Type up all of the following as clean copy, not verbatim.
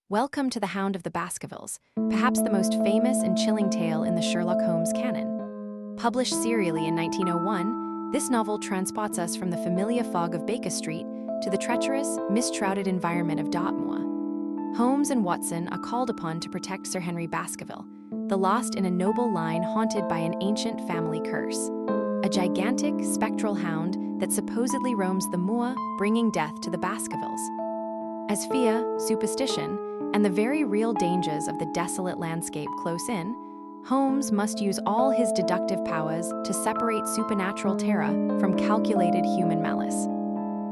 Welcome to The Hound of the Baskervilles, perhaps the most famous and chilling tale in the Sherlock Holmes canon. Published serially in 1901, this novel transports us from the familiar fog of Baker Street to the treacherous, mist-shrouded environment of Dartmoor. Holmes and Watson are called upon to protect Sir Henry Baskerville, the lost in a noble line haunted by an ancient family curse. A gigantic, spectral hound that supposedly roams the moor, bringing death to the Baskervilles. As fear, superstition, and the very real dangers of the desolate landscape close in, Holmes must use all his deductive powers to separate supernatural terror from calculated human malice.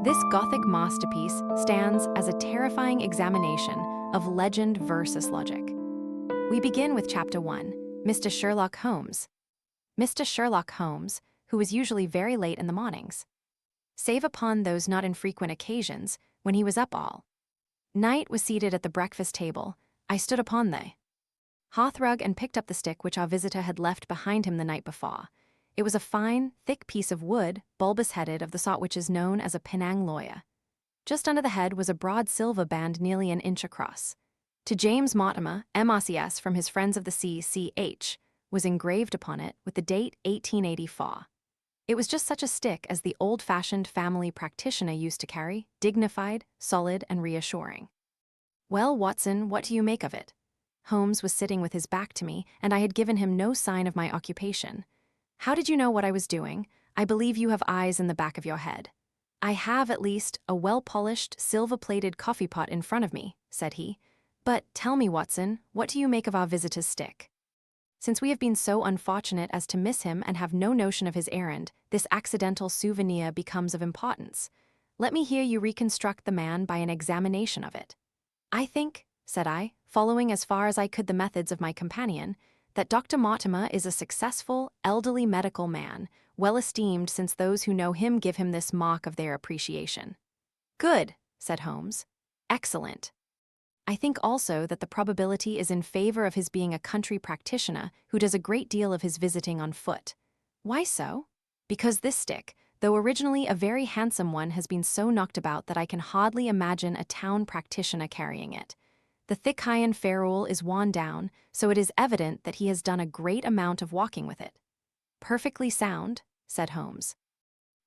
This Gothic masterpiece stands as a terrifying examination of legend versus logic. We begin with Chapter 1, Mr. Sherlock Holmes. Mr. Sherlock Holmes, who was usually very late in the mornings, save upon those not infrequent occasions when he was up all night, was seated at the breakfast table. I stood upon the hearthrug and picked up the stick which our visitor had left behind him the night before. It was a fine, thick piece of wood, bulbous-headed, of the sort which is known as a Penang lawyer. Just under the head was a broad silver band nearly an inch across. To James Mortimer, MRCS, from his friends of the sea, CH, was engraved upon it with the date 1884. It was just such a stick as the old-fashioned family practitioner used to carry, dignified, solid, and reassuring. "Well, Watson, what do you make of it?" Holmes was sitting with his back to me, and I had given him no sign of my occupation. "How did you know what I was doing? I believe you have eyes in the back of your head." "I have, at least, a well-polished, silver-plated coffee pot in front of me," said he. "But tell me, Watson, what do you make of our visitor's stick? Since we have been so unfortunate as to miss him and have no notion of his errand, this accidental souvenir becomes of importance. Let me hear you reconstruct the man by an examination of it." "I think," said I, following as far as I could the methods of my companion, "that Dr. Mortimer is a successful, elderly medical man, well esteemed since those who know him give him this mark of their appreciation." "Good," said Holmes. "Excellent. I think also that the probability is in favor of his being a country practitioner who does a great deal of his visiting on foot." "Why so?" "Because this stick, though originally a very handsome one, has been so knocked about that I can hardly imagine a town practitioner carrying it. The thick iron ferrule is worn down, so it is evident that he has done a great amount of walking with it." "Perfectly sound," said Holmes.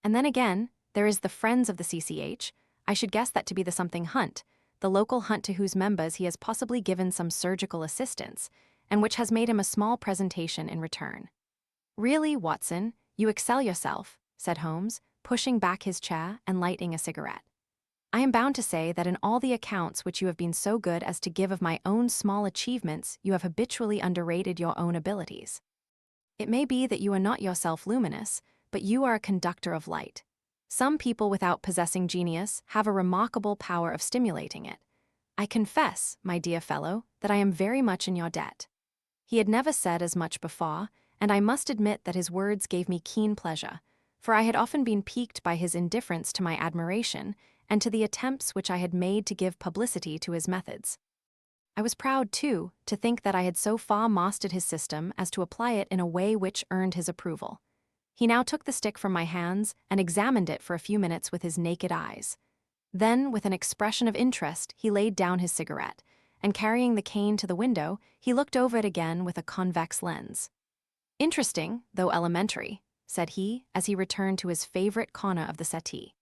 "And then again, there is the Friends of the CCH. I should guess that to be the something hunt, the local hunt to whose members he has possibly given some surgical assistance, and which has made him a small presentation in return." "Really, Watson, you excel yourself," said Holmes, pushing back his chair and lighting a cigarette. "I am bound to say that in all the accounts which you have been so good as to give of my own small achievements, you have habitually underrated your own abilities. It may be that you are not yourself luminous, but you are a conductor of light. Some people without possessing genius have a remarkable power of stimulating it. I confess, my dear fellow, that I am very much in your debt." He had never said as much before, and I must admit that his words gave me keen pleasure, for I had often been piqued by his indifference to my admiration and to the attempts which I had made to give publicity to his methods. I was proud, too, to think that I had so far mastered his system as to apply it in a way which earned his approval. He now took the stick from my hands and examined it for a few minutes with his naked eyes. Then, with an expression of interest, he laid down his cigarette, and carrying the cane to the window, he looked over it again with a convex lens. "Interesting, though elementary," said he, as he returned to his favorite corner of the settee.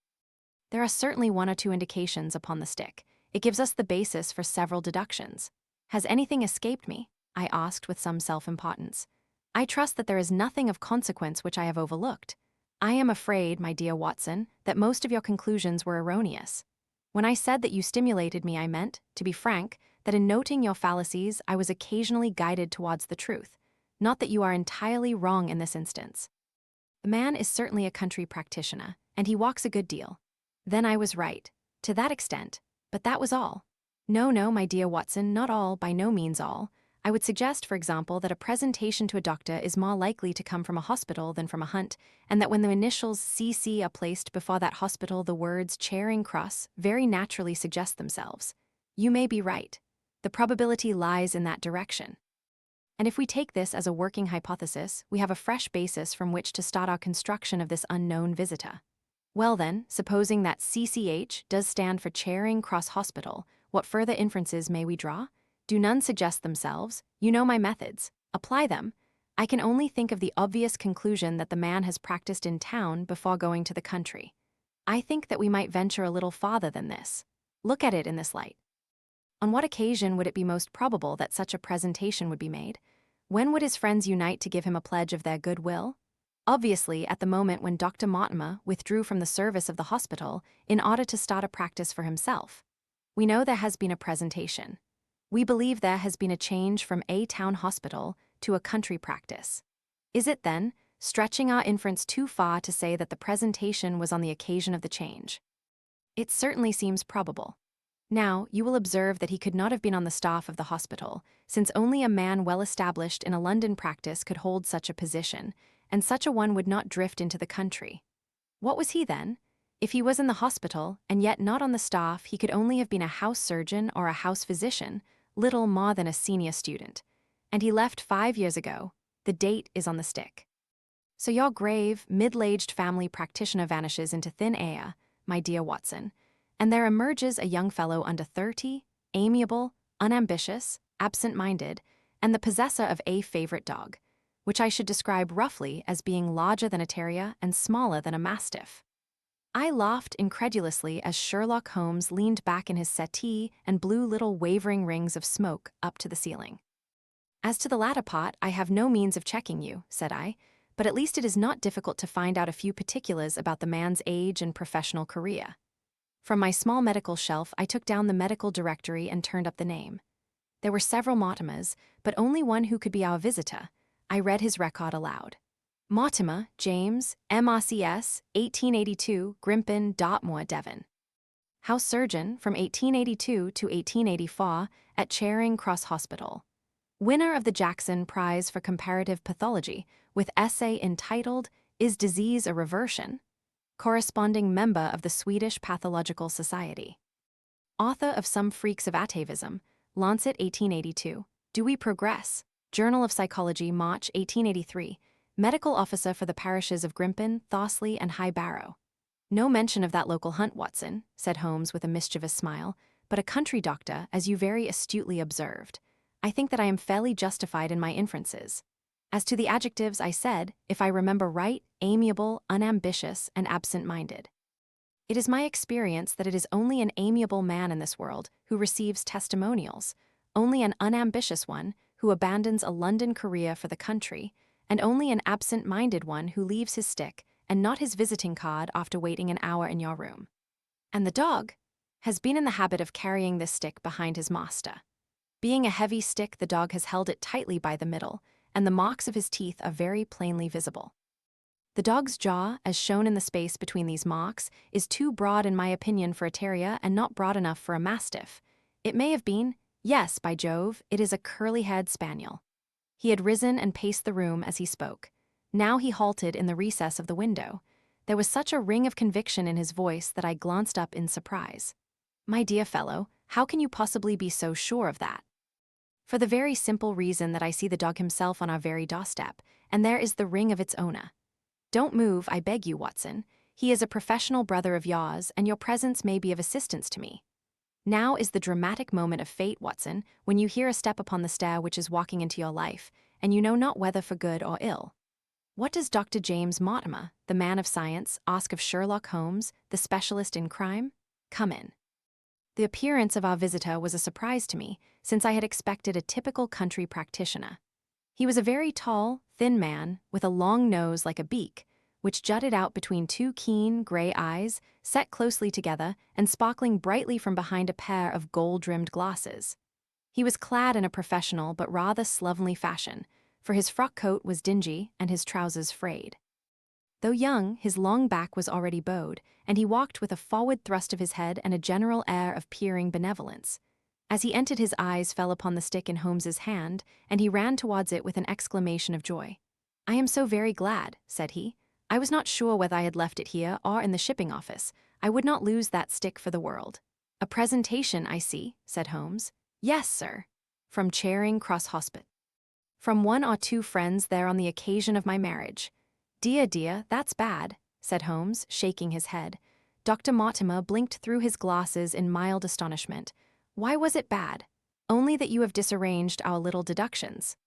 "There are certainly one or two indications upon the stick. It gives us the basis for several deductions. Has anything escaped me?" I asked with some self-importance. "I trust that there is nothing of consequence which I have overlooked. I am afraid, my dear Watson, that most of your conclusions were erroneous. When I said that you stimulated me, I meant, to be frank, that in noting your fallacies I was occasionally guided towards the truth, not that you are entirely wrong in this instance. The man is certainly a country practitioner, and he walks a good deal. Then I was right, to that extent, but that was all. No, my dear Watson, not all, by no means all. I would suggest, for example, that a presentation to a doctor is more likely to come from a hospital than from a hunt, and that when the initials CC are placed before that hospital, the words Charing Cross very naturally suggest themselves. You may be right. The probability lies in that direction. And if we take this as a working hypothesis, we have a fresh basis from which to start our construction of this unknown visitor. Well then, supposing that CCH does stand for Charing Cross Hospital, What further inferences may we draw? Do none suggest themselves? You know my methods. Apply them. I can only think of the obvious conclusion that the man has practiced in town before going to the country. I think that we might venture a little farther than this. Look at it in this light. On what occasion would it be most probable that such a presentation would be made? When would his friends unite to give him a pledge of their goodwill? Obviously, at the moment when Dr. Mortimer withdrew from the service of the hospital in order to start a practice for himself. We know there has been a presentation. We believe there has been a change from a town hospital to a country practice. Is it then stretching our inference too far to say that the presentation was on the occasion of the change? It certainly seems probable. Now, you will observe that he could not have been on the staff of the hospital, since only a man well established in a London practice could hold such a position, and such a one would not drift into the country. What was he then? If he was in the hospital, and yet not on the staff, he could only have been a house surgeon or a house physician, little more than a senior student. And he left 5 years ago. The date is on the stick. So your grave, middle-aged family practitioner vanishes into thin air, my dear Watson, and there emerges a young fellow under 30, amiable, unambitious, absent-minded, and the possessor of a favorite dog, which I should describe roughly as being larger than a terrier and smaller than a mastiff. I laughed incredulously as Sherlock Holmes leaned back in his settee and blew little wavering rings of smoke up to the ceiling. As to the latter part, I have no means of checking you, said I, but at least it is not difficult to find out a few particulars about the man's age and professional career. From my small medical shelf, I took down the medical directory and turned up the name. There were several Mortimers, but only one who could be our visitor. I read his record aloud. Mortimer, James, MRCS, 1882, Grimpen, Dartmoor, Devon. House surgeon from 1882 to 1884 at Charing Cross Hospital. Winner of the Jackson Prize for Comparative Pathology with essay entitled, Is Disease a Reversion? Corresponding member of the Swedish Pathological Society. Author of Some Freaks of Atavism, Lancet 1882, Do We Progress? Journal of Psychology, March 1883, medical officer for the parishes of Grimpen, Thorsley, and High Barrow. No mention of that local hunt, Watson, said Holmes with a mischievous smile, but a country doctor, as you very astutely observed. I think that I am fairly justified in my inferences. As to the adjectives, I said, if I remember right, amiable, unambitious, and absent-minded. It is my experience that it is only an amiable man in this world who receives testimonials, only an unambitious one who abandons a London career for the country, and only an absent-minded one who leaves his stick and not his visiting card after waiting an hour in your room. And the dog has been in the habit of carrying this stick behind his master. Being a heavy stick, the dog has held it tightly by the middle, and the marks of his teeth are very plainly visible. The dog's jaw, as shown in the space between these marks, is too broad in my opinion for a terrier and not broad enough for a mastiff. It may have been, yes, by Jove, it is a curly-haired spaniel. He had risen and paced the room as he spoke. Now he halted in the recess of the window. There was such a ring of conviction in his voice that I glanced up in surprise. My dear fellow, how can you possibly be so sure of that? For the very simple reason that I see the dog himself on our very doorstep, and there is the ring of its owner. Don't move, I beg you, Watson. He is a professional brother of yours, and your presence may be of assistance to me. Now is the dramatic moment of fate, Watson, when you hear a step upon the stair which is walking into your life, and you know not whether for good or ill. What does Dr. James Mortimer, the man of science, ask of Sherlock Holmes, the specialist in crime? Come in. The appearance of our visitor was a surprise to me, since I had expected a typical country practitioner. He was a very tall, thin man, with a long nose like a beak, which jutted out between two keen, gray eyes, set closely together and sparkling brightly from behind a pair of gold-rimmed glasses. He was clad in a professional but rather slovenly fashion, for his frock coat was dingy and his trousers frayed. Though young, his long back was already bowed, and he walked with a forward thrust of his head and a general air of peering benevolence. As he entered, his eyes fell upon the stick in Holmes's hand, and he ran towards it with an exclamation of joy. "I am so very glad," said he. "I was not sure whether I had left it here or in the shipping office. I would not lose that stick for the world." "A presentation, I see," said Holmes. "Yes, sir. From Charing Cross Hospital. From one or two friends there on the occasion of my marriage." Dear, that's bad," said Holmes, shaking his head. Dr. Mortimer blinked through his glasses in mild astonishment. Why was it bad? Only that you have disarranged our little deductions.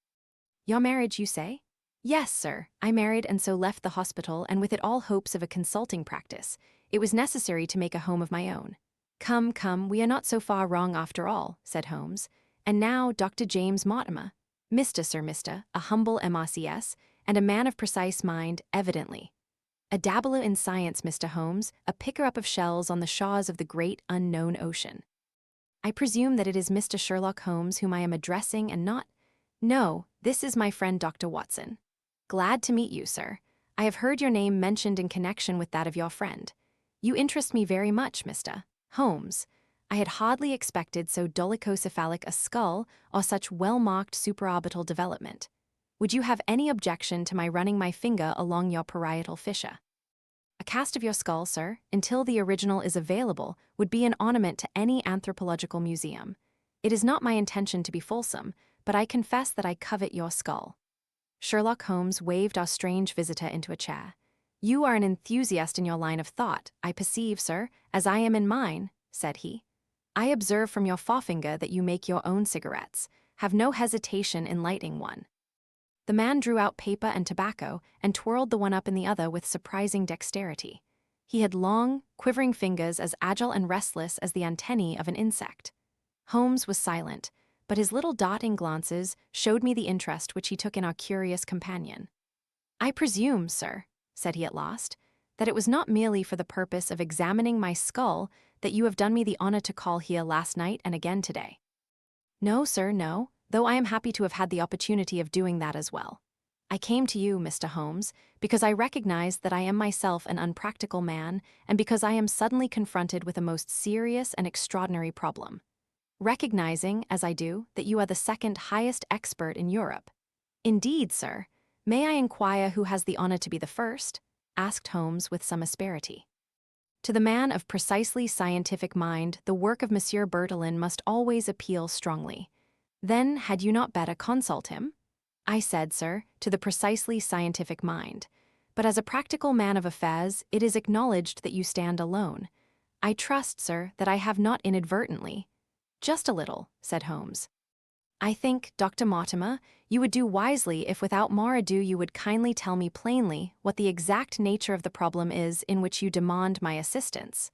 Your marriage, you say? Yes, sir, I married and so left the hospital, and with it all hopes of a consulting practice. It was necessary to make a home of my own. Come, we are not so far wrong after all, said Holmes. And now Dr. James Mortimer, Mr., a humble MRCS, and a man of precise mind, evidently. A dabbler in science, Mr. Holmes, a picker-up of shells on the shores of the great unknown ocean. I presume that it is Mr. Sherlock Holmes whom I am addressing and not— No, this is my friend Dr. Watson. Glad to meet you, sir. I have heard your name mentioned in connection with that of your friend. You interest me very much, Mr. Holmes. I had hardly expected so dolichocephalic a skull or such well-marked supraorbital development. Would you have any objection to my running my finger along your parietal fissure? A cast of your skull, sir, until the original is available, would be an ornament to any anthropological museum. It is not my intention to be fulsome, but I confess that I covet your skull. Sherlock Holmes waved our strange visitor into a chair. You are an enthusiast in your line of thought, I perceive, sir, as I am in mine, said he. I observe from your forefinger that you make your own cigarettes. Have no hesitation in lighting one. The man drew out paper and tobacco and twirled the one up in the other with surprising dexterity. He had long, quivering fingers as agile and restless as the antennae of an insect. Holmes was silent, but his little dotting glances showed me the interest which he took in our curious companion. I presume, sir, said he at last, that it was not merely for the purpose of examining my skull that you have done me the honor to call here last night and again today. No, sir, no, though I am happy to have had the opportunity of doing that as well. I came to you, Mr. Holmes, because I recognize that I am myself an unpractical man, and because I am suddenly confronted with a most serious and extraordinary problem. Recognizing, as I do, that you are the second highest expert in Europe. Indeed, sir. May I inquire who has the honor to be the first? Asked Holmes with some asperity. To the man of precisely scientific mind, the work of Monsieur Berthelin must always appeal strongly. Then had you not better consult him? I said, sir, to the precisely scientific mind. But as a practical man of affairs, it is acknowledged that you stand alone. I trust, sir, that I have not inadvertently— Just a little, said Holmes. I think, Dr. Mortimer, you would do wisely if without more ado you would kindly tell me plainly what the exact nature of the problem is in which you demand my assistance.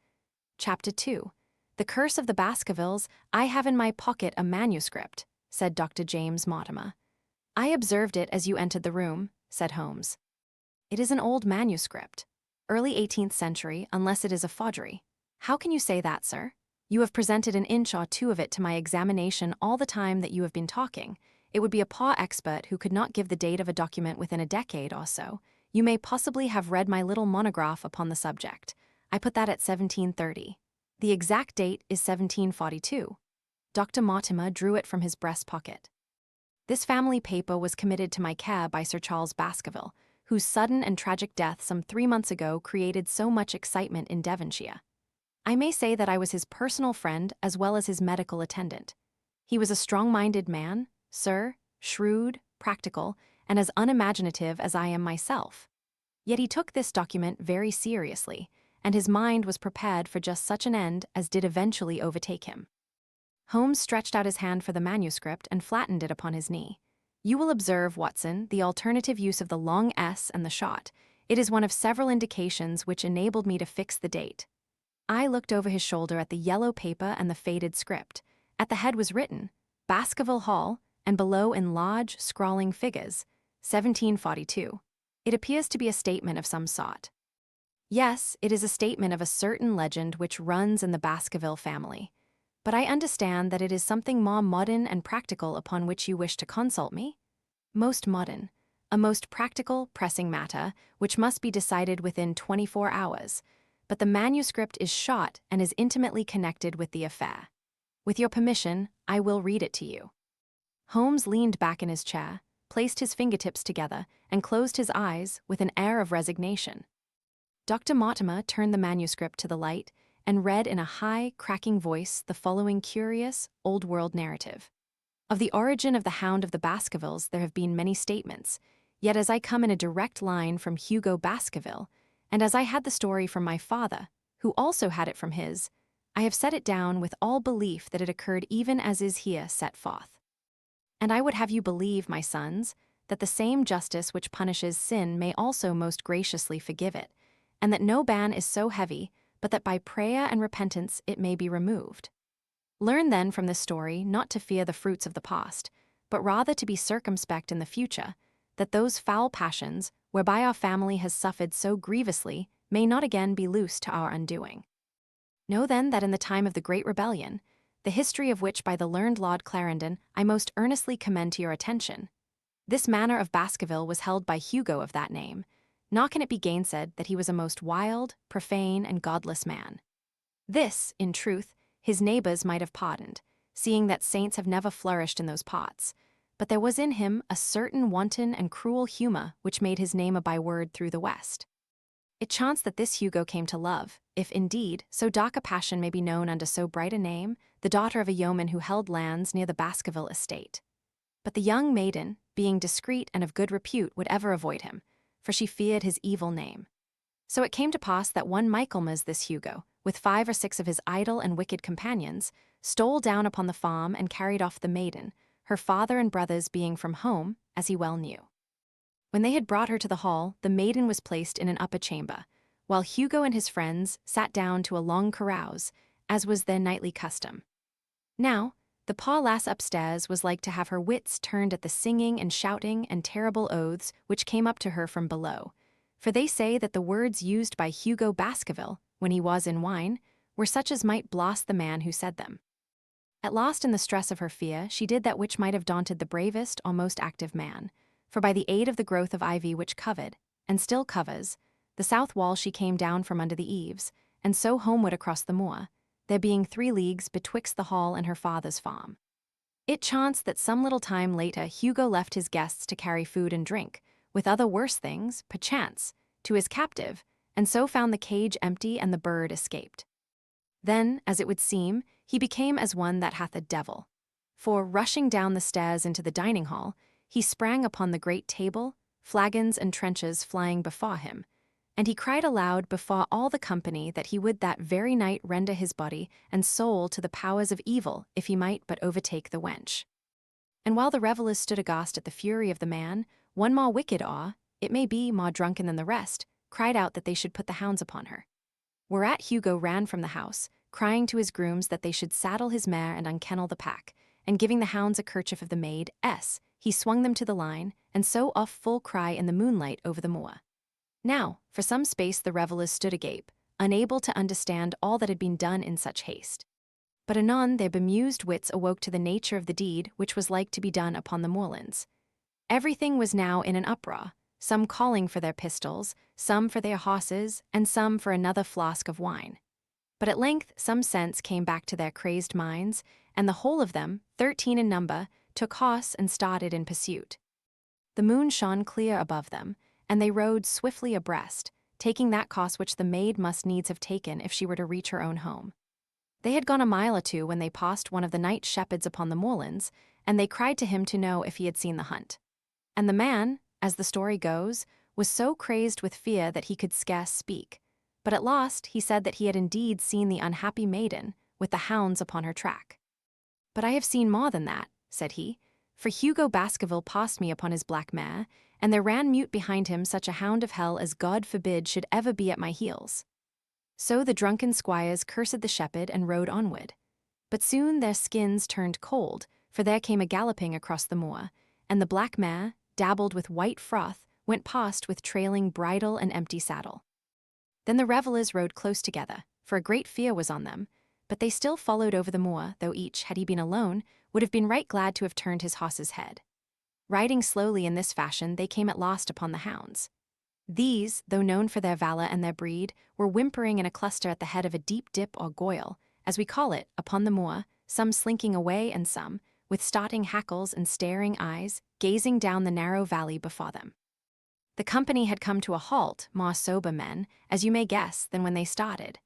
Chapter 2. The Curse of the Baskervilles. I have in my pocket a manuscript, said Dr. James Mortimer. I observed it as you entered the room, said Holmes. It is an old manuscript. Early 18th century, unless it is a forgery. How can you say that, sir? You have presented an inch or two of it to my examination all the time that you have been talking. It would be a poor expert who could not give the date of a document within a decade or so. You may possibly have read my little monograph upon the subject. I put that at 1730. The exact date is 1742. Dr. Mortimer drew it from his breast pocket. This family paper was committed to my care by Sir Charles Baskerville, whose sudden and tragic death some 3 months ago created so much excitement in Devonshire. I may say that I was his personal friend as well as his medical attendant. He was a strong-minded man, sir, shrewd, practical, and as unimaginative as I am myself. Yet he took this document very seriously, and his mind was prepared for just such an end as did eventually overtake him. Holmes stretched out his hand for the manuscript and flattened it upon his knee. You will observe, Watson, the alternative use of the long S and the short. It is one of several indications which enabled me to fix the date. I looked over his shoulder at the yellow paper and the faded script. At the head was written, Baskerville Hall, and below in large, scrawling figures, 1742. It appears to be a statement of some sort. Yes, it is a statement of a certain legend which runs in the Baskerville family. But I understand that it is something more modern and practical upon which you wish to consult me? Most modern. A most practical, pressing matter, which must be decided within 24 hours. But the manuscript is short and is intimately connected with the affair. With your permission, I will read it to you. Holmes leaned back in his chair, placed his fingertips together, and closed his eyes with an air of resignation. Dr. Mortimer turned the manuscript to the light and read in a high, cracking voice the following curious, old-world narrative. Of the origin of the Hound of the Baskervilles there have been many statements, yet as I come in a direct line from Hugo Baskerville, and as I had the story from my father, who also had it from his, I have set it down with all belief that it occurred even as is here set forth. And I would have you believe, my sons, that the same justice which punishes sin may also most graciously forgive it, and that no ban is so heavy, but that by prayer and repentance it may be removed. Learn then from this story not to fear the fruits of the past, but rather to be circumspect in the future, that those foul passions, whereby our family has suffered so grievously, may not again be loosed to our undoing. Know then that in the time of the Great Rebellion, the history of which by the learned Lord Clarendon I most earnestly commend to your attention, this manor of Baskerville was held by Hugo of that name, nor can it be gainsaid that he was a most wild, profane, and godless man. This, in truth, his neighbours might have pardoned, seeing that saints have never flourished in those parts, but there was in him a certain wanton and cruel humour which made his name a byword through the West. It chanced that this Hugo came to love, if indeed so dark a passion may be known under so bright a name, the daughter of a yeoman who held lands near the Baskerville estate. But the young maiden, being discreet and of good repute, would ever avoid him, for she feared his evil name. So it came to pass that one Michaelmas this Hugo, with 5 or 6 of his idle and wicked companions, stole down upon the farm and carried off the maiden, her father and brothers being from home, as he well knew. When they had brought her to the hall, the maiden was placed in an upper chamber, while Hugo and his friends sat down to a long carouse, as was their nightly custom. Now, the poor lass upstairs was like to have her wits turned at the singing and shouting and terrible oaths which came up to her from below, for they say that the words used by Hugo Baskerville, when he was in wine, were such as might blast the man who said them. At last, in the stress of her fear, she did that which might have daunted the bravest or most active man, for by the aid of the growth of ivy which covered, and still covers, the south wall she came down from under the eaves, and so homeward across the moor, there being 3 leagues betwixt the hall and her father's farm. It chanced that some little time later Hugo left his guests to carry food and drink, with other worse things, perchance, to his captive, and so found the cage empty and the bird escaped. Then, as it would seem, he became as one that hath a devil. For, rushing down the stairs into the dining hall, he sprang upon the great table, flagons and trenchers flying before him, and he cried aloud before all the company that he would that very night render his body and soul to the powers of evil if he might but overtake the wench. And while the revellers stood aghast at the fury of the man, one more wicked it may be more drunken than the rest, cried out that they should put the hounds upon her. Whereat Hugo ran from the house, crying to his grooms that they should saddle his mare and unkennel the pack, and giving the hounds a kerchief of the maid, he swung them to the line, and so off full cry in the moonlight over the moor. Now, for some space the revellers stood agape, unable to understand all that had been done in such haste. But anon their bemused wits awoke to the nature of the deed which was like to be done upon the moorlands. Everything was now in an uproar, some calling for their pistols, some for their horses, and some for another flask of wine. But at length some sense came back to their crazed minds, and the whole of them, 13 in number, took horse and started in pursuit. The moon shone clear above them, and they rode swiftly abreast, taking that course which the maid must needs have taken if she were to reach her own home. They had gone a mile or 2 when they passed one of the night shepherds upon the moorlands, and they cried to him to know if he had seen the hunt. And the man, as the story goes, was so crazed with fear that he could scarce speak, but at last he said that he had indeed seen the unhappy maiden, with the hounds upon her track. "But I have seen more than that," said he, "for Hugo Baskerville passed me upon his black mare, and there ran mute behind him such a hound of hell as God forbid should ever be at my heels." So the drunken squires cursed the shepherd and rode onward. But soon their skins turned cold, for there came a galloping across the moor, and the black mare, dabbled with white froth, went past with trailing bridle and empty saddle. Then the revellers rode close together, for a great fear was on them, but they still followed over the moor, though each, had he been alone, would have been right glad to have turned his horse's head. Riding slowly in this fashion, they came at last upon the hounds. These, though known for their valor and their breed, were whimpering in a cluster at the head of a deep dip or goyle, as we call it, upon the moor, some slinking away and some, with starting hackles and staring eyes, gazing down the narrow valley before them. The company had come to a halt, more sober men, as you may guess, than when they started.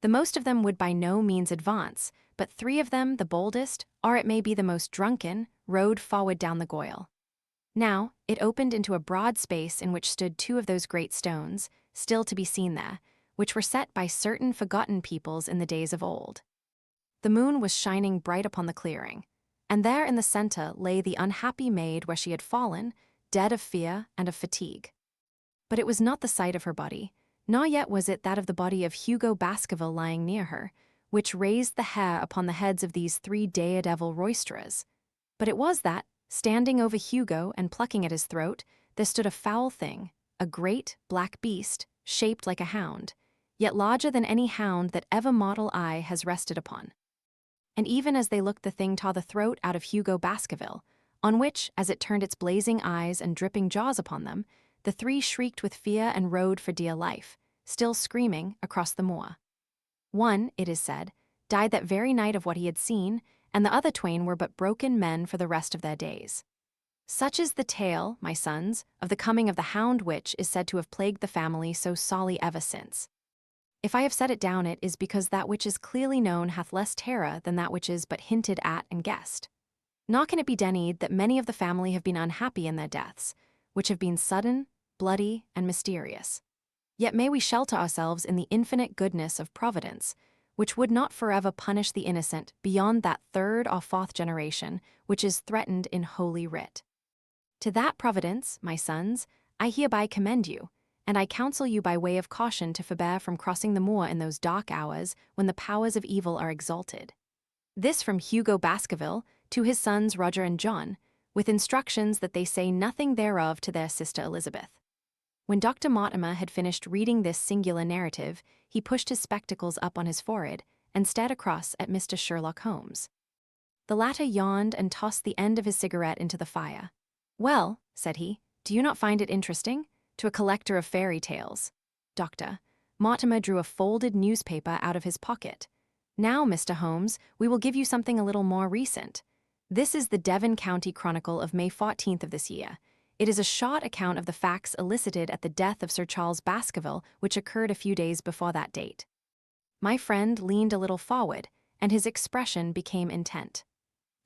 The most of them would by no means advance, but 3 of them, the boldest, or it may be the most drunken, rode forward down the goyle. Now, it opened into a broad space in which stood 2 of those great stones, still to be seen there, which were set by certain forgotten peoples in the days of old. The moon was shining bright upon the clearing, and there in the center lay the unhappy maid where she had fallen, dead of fear and of fatigue. But it was not the sight of her body, nor yet was it that of the body of Hugo Baskerville lying near her, which raised the hair upon the heads of these three daredevil roisterers. But it was that, standing over Hugo and plucking at his throat, there stood a foul thing, a great black beast, shaped like a hound, yet larger than any hound that ever mortal eye has rested upon. And even as they looked, the thing tore the throat out of Hugo Baskerville, on which, as it turned its blazing eyes and dripping jaws upon them, the three shrieked with fear and rode for dear life, still screaming, across the moor. One, it is said, died that very night of what he had seen, and the other twain were but broken men for the rest of their days. Such is the tale, my sons, of the coming of the Hound, which is said to have plagued the family so sorely ever since. If I have set it down, it is because that which is clearly known hath less terror than that which is but hinted at and guessed. Nor can it be denied that many of the family have been unhappy in their deaths, which have been sudden, bloody, and mysterious. Yet may we shelter ourselves in the infinite goodness of Providence, which would not forever punish the innocent beyond that third or fourth generation which is threatened in Holy Writ. To that Providence, my sons, I hereby commend you, and I counsel you by way of caution to forbear from crossing the moor in those dark hours when the powers of evil are exalted. This from Hugo Baskerville to his sons Roger and John, with instructions that they say nothing thereof to their sister Elizabeth. When Dr. Mortimer had finished reading this singular narrative, he pushed his spectacles up on his forehead and stared across at Mr. Sherlock Holmes. The latter yawned and tossed the end of his cigarette into the fire. "Well," said he, "do you not find it interesting? To a collector of fairy tales." Dr. Mortimer drew a folded newspaper out of his pocket. "Now, Mr. Holmes, we will give you something a little more recent. This is the Devon County Chronicle of May 14th of this year. It is a short account of the facts elicited at the death of Sir Charles Baskerville, which occurred a few days before that date." My friend leaned a little forward, and his expression became intent.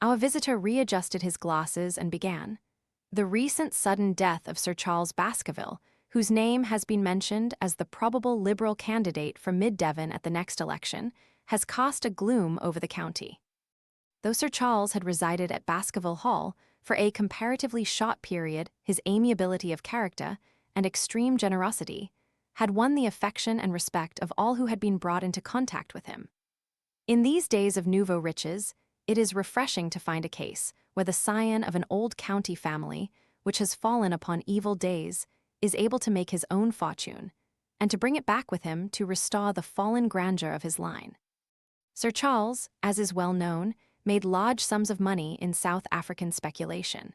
Our visitor readjusted his glasses and began. "The recent sudden death of Sir Charles Baskerville, whose name has been mentioned as the probable Liberal candidate for Mid-Devon at the next election, has cast a gloom over the county." Though Sir Charles had resided at Baskerville Hall for a comparatively short period, his amiability of character and extreme generosity had won the affection and respect of all who had been brought into contact with him. In these days of nouveau riches, it is refreshing to find a case where the scion of an old county family, which has fallen upon evil days, is able to make his own fortune, and to bring it back with him to restore the fallen grandeur of his line. Sir Charles, as is well known, made large sums of money in South African speculation.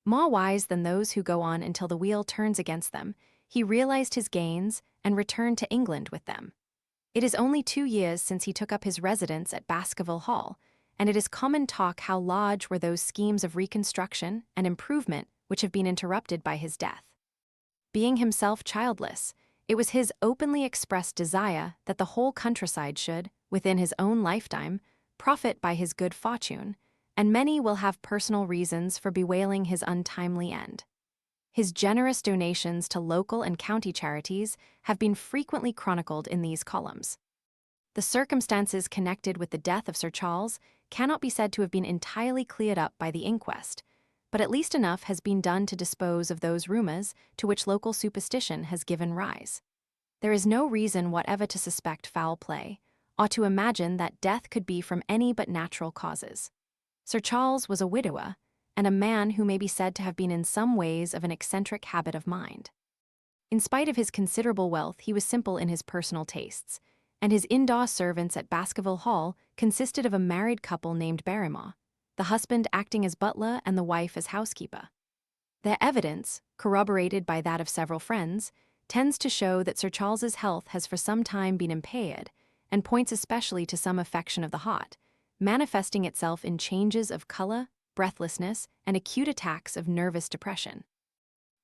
More wise than those who go on until the wheel turns against them, he realized his gains and returned to England with them. It is only 2 years since he took up his residence at Baskerville Hall, and it is common talk how large were those schemes of reconstruction and improvement which have been interrupted by his death. Being himself childless, it was his openly expressed desire that the whole countryside should, within his own lifetime, profit by his good fortune, and many will have personal reasons for bewailing his untimely end. His generous donations to local and county charities have been frequently chronicled in these columns. The circumstances connected with the death of Sir Charles cannot be said to have been entirely cleared up by the inquest, but at least enough has been done to dispose of those rumors to which local superstition has given rise. There is no reason whatever to suspect foul play, or to imagine that death could be from any but natural causes. Sir Charles was a widower, and a man who may be said to have been in some ways of an eccentric habit of mind. In spite of his considerable wealth, he was simple in his personal tastes, and his indoor servants at Baskerville Hall consisted of a married couple named Barrymore, the husband acting as butler and the wife as housekeeper. Their evidence, corroborated by that of several friends, tends to show that Sir Charles's health has for some time been impaired, and points especially to some affection of the heart, manifesting itself in changes of color, breathlessness, and acute attacks of nervous depression.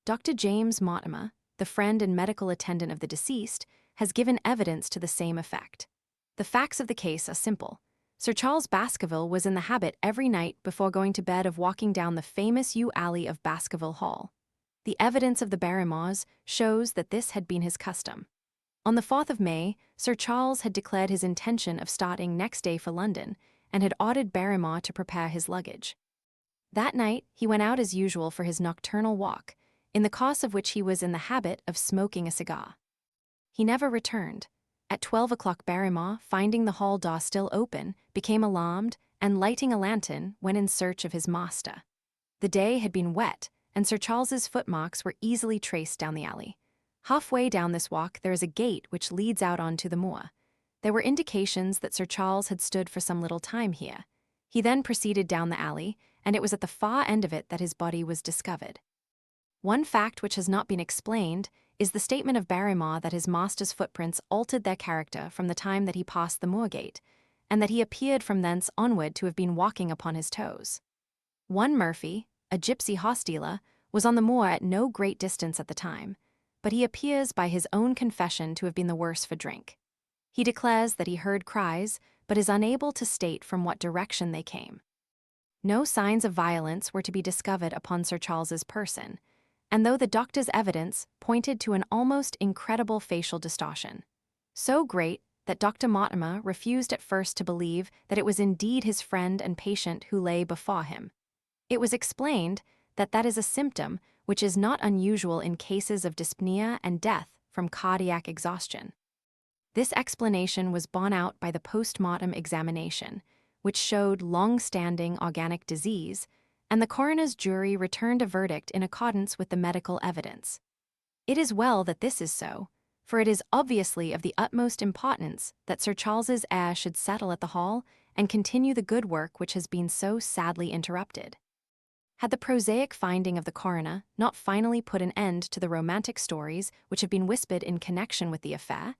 Dr. James Mortimer, the friend and medical attendant of the deceased, has given evidence to the same effect. The facts of the case are simple. Sir Charles Baskerville was in the habit every night before going to bed of walking down the famous yew alley of Baskerville Hall. The evidence of the Barrymores shows that this had been his custom. On the 4th of May, Sir Charles had declared his intention of starting next day for London and had ordered Barrymore to prepare his luggage. That night, he went out as usual for his nocturnal walk, in the course of which he was in the habit of smoking a cigar. He never returned. At 12 o'clock, Barrymore, finding the hall door still open, became alarmed and, lighting a lantern, went in search of his master. The day had been wet, and Sir Charles's footmarks were easily traced down the alley. Halfway down this walk, there is a gate which leads out onto the moor. There were indications that Sir Charles had stood for some little time here. He then proceeded down the alley, and it was at the far end of it that his body was discovered. One fact which has not been explained is the statement of Barrymore that his master's footprints altered their character from the time that he passed the moor gate, and that he appeared from thence onward to have been walking upon his toes. One Murphy, a gypsy horse dealer, was on the moor at no great distance at the time, but he appears by his own confession to have been the worse for drink. He declares that he heard cries, but is unable to state from what direction they came. No signs of violence were to be discovered upon Sir Charles's person, and though the doctor's evidence pointed to an almost incredible facial distortion, so great that Dr. Mortimer refused at first to believe that it was indeed his friend and patient who lay before him. It was explained that that is a symptom which is not unusual in cases of dyspnea and death from cardiac exhaustion. This explanation was borne out by the post-mortem examination, which showed long-standing organic disease, and the coroner's jury returned a verdict in accordance with the medical evidence. It is well that this is so, for it is obviously of the utmost importance that Sir Charles's heir should settle at the Hall and continue the good work which has been so sadly interrupted. Had the prosaic finding of the coroner not finally put an end to the romantic stories which have been whispered in connection with the affair,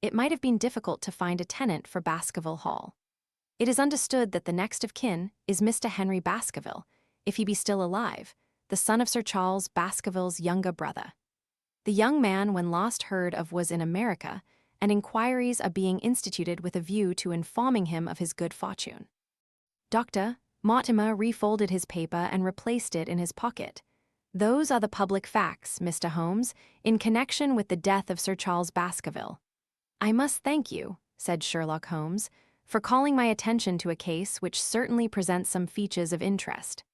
it might have been difficult to find a tenant for Baskerville Hall. It is understood that the next of kin is Mr. Henry Baskerville, if he be still alive, the son of Sir Charles Baskerville's younger brother. The young man when last heard of was in America, and inquiries are being instituted with a view to informing him of his good fortune. Dr. Mortimer refolded his paper and replaced it in his pocket. Those are the public facts, Mr. Holmes, in connection with the death of Sir Charles Baskerville. I must thank you, said Sherlock Holmes, for calling my attention to a case which certainly presents some features of interest.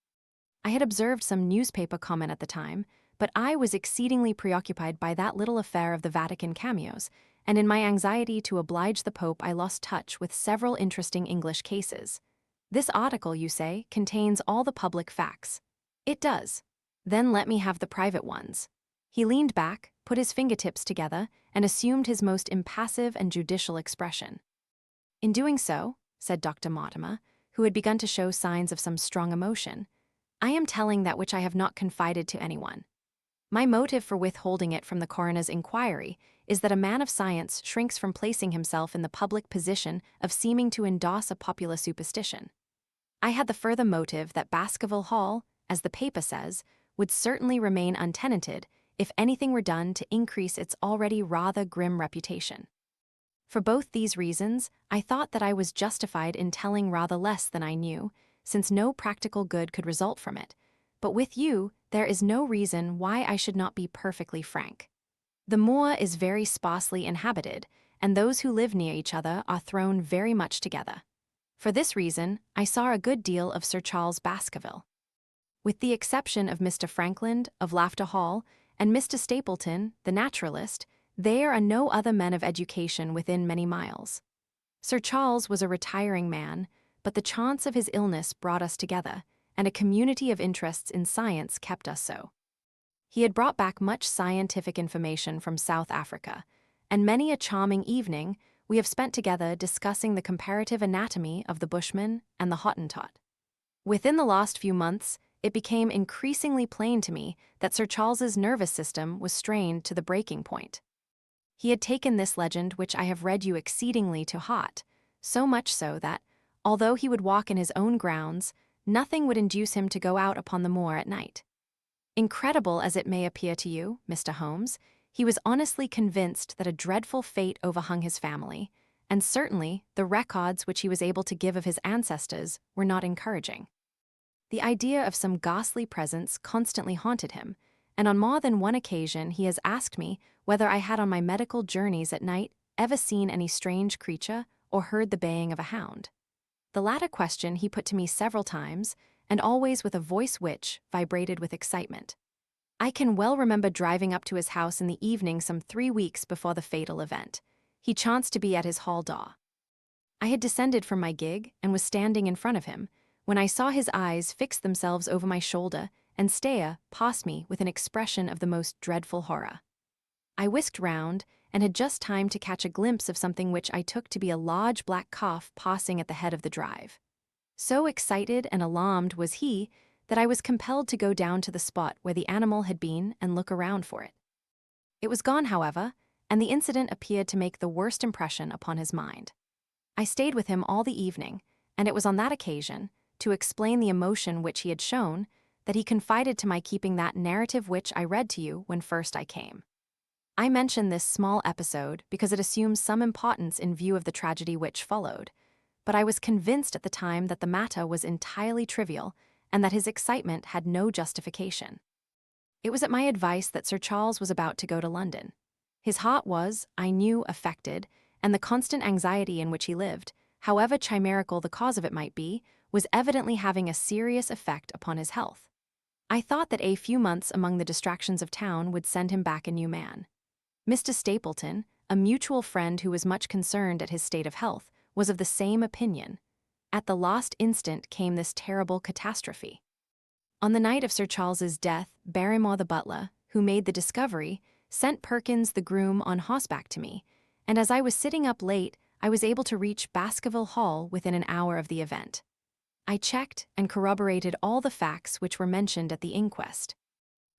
I had observed some newspaper comment at the time, but I was exceedingly preoccupied by that little affair of the Vatican cameos, and in my anxiety to oblige the Pope I lost touch with several interesting English cases. This article, you say, contains all the public facts. It does. Then let me have the private ones. He leaned back, put his fingertips together, and assumed his most impassive and judicial expression. In doing so, said Dr. Mortimer, who had begun to show signs of some strong emotion, I am telling that which I have not confided to anyone. My motive for withholding it from the coroner's inquiry is that a man of science shrinks from placing himself in the public position of seeming to endorse a popular superstition. I had the further motive that Baskerville Hall, as the paper says, would certainly remain untenanted if anything were done to increase its already rather grim reputation. For both these reasons, I thought that I was justified in telling rather less than I knew, since no practical good could result from it. But with you, there is no reason why I should not be perfectly frank. The moor is very sparsely inhabited, and those who live near each other are thrown very much together. For this reason, I saw a good deal of Sir Charles Baskerville. With the exception of Mr. Frankland, of Lafter Hall, and Mr. Stapleton, the naturalist, there are no other men of education within many miles. Sir Charles was a retiring man, but the chance of his illness brought us together, and a community of interests in science kept us so. He had brought back much scientific information from South Africa, and many a charming evening we have spent together discussing the comparative anatomy of the Bushman and the Hottentot. Within the last few months, it became increasingly plain to me that Sir Charles's nervous system was strained to the breaking point. He had taken this legend, which I have read you, exceedingly to heart, so much so that, although he would walk in his own grounds, nothing would induce him to go out upon the moor at night. Incredible as it may appear to you, Mr. Holmes, he was honestly convinced that a dreadful fate overhung his family, and certainly the records which he was able to give of his ancestors were not encouraging. The idea of some ghastly presence constantly haunted him, and on more than one occasion he has asked me whether I had on my medical journeys at night ever seen any strange creature or heard the baying of a hound. The latter question he put to me several times, and always with a voice which vibrated with excitement. I can well remember driving up to his house in the evening some 3 weeks before the fatal event. He chanced to be at his hall door. I had descended from my gig and was standing in front of him, when I saw his eyes fix themselves over my shoulder and stare past me with an expression of the most dreadful horror. I whisked round, and had just time to catch a glimpse of something which I took to be a large black calf passing at the head of the drive. So excited and alarmed was he that I was compelled to go down to the spot where the animal had been and look around for it. It was gone, however, and the incident appeared to make the worst impression upon his mind. I stayed with him all the evening, and it was on that occasion, to explain the emotion which he had shown, that he confided to my keeping that narrative which I read to you when first I came. I mention this small episode because it assumes some importance in view of the tragedy which followed, but I was convinced at the time that the matter was entirely trivial and that his excitement had no justification. It was at my advice that Sir Charles was about to go to London. His heart was, I knew, affected, and the constant anxiety in which he lived, however chimerical the cause of it might be, was evidently having a serious effect upon his health. I thought that a few months among the distractions of town would send him back a new man. Mr. Stapleton, a mutual friend who was much concerned at his state of health, was of the same opinion. At the last instant came this terrible catastrophe. On the night of Sir Charles's death, Barrymore the butler, who made the discovery, sent Perkins the groom on horseback to me, and as I was sitting up late, I was able to reach Baskerville Hall within an hour of the event. I checked and corroborated all the facts which were mentioned at the inquest.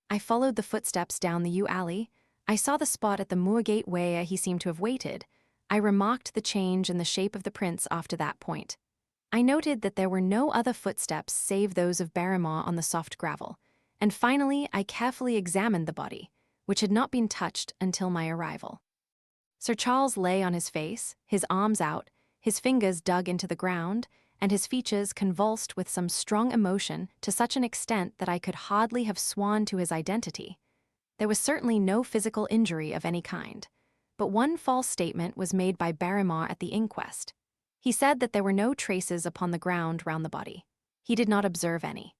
I followed the footsteps down the yew alley. I saw the spot at the Moorgate where he seemed to have waited. I remarked the change in the shape of the prints after that point. I noted that there were no other footsteps save those of Barrymore on the soft gravel, and finally I carefully examined the body, which had not been touched until my arrival. Sir Charles lay on his face, his arms out, his fingers dug into the ground, and his features convulsed with some strong emotion to such an extent that I could hardly have sworn to his identity. There was certainly no physical injury of any kind, but one false statement was made by Barrymore at the inquest. He said that there were no traces upon the ground round the body. He did not observe any.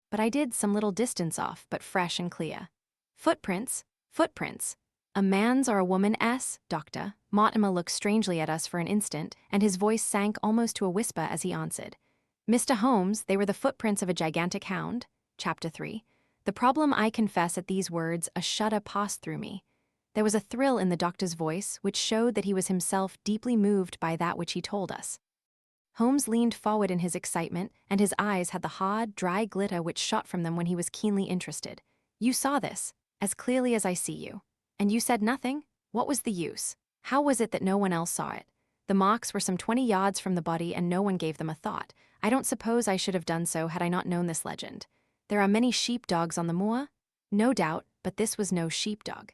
But I did some little distance off, but fresh and clear. Footprints, footprints. A man's or a woman's, Doctor. Mortimer looked strangely at us for an instant, and his voice sank almost to a whisper as he answered. Mr. Holmes, they were the footprints of a gigantic hound. Chapter 3. The problem, I confess, at these words, a shudder passed through me. There was a thrill in the doctor's voice which showed that he was himself deeply moved by that which he told us. Holmes leaned forward in his excitement, and his eyes had the hard, dry glitter which shot from them when he was keenly interested. You saw this, as clearly as I see you. And you said nothing? What was the use? How was it that no one else saw it? The marks were some 20 yards from the body and no one gave them a thought. I don't suppose I should have done so had I not known this legend. There are many sheepdogs on the moor? No doubt, but this was no sheepdog.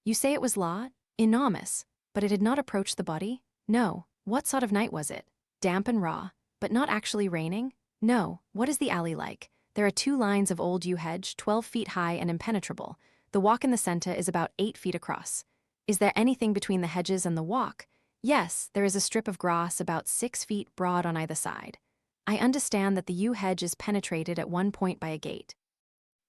You say it was large? Enormous. But it had not approached the body? No. What sort of night was it? Damp and raw. But not actually raining? No. What is the alley like? There are 2 lines of old yew hedge, 12 feet high and impenetrable. The walk in the center is about 8 feet across. Is there anything between the hedges and the walk? Yes, there is a strip of grass about 6 feet broad on either side. I understand that the yew hedge is penetrated at one point by a gate.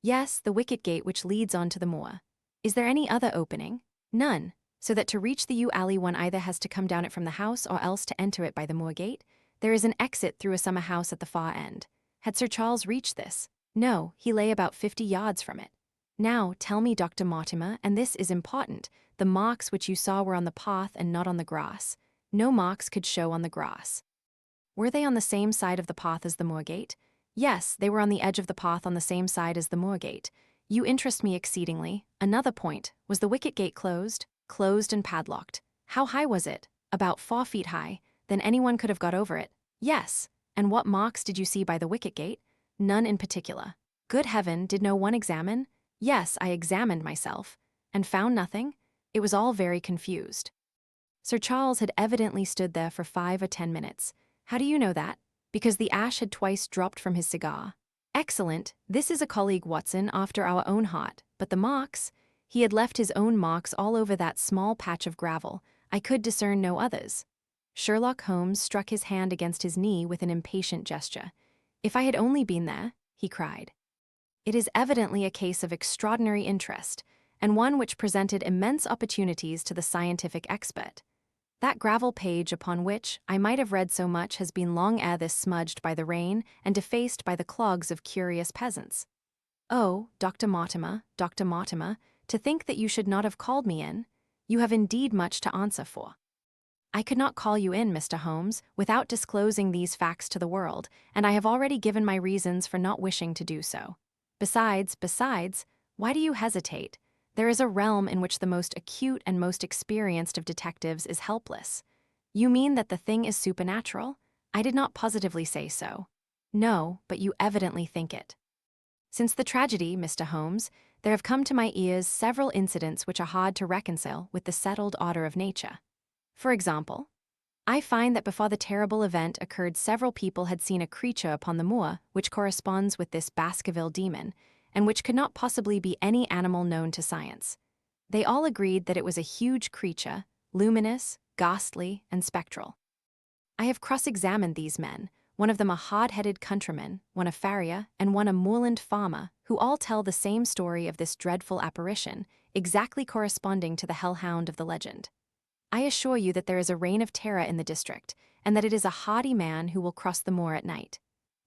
Yes, the wicket gate which leads on to the moor. Is there any other opening? None, so that to reach the yew alley one either has to come down it from the house or else to enter it by the moor gate. There is an exit through a summer house at the far end. Had Sir Charles reached this? No, he lay about 50 yards from it. Now, tell me, Dr. Mortimer, and this is important, the marks which you saw were on the path and not on the grass. No marks could show on the grass. Were they on the same side of the path as the moorgate? Yes, they were on the edge of the path on the same side as the moorgate. You interest me exceedingly. Another point, was the wicket gate closed? Closed and padlocked. How high was it? About 4 feet high. Then anyone could have got over it. Yes. And what marks did you see by the wicket gate? None in particular. Good heaven, did no one examine? Yes, I examined myself. And found nothing? It was all very confused. Sir Charles had evidently stood there for 5 or 10 minutes. How do you know that? Because the ash had twice dropped from his cigar. Excellent, this is a colleague Watson after our own heart, but the marks? He had left his own marks all over that small patch of gravel. I could discern no others. Sherlock Holmes struck his hand against his knee with an impatient gesture. If I had only been there, he cried. It is evidently a case of extraordinary interest, and one which presented immense opportunities to the scientific expert. That gravel page upon which I might have read so much has been long ere this smudged by the rain and defaced by the clogs of curious peasants. Oh, Dr. Mortimer, to think that you should not have called me in. You have indeed much to answer for. I could not call you in, Mr. Holmes, without disclosing these facts to the world, and I have already given my reasons for not wishing to do so. Besides, why do you hesitate? There is a realm in which the most acute and most experienced of detectives is helpless. You mean that the thing is supernatural? I did not positively say so. No, but you evidently think it. Since the tragedy, Mr. Holmes, there have come to my ears several incidents which are hard to reconcile with the settled order of nature. For example, I find that before the terrible event occurred, several people had seen a creature upon the moor which corresponds with this Baskerville demon, and which could not possibly be any animal known to science. They all agreed that it was a huge creature, luminous, ghastly, and spectral. I have cross-examined these men, one of them a hard-headed countryman, one a farrier, and one a moorland farmer, who all tell the same story of this dreadful apparition, exactly corresponding to the hellhound of the legend. I assure you that there is a reign of terror in the district, and that it is a hardy man who will cross the moor at night.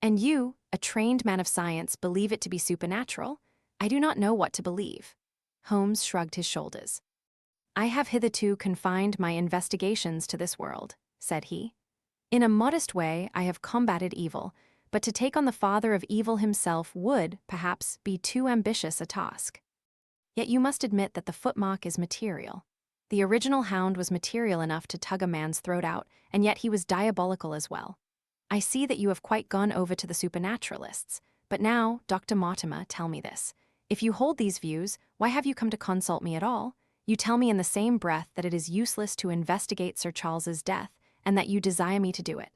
And you, a trained man of science, believe it to be supernatural? I do not know what to believe. Holmes shrugged his shoulders. I have hitherto confined my investigations to this world, said he. In a modest way, I have combated evil, but to take on the father of evil himself would, perhaps, be too ambitious a task. Yet you must admit that the footmark is material. The original hound was material enough to tug a man's throat out, and yet he was diabolical as well. I see that you have quite gone over to the supernaturalists, but now, Dr. Mortimer, tell me this. If you hold these views, why have you come to consult me at all? You tell me in the same breath that it is useless to investigate Sir Charles's death, and that you desire me to do it.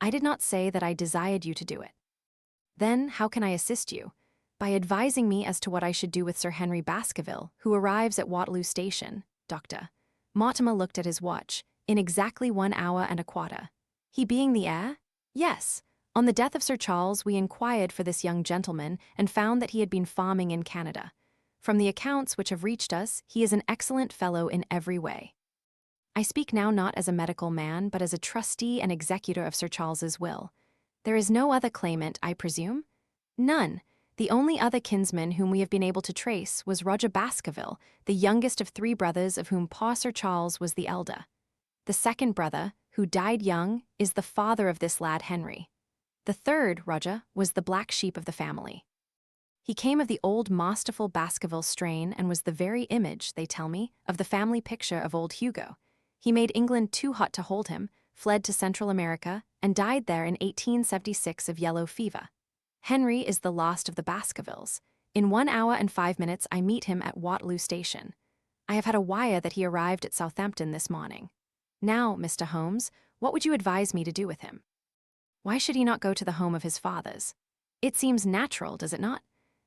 I did not say that I desired you to do it. Then how can I assist you? By advising me as to what I should do with Sir Henry Baskerville, who arrives at Waterloo Station. Dr. Mortimer looked at his watch. In exactly 1 hour and a quarter. He being the heir? Yes. On the death of Sir Charles, we inquired for this young gentleman and found that he had been farming in Canada. From the accounts which have reached us, he is an excellent fellow in every way. I speak now not as a medical man, but as a trustee and executor of Sir Charles's will. There is no other claimant, I presume? None. The only other kinsman whom we have been able to trace was Roger Baskerville, the youngest of 3 brothers, of whom poor Sir Charles was the elder. The second brother, who died young, is the father of this lad Henry. The third, Roger, was the black sheep of the family. He came of the old masterful Baskerville strain and was the very image, they tell me, of the family picture of old Hugo. He made England too hot to hold him, fled to Central America, and died there in 1876 of yellow fever. Henry is the last of the Baskervilles. In 1 hour and 5 minutes I meet him at Waterloo Station. I have had a wire that he arrived at Southampton this morning. Now, Mr. Holmes, what would you advise me to do with him? Why should he not go to the home of his fathers? It seems natural, does it not?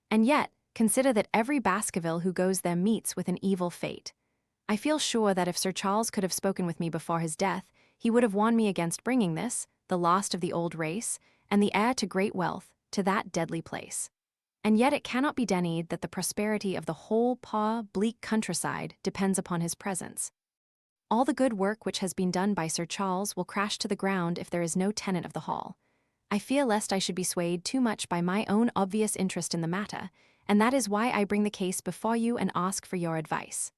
And yet, consider that every Baskerville who goes there meets with an evil fate. I feel sure that if Sir Charles could have spoken with me before his death, he would have warned me against bringing this, the last of the old race, and the heir to great wealth, to that deadly place. And yet it cannot be denied that the prosperity of the whole poor, bleak countryside depends upon his presence. All the good work which has been done by Sir Charles will crash to the ground if there is no tenant of the hall. I fear lest I should be swayed too much by my own obvious interest in the matter, and that is why I bring the case before you and ask for your advice.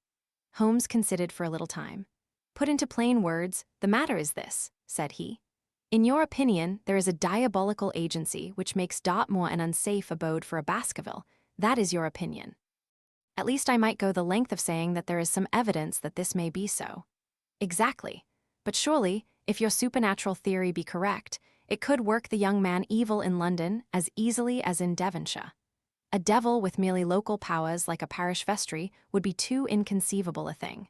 Holmes considered for a little time. Put into plain words, the matter is this, said he. In your opinion, there is a diabolical agency which makes Dartmoor an unsafe abode for a Baskerville. That is your opinion. At least I might go the length of saying that there is some evidence that this may be so. Exactly. But surely, if your supernatural theory be correct, it could work the young man evil in London as easily as in Devonshire. A devil with merely local powers like a parish vestry would be too inconceivable a thing.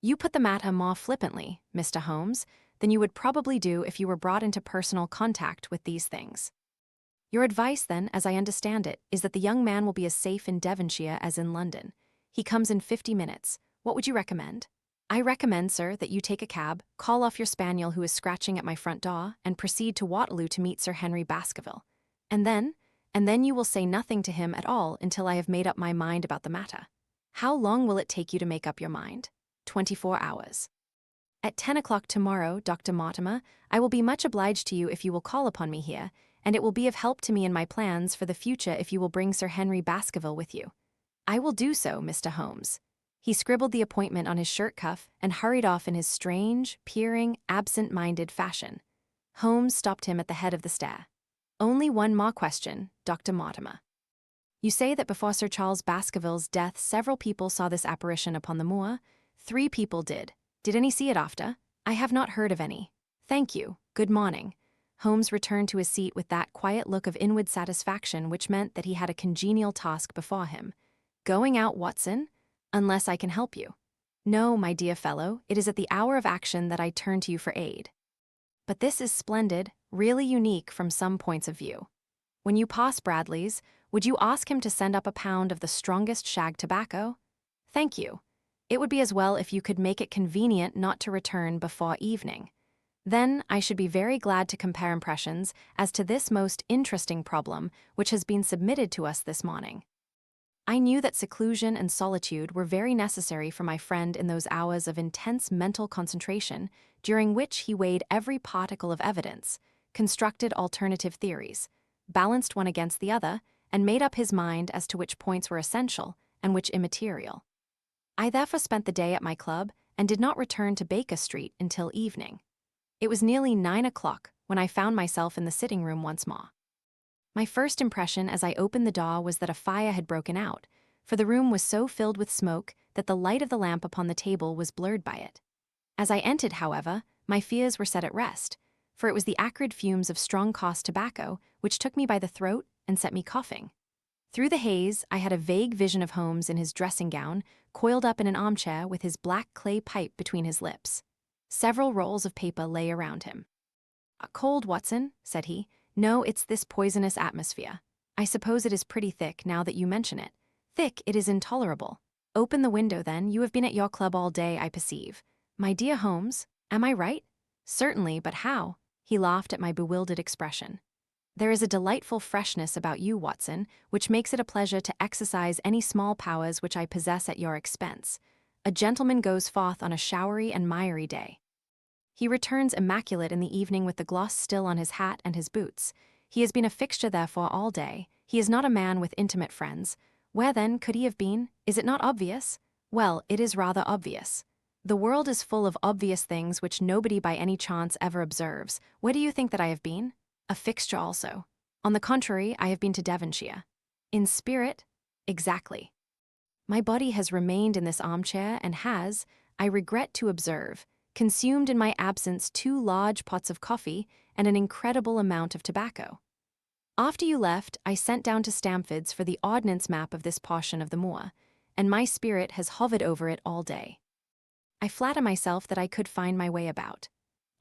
You put the matter more flippantly, Mr. Holmes, than you would probably do if you were brought into personal contact with these things. Your advice, then, as I understand it, is that the young man will be as safe in Devonshire as in London. He comes in 50 minutes. What would you recommend? I recommend, sir, that you take a cab, call off your spaniel who is scratching at my front door, and proceed to Waterloo to meet Sir Henry Baskerville. And then you will say nothing to him at all until I have made up my mind about the matter. How long will it take you to make up your mind? 24 hours. At 10 o'clock tomorrow, Dr. Mortimer, I will be much obliged to you if you will call upon me here, and it will be of help to me in my plans for the future if you will bring Sir Henry Baskerville with you. I will do so, Mr. Holmes. He scribbled the appointment on his shirt cuff and hurried off in his strange, peering, absent-minded fashion. Holmes stopped him at the head of the stair. Only one more question, Dr. Mortimer. You say that before Sir Charles Baskerville's death several people saw this apparition upon the moor? 3 people did. Did any see it after? I have not heard of any. Thank you. Good morning. Holmes returned to his seat with that quiet look of inward satisfaction which meant that he had a congenial task before him. Going out, Watson? Unless I can help you. No, my dear fellow, it is at the hour of action that I turn to you for aid. But this is splendid, really unique from some points of view. When you pass Bradley's, would you ask him to send up a pound of the strongest shag tobacco? Thank you. It would be as well if you could make it convenient not to return before evening. Then I should be very glad to compare impressions as to this most interesting problem which has been submitted to us this morning. I knew that seclusion and solitude were very necessary for my friend in those hours of intense mental concentration during which he weighed every particle of evidence, constructed alternative theories, balanced one against the other, and made up his mind as to which points were essential and which immaterial. I therefore spent the day at my club and did not return to Baker Street until evening. It was nearly 9 o'clock when I found myself in the sitting room once more. My first impression as I opened the door was that a fire had broken out, for the room was so filled with smoke that the light of the lamp upon the table was blurred by it. As I entered, however, my fears were set at rest, for it was the acrid fumes of strong-cost tobacco which took me by the throat and set me coughing. Through the haze, I had a vague vision of Holmes in his dressing gown, coiled up in an armchair with his black clay pipe between his lips. Several rolls of paper lay around him. "A cold, Watson," said he. "No, it's this poisonous atmosphere. I suppose it is pretty thick now that you mention it. Thick, it is intolerable. Open the window, then. You have been at your club all day, I perceive. My dear Holmes, am I right? Certainly, but how?" He laughed at my bewildered expression. "There is a delightful freshness about you, Watson, which makes it a pleasure to exercise any small powers which I possess at your expense. A gentleman goes forth on a showery and miry day. He returns immaculate in the evening with the gloss still on his hat and his boots. He has been a fixture therefore all day. He is not a man with intimate friends. Where then could he have been? Is it not obvious? Well, it is rather obvious. The world is full of obvious things which nobody by any chance ever observes. Where do you think that I have been? A fixture also. On the contrary, I have been to Devonshire. In spirit? Exactly. My body has remained in this armchair and has, I regret to observe, consumed in my absence 2 large pots of coffee and an incredible amount of tobacco. After you left, I sent down to Stamford's for the ordnance map of this portion of the moor, and my spirit has hovered over it all day. I flatter myself that I could find my way about.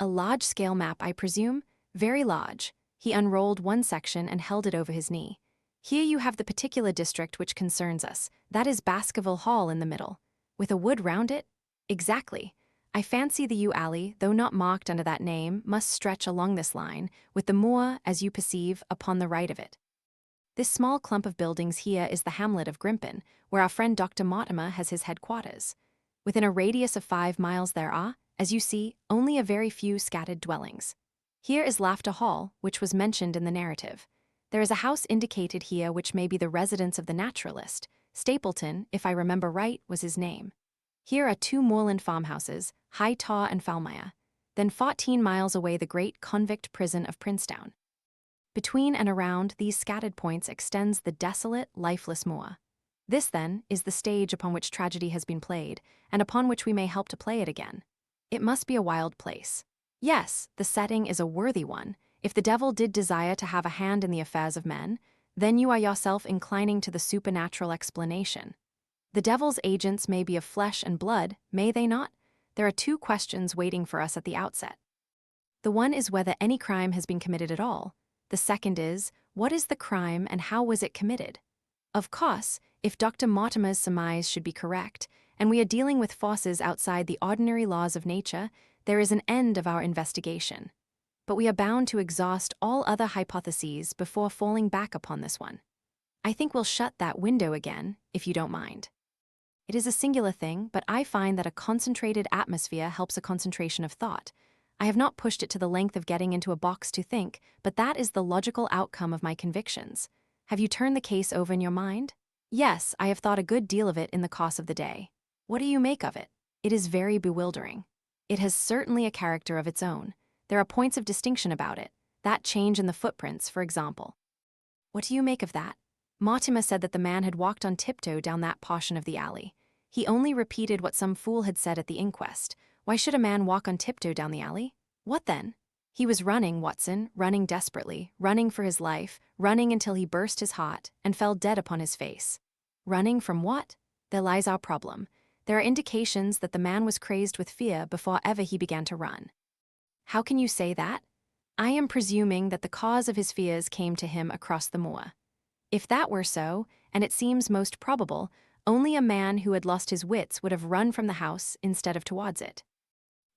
A large-scale map, I presume? Very large. He unrolled one section and held it over his knee. Here you have the particular district which concerns us. That is Baskerville Hall in the middle. With a wood round it? Exactly. I fancy the yew alley, though not marked under that name, must stretch along this line, with the moor, as you perceive, upon the right of it. This small clump of buildings here is the hamlet of Grimpen, where our friend Dr. Mortimer has his headquarters. Within a radius of 5 miles there are, as you see, only a very few scattered dwellings. Here is Laughter Hall, which was mentioned in the narrative. There is a house indicated here which may be the residence of the naturalist. Stapleton, if I remember right, was his name. Here are 2 moorland farmhouses, High Taw and Falmire. Then 14 miles away the great convict prison of Princetown. Between and around these scattered points extends the desolate, lifeless moor. This, then, is the stage upon which tragedy has been played, and upon which we may help to play it again. It must be a wild place. Yes, the setting is a worthy one. If the devil did desire to have a hand in the affairs of men, then you are yourself inclining to the supernatural explanation. The devil's agents may be of flesh and blood, may they not? There are 2 questions waiting for us at the outset. The one is whether any crime has been committed at all. The second is, What is the crime and how was it committed? Of course, if Dr. Mortimer's surmise should be correct, and we are dealing with forces outside the ordinary laws of nature, there is an end of our investigation. But we are bound to exhaust all other hypotheses before falling back upon this one. I think we'll shut that window again, if you don't mind. It is a singular thing, but I find that a concentrated atmosphere helps a concentration of thought. I have not pushed it to the length of getting into a box to think, but that is the logical outcome of my convictions. Have you turned the case over in your mind? Yes, I have thought a good deal of it in the course of the day. What do you make of it? It is very bewildering. It has certainly a character of its own. There are points of distinction about it. That change in the footprints, for example. What do you make of that? Mortimer said that the man had walked on tiptoe down that portion of the alley. He only repeated what some fool had said at the inquest. Why should a man walk on tiptoe down the alley? What then? He was running, Watson, running desperately, running for his life, running until he burst his heart and fell dead upon his face. Running from what? There lies our problem. There are indications that the man was crazed with fear before ever he began to run. How can you say that? I am presuming that the cause of his fears came to him across the moor. If that were so, and it seems most probable, only a man who had lost his wits would have run from the house instead of towards it.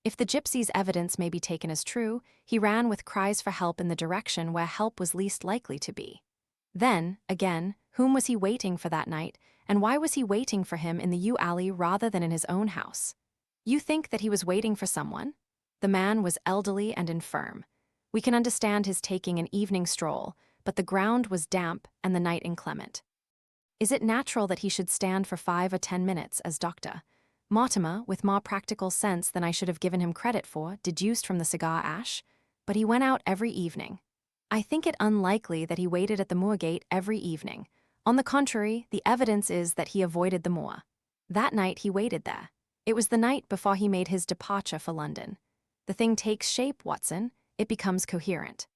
If the gypsy's evidence may be taken as true, he ran with cries for help in the direction where help was least likely to be. Then, again, whom was he waiting for that night, and why was he waiting for him in the yew alley rather than in his own house? You think that he was waiting for someone? The man was elderly and infirm. We can understand his taking an evening stroll, but the ground was damp and the night inclement. Is it natural that he should stand for 5 or 10 minutes as Dr. Mortimer, with more practical sense than I should have given him credit for, deduced from the cigar ash? But he went out every evening. I think it unlikely that he waited at the moor gate every evening. On the contrary, the evidence is that he avoided the moor. That night he waited there. It was the night before he made his departure for London. The thing takes shape, Watson. It becomes coherent.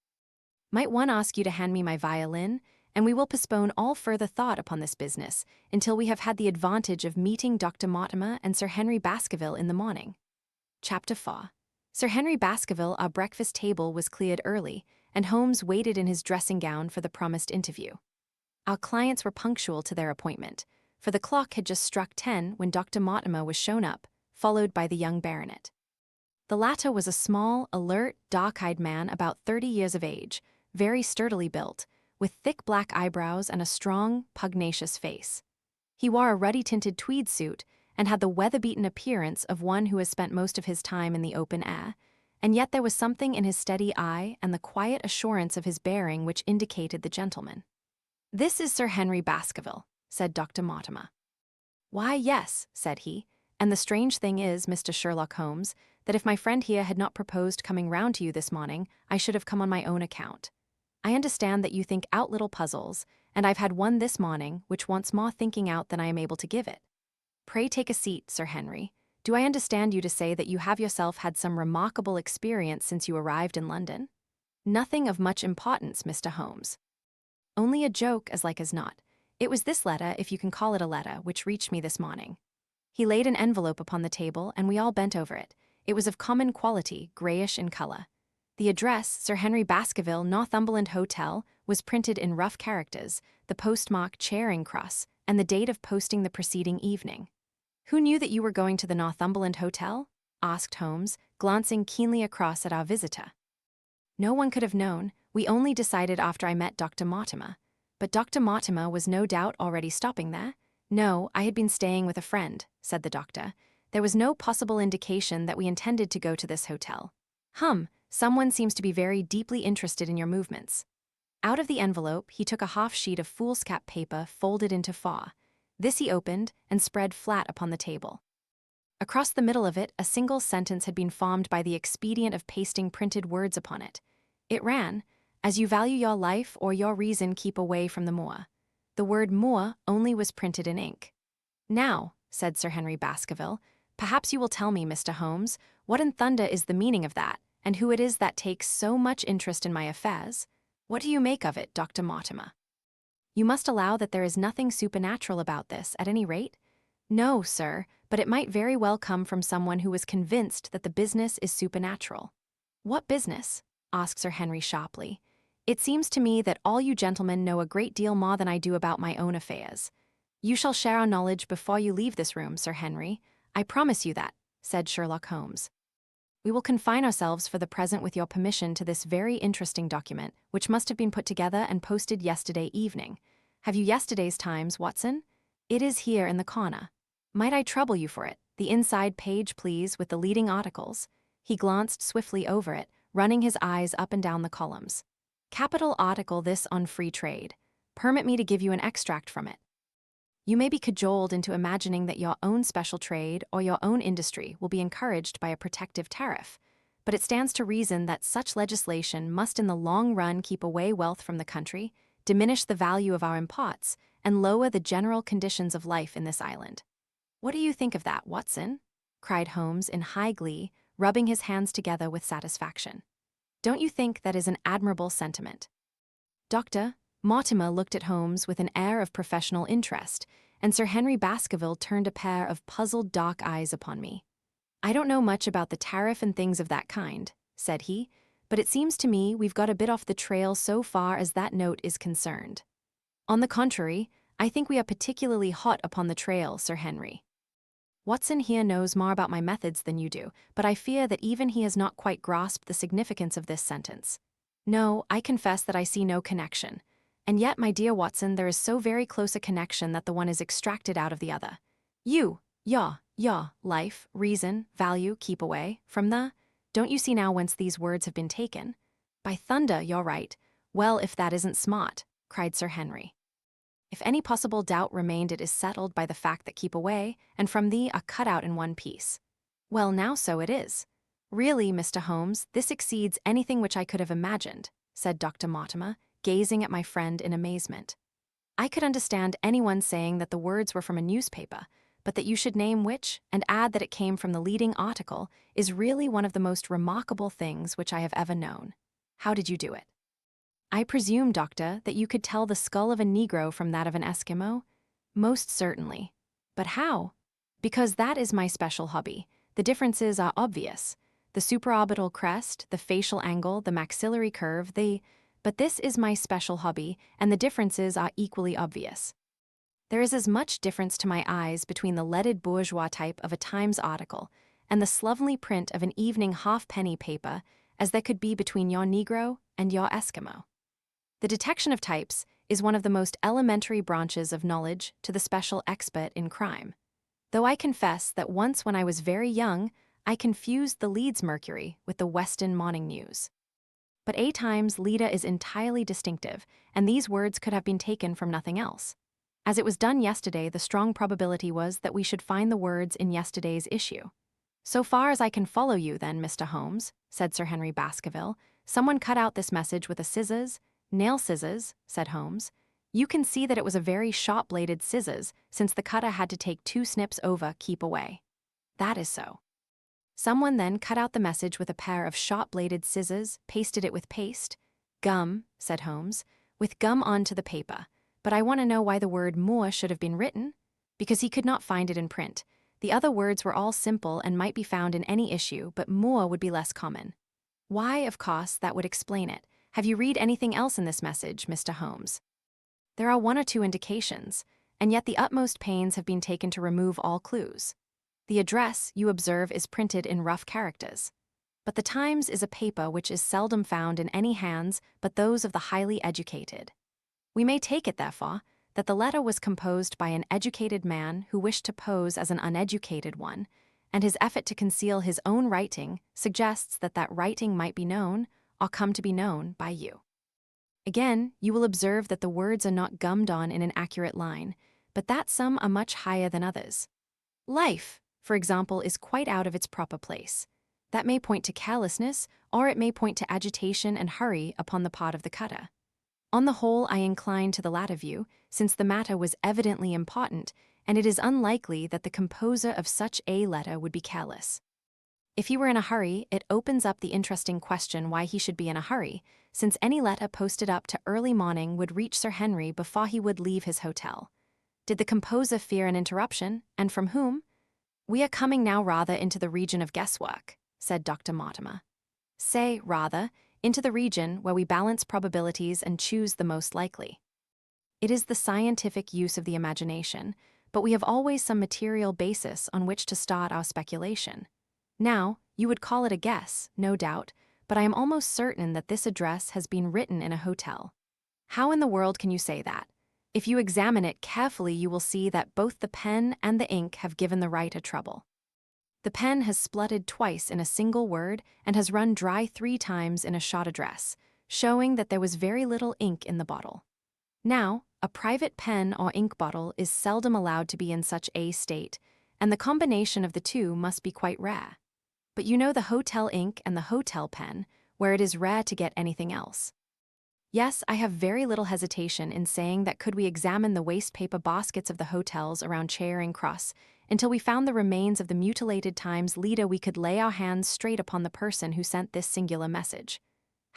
Might one ask you to hand me my violin, and we will postpone all further thought upon this business until we have had the advantage of meeting Dr. Mortimer and Sir Henry Baskerville in the morning. Chapter 4. Sir Henry Baskerville, our breakfast table was cleared early, and Holmes waited in his dressing gown for the promised interview. Our clients were punctual to their appointment, for the clock had just struck 10 when Dr. Mortimer was shown up, followed by the young baronet. The latter was a small, alert, dark-eyed man about 30 years of age, very sturdily built, with thick black eyebrows and a strong, pugnacious face. He wore a ruddy-tinted tweed suit and had the weather-beaten appearance of one who has spent most of his time in the open air, and yet there was something in his steady eye and the quiet assurance of his bearing which indicated the gentleman. "This is Sir Henry Baskerville," said Dr. Mortimer. "Why, yes," said he, "and the strange thing is, Mr. Sherlock Holmes, that if my friend here had not proposed coming round to you this morning, I should have come on my own account. I understand that you think out little puzzles, and I've had one this morning which wants more thinking out than I am able to give it. Pray take a seat, Sir Henry. Do I understand you to say that you have yourself had some remarkable experience since you arrived in London?" "Nothing of much importance, Mr. Holmes. Only a joke, as like as not. It was this letter, if you can call it a letter, which reached me this morning." He laid an envelope upon the table, and we all bent over it. It was of common quality, grayish in color. The address, Sir Henry Baskerville, Northumberland Hotel, was printed in rough characters, the postmark Charing Cross, and the date of posting the preceding evening. "Who knew that you were going to the Northumberland Hotel?" asked Holmes, glancing keenly across at our visitor. "No one could have known. We only decided after I met Dr. Mortimer. But Dr. Mortimer was no doubt already stopping there?" "No, I had been staying with a friend," said the doctor. "There was no possible indication that we intended to go to this hotel." Someone seems to be very deeply interested in your movements." Out of the envelope, he took a half sheet of foolscap paper folded into four. This he opened and spread flat upon the table. Across the middle of it, a single sentence had been formed by the expedient of pasting printed words upon it. It ran, "As you value your life or your reason, keep away from the moor." The word moor only was printed in ink. "Now," said Sir Henry Baskerville, "perhaps you will tell me, Mr. Holmes, what in thunder is the meaning of that, and who it is that takes so much interest in my affairs. What do you make of it, Dr. Mortimer? You must allow that there is nothing supernatural about this, at any rate?" "No, sir, but it might very well come from someone who was convinced that the business is supernatural." "What business?" asked Sir Henry sharply. It seems to me that all you gentlemen know a great deal more than I do about my own affairs. You shall share our knowledge before you leave this room, Sir Henry. I promise you that, said Sherlock Holmes. We will confine ourselves for the present with your permission to this very interesting document, which must have been put together and posted yesterday evening. Have you yesterday's Times, Watson? It is here in the corner. Might I trouble you for it? The inside page, please, with the leading articles. He glanced swiftly over it, running his eyes up and down the columns. Capital article this on free trade. Permit me to give you an extract from it. You may be cajoled into imagining that your own special trade or your own industry will be encouraged by a protective tariff, but it stands to reason that such legislation must in the long run keep away wealth from the country, diminish the value of our imports, and lower the general conditions of life in this island. What do you think of that, Watson? Cried Holmes in high glee, rubbing his hands together with satisfaction. Don't you think that is an admirable sentiment? Dr. Mortimer looked at Holmes with an air of professional interest, and Sir Henry Baskerville turned a pair of puzzled dark eyes upon me. I don't know much about the tariff and things of that kind, said he, but it seems to me we've got a bit off the trail so far as that note is concerned. On the contrary, I think we are particularly hot upon the trail, Sir Henry. Watson here knows more about my methods than you do, but I fear that even he has not quite grasped the significance of this sentence. No, I confess that I see no connection. And yet, my dear Watson, there is so very close a connection that the one is extracted out of the other. You, life, reason, value, keep away, from the... Don't you see now whence these words have been taken? By thunder, you're right. Well, if that isn't smart, cried Sir Henry. If any possible doubt remained, it is settled by the fact that keep away and from thee are cut out in one piece. Well, now so it is. Really, Mr. Holmes, this exceeds anything which I could have imagined, said Dr. Mortimer, gazing at my friend in amazement. I could understand anyone saying that the words were from a newspaper, but that you should name which, and add that it came from the leading article, is really one of the most remarkable things which I have ever known. How did you do it? I presume, Doctor, that you could tell the skull of a Negro from that of an Eskimo? Most certainly. But how? Because that is my special hobby. The differences are obvious. The supraorbital crest, the facial angle, the maxillary curve, But this is my special hobby, and the differences are equally obvious. There is as much difference to my eyes between the leaded bourgeois type of a Times article and the slovenly print of an evening halfpenny paper as there could be between your Negro and your Eskimo. The detection of types is one of the most elementary branches of knowledge to the special expert in crime. Though I confess that once when I was very young, I confused the Leeds Mercury with the Weston Morning News. But a Times leader is entirely distinctive, and these words could have been taken from nothing else. As it was done yesterday, the strong probability was that we should find the words in yesterday's issue. So far as I can follow you, then, Mr. Holmes, said Sir Henry Baskerville, someone cut out this message with a scissors. Nail scissors, said Holmes. You can see that it was a very sharp-bladed scissors, since the cutter had to take 2 snips over keep away. That is so. Someone then cut out the message with a pair of sharp-bladed scissors, pasted it with paste. Gum, said Holmes, with gum onto the paper. But I want to know why the word moor should have been written. Because he could not find it in print. The other words were all simple and might be found in any issue, but moor would be less common. Why, of course, that would explain it. Have you read anything else in this message, Mr. Holmes? There are 1 or 2 indications, and yet the utmost pains have been taken to remove all clues. The address, you observe, is printed in rough characters. But the Times is a paper which is seldom found in any hands but those of the highly educated. We may take it, therefore, that the letter was composed by an educated man who wished to pose as an uneducated one, and his effort to conceal his own writing suggests that that writing might be known, or come to be known, by you. Again, you will observe that the words are not gummed on in an accurate line, but that some are much higher than others. Life, for example, is quite out of its proper place. That may point to carelessness, or it may point to agitation and hurry upon the part of the cutter. On the whole, I incline to the latter view, since the matter was evidently important, and it is unlikely that the composer of such a letter would be careless. If he were in a hurry, it opens up the interesting question why he should be in a hurry, since any letter posted up to early morning would reach Sir Henry before he would leave his hotel. Did the composer fear an interruption, and from whom? We are coming now rather into the region of guesswork, said Dr. Mortimer. Say, rather, into the region where we balance probabilities and choose the most likely. It is the scientific use of the imagination, but we have always some material basis on which to start our speculation. Now, you would call it a guess, no doubt, but I am almost certain that this address has been written in a hotel. How in the world can you say that? If you examine it carefully, you will see that both the pen and the ink have given the writer trouble. The pen has spluttered twice in a single word and has run dry 3 times in a short address, showing that there was very little ink in the bottle. Now, a private pen or ink bottle is seldom allowed to be in such a state, and the combination of the two must be quite rare. But you know the hotel ink and the hotel pen, where it is rare to get anything else. Yes, I have very little hesitation in saying that could we examine the waste paper baskets of the hotels around Charing Cross until we found the remains of the mutilated Times leader, we could lay our hands straight upon the person who sent this singular message.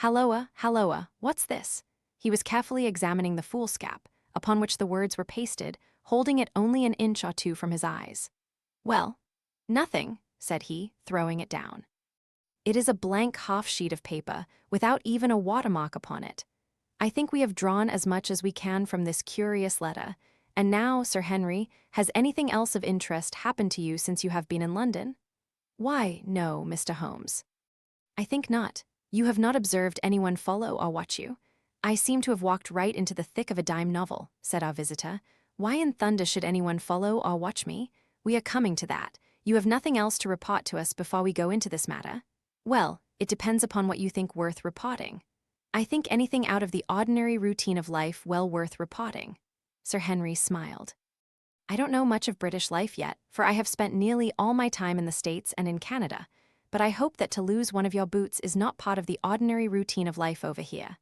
Halloa, halloa, what's this? He was carefully examining the foolscap, upon which the words were pasted, holding it only an inch or 2 from his eyes. Well, nothing, said he, throwing it down. It is a blank half-sheet of paper, without even a watermark upon it. I think we have drawn as much as we can from this curious letter. And now, Sir Henry, has anything else of interest happened to you since you have been in London? Why, no, Mr. Holmes. I think not. You have not observed anyone follow or watch you. I seem to have walked right into the thick of a dime novel, said our visitor. Why in thunder should anyone follow or watch me? We are coming to that. You have nothing else to report to us before we go into this matter? Well, it depends upon what you think worth reporting. I think anything out of the ordinary routine of life well worth reporting. Sir Henry smiled. I don't know much of British life yet, for I have spent nearly all my time in the States and in Canada, but I hope that to lose one of your boots is not part of the ordinary routine of life over here.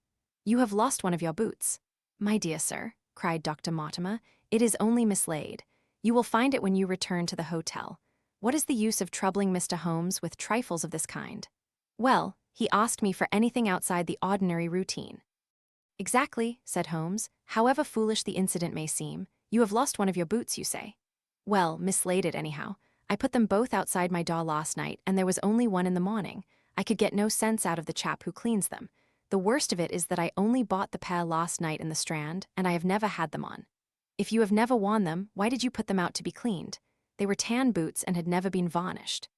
You have lost one of your boots. My dear sir, cried Dr. Mortimer, it is only mislaid. You will find it when you return to the hotel. What is the use of troubling Mr. Holmes with trifles of this kind? Well, he asked me for anything outside the ordinary routine. Exactly, said Holmes. However foolish the incident may seem, you have lost one of your boots, you say. Well, mislaid it anyhow. I put them both outside my door last night, and there was only one in the morning. I could get no sense out of the chap who cleans them. The worst of it is that I only bought the pair last night in the Strand, and I have never had them on. If you have never worn them, why did you put them out to be cleaned? They were tan boots and had never been varnished.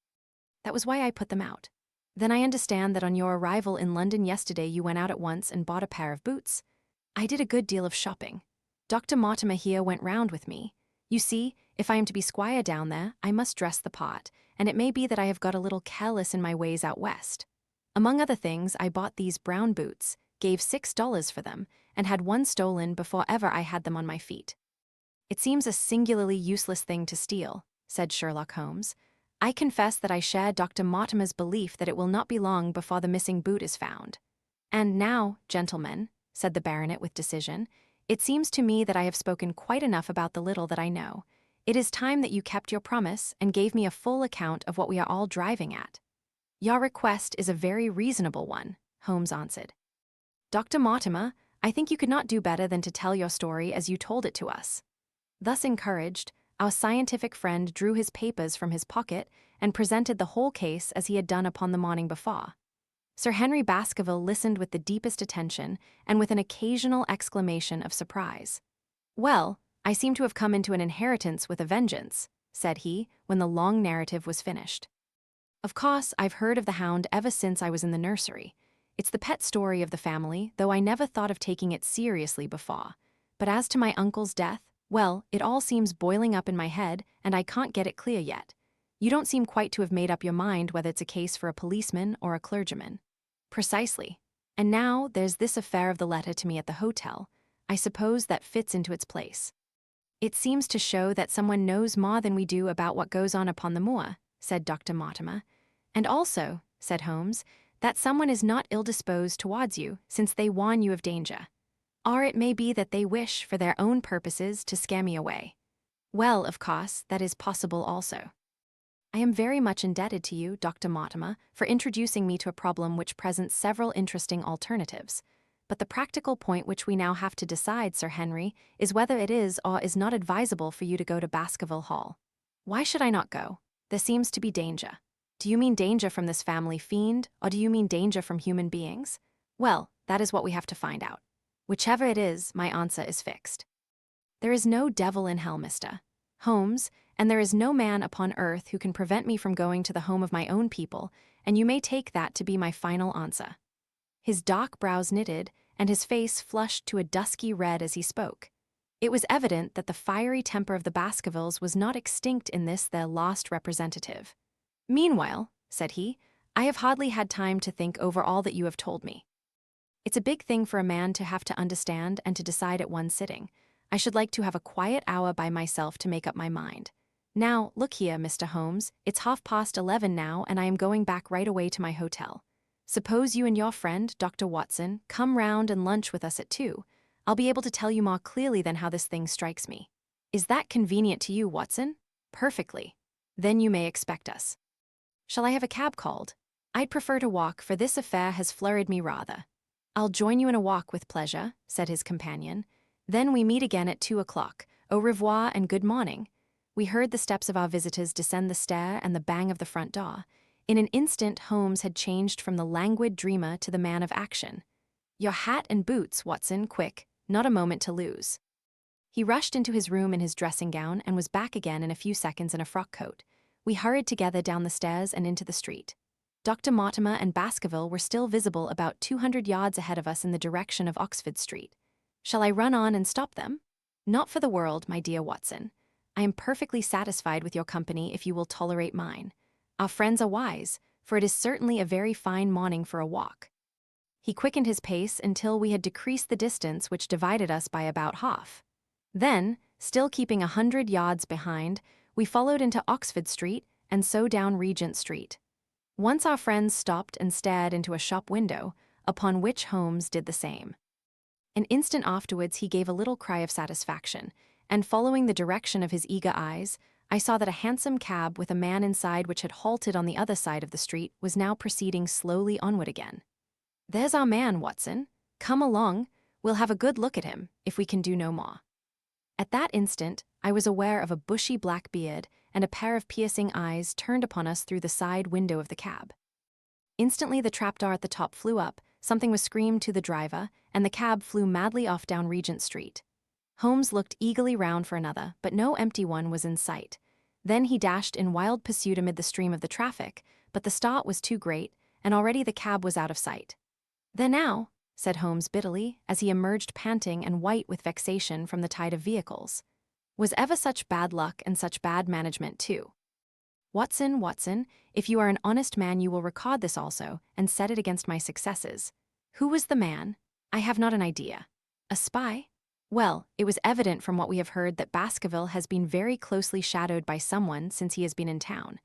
That was why I put them out. Then I understand that on your arrival in London yesterday you went out at once and bought a pair of boots. I did a good deal of shopping. Dr. Mortimer here went round with me. You see, if I am to be squire down there, I must dress the part, and it may be that I have got a little careless in my ways out west. Among other things, I bought these brown boots, gave $6 for them, and had one stolen before ever I had them on my feet. It seems a singularly useless thing to steal, said Sherlock Holmes. I confess that I share Dr. Mortimer's belief that it will not be long before the missing boot is found. And now, gentlemen, said the baronet with decision, it seems to me that I have spoken quite enough about the little that I know. It is time that you kept your promise and gave me a full account of what we are all driving at. Your request is a very reasonable one, Holmes answered. Dr. Mortimer, I think you could not do better than to tell your story as you told it to us. Thus encouraged, our scientific friend drew his papers from his pocket and presented the whole case as he had done upon the morning before. Sir Henry Baskerville listened with the deepest attention and with an occasional exclamation of surprise. Well, I seem to have come into an inheritance with a vengeance, said he, when the long narrative was finished. Of course, I've heard of the Hound ever since I was in the nursery. It's the pet story of the family, though I never thought of taking it seriously before. But as to my uncle's death, well, it all seems boiling up in my head, and I can't get it clear yet. You don't seem quite to have made up your mind whether it's a case for a policeman or a clergyman. Precisely. And now there's this affair of the letter to me at the hotel. I suppose that fits into its place. It seems to show that someone knows more than we do about what goes on upon the moor, said Dr. Mortimer. And also, said Holmes, that someone is not ill-disposed towards you, since they warn you of danger. Or it may be that they wish, for their own purposes, to scare me away. Well, of course, that is possible also. I am very much indebted to you, Dr. Mortimer, for introducing me to a problem which presents several interesting alternatives. But the practical point which we now have to decide, Sir Henry, is whether it is or is not advisable for you to go to Baskerville Hall. Why should I not go? There seems to be danger. Do you mean danger from this family fiend, or do you mean danger from human beings? Well, that is what we have to find out. Whichever it is, my answer is fixed. There is no devil in hell, Mr. Holmes, and there is no man upon earth who can prevent me from going to the home of my own people, and you may take that to be my final answer. His dark brows knitted, and his face flushed to a dusky red as he spoke. It was evident that the fiery temper of the Baskervilles was not extinct in this their lost representative. Meanwhile, said he, I have hardly had time to think over all that you have told me. It's a big thing for a man to have to understand and to decide at one sitting. I should like to have a quiet hour by myself to make up my mind. Now, look here, Mr. Holmes, it's 11:30 now, and I am going back right away to my hotel. Suppose you and your friend, Dr. Watson, come round and lunch with us at 2. I'll be able to tell you more clearly than how this thing strikes me. Is that convenient to you, Watson? Perfectly. Then you may expect us. Shall I have a cab called? I'd prefer to walk, for this affair has flurried me rather. I'll join you in a walk with pleasure, said his companion. Then we meet again at 2 o'clock. Au revoir and good morning. We heard the steps of our visitors descend the stair and the bang of the front door. In an instant, Holmes had changed from the languid dreamer to the man of action. Your hat and boots, Watson, quick, not a moment to lose. He rushed into his room in his dressing gown and was back again in a few seconds in a frock coat. We hurried together down the stairs and into the street. Dr. Mortimer and Baskerville were still visible about 200 yards ahead of us in the direction of Oxford Street. Shall I run on and stop them? Not for the world, my dear Watson. I am perfectly satisfied with your company if you will tolerate mine. Our friends are wise, for it is certainly a very fine morning for a walk. He quickened his pace until we had decreased the distance which divided us by about half. Then, still keeping 100 yards behind, we followed into Oxford Street and so down Regent Street. Once our friends stopped and stared into a shop window, upon which Holmes did the same. An instant afterwards he gave a little cry of satisfaction, and following the direction of his eager eyes, I saw that a hansom cab with a man inside which had halted on the other side of the street was now proceeding slowly onward again. There's our man, Watson. Come along, we'll have a good look at him, if we can do no more. At that instant, I was aware of a bushy black beard and a pair of piercing eyes turned upon us through the side window of the cab. Instantly the trapdoor at the top flew up, something was screamed to the driver, and the cab flew madly off down Regent Street. Holmes looked eagerly round for another, but no empty one was in sight. Then he dashed in wild pursuit amid the stream of the traffic, but the start was too great, and already the cab was out of sight. There now, said Holmes bitterly, as he emerged panting and white with vexation from the tide of vehicles. Was ever such bad luck and such bad management too? Watson, Watson, if you are an honest man you will record this also, and set it against my successes. Who was the man? I have not an idea. A spy? Well, it was evident from what we have heard that Baskerville has been very closely shadowed by someone since he has been in town.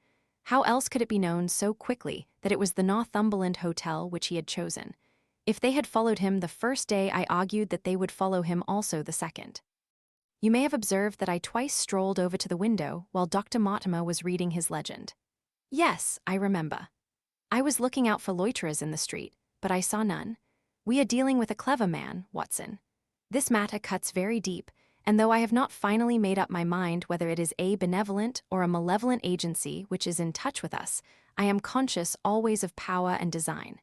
How else could it be known so quickly that it was the Northumberland Hotel which he had chosen? If they had followed him the first day, I argued that they would follow him also the second. You may have observed that I twice strolled over to the window while Dr. Mortimer was reading his legend. Yes, I remember. I was looking out for loiterers in the street, but I saw none. We are dealing with a clever man, Watson. This matter cuts very deep, and though I have not finally made up my mind whether it is a benevolent or a malevolent agency which is in touch with us, I am conscious always of power and design.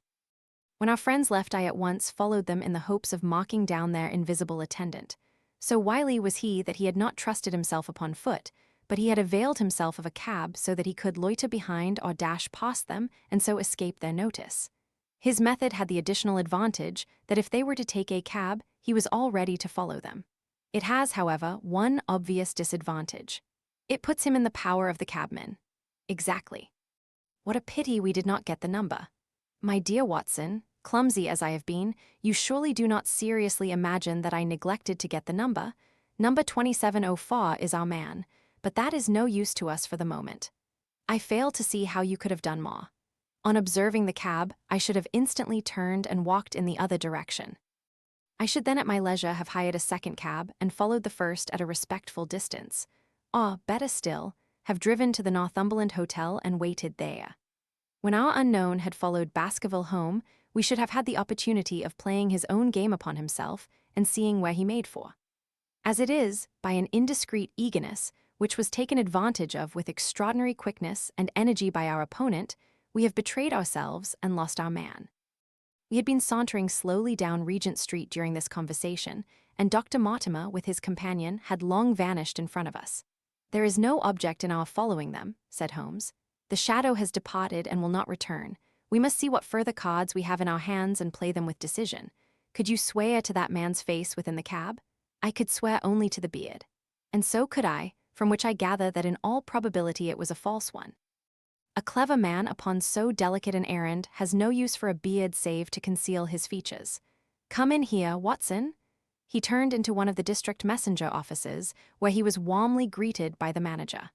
When our friends left, I at once followed them in the hopes of marking down their invisible attendant. So wily was he that he had not trusted himself upon foot, but he had availed himself of a cab so that he could loiter behind or dash past them and so escape their notice. His method had the additional advantage that if they were to take a cab, he was all ready to follow them. It has, however, one obvious disadvantage. It puts him in the power of the cabman. Exactly. What a pity we did not get the number. My dear Watson, clumsy as I have been, you surely do not seriously imagine that I neglected to get the number. Number 2704 is our man, but that is no use to us for the moment. I fail to see how you could have done more. On observing the cab, I should have instantly turned and walked in the other direction. I should then at my leisure have hired a second cab and followed the first at a respectful distance. Or, better still, have driven to the Northumberland Hotel and waited there. When our unknown had followed Baskerville home, we should have had the opportunity of playing his own game upon himself and seeing where he made for. As it is, by an indiscreet eagerness, which was taken advantage of with extraordinary quickness and energy by our opponent, we have betrayed ourselves and lost our man. We had been sauntering slowly down Regent Street during this conversation, and Dr. Mortimer, with his companion, had long vanished in front of us. "There is no object in our following them," said Holmes. "The shadow has departed and will not return. We must see what further cards we have in our hands and play them with decision. Could you swear to that man's face within the cab?" "I could swear only to the beard." "And so could I, from which I gather that in all probability it was a false one." "A clever man upon so delicate an errand has no use for a beard save to conceal his features. Come in here, Watson." He turned into one of the district messenger offices, where he was warmly greeted by the manager.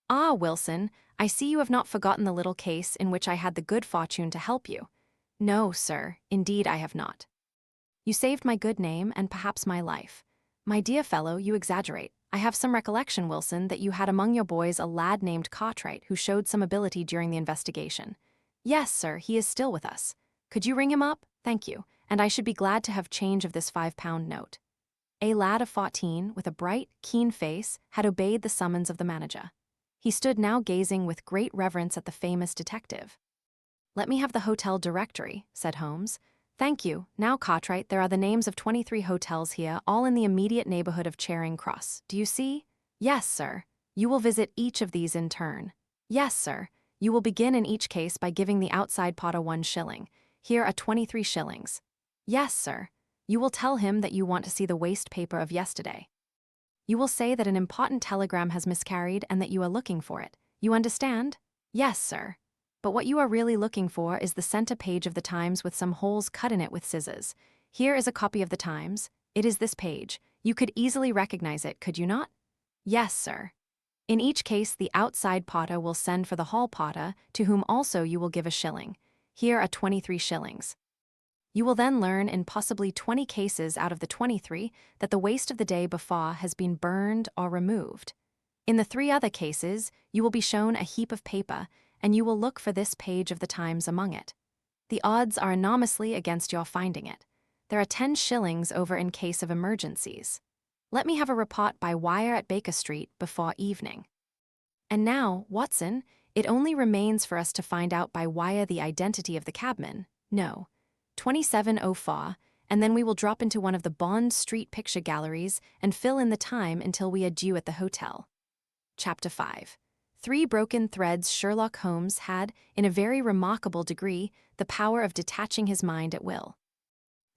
"Ah, Wilson, I see you have not forgotten the little case in which I had the good fortune to help you." "No, sir, indeed I have not." "You saved my good name and perhaps my life." "My dear fellow, you exaggerate. I have some recollection, Wilson, that you had among your boys a lad named Cartwright who showed some ability during the investigation." "Yes, sir, he is still with us." "Could you ring him up? Thank you, and I should be glad to have change of this £5 note." A lad of 14, with a bright, keen face, had obeyed the summons of the manager. He stood now gazing with great reverence at the famous detective. "Let me have the hotel directory," said Holmes. "Thank you. Now, Cartwright, there are the names of 23 hotels here, all in the immediate neighborhood of Charing Cross. Do you see?" "Yes, sir." "You will visit each of these in turn." "Yes, sir." "You will begin in each case by giving the outside potter 1 shilling. Here are 23 shillings." "Yes, sir." "You will tell him that you want to see the waste paper of yesterday. You will say that an important telegram has miscarried and that you are looking for it. You understand?" "Yes, sir." "But what you are really looking for is the center page of the Times with some holes cut in it with scissors. Here is a copy of the Times. It is this page. You could easily recognize it, could you not?" "Yes, sir." "In each case, the outside potter will send for the hall potter, to whom also you will give a shilling. Here are 23 shillings. You will then learn in possibly 20 cases out of the 23 that the waste of the day before has been burned or removed. In the 3 other cases, you will be shown a heap of paper, and you will look for this page of the Times among it. The odds are enormously against your finding it. There are 10 shillings over in case of emergencies. Let me have a report by wire at Baker Street before evening. And now, Watson, it only remains for us to find out by wire the identity of the cabman. No. 2704, and then we will drop into one of the Bond Street picture galleries and fill in the time until we are due at the hotel. Chapter 5. 3 broken threads. Sherlock Holmes had, in a very remarkable degree, the power of detaching his mind at will.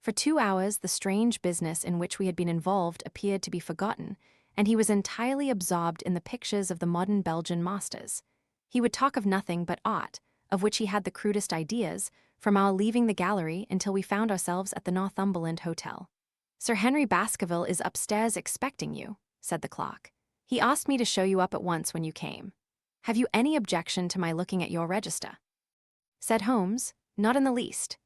For 2 hours, the strange business in which we had been involved appeared to be forgotten, and he was entirely absorbed in the pictures of the modern Belgian masters. He would talk of nothing but art, of which he had the crudest ideas, from our leaving the gallery until we found ourselves at the Northumberland Hotel. "Sir Henry Baskerville is upstairs expecting you," said the clock. "He asked me to show you up at once when you came. Have you any objection to my looking at your register?" Said Holmes, "Not in the least."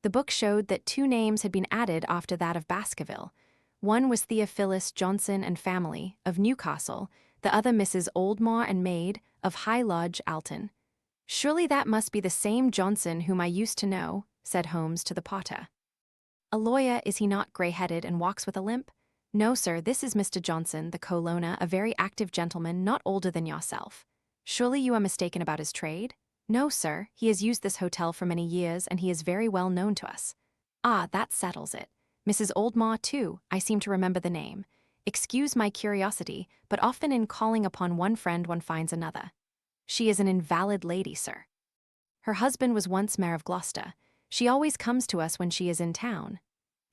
The book showed that 2 names had been added after that of Baskerville. One was Theophilus Johnson and family, of Newcastle, the other Mrs. Oldmore and maid, of High Lodge, Alton. "Surely that must be the same Johnson whom I used to know," said Holmes to the potter. "A lawyer, is he not, grey-headed and walks with a limp?" "No, sir, this is Mr. Johnson, the colonna, a very active gentleman, not older than yourself." "Surely you are mistaken about his trade?" "No, sir, he has used this hotel for many years, and he is very well known to us." "Ah, that settles it. Mrs. Oldmore, too, I seem to remember the name. Excuse my curiosity, but often in calling upon one friend one finds another." "She is an invalid lady, sir." "Her husband was once Mayor of Gloucester. She always comes to us when she is in town."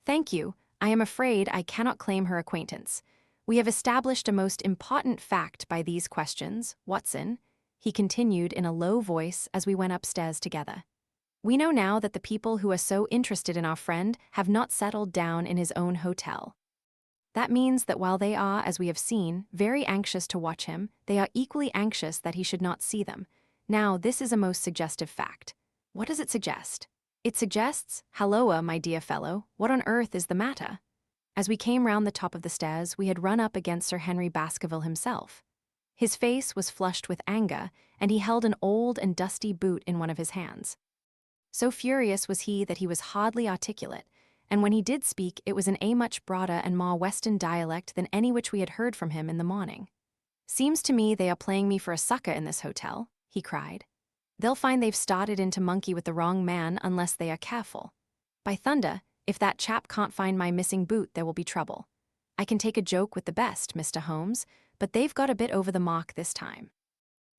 "Thank you. I am afraid I cannot claim her acquaintance. We have established a most important fact by these questions, Watson," he continued in a low voice as we went upstairs together. "We know now that the people who are so interested in our friend have not settled down in his own hotel. That means that while they are, as we have seen, very anxious to watch him, they are equally anxious that he should not see them. Now, this is a most suggestive fact." "What does it suggest?" "It suggests, halloa, my dear fellow, what on earth is the matter?" As we came round the top of the stairs, we had run up against Sir Henry Baskerville himself. His face was flushed with anger, and he held an old and dusty boot in one of his hands. So furious was he that he was hardly articulate, and when he did speak, it was in a much broader and more Western dialect than any which we had heard from him in the morning. "Seems to me they are playing me for a sucker in this hotel," he cried. "They'll find they've started in to monkey with the wrong man unless they are careful. By thunder, if that chap can't find my missing boot, there will be trouble. I can take a joke with the best, Mr. Holmes, but they've got a bit over the mark this time.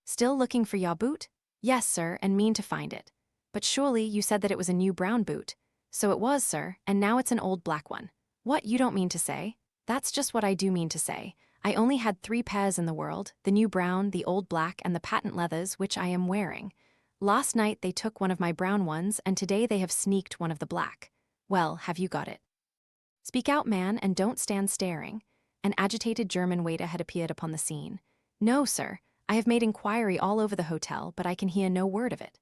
Still looking for your boot? Yes, sir, and mean to find it. But surely you said that it was a new brown boot. So it was, sir, and now it's an old black one. What, you don't mean to say? That's just what I do mean to say. I only had 3 pairs in the world, the new brown, the old black, and the patent leathers, which I am wearing. Last night they took one of my brown ones, and today they have sneaked one of the black. Well, have you got it? Speak out, man, and don't stand staring. An agitated German waiter had appeared upon the scene. No, sir, I have made inquiry all over the hotel, but I can hear no word of it.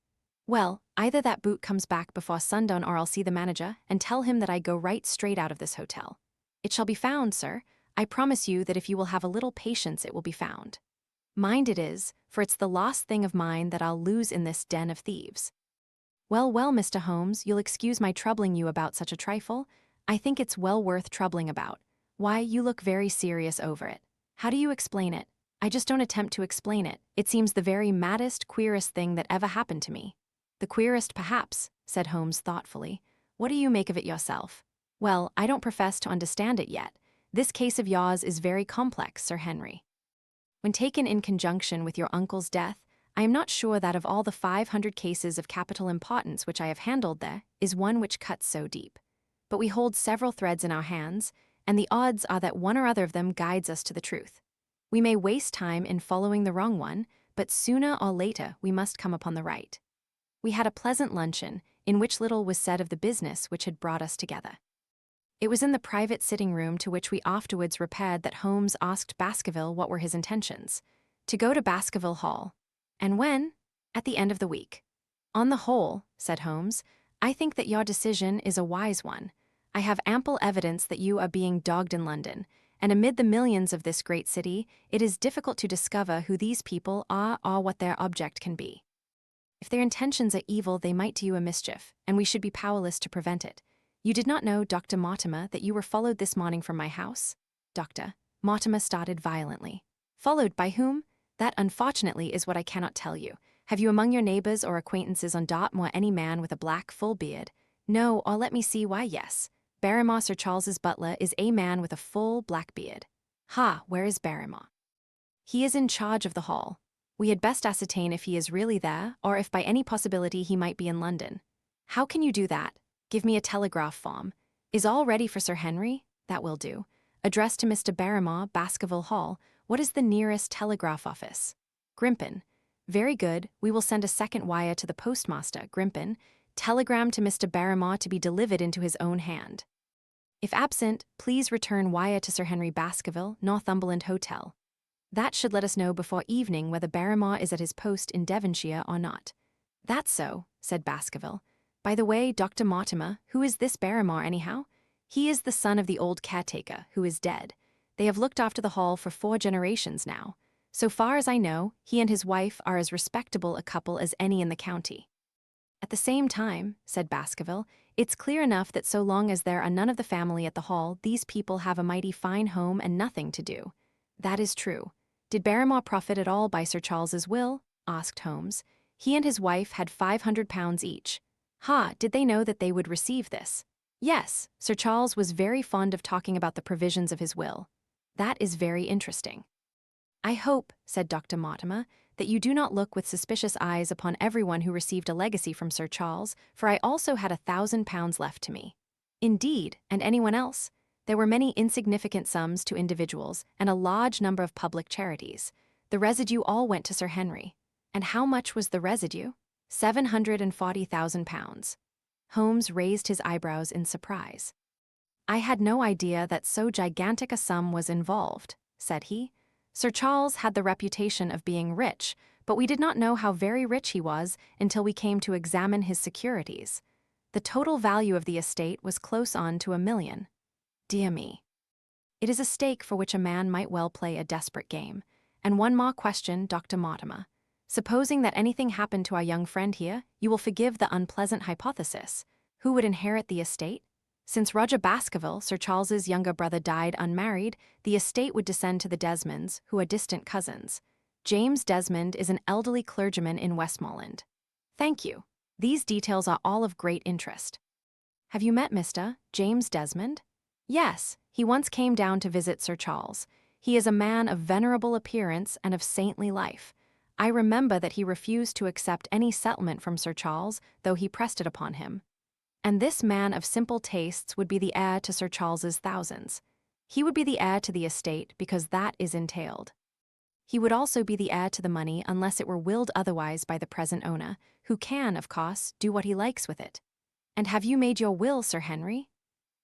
Well, either that boot comes back before sundown or I'll see the manager and tell him that I go right straight out of this hotel. It shall be found, sir. I promise you that if you will have a little patience it will be found. Mind it is, for it's the last thing of mine that I'll lose in this den of thieves. Well, Mr. Holmes, you'll excuse my troubling you about such a trifle. I think it's well worth troubling about. Why, you look very serious over it. How do you explain it? I just don't attempt to explain it. It seems the very maddest, queerest thing that ever happened to me. The queerest, perhaps, said Holmes thoughtfully. What do you make of it yourself? Well, I don't profess to understand it yet. This case of yours is very complex, Sir Henry. When taken in conjunction with your uncle's death, I am not sure that of all the 500 cases of capital importance which I have handled there is one which cuts so deep. But we hold several threads in our hands, and the odds are that one or other of them guides us to the truth. We may waste time in following the wrong one, but sooner or later we must come upon the right. We had a pleasant luncheon, in which little was said of the business which had brought us together. It was in the private sitting room to which we afterwards repaired that Holmes asked Baskerville what were his intentions. To go to Baskerville Hall. And when? At the end of the week. On the whole, said Holmes, I think that your decision is a wise one. I have ample evidence that you are being dogged in London, and amid the millions of this great city, it is difficult to discover who these people are or what their object can be. If their intentions are evil, they might do you a mischief, and we should be powerless to prevent it. You did not know, Dr. Mortimer, that you were followed this morning from my house? Dr. Mortimer started violently. Followed by whom? That, unfortunately, is what I cannot tell you. Have you among your neighbors or acquaintances on Dartmoor any man with a black full beard? No, or let me see, why yes. Barrymore, Sir Charles's butler, is a man with a full black beard. Ha, where is Barrymore? He is in charge of the hall. We had best ascertain if he is really there, or if by any possibility he might be in London. How can you do that? Give me a telegraph form. Is all ready for Sir Henry? That will do. Addressed to Mr. Barrymore, Baskerville Hall. What is the nearest telegraph office? Grimpen. Very good. We will send a second wire to the postmaster, Grimpen. Telegram to Mr. Barrymore to be delivered into his own hand. If absent, please return wire to Sir Henry Baskerville, Northumberland Hotel. That should let us know before evening whether Barrymore is at his post in Devonshire or not. That's so, said Baskerville. By the way, Dr. Mortimer, who is this Barrymore anyhow? He is the son of the old caretaker, who is dead. They have looked after the hall for 4 generations now. So far as I know, he and his wife are as respectable a couple as any in the county. At the same time, said Baskerville, it's clear enough that so long as there are none of the family at the hall, these people have a mighty fine home and nothing to do. That is true. Did Barrymore profit at all by Sir Charles's will? Asked Holmes. He and his wife had £500 each. Ha, did they know that they would receive this? Yes, Sir Charles was very fond of talking about the provisions of his will. That is very interesting. I hope, said Dr. Mortimer, that you do not look with suspicious eyes upon everyone who received a legacy from Sir Charles, for I also had £1,000 left to me. Indeed, and anyone else? There were many insignificant sums to individuals and a large number of public charities. The residue all went to Sir Henry. And how much was the residue? £740,000. Holmes raised his eyebrows in surprise. I had no idea that so gigantic a sum was involved, said he. Sir Charles had the reputation of being rich, but we did not know how very rich he was until we came to examine his securities. The total value of the estate was close on to £1 million. Dear me. It is a stake for which a man might well play a desperate game. And one more question, Dr. Mortimer. Supposing that anything happened to our young friend here, you will forgive the unpleasant hypothesis. Who would inherit the estate? Since Roger Baskerville, Sir Charles's younger brother, died unmarried, the estate would descend to the Desmonds, who are distant cousins. James Desmond is an elderly clergyman in Westmoreland. Thank you. These details are all of great interest. Have you met Mr. James Desmond? Yes, he once came down to visit Sir Charles. He is a man of venerable appearance and of saintly life. I remember that he refused to accept any settlement from Sir Charles, though he pressed it upon him. And this man of simple tastes would be the heir to Sir Charles's thousands. He would be the heir to the estate because that is entailed. He would also be the heir to the money unless it were willed otherwise by the present owner, who can, of course, do what he likes with it. And have you made your will, Sir Henry?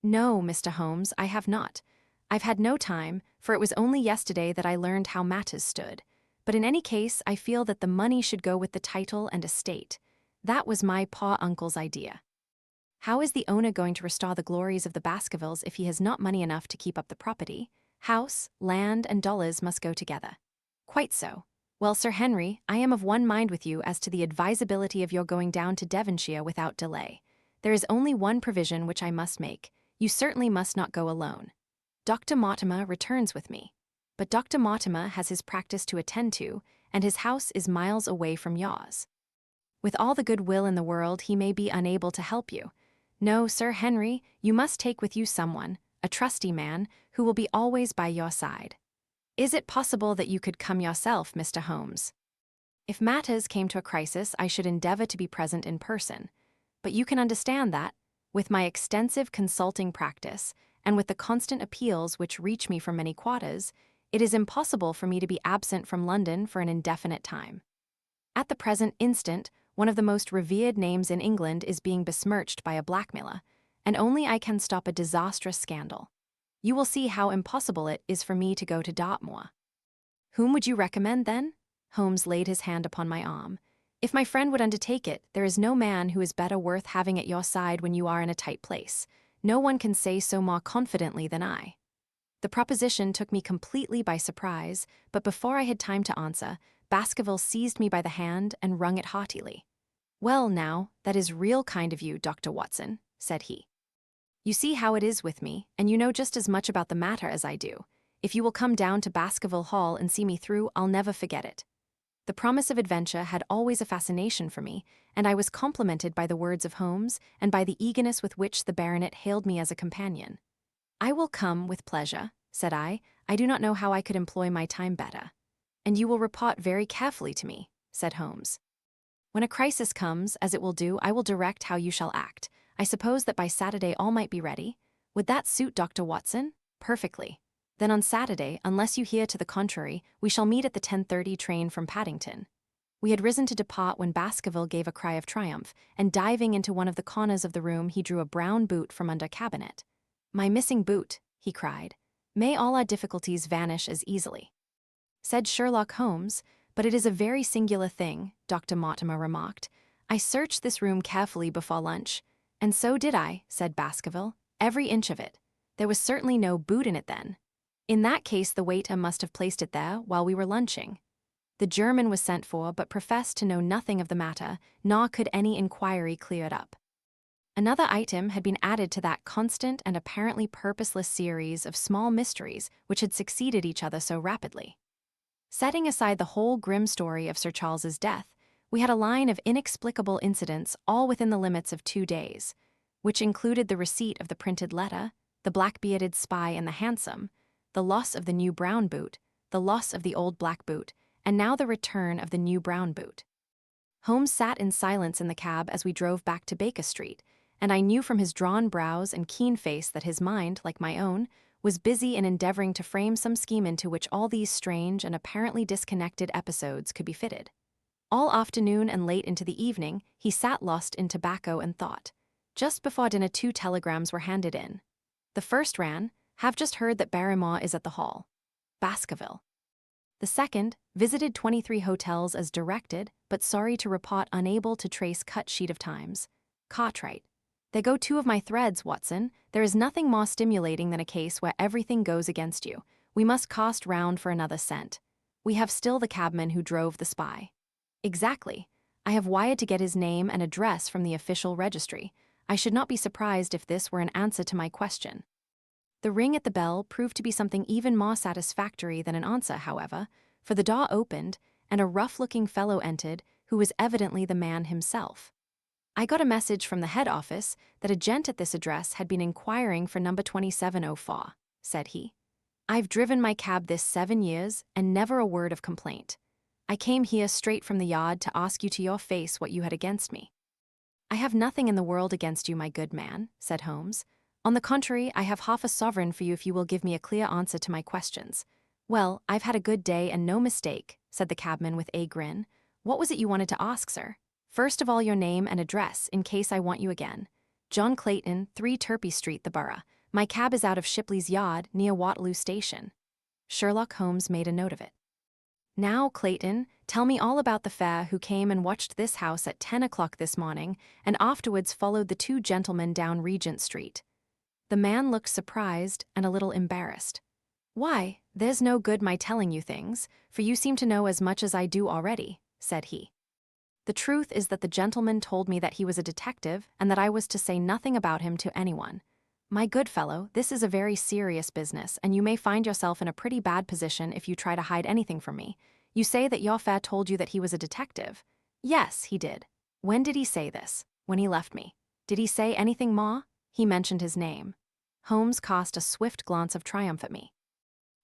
No, Mr. Holmes, I have not. I've had no time, for it was only yesterday that I learned how matters stood. But in any case, I feel that the money should go with the title and estate. That was my poor uncle's idea. How is the owner going to restore the glories of the Baskervilles if he has not money enough to keep up the property? House, land, and dollars must go together. Quite so. Well, Sir Henry, I am of one mind with you as to the advisability of your going down to Devonshire without delay. There is only one provision which I must make. You certainly must not go alone. Dr. Mortimer returns with me. But Dr. Mortimer has his practice to attend to, and his house is miles away from yours. With all the good will in the world, he may be unable to help you. No, Sir Henry, you must take with you someone, a trusty man, who will be always by your side. Is it possible that you could come yourself, Mr. Holmes? If matters came to a crisis, I should endeavor to be present in person. But you can understand that, with my extensive consulting practice, and with the constant appeals which reach me from many quarters, it is impossible for me to be absent from London for an indefinite time. At the present instant, one of the most revered names in England is being besmirched by a blackmailer, and only I can stop a disastrous scandal. You will see how impossible it is for me to go to Dartmoor. Whom would you recommend, then? Holmes laid his hand upon my arm. If my friend would undertake it, there is no man who is better worth having at your side when you are in a tight place. No one can say so more confidently than I. The proposition took me completely by surprise, but before I had time to answer, Baskerville seized me by the hand and wrung it heartily. Well, now, that is real kind of you, Dr. Watson, said he. You see how it is with me, and you know just as much about the matter as I do. If you will come down to Baskerville Hall and see me through, I'll never forget it. The promise of adventure had always a fascination for me, and I was complimented by the words of Holmes and by the eagerness with which the baronet hailed me as a companion. I will come with pleasure, said I. I do not know how I could employ my time better. And you will report very carefully to me, said Holmes. When a crisis comes, as it will do, I will direct how you shall act. I suppose that by Saturday all might be ready. Would that suit Dr. Watson? Perfectly. Then on Saturday, unless you hear to the contrary, we shall meet at the 10:30 train from Paddington. We had risen to depart when Baskerville gave a cry of triumph, and diving into one of the corners of the room, he drew a brown boot from under a cabinet. My missing boot, he cried. May all our difficulties vanish as easily. Said Sherlock Holmes, but it is a very singular thing, Dr. Mortimer remarked. I searched this room carefully before lunch. And so did I, said Baskerville. Every inch of it. There was certainly no boot in it then. In that case, the waiter must have placed it there while we were lunching. The German was sent for, but professed to know nothing of the matter, nor could any inquiry clear it up. Another item had been added to that constant and apparently purposeless series of small mysteries which had succeeded each other so rapidly. Setting aside the whole grim story of Sir Charles's death, we had a line of inexplicable incidents all within the limits of 2 days, which included the receipt of the printed letter, the black-bearded spy in the hansom, the loss of the new brown boot, the loss of the old black boot, and now the return of the new brown boot. Holmes sat in silence in the cab as we drove back to Baker Street, and I knew from his drawn brows and keen face that his mind, like my own, was busy in endeavoring to frame some scheme into which all these strange and apparently disconnected episodes could be fitted. All afternoon and late into the evening, he sat lost in tobacco and thought. Just before dinner 2 telegrams were handed in. The first ran, "Have just heard that Barrymore is at the Hall. Baskerville." The second, "Visited 23 hotels as directed, but sorry to report unable to trace cut sheet of times. Cartwright." There go 2 of my threads, Watson. There is nothing more stimulating than a case where everything goes against you. We must cast round for another scent. We have still the cabman who drove the spy. Exactly. I have wired to get his name and address from the official registry. I should not be surprised if this were an answer to my question. The ring at the bell proved to be something even more satisfactory than an answer, however, for the door opened, and a rough-looking fellow entered, who was evidently the man himself. I got a message from the head office that a gent at this address had been inquiring for number 2704, said he. I've driven my cab this 7 years and never a word of complaint. I came here straight from the yard to ask you to your face what you had against me. I have nothing in the world against you, my good man, said Holmes. On the contrary, I have half a sovereign for you if you will give me a clear answer to my questions. Well, I've had a good day and no mistake, said the cabman with a grin. What was it you wanted to ask, sir? First of all, your name and address, in case I want you again. John Clayton, 3 Turpey Street, the Borough. My cab is out of Shipley's Yard, near Waterloo Station. Sherlock Holmes made a note of it. Now, Clayton, tell me all about the fare who came and watched this house at 10 o'clock this morning, and afterwards followed the 2 gentlemen down Regent Street. The man looked surprised and a little embarrassed. Why, there's no good my telling you things, for you seem to know as much as I do already, said he. The truth is that the gentleman told me that he was a detective and that I was to say nothing about him to anyone. My good fellow, this is a very serious business, and you may find yourself in a pretty bad position if you try to hide anything from me. You say that your fare told you that he was a detective. Yes, he did. When did he say this? When he left me. Did he say anything more? He mentioned his name. Holmes cast a swift glance of triumph at me.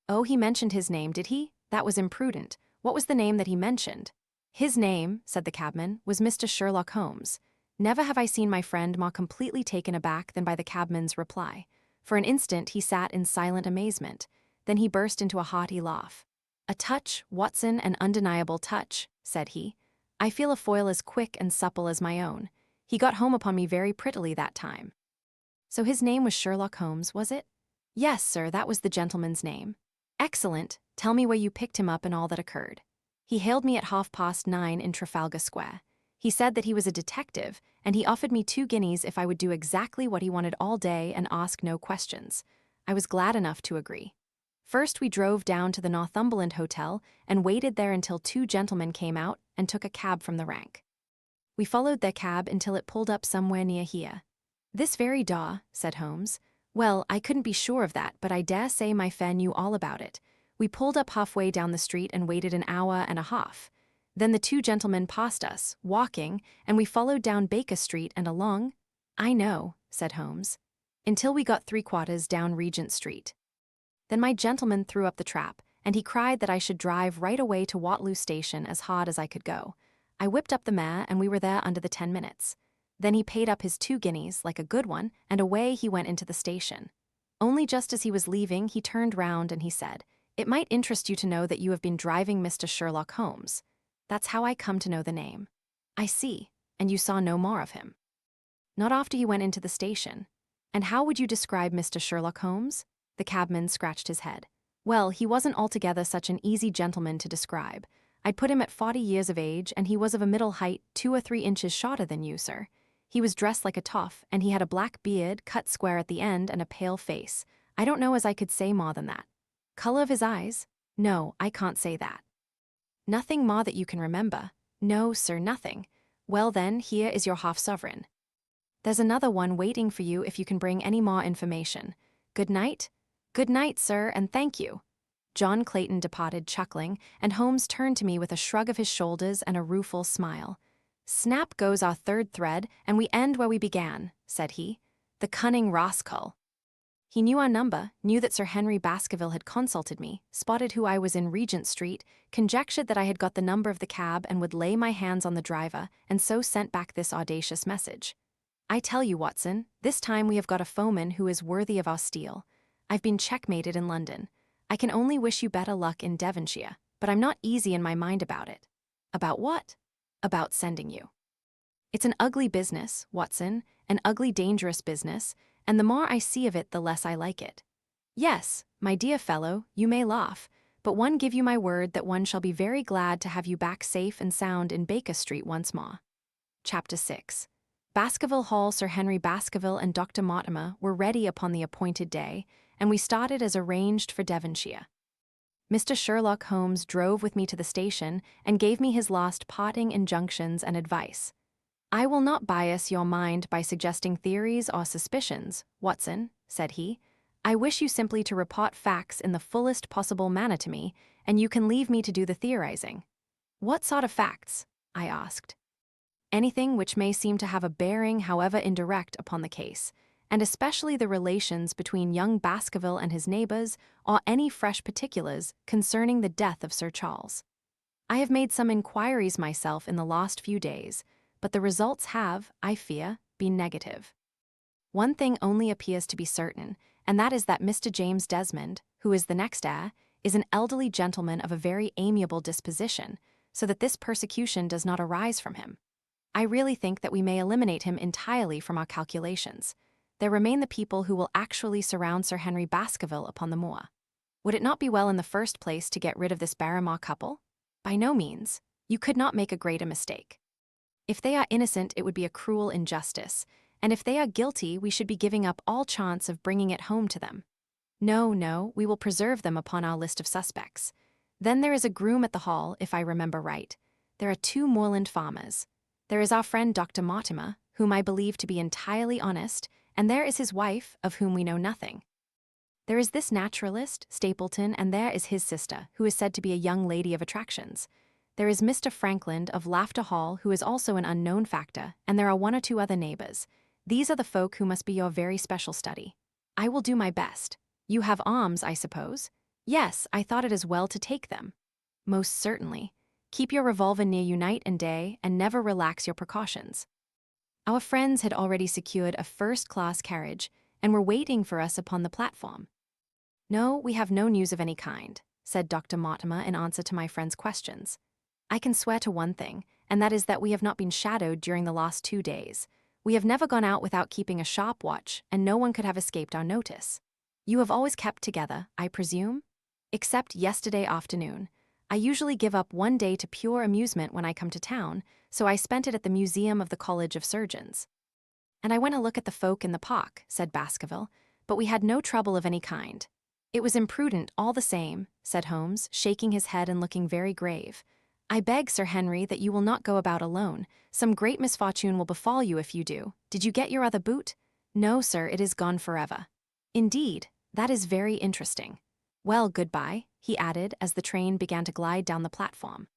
Oh, he mentioned his name, did he? That was imprudent. What was the name that he mentioned? His name, said the cabman, was Mr. Sherlock Holmes. Never have I seen my friend more completely taken aback than by the cabman's reply. For an instant he sat in silent amazement. Then he burst into a hearty laugh. A touch, Watson, an undeniable touch, said he. I feel a foil as quick and supple as my own. He got home upon me very prettily that time. So his name was Sherlock Holmes, was it? Yes, sir, that was the gentleman's name. Excellent. Tell me where you picked him up and all that occurred. He hailed me at 9:30 in Trafalgar Square. He said that he was a detective, and he offered me 2 guineas if I would do exactly what he wanted all day and ask no questions. I was glad enough to agree. First we drove down to the Northumberland Hotel and waited there until 2 gentlemen came out and took a cab from the rank. We followed their cab until it pulled up somewhere near here. This very door, said Holmes. Well, I couldn't be sure of that, but I dare say my fare knew all about it. We pulled up halfway down the street and waited an hour and a half. Then the 2 gentlemen passed us, walking, and we followed down Baker Street and along. I know, said Holmes, until we got 3/4 down Regent Street. Then my gentleman threw up the trap, and he cried that I should drive right away to Waterloo Station as hard as I could go. I whipped up the mare, and we were there under the 10 minutes. Then he paid up his 2 guineas, like a good one, and away he went into the station. Only just as he was leaving, he turned round and he said, It might interest you to know that you have been driving Mr. Sherlock Holmes. That's how I come to know the name. I see, and you saw no more of him. Not after he went into the station. And how would you describe Mr. Sherlock Holmes? The cabman scratched his head. Well, he wasn't altogether such an easy gentleman to describe. I'd put him at 40 years of age, and he was of a middle height, 2 or 3 inches shorter than you, sir. He was dressed like a toff, and he had a black beard, cut square at the end, and a pale face. I don't know as I could say more than that. Color of his eyes? No, I can't say that. Nothing more that you can remember? No, sir, nothing. Well then, here is your half-sovereign. There's another one waiting for you if you can bring any more information. Good night? Good night, sir, and thank you. John Clayton departed chuckling, and Holmes turned to me with a shrug of his shoulders and a rueful smile. Snap goes our 3rd thread, and we end where we began, said he. The cunning rascal. He knew our number, knew that Sir Henry Baskerville had consulted me, spotted who I was in Regent Street, conjectured that I had got the number of the cab and would lay my hands on the driver, and so sent back this audacious message. I tell you, Watson, this time we have got a foeman who is worthy of our steel. I've been checkmated in London. I can only wish you better luck in Devonshire, but I'm not easy in my mind about it. About what? About sending you. It's an ugly business, Watson, an ugly, dangerous business, and the more I see of it, the less I like it. Yes, my dear fellow, you may laugh, but one give you my word that one shall be very glad to have you back safe and sound in Baker Street once more. Chapter 6. Baskerville Hall. Sir Henry Baskerville and Dr. Mortimer were ready upon the appointed day, and we started as arranged for Devonshire. Mr. Sherlock Holmes drove with me to the station and gave me his last parting injunctions and advice. I will not bias your mind by suggesting theories or suspicions, Watson, said he. I wish you simply to report facts in the fullest possible manner to me, and you can leave me to do the theorizing. What sort of facts? I asked. anything which may seem to have a bearing, however indirect, upon the case, and especially the relations between young Baskerville and his neighbours, or any fresh particulars concerning the death of Sir Charles. I have made some inquiries myself in the last few days, but the results have, I fear, been negative. One thing only appears to be certain, and that is that Mr. James Desmond, who is the next heir, is an elderly gentleman of a very amiable disposition, so that this persecution does not arise from him. I really think that we may eliminate him entirely from our calculations. There remain the people who will actually surround Sir Henry Baskerville upon the moor. Would it not be well in the first place to get rid of this Barrymore couple? By no means. You could not make a greater mistake. If they are innocent, it would be a cruel injustice, and if they are guilty, we should be giving up all chance of bringing it home to them. No, we will preserve them upon our list of suspects. Then there is a groom at the Hall, if I remember right. There are 2 moorland farmers. There is our friend Dr. Mortimer, whom I believe to be entirely honest, and there is his wife, of whom we know nothing. There is this naturalist, Stapleton, and there is his sister, who is said to be a young lady of attractions. There is Mr. Frankland of Laughter Hall, who is also an unknown factor, and there are 1 or 2 other neighbors. These are the folk who must be your very special study. I will do my best. You have arms, I suppose? Yes, I thought it as well to take them. Most certainly. Keep your revolver near you night and day, and never relax your precautions. Our friends had already secured a first-class carriage, and were waiting for us upon the platform. No, we have no news of any kind, said Dr. Mortimer in answer to my friend's questions. I can swear to one thing, and that is that we have not been shadowed during the last 2 days. We have never gone out without keeping a sharp watch, and no one could have escaped our notice. You have always kept together, I presume? Except yesterday afternoon. I usually give up 1 day to pure amusement when I come to town, so I spent it at the Museum of the College of Surgeons. And I went to look at the folk in the park, said Baskerville, but we had no trouble of any kind. It was imprudent all the same, said Holmes, shaking his head and looking very grave. I beg, Sir Henry, that you will not go about alone. Some great misfortune will befall you if you do. Did you get your other boot? No, sir, it is gone forever. Indeed, that is very interesting. Well, goodbye, he added as the train began to glide down the platform.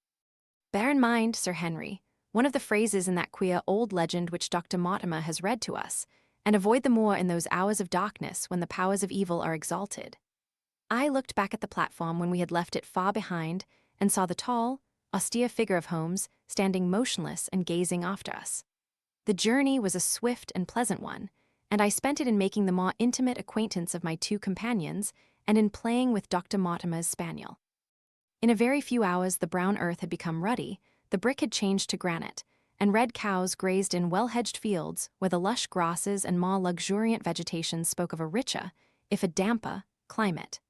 Bear in mind, Sir Henry, one of the phrases in that queer old legend which Dr. Mortimer has read to us, and avoid the moor in those hours of darkness when the powers of evil are exalted. I looked back at the platform when we had left it far behind and saw the tall, austere figure of Holmes standing motionless and gazing after us. The journey was a swift and pleasant one, and I spent it in making the more intimate acquaintance of my 2 companions and in playing with Dr. Mortimer's spaniel. In a very few hours the brown earth had become ruddy, the brick had changed to granite, and red cows grazed in well-hedged fields where the lush grasses and more luxuriant vegetation spoke of a richer, if a damper, climate.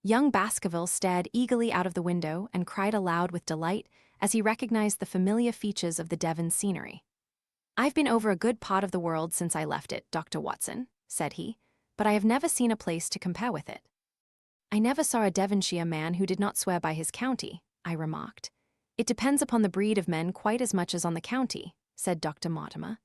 Young Baskerville stared eagerly out of the window and cried aloud with delight as he recognized the familiar features of the Devon scenery. I've been over a good part of the world since I left it, Dr. Watson, said he, but I have never seen a place to compare with it. I never saw a Devonshire man who did not swear by his county, I remarked. It depends upon the breed of men quite as much as on the county, said Dr. Mortimer.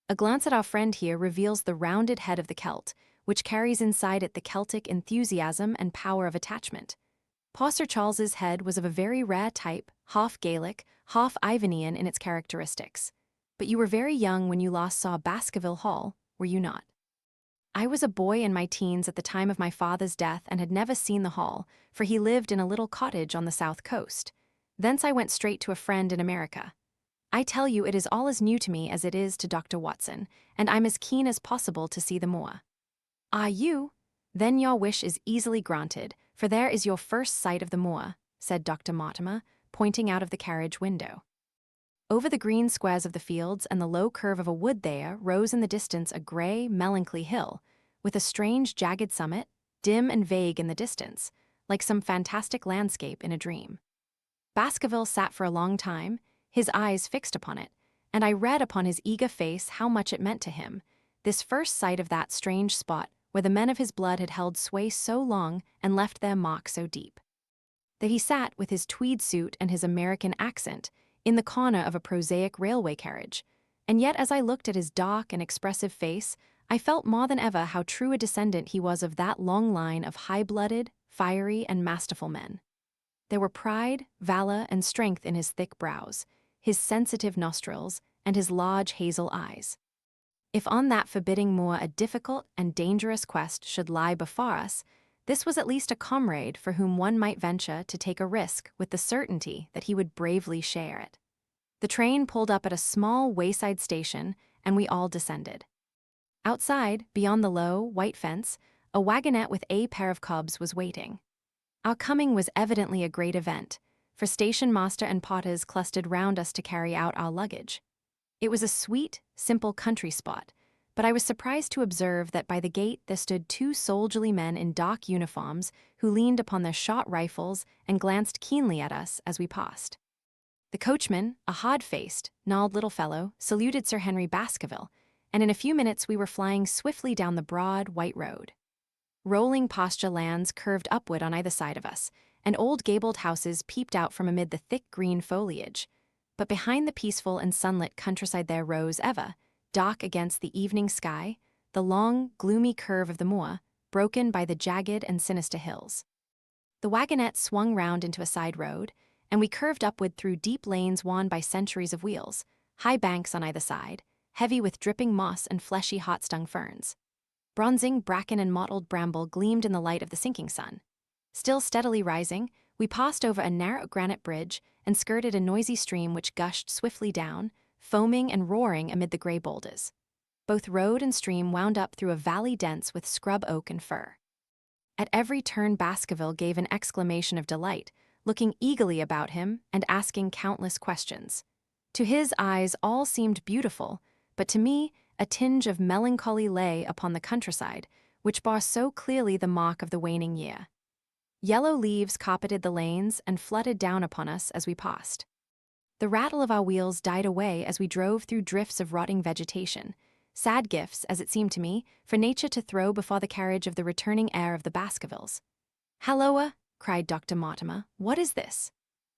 A glance at our friend here reveals the rounded head of the Celt, which carries inside it the Celtic enthusiasm and power of attachment. Poor Sir Charles's head was of a very rare type, half Gaelic, half Ivanian in its characteristics. But you were very young when you last saw Baskerville Hall, were you not? I was a boy in my teens at the time of my father's death and had never seen the hall, for he lived in a little cottage on the south coast. Thence I went straight to a friend in America. I tell you, it is all as new to me as it is to Dr. Watson, and I'm as keen as possible to see the moor. Are you? Then your wish is easily granted, for there is your first sight of the moor, said Dr. Mortimer, pointing out of the carriage window. Over the green squares of the fields and the low curve of a wood there rose in the distance a grey, melancholy hill, with a strange jagged summit, dim and vague in the distance, like some fantastic landscape in a dream. Baskerville sat for a long time, his eyes fixed upon it, and I read upon his eager face how much it meant to him, this first sight of that strange spot where the men of his blood had held sway so long and left their mark so deep. There he sat with his tweed suit and his American accent, in the corner of a prosaic railway carriage, and yet as I looked at his dark and expressive face, I felt more than ever how true a descendant he was of that long line of high-blooded, fiery, and masterful men. There were pride, valor, and strength in his thick brows, his sensitive nostrils, and his large hazel eyes. If on that forbidding moor a difficult and dangerous quest should lie before us, this was at least a comrade for whom one might venture to take a risk with the certainty that he would bravely share it. The train pulled up at a small wayside station, and we all descended. Outside, beyond the low, white fence, a wagonette with a pair of cobs was waiting. Our coming was evidently a great event, for station master and potters clustered round us to carry out our luggage. It was a sweet, simple country spot, but I was surprised to observe that by the gate there stood two soldierly men in dark uniforms who leaned upon their shot rifles and glanced keenly at us as we passed. The coachman, a hard-faced, gnarled little fellow, saluted Sir Henry Baskerville, and in a few minutes we were flying swiftly down the broad, white road. Rolling pasture lands curved upward on either side of us, and old gabled houses peeped out from amid the thick green foliage. But behind the peaceful and sunlit countryside there rose ever, dark against the evening sky, the long, gloomy curve of the moor, broken by the jagged and sinister hills. The wagonette swung round into a side road, and we curved upward through deep lanes worn by centuries of wheels, high banks on either side, heavy with dripping moss and fleshy hot-stung ferns. Bronzing bracken and mottled bramble gleamed in the light of the sinking sun. Still steadily rising, we passed over a narrow granite bridge and skirted a noisy stream which gushed swiftly down, foaming and roaring amid the gray boulders. Both road and stream wound up through a valley dense with scrub oak and fir. At every turn Baskerville gave an exclamation of delight, looking eagerly about him and asking countless questions. To his eyes all seemed beautiful, but to me a tinge of melancholy lay upon the countryside, which bore so clearly the mark of the waning year. Yellow leaves carpeted the lanes and flooded down upon us as we passed. The rattle of our wheels died away as we drove through drifts of rotting vegetation, sad gifts, as it seemed to me, for nature to throw before the carriage of the returning heir of the Baskervilles. "Halloa!" cried Dr. Mortimer. "What is this?"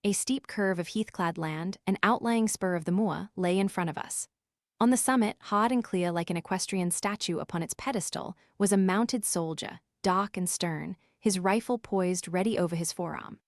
A steep curve of heath-clad land, an outlying spur of the moor, lay in front of us. On the summit, hard and clear like an equestrian statue upon its pedestal, was a mounted soldier, dark and stern, his rifle poised ready over his forearm.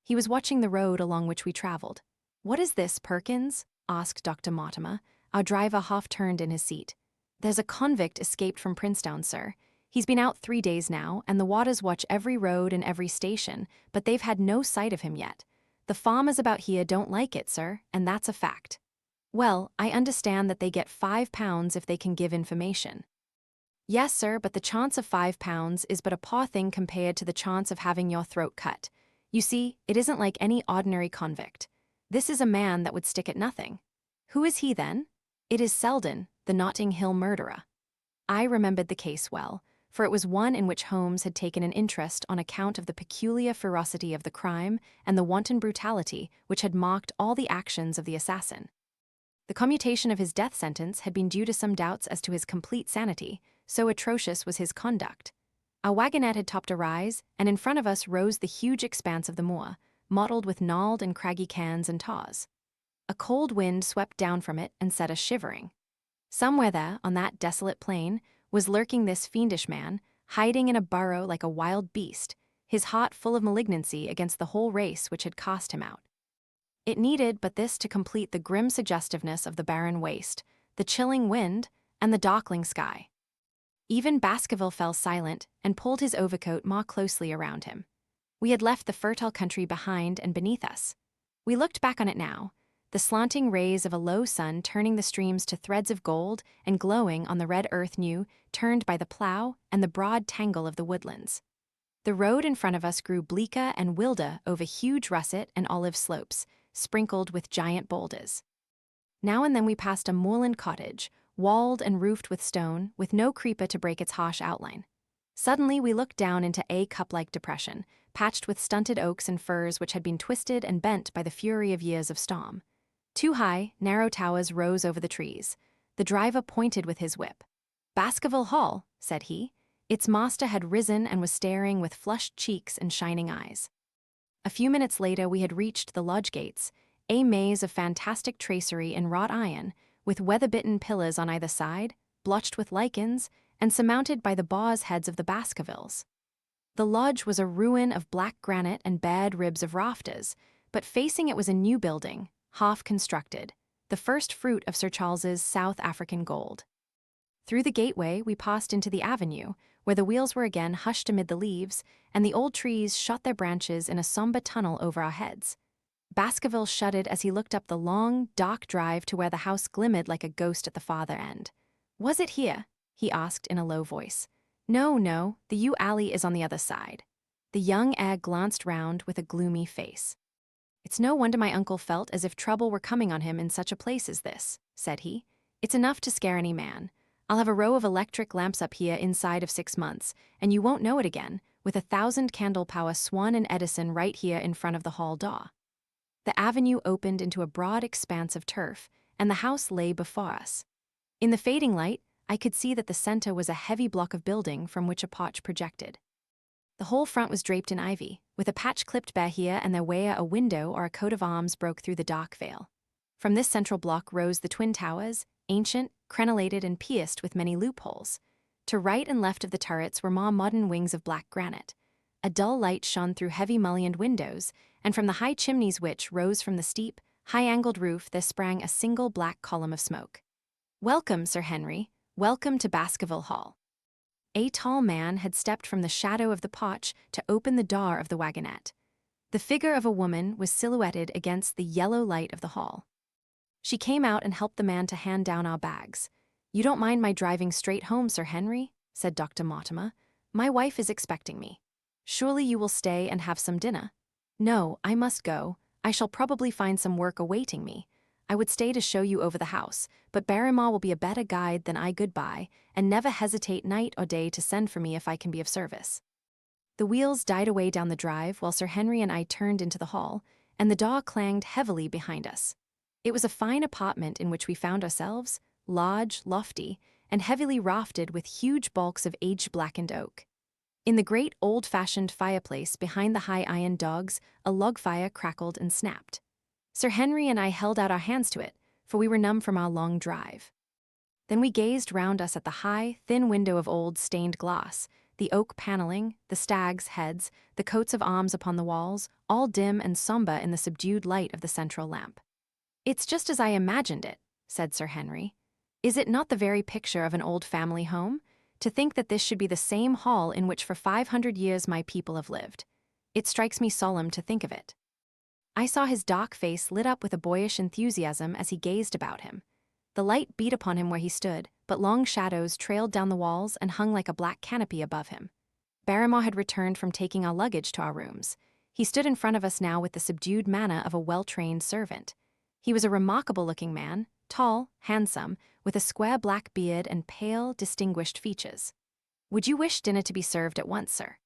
He was watching the road along which we traveled. "What is this, Perkins?" asked Dr. Mortimer. Our driver half-turned in his seat. "There's a convict escaped from Princetown, sir. He's been out 3 days now, and the waters watch every road and every station, but they've had no sight of him yet. The farmers about here don't like it, sir, and that's a fact." "Well, I understand that they get £5 if they can give information." "Yes, sir, but the chance of £5 is but a paw thing compared to the chance of having your throat cut. You see, it isn't like any ordinary convict. This is a man that would stick at nothing." "Who is he, then?" "It is Selden, the Notting Hill murderer." I remembered the case well, for it was one in which Holmes had taken an interest on account of the peculiar ferocity of the crime and the wanton brutality which had marked all the actions of the assassin. The commutation of his death sentence had been due to some doubts as to his complete sanity, so atrocious was his conduct. Our wagonette had topped a rise, and in front of us rose the huge expanse of the moor, mottled with gnarled and craggy cans and taws. A cold wind swept down from it and set us shivering. Somewhere there, on that desolate plain, was lurking this fiendish man, hiding in a burrow like a wild beast, his heart full of malignancy against the whole race which had cast him out. It needed but this to complete the grim suggestiveness of the barren waste, the chilling wind, and the darkling sky. Even Baskerville fell silent and pulled his overcoat more closely around him. We had left the fertile country behind and beneath us. We looked back on it now, the slanting rays of a low sun turning the streams to threads of gold and glowing on the red earth new, turned by the plough and the broad tangle of the woodlands. The road in front of us grew bleaker and wilder over huge russet and olive slopes, sprinkled with giant boulders. Now and then we passed a moorland cottage, walled and roofed with stone, with no creeper to break its harsh outline. Suddenly we looked down into a cup-like depression, patched with stunted oaks and firs which had been twisted and bent by the fury of years of storm. 2 high, narrow towers rose over the trees. The driver pointed with his whip. "Baskerville Hall," said he. Its master had risen and was staring with flushed cheeks and shining eyes. A few minutes later we had reached the lodge gates, a maze of fantastic tracery in wrought iron, with weather-bitten pillars on either side, blotched with lichens, and surmounted by the boars' heads of the Baskervilles. The lodge was a ruin of black granite and bared ribs of rafters, but facing it was a new building, half constructed. the first fruit of Sir Charles's South African gold. Through the gateway, we passed into the avenue, where the wheels were again hushed amid the leaves, and the old trees shot their branches in a somber tunnel over our heads. Baskerville shuddered as he looked up the long, dark drive to where the house glimmered like a ghost at the farther end. "Was it here?" he asked in a low voice. No, the yew alley is on the other side." The young heir glanced round with a gloomy face. "It's no wonder my uncle felt as if trouble were coming on him in such a place as this," said he. "It's enough to scare any man. I'll have a row of electric lamps up here inside of 6 months, and you won't know it again, with 1,000 candle power Swan and Edison right here in front of the hall door." The avenue opened into a broad expanse of turf, and the house lay before us. In the fading light, I could see that the center was a heavy block of building from which a porch projected. The whole front was draped in ivy, with a patch clipped bare here and there where a window or a coat of arms broke through the dark veil. From this central block rose the twin towers, ancient, crenellated, and pierced with many loopholes. To right and left of the turrets were more modern wings of black granite. A dull light shone through heavy mullioned windows, and from the high chimneys which rose from the steep, high-angled roof there sprang a single black column of smoke. "Welcome, Sir Henry. Welcome to Baskerville Hall." A tall man had stepped from the shadow of the porch to open the door of the wagonette. The figure of a woman was silhouetted against the yellow light of the hall. She came out and helped the man to hand down our bags. "You don't mind my driving straight home, Sir Henry?" said Dr. Mortimer. "My wife is expecting me. Surely you will stay and have some dinner?" "No, I must go. I shall probably find some work awaiting me. I would stay to show you over the house, but Barrymore will be a better guide than I goodbye, and never hesitate night or day to send for me if I can be of service." The wheels died away down the drive while Sir Henry and I turned into the hall, and the door clanged heavily behind us. It was a fine apartment in which we found ourselves, large, lofty, and heavily rafted with huge bulks of age-blackened oak. In the great old-fashioned fireplace behind the high iron dogs, a log fire crackled and snapped. Sir Henry and I held out our hands to it, for we were numb from our long drive. Then we gazed round us at the high, thin window of old stained glass, the oak paneling, the stags' heads, the coats of arms upon the walls, all dim and somber in the subdued light of the central lamp. "It's just as I imagined it," said Sir Henry. "Is it not the very picture of an old family home? To think that this should be the same hall in which for 500 years my people have lived. It strikes me solemn to think of it." I saw his dark face lit up with a boyish enthusiasm as he gazed about him. The light beat upon him where he stood, but long shadows trailed down the walls and hung like a black canopy above him. Barrymore had returned from taking our luggage to our rooms. He stood in front of us now with the subdued manner of a well-trained servant. He was a remarkable-looking man, tall, handsome, with a square black beard and pale, distinguished features. "Would you wish dinner to be served at once, sir?"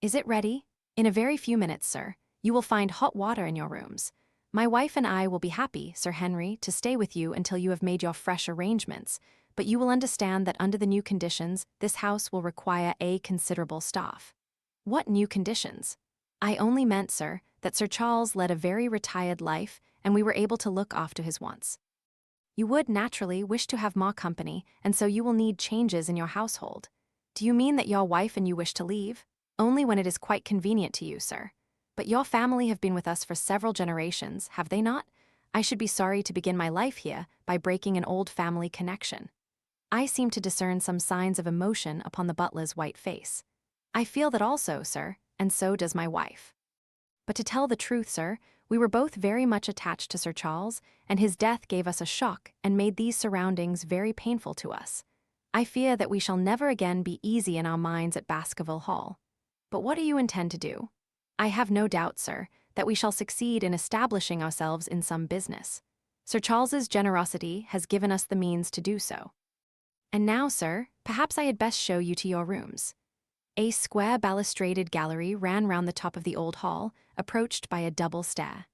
"Is it ready?" "In a very few minutes, sir. You will find hot water in your rooms. My wife and I will be happy, Sir Henry, to stay with you until you have made your fresh arrangements, but you will understand that under the new conditions, this house will require a considerable staff." "What new conditions?" "I only meant, sir, that Sir Charles led a very retired life, and we were able to look after his wants. You would, naturally, wish to have more company, and so you will need changes in your household. Do you mean that your wife and you wish to leave?" "Only when it is quite convenient to you, sir. But your family have been with us for several generations, have they not? I should be sorry to begin my life here by breaking an old family connection." I seemed to discern some signs of emotion upon the butler's white face. "I feel that also, sir, and so does my wife. But to tell the truth, sir, we were both very much attached to Sir Charles, and his death gave us a shock and made these surroundings very painful to us. I fear that we shall never again be easy in our minds at Baskerville Hall. But what do you intend to do?" "I have no doubt, sir, that we shall succeed in establishing ourselves in some business. Sir Charles's generosity has given us the means to do so. And now, sir, perhaps I had best show you to your rooms." A square balustraded gallery ran round the top of the old hall, approached by a double stair.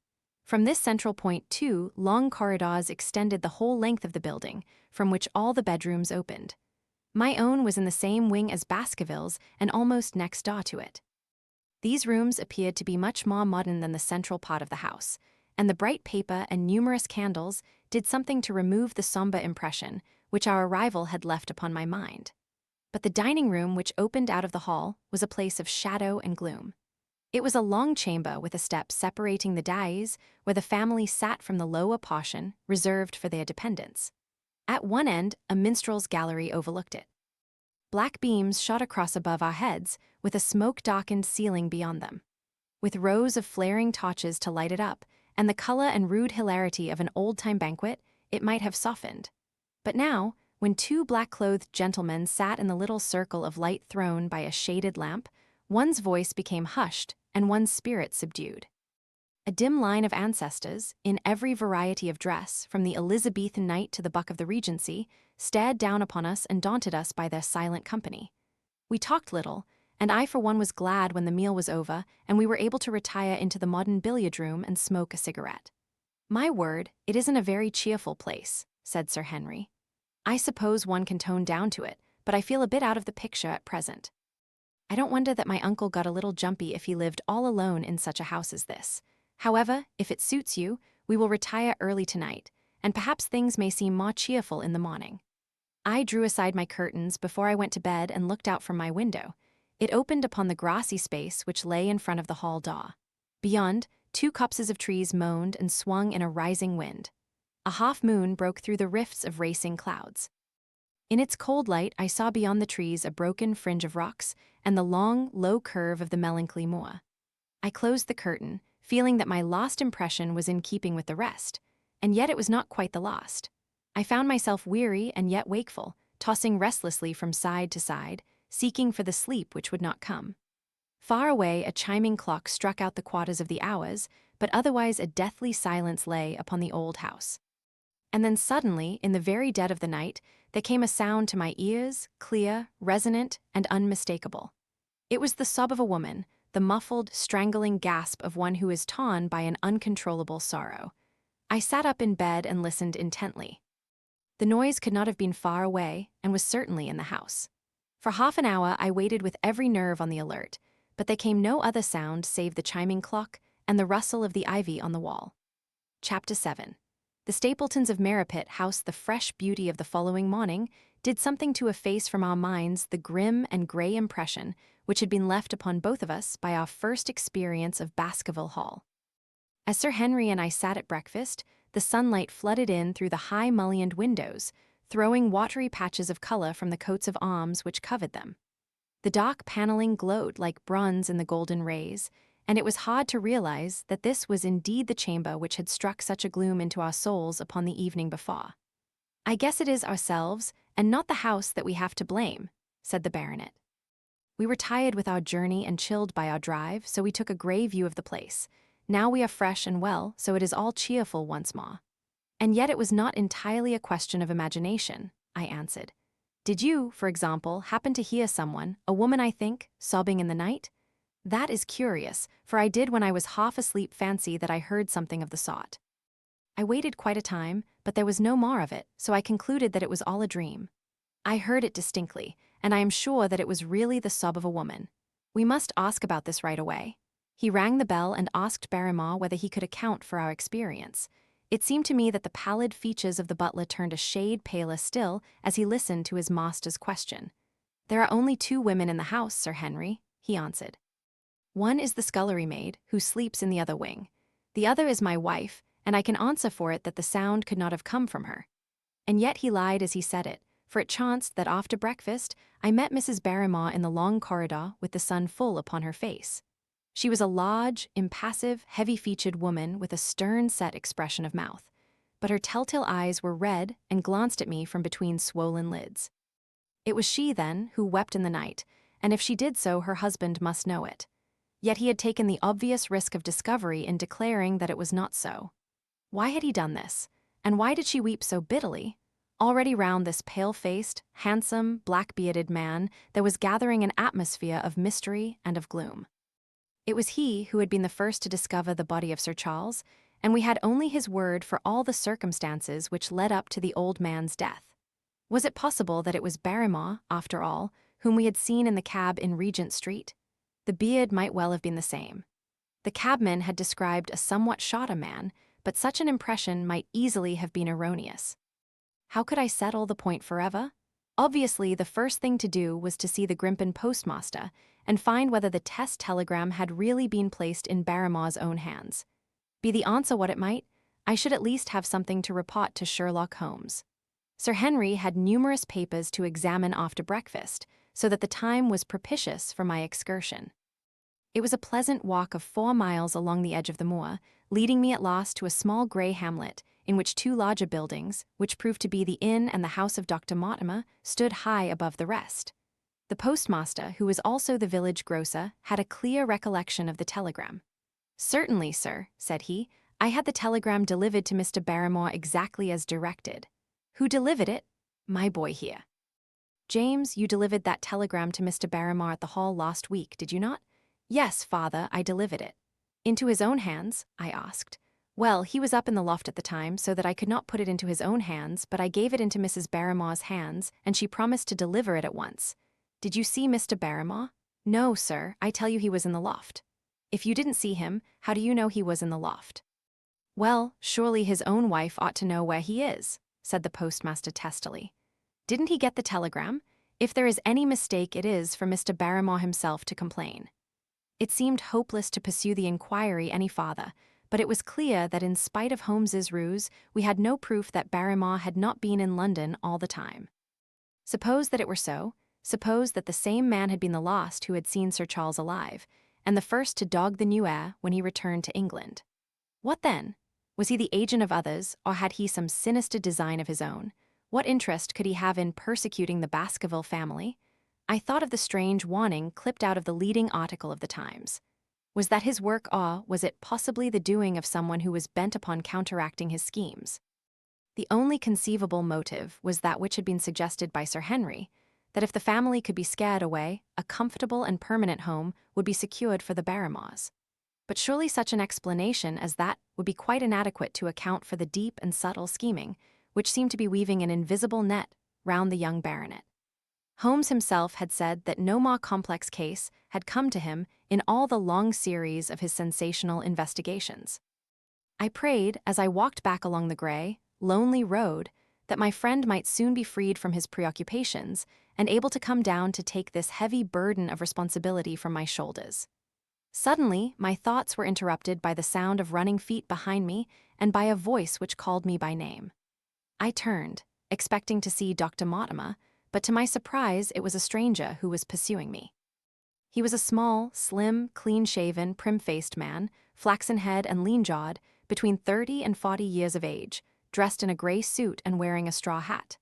From this central point, two long corridors extended the whole length of the building, from which all the bedrooms opened. My own was in the same wing as Baskerville's and almost next door to it. These rooms appeared to be much more modern than the central part of the house, and the bright paper and numerous candles did something to remove the somber impression which our arrival had left upon my mind. But the dining room which opened out of the hall was a place of shadow and gloom. It was a long chamber with a step separating the dais where the family sat from the lower portion reserved for their dependents. At one end, a minstrel's gallery overlooked it. Black beams shot across above our heads, with a smoke-darkened ceiling beyond them. With rows of flaring torches to light it up, and the color and rude hilarity of an old-time banquet, it might have softened. But now, when two black-clothed gentlemen sat in the little circle of light thrown by a shaded lamp, one's voice became hushed and one's spirit subdued. A dim line of ancestors, in every variety of dress, from the Elizabethan knight to the buck of the Regency, stared down upon us and daunted us by their silent company. We talked little, and I for one was glad when the meal was over and we were able to retire into the modern billiard room and smoke a cigarette. "My word, it isn't a very cheerful place," said Sir Henry. "I suppose one can tone down to it, but I feel a bit out of the picture at present. I don't wonder that my uncle got a little jumpy if he lived all alone in such a house as this. However, if it suits you, we will retire early tonight, and perhaps things may seem more cheerful in the morning." I drew aside my curtains before I went to bed and looked out from my window. It opened upon the grassy space which lay in front of the hall door. Beyond, two copses of trees moaned and swung in a rising wind. A half-moon broke through the rifts of racing clouds. In its cold light, I saw beyond the trees a broken fringe of rocks and the long, low curve of the melancholy moor. I closed the curtain, feeling that my last impression was in keeping with the rest, and yet it was not quite the last. I found myself weary and yet wakeful, tossing restlessly from side to side, seeking for the sleep which would not come. Far away, a chiming clock struck out the quarters of the hours, but otherwise a deathly silence lay upon the old house. And then suddenly, in the very dead of the night, there came a sound to my ears, clear, resonant, and unmistakable. It was the sob of a woman, the muffled, strangling gasp of one who is torn by an uncontrollable sorrow. I sat up in bed and listened intently. The noise could not have been far away, and was certainly in the house. For half an hour I waited with every nerve on the alert, but there came no other sound save the chiming clock and the rustle of the ivy on the wall. Chapter 7. The Stapletons of Merripit House. The fresh beauty of the following morning did something to efface from our minds the grim and grey impression which had been left upon both of us by our first experience of Baskerville Hall. As Sir Henry and I sat at breakfast, the sunlight flooded in through the high mullioned windows, throwing watery patches of color from the coats of arms which covered them. The dark paneling glowed like bronze in the golden rays, and it was hard to realize that this was indeed the chamber which had struck such a gloom into our souls upon the evening before. "I guess it is ourselves, and not the house, that we have to blame," said the baronet. "We were tired with our journey and chilled by our drive, so we took a grey view of the place. Now we are fresh and well, so it is all cheerful once more." "And yet it was not entirely a question of imagination," I answered. "Did you, for example, happen to hear someone, a woman I think, sobbing in the night?" "That is curious, for I did when I was half asleep fancy that I heard something of the sort." I waited quite a time, but there was no more of it, so I concluded that it was all a dream. "I heard it distinctly, and I am sure that it was really the sob of a woman. We must ask about this right away." He rang the bell and asked Barrymore whether he could account for our experience. It seemed to me that the pallid features of the butler turned a shade paler still as he listened to his master's question. "There are only two women in the house, Sir Henry," he answered. "One is the scullery maid, who sleeps in the other wing. The other is my wife, and I can answer for it that the sound could not have come from her." And yet he lied as he said it, for it chanced that after breakfast I met Mrs. Barrymore in the long corridor with the sun full upon her face. She was a large, impassive, heavy-featured woman with a stern-set expression of mouth, but her telltale eyes were red and glanced at me from between swollen lids. It was she, then, who wept in the night, and if she did so, her husband must know it. Yet he had taken the obvious risk of discovery in declaring that it was not so. Why had he done this, and why did she weep so bitterly? Already round this pale-faced, handsome, black-bearded man there was gathering an atmosphere of mystery and of gloom. It was he who had been the first to discover the body of Sir Charles, and we had only his word for all the circumstances which led up to the old man's death. Was it possible that it was Barrymore, after all, whom we had seen in the cab in Regent Street? The beard might well have been the same. The cabman had described a somewhat shorter man, but such an impression might easily have been erroneous. How could I settle the point forever? Obviously, the first thing to do was to see the Grimpen postmaster, and find whether the test telegram had really been placed in Barrymore's own hands. Be the answer what it might, I should at least have something to report to Sherlock Holmes. Sir Henry had numerous papers to examine after breakfast, so that the time was propitious for my excursion. It was a pleasant walk of 4 miles along the edge of the moor, leading me at last to a small grey hamlet, in which 2 larger buildings, which proved to be the inn and the house of Dr. Mortimer, stood high above the rest. The postmaster, who was also the village grocer, had a clear recollection of the telegram. "Certainly, sir," said he, "I had the telegram delivered to Mr. Barrymore exactly as directed." "Who delivered it?" "My boy here." "James, you delivered that telegram to Mr. Barrymore at the hall last week, did you not?" "Yes, father, I delivered it." "Into his own hands?" I asked. "Well, he was up in the loft at the time, so that I could not put it into his own hands, but I gave it into Mrs. Barrymore's hands, and she promised to deliver it at once." "Did you see Mr. Barrymore?" "No, sir, I tell you he was in the loft." "If you didn't see him, how do you know he was in the loft?" "Well, surely his own wife ought to know where he is," said the postmaster testily. "Didn't he get the telegram? If there is any mistake, it is for Mr. Barrymore himself to complain." It seemed hopeless to pursue the inquiry any farther, but it was clear that in spite of Holmes's ruse, we had no proof that Barrymore had not been in London all the time. Suppose that it were so, suppose that the same man had been the last who had seen Sir Charles alive, and the first to dog the new heir when he returned to England. What then? Was he the agent of others, or had he some sinister design of his own? What interest could he have in persecuting the Baskerville family? I thought of the strange warning clipped out of the leading article of the Times. Was that his work, or was it possibly the doing of someone who was bent upon counteracting his schemes? The only conceivable motive was that which had been suggested by Sir Henry, that if the family could be scared away, a comfortable and permanent home would be secured for the Barrymores. But surely such an explanation as that would be quite inadequate to account for the deep and subtle scheming, which seemed to be weaving an invisible net round the young baronet. Holmes himself had said that no more complex case had come to him in all the long series of his sensational investigations. I prayed, as I walked back along the grey, lonely road, that my friend might soon be freed from his preoccupations and able to come down to take this heavy burden of responsibility from my shoulders. Suddenly, my thoughts were interrupted by the sound of running feet behind me and by a voice which called me by name. I turned, expecting to see Dr. Mortimer, but to my surprise it was a stranger who was pursuing me. He was a small, slim, clean-shaven, prim-faced man, flaxen-haired and lean-jawed, between 30 and 40 years of age, dressed in a grey suit and wearing a straw hat.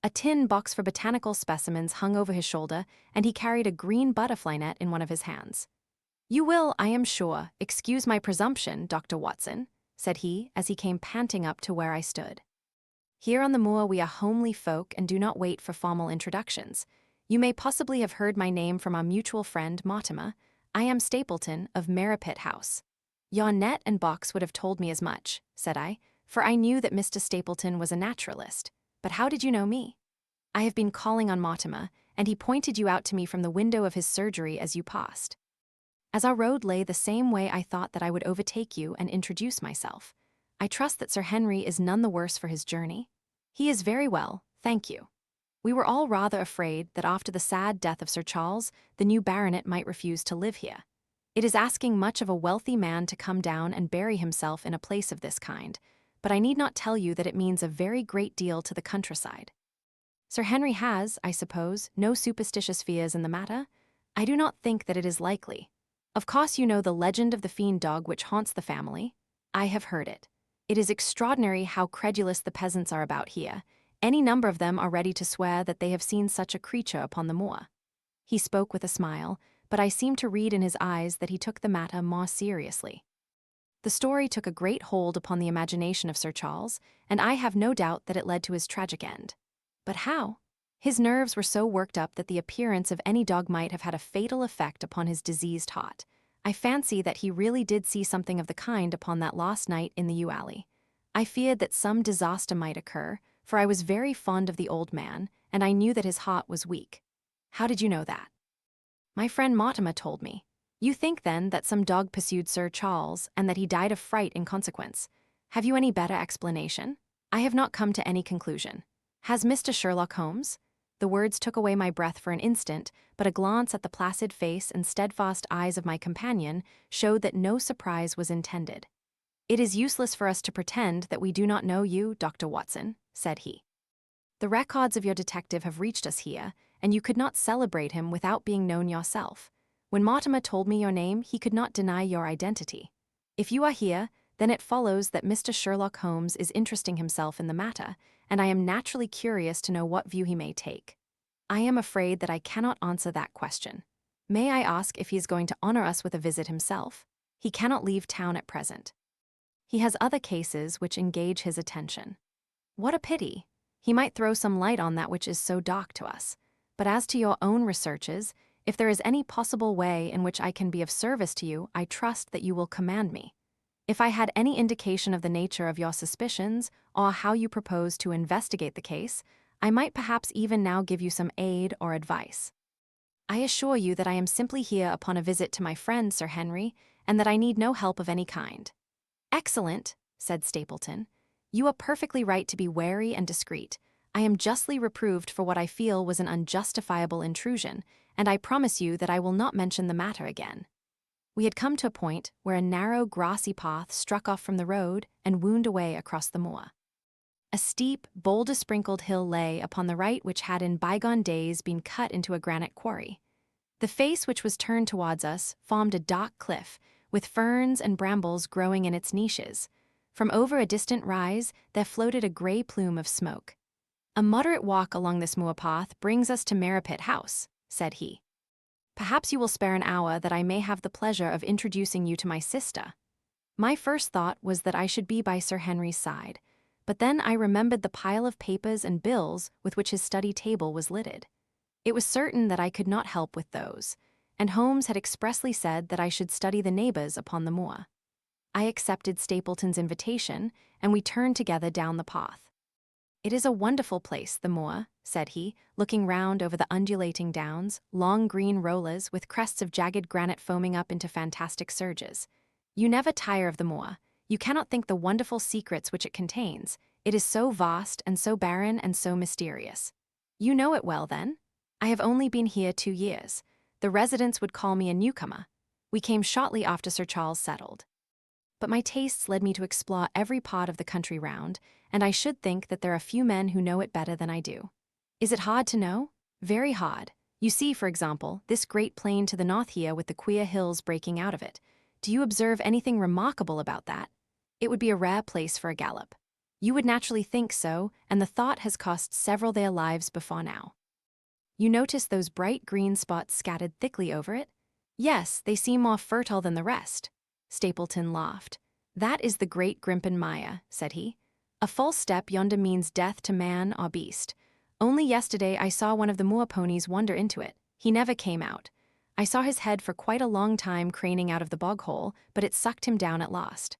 A tin box for botanical specimens hung over his shoulder, and he carried a green butterfly net in one of his hands. "You will, I am sure, excuse my presumption, Dr. Watson," said he, as he came panting up to where I stood. "Here on the moor we are homely folk and do not wait for formal introductions. You may possibly have heard my name from our mutual friend, Mortimer. I am Stapleton of Merripit House." "Your net and box would have told me as much," said I, "for I knew that Mr. Stapleton was a naturalist. But how did you know me?" "I have been calling on Mortimer, and he pointed you out to me from the window of his surgery as you passed." As our road lay the same way, I thought that I would overtake you and introduce myself. "I trust that Sir Henry is none the worse for his journey." "He is very well, thank you." We were all rather afraid that after the sad death of Sir Charles, the new baronet might refuse to live here. It is asking much of a wealthy man to come down and bury himself in a place of this kind, but I need not tell you that it means a very great deal to the countryside. Sir Henry has, I suppose, no superstitious fears in the matter? I do not think that it is likely. Of course you know the legend of the fiend dog which haunts the family. I have heard it. It is extraordinary how credulous the peasants are about here. Any number of them are ready to swear that they have seen such a creature upon the moor. He spoke with a smile, but I seemed to read in his eyes that he took the matter more seriously. The story took a great hold upon the imagination of Sir Charles, and I have no doubt that it led to his tragic end. But how? His nerves were so worked up that the appearance of any dog might have had a fatal effect upon his diseased heart. I fancy that he really did see something of the kind upon that last night in the yew alley. I feared that some disaster might occur, for I was very fond of the old man, and I knew that his heart was weak. How did you know that? My friend Mortimer told me. You think, then, that some dog pursued Sir Charles, and that he died of fright in consequence. Have you any better explanation? I have not come to any conclusion. Has Mr. Sherlock Holmes? The words took away my breath for an instant, but a glance at the placid face and steadfast eyes of my companion showed that no surprise was intended. "It is useless for us to pretend that we do not know you, Dr. Watson," said he. "The records of your detective have reached us here, and you could not celebrate him without being known yourself. When Mortimer told me your name, he could not deny your identity. If you are here, then it follows that Mr. Sherlock Holmes is interesting himself in the matter, and I am naturally curious to know what view he may take. I am afraid that I cannot answer that question. May I ask if he is going to honor us with a visit himself? He cannot leave town at present. He has other cases which engage his attention." "What a pity! He might throw some light on that which is so dark to us. But as to your own researches, if there is any possible way in which I can be of service to you, I trust that you will command me. If I had any indication of the nature of your suspicions, or how you propose to investigate the case, I might perhaps even now give you some aid or advice. I assure you that I am simply here upon a visit to my friend Sir Henry, and that I need no help of any kind." "Excellent," said Stapleton. "You are perfectly right to be wary and discreet. I am justly reproved for what I feel was an unjustifiable intrusion, and I promise you that I will not mention the matter again." We had come to a point where a narrow, grassy path struck off from the road and wound away across the moor. A steep, boulder-sprinkled hill lay upon the right which had in bygone days been cut into a granite quarry. The face which was turned towards us formed a dark cliff, with ferns and brambles growing in its niches. From over a distant rise there floated a grey plume of smoke. "A moderate walk along this moor path brings us to Merripit House," said he. "Perhaps you will spare an hour that I may have the pleasure of introducing you to my sister." My first thought was that I should be by Sir Henry's side, but then I remembered the pile of papers and bills with which his study table was littered. It was certain that I could not help with those, and Holmes had expressly said that I should study the neighbors upon the moor. I accepted Stapleton's invitation, and we turned together down the path. "It is a wonderful place, the moor," said he, looking round over the undulating downs, long green rollers with crests of jagged granite foaming up into fantastic surges. "You never tire of the moor. You cannot think the wonderful secrets which it contains. It is so vast and so barren and so mysterious." "You know it well, then?" "I have only been here 2 years. The residents would call me a newcomer. We came shortly after Sir Charles settled. But my tastes led me to explore every part of the country round, and I should think that there are few men who know it better than I do." "Is it hard to know?" "Very hard. You see, for example, this great plain to the north here with the queer hills breaking out of it. Do you observe anything remarkable about that? It would be a rare place for a gallop. You would naturally think so, and the thought has cost several their lives before now. You notice those bright green spots scattered thickly over it?" "Yes, they seem more fertile than the rest." Stapleton laughed. "That is the Great Grimpen Mire," said he. "A false step yonder means death to man or beast. Only yesterday I saw one of the moor ponies wander into it. He never came out. I saw his head for quite a long time craning out of the bog hole, but it sucked him down at last.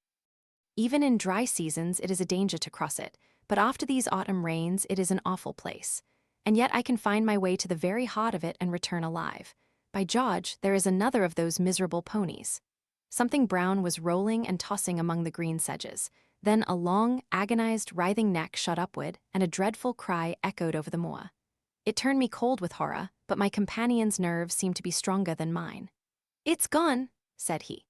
Even in dry seasons it is a danger to cross it, but after these autumn rains it is an awful place. And yet I can find my way to the very heart of it and return alive. By George, there is another of those miserable ponies." Something brown was rolling and tossing among the green sedges. Then a long, agonized, writhing neck shot upward, and a dreadful cry echoed over the moor. It turned me cold with horror, but my companion's nerves seemed to be stronger than mine. "It's gone," said he.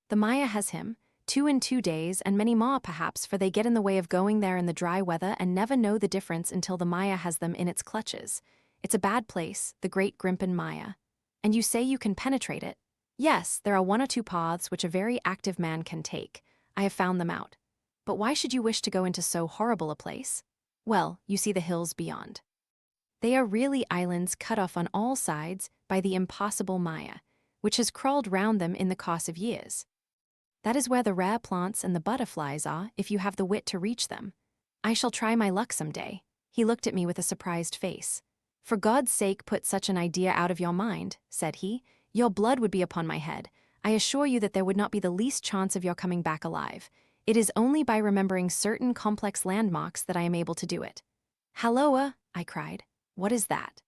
"The Mire has him, 2 in 2 days, and many more perhaps, for they get in the way of going there in the dry weather and never know the difference until the Mire has them in its clutches. It's a bad place, the Great Grimpen Mire. And you say you can penetrate it?" "Yes, there are 1 or 2 paths which a very active man can take. I have found them out. But why should you wish to go into so horrible a place?" "Well, you see the hills beyond. They are really islands cut off on all sides by the impossible Mire, which has crawled round them in the course of years. That is where the rare plants and the butterflies are if you have the wit to reach them. I shall try my luck some day." He looked at me with a surprised face. "For God's sake, put such an idea out of your mind," said he. "Your blood would be upon my head. I assure you that there would not be the least chance of your coming back alive. It is only by remembering certain complex landmarks that I am able to do it." "Halloa!" I cried. "What is that?"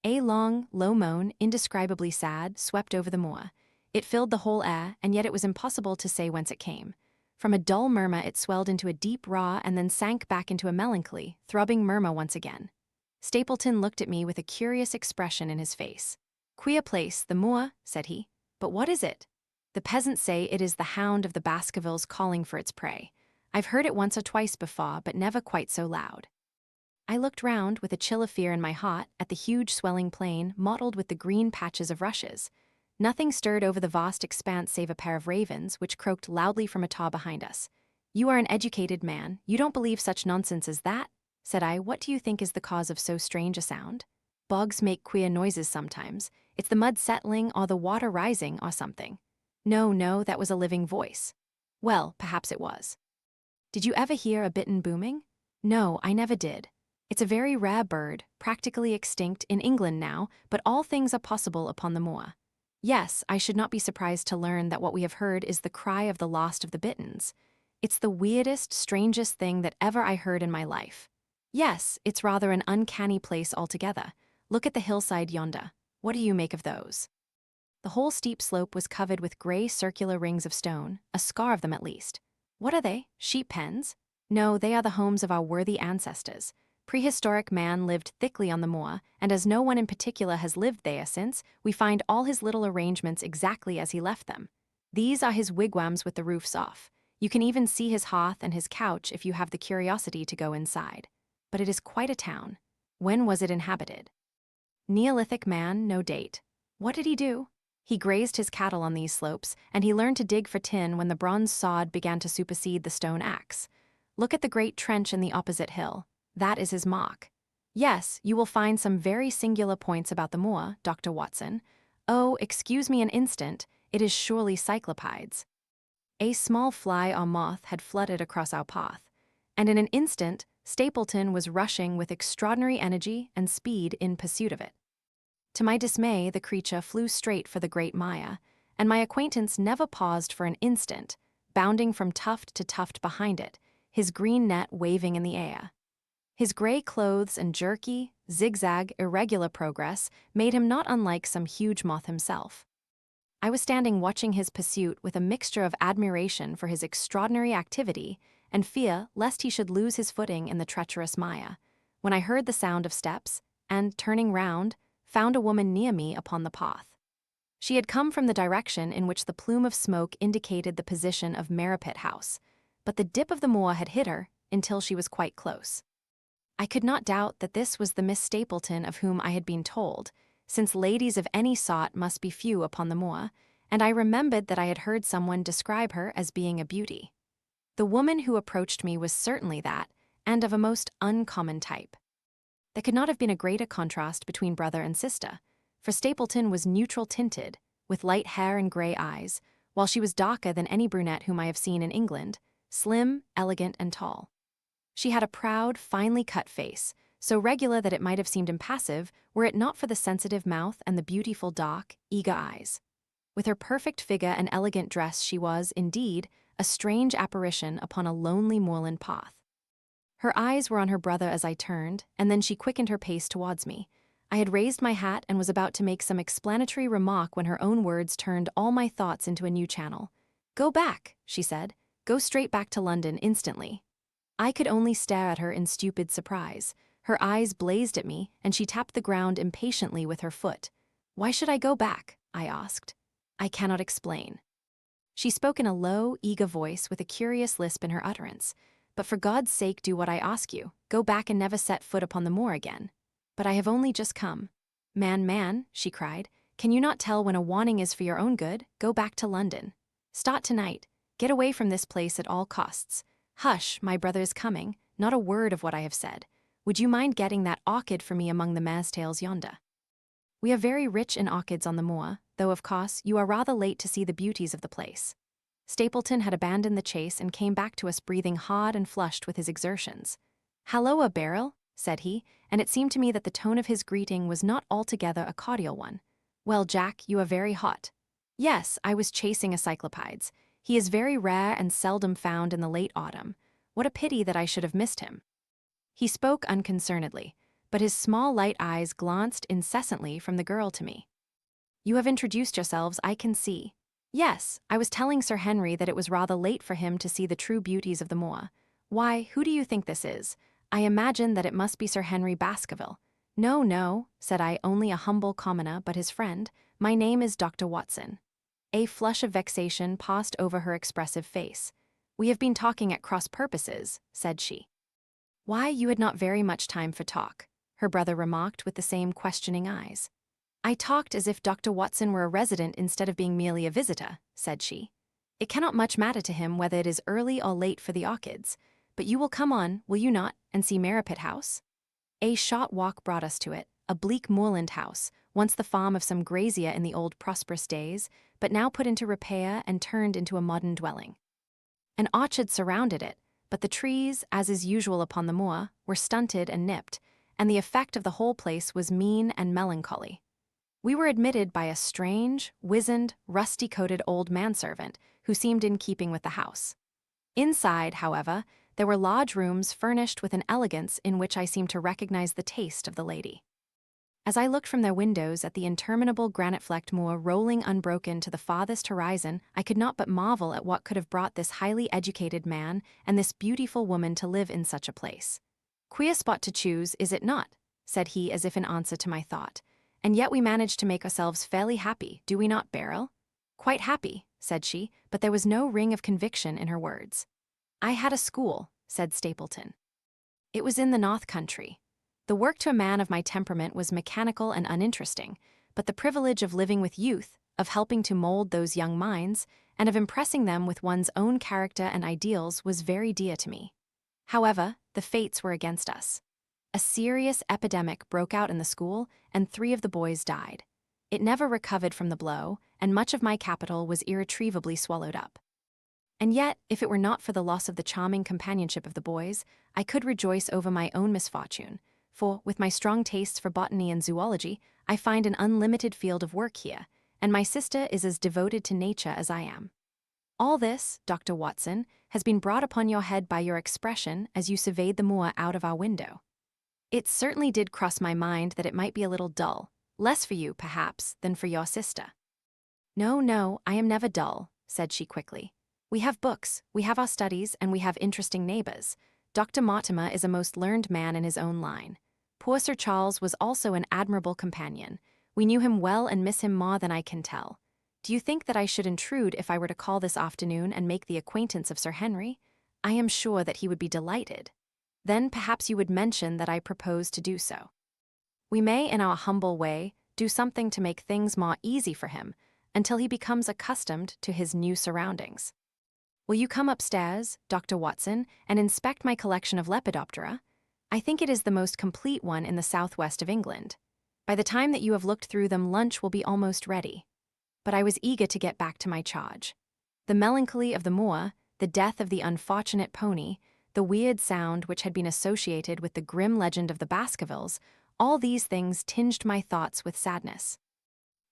A long, low moan, indescribably sad, swept over the moor. It filled the whole air, and yet it was impossible to say whence it came. From a dull murmur it swelled into a deep raw and then sank back into a melancholy, throbbing murmur once again. Stapleton looked at me with a curious expression in his face. "Queer place, the moor," said he. "But what is it?" "The peasants say it is the hound of the Baskervilles calling for its prey. I've heard it once or twice before, but never quite so loud." I looked round, with a chill of fear in my heart, at the huge swelling plain, mottled with the green patches of rushes. Nothing stirred over the vast expanse save a pair of ravens, which croaked loudly from a taw behind us. "You are an educated man. You don't believe such nonsense as that?" said I. "What do you think is the cause of so strange a sound?" "Bogs make queer noises sometimes. It's the mud settling or the water rising or something." No, that was a living voice." "Well, perhaps it was." "Did you ever hear a bittern booming?" "No, I never did. It's a very rare bird, practically extinct in England now, but all things are possible upon the moor." "Yes, I should not be surprised to learn that what we have heard is the cry of the lost of the bitterns. It's the weirdest, strangest thing that ever I heard in my life." "Yes, it's rather an uncanny place altogether. Look at the hillside yonder. What do you make of those?" The whole steep slope was covered with gray circular rings of stone, a scar of them at least. "What are they? Sheep pens?" "No, they are the homes of our worthy ancestors. Prehistoric man lived thickly on the moor, and as no one in particular has lived there since, we find all his little arrangements exactly as he left them. These are his wigwams with the roofs off. You can even see his hearth and his couch if you have the curiosity to go inside. But it is quite a town. When was it inhabited?" "Neolithic man, no date." "What did he do?" "He grazed his cattle on these slopes, and he learned to dig for tin when the bronze sod began to supersede the stone axe. Look at the great trench in the opposite hill. That is his mark." "Yes, you will find some very singular points about the moor, Dr. Watson." "Oh, excuse me an instant, it is surely cyclopides." A small fly or moth had fluttered across our path, and in an instant Stapleton was rushing with extraordinary energy and speed in pursuit of it. To my dismay, the creature flew straight for the great mire, and my acquaintance never paused for an instant, bounding from tuft to tuft behind it, his green net waving in the air. His gray clothes and jerky, zigzag, irregular progress made him not unlike some huge moth himself. I was standing watching his pursuit with a mixture of admiration for his extraordinary activity and fear lest he should lose his footing in the treacherous mire, when I heard the sound of steps, and, turning round, found a woman near me upon the path. She had come from the direction in which the plume of smoke indicated the position of Merripit House, but the dip of the moor had hid her until she was quite close. I could not doubt that this was the Miss Stapleton of whom I had been told, since ladies of any sort must be few upon the moor, and I remembered that I had heard someone describe her as being a beauty. The woman who approached me was certainly that, and of a most uncommon type. There could not have been a greater contrast between brother and sister, for Stapleton was neutral-tinted, with light hair and gray eyes, while she was darker than any brunette whom I have seen in England, slim, elegant, and tall. She had a proud, finely cut face, so regular that it might have seemed impassive were it not for the sensitive mouth and the beautiful dark, eager eyes. With her perfect figure and elegant dress she was, indeed, a strange apparition upon a lonely moorland path. Her eyes were on her brother as I turned, and then she quickened her pace towards me. I had raised my hat and was about to make some explanatory remark when her own words turned all my thoughts into a new channel. "Go back," she said. "Go straight back to London instantly." I could only stare at her in stupid surprise. Her eyes blazed at me, and she tapped the ground impatiently with her foot. "Why should I go back?" I asked. "I cannot explain." She spoke in a low, eager voice with a curious lisp in her utterance. "But for God's sake do what I ask you. Go back and never set foot upon the moor again." "But I have only just come." Man, she cried, "can you not tell when a warning is for your own good? Go back to London. Start tonight. Get away from this place at all costs. Hush, my brother is coming. Not a word of what I have said. Would you mind getting that orchid for me among the mare's tails yonder? We are very rich in orchids on the moor, though of course you are rather late to see the beauties of the place." Stapleton had abandoned the chase and came back to us breathing hard and flushed with his exertions. "Halloa, Beryl," said he, and it seemed to me that the tone of his greeting was not altogether a cordial one. "Well, Jack, you are very hot." "Yes, I was chasing a cyclopides. He is very rare and seldom found in the late autumn. What a pity that I should have missed him." He spoke unconcernedly, but his small light eyes glanced incessantly from the girl to me. "You have introduced yourselves, I can see." "Yes, I was telling Sir Henry that it was rather late for him to see the true beauties of the moor. Why, who do you think this is? I imagine that it must be Sir Henry Baskerville. No, no, said I, only a humble commoner, but his friend. My name is Dr. Watson. A flush of vexation passed over her expressive face. We have been talking at cross purposes, said she. Why, you had not very much time for talk, her brother remarked with the same questioning eyes. I talked as if Dr. Watson were a resident instead of being merely a visitor, said she. It cannot much matter to him whether it is early or late for the orchids, but you will come on, will you not, and see Merripit House? A short walk brought us to it, a bleak moorland house, once the farm of some grazier in the old prosperous days, but now put into repair and turned into a modern dwelling. An orchard surrounded it, but the trees, as is usual upon the moor, were stunted and nipped, and the effect of the whole place was mean and melancholy. We were admitted by a strange, wizened, rusty-coated old manservant who seemed in keeping with the house. Inside, however, there were large rooms furnished with an elegance in which I seemed to recognize the taste of the lady. As I looked from their windows at the interminable granite-flecked moor rolling unbroken to the farthest horizon, I could not but marvel at what could have brought this highly educated man and this beautiful woman to live in such a place. Queer spot to choose, is it not? Said he as if in answer to my thought. And yet we managed to make ourselves fairly happy, do we not, Beryl? Quite happy, said she, but there was no ring of conviction in her words. I had a school, said Stapleton. It was in the North Country. The work to a man of my temperament was mechanical and uninteresting, but the privilege of living with youth, of helping to mold those young minds, and of impressing them with one's own character and ideals was very dear to me. However, the fates were against us. A serious epidemic broke out in the school, and 3 of the boys died. It never recovered from the blow, and much of my capital was irretrievably swallowed up. And yet, if it were not for the loss of the charming companionship of the boys, I could rejoice over my own misfortune, for, with my strong tastes for botany and zoology, I find an unlimited field of work here, and my sister is as devoted to nature as I am. All this, Dr. Watson, has been brought upon your head by your expression as you surveyed the moor out of our window. It certainly did cross my mind that it might be a little dull, less for you, perhaps, than for your sister. No, no, I am never dull, said she quickly. We have books, we have our studies, and we have interesting neighbors. Dr. Mortimer is a most learned man in his own line. Poor Sir Charles was also an admirable companion. We knew him well and miss him more than I can tell. Do you think that I should intrude if I were to call this afternoon and make the acquaintance of Sir Henry? I am sure that he would be delighted. Then perhaps you would mention that I propose to do so. We may, in our humble way, do something to make things more easy for him, until he becomes accustomed to his new surroundings. Will you come upstairs, Dr. Watson, and inspect my collection of Lepidoptera? I think it is the most complete one in the southwest of England. By the time that you have looked through them, lunch will be almost ready. But I was eager to get back to my charge. The melancholy of the moor, the death of the unfortunate pony, the weird sound which had been associated with the grim legend of the Baskervilles, all these things tinged my thoughts with sadness.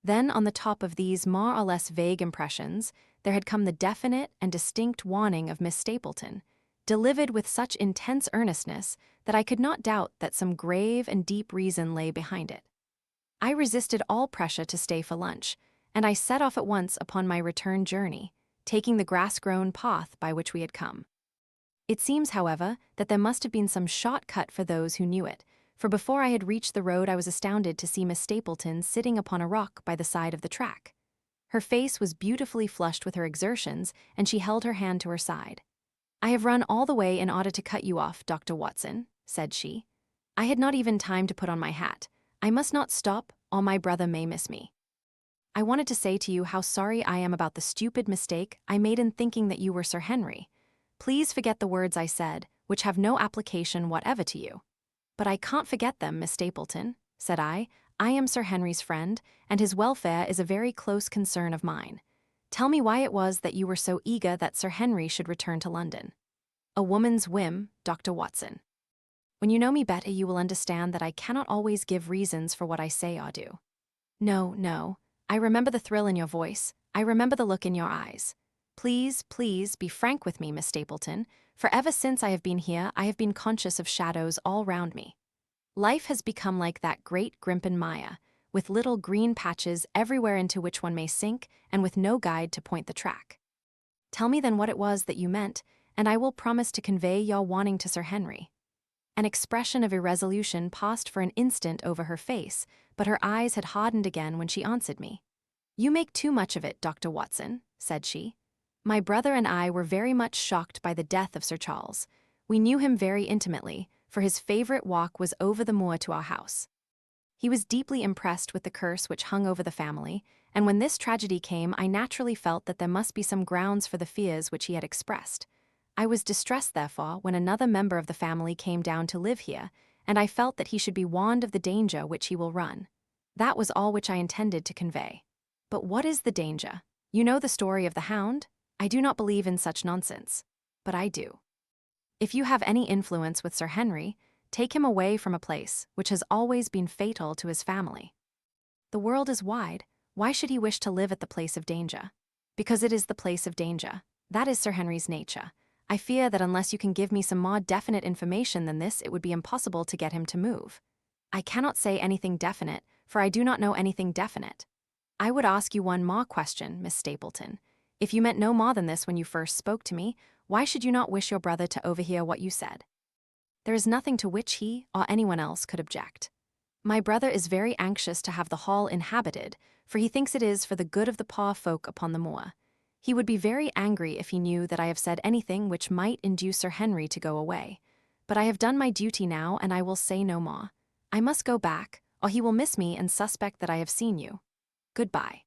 Then, on the top of these more or less vague impressions, there had come the definite and distinct warning of Miss Stapleton, delivered with such intense earnestness that I could not doubt that some grave and deep reason lay behind it. I resisted all pressure to stay for lunch, and I set off at once upon my return journey, taking the grass-grown path by which we had come. It seems, however, that there must have been some short cut for those who knew it, for before I had reached the road I was astounded to see Miss Stapleton sitting upon a rock by the side of the track. Her face was beautifully flushed with her exertions, and she held her hand to her side. I have run all the way in order to cut you off, Dr. Watson, said she. I had not even time to put on my hat. I must not stop, or my brother may miss me. I wanted to say to you how sorry I am about the stupid mistake I made in thinking that you were Sir Henry. Please forget the words I said, which have no application whatever to you. But I can't forget them, Miss Stapleton, said I. I am Sir Henry's friend, and his welfare is a very close concern of mine. Tell me why it was that you were so eager that Sir Henry should return to London. A woman's whim, Dr. Watson. When you know me better, you will understand that I cannot always give reasons for what I say or do. No, no. I remember the thrill in your voice. I remember the look in your eyes. Please, please, be frank with me, Miss Stapleton, for ever since I have been here, I have been conscious of shadows all round me. Life has become like that Great Grimpen Mire, with little green patches everywhere into which one may sink, and with no guide to point the track. Tell me then what it was that you meant, and I will promise to convey your warning to Sir Henry. An expression of irresolution passed for an instant over her face, but her eyes had hardened again when she answered me. "You make too much of it, Dr. Watson," said she. "My brother and I were very much shocked by the death of Sir Charles. We knew him very intimately, for his favorite walk was over the moor to our house. He was deeply impressed with the curse which hung over the family, and when this tragedy came, I naturally felt that there must be some grounds for the fears which he had expressed. I was distressed, therefore, when another member of the family came down to live here, and I felt that he should be warned of the danger which he will run. That was all which I intended to convey." "But what is the danger? You know the story of the Hound? I do not believe in such nonsense." "But I do. If you have any influence with Sir Henry, take him away from a place which has always been fatal to his family. The world is wide. Why should he wish to live at the place of danger? Because it is the place of danger. That is Sir Henry's nature. I fear that unless you can give me some more definite information than this, it would be impossible to get him to move." "I cannot say anything definite, for I do not know anything definite." "I would ask you one more question, Miss Stapleton. If you meant no more than this when you first spoke to me, why should you not wish your brother to overhear what you said?" "There is nothing to which he or anyone else could object. My brother is very anxious to have the hall inhabited, for he thinks it is for the good of the poor folk upon the moor. He would be very angry if he knew that I have said anything which might induce Sir Henry to go away. But I have done my duty now, and I will say no more. I must go back, or he will miss me and suspect that I have seen you. Goodbye."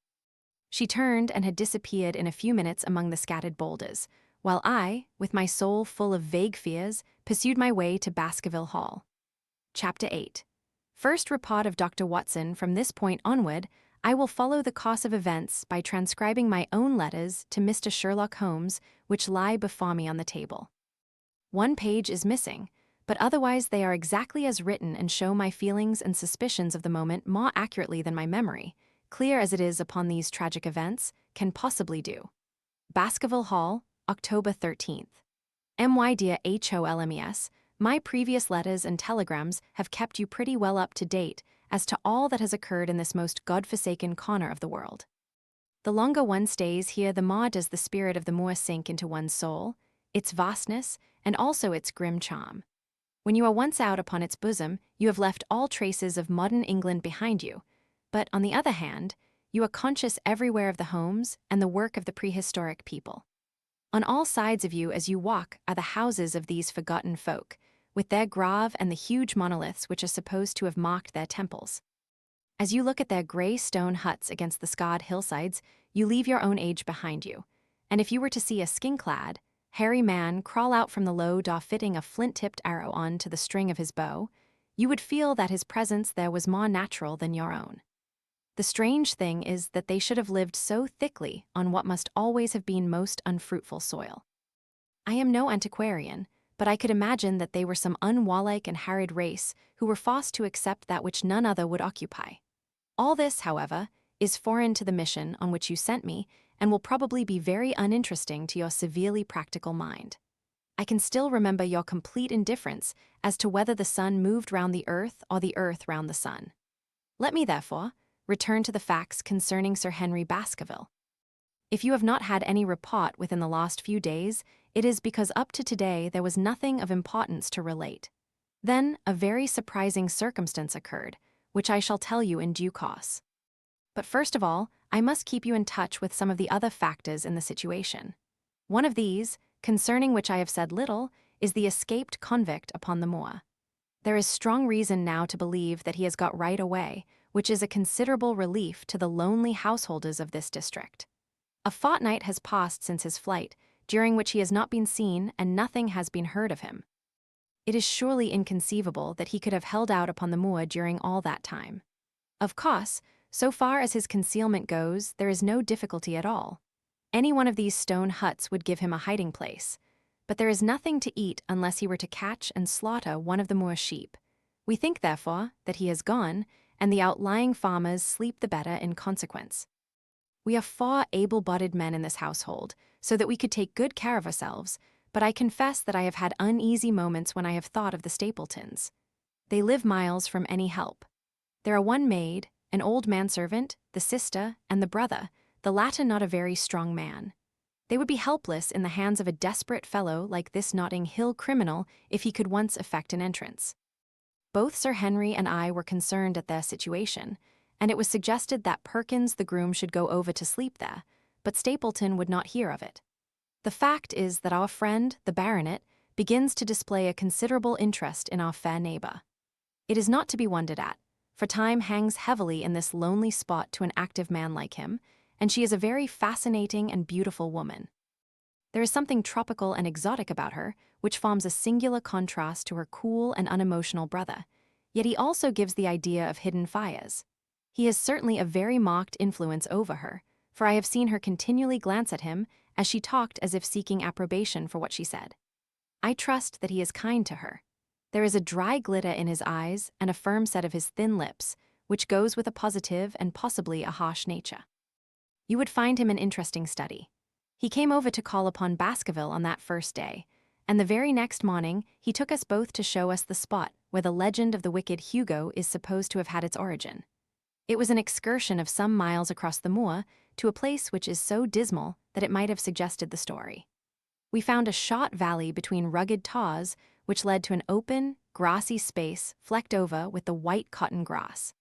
She turned and had disappeared in a few minutes among the scattered boulders, while I, with my soul full of vague fears, pursued my way to Baskerville Hall. Chapter 8. First report of Dr. Watson. From this point onward, I will follow the course of events by transcribing my own letters to Mr. Sherlock Holmes, which lie before me on the table. One page is missing, but otherwise they are exactly as written and show my feelings and suspicions of the moment more accurately than my memory, clear as it is upon these tragic events, can possibly do. Baskerville Hall, October 13th. My dear Holmes, my previous letters and telegrams have kept you pretty well up to date as to all that has occurred in this most God-forsaken corner of the world. The longer one stays here, the more does the spirit of the moor sink into one's soul, its vastness, and also its grim charm. When you are once out upon its bosom, you have left all traces of modern England behind you, but, on the other hand, you are conscious everywhere of the homes and the work of the prehistoric people. On all sides of you as you walk are the houses of these forgotten folk, with their grave and the huge monoliths which are supposed to have marked their temples. As you look at their grey stone huts against the scarred hillsides, you leave your own age behind you, and if you were to see a skin-clad, hairy man crawl out from the low door fitting a flint-tipped arrow on to the string of his bow, you would feel that his presence there was more natural than your own. The strange thing is that they should have lived so thickly on what must always have been most unfruitful soil. I am no antiquarian, but I could imagine that they were some unwarlike and harried race who were forced to accept that which none other would occupy. All this, however, is foreign to the mission on which you sent me and will probably be very uninteresting to your severely practical mind. I can still remember your complete indifference as to whether the sun moved round the earth or the earth round the sun. Let me, therefore, return to the facts concerning Sir Henry Baskerville. If you have not had any report within the last few days, it is because up to today there was nothing of importance to relate. Then a very surprising circumstance occurred, which I shall tell you in due course. But first of all, I must keep you in touch with some of the other factors in the situation. One of these, concerning which I have said little, is the escaped convict upon the moor. There is strong reason now to believe that he has got right away, which is a considerable relief to the lonely householders of this district. A fortnight has passed since his flight, during which he has not been seen and nothing has been heard of him. It is surely inconceivable that he could have held out upon the moor during all that time. Of course, so far as his concealment goes, there is no difficulty at all. Any one of these stone huts would give him a hiding place, but there is nothing to eat unless he were to catch and slaughter one of the moor sheep. We think, therefore, that he has gone, and the outlying farmers sleep the better in consequence. We are 4 able-bodied men in this household, so that we could take good care of ourselves, but I confess that I have had uneasy moments when I have thought of the Stapletons. They live miles from any help. There are one maid, an old manservant, the sister, and the brother, the latter not a very strong man. They would be helpless in the hands of a desperate fellow like this Notting Hill criminal if he could once effect an entrance. Both Sir Henry and I were concerned at their situation, and it was suggested that Perkins the groom should go over to sleep there, but Stapleton would not hear of it. The fact is that our friend, the baronet, begins to display a considerable interest in our fair neighbour. It is not to be wondered at, for time hangs heavily in this lonely spot to an active man like him, and she is a very fascinating and beautiful woman. There is something tropical and exotic about her, which forms a singular contrast to her cool and unemotional brother, yet he also gives the idea of hidden fires. He has certainly a very marked influence over her, for I have seen her continually glance at him as she talked as if seeking approbation for what she said. I trust that he is kind to her. There is a dry glitter in his eyes and a firm set of his thin lips, which goes with a positive and possibly a harsh nature. You would find him an interesting study. He came over to call upon Baskerville on that first day, and the very next morning he took us both to show us the spot where the legend of the wicked Hugo is supposed to have had its origin. It was an excursion of some miles across the moor to a place which is so dismal that it might have suggested the story. We found a short valley between rugged taws which led to an open, grassy space flecked over with the white cotton grass.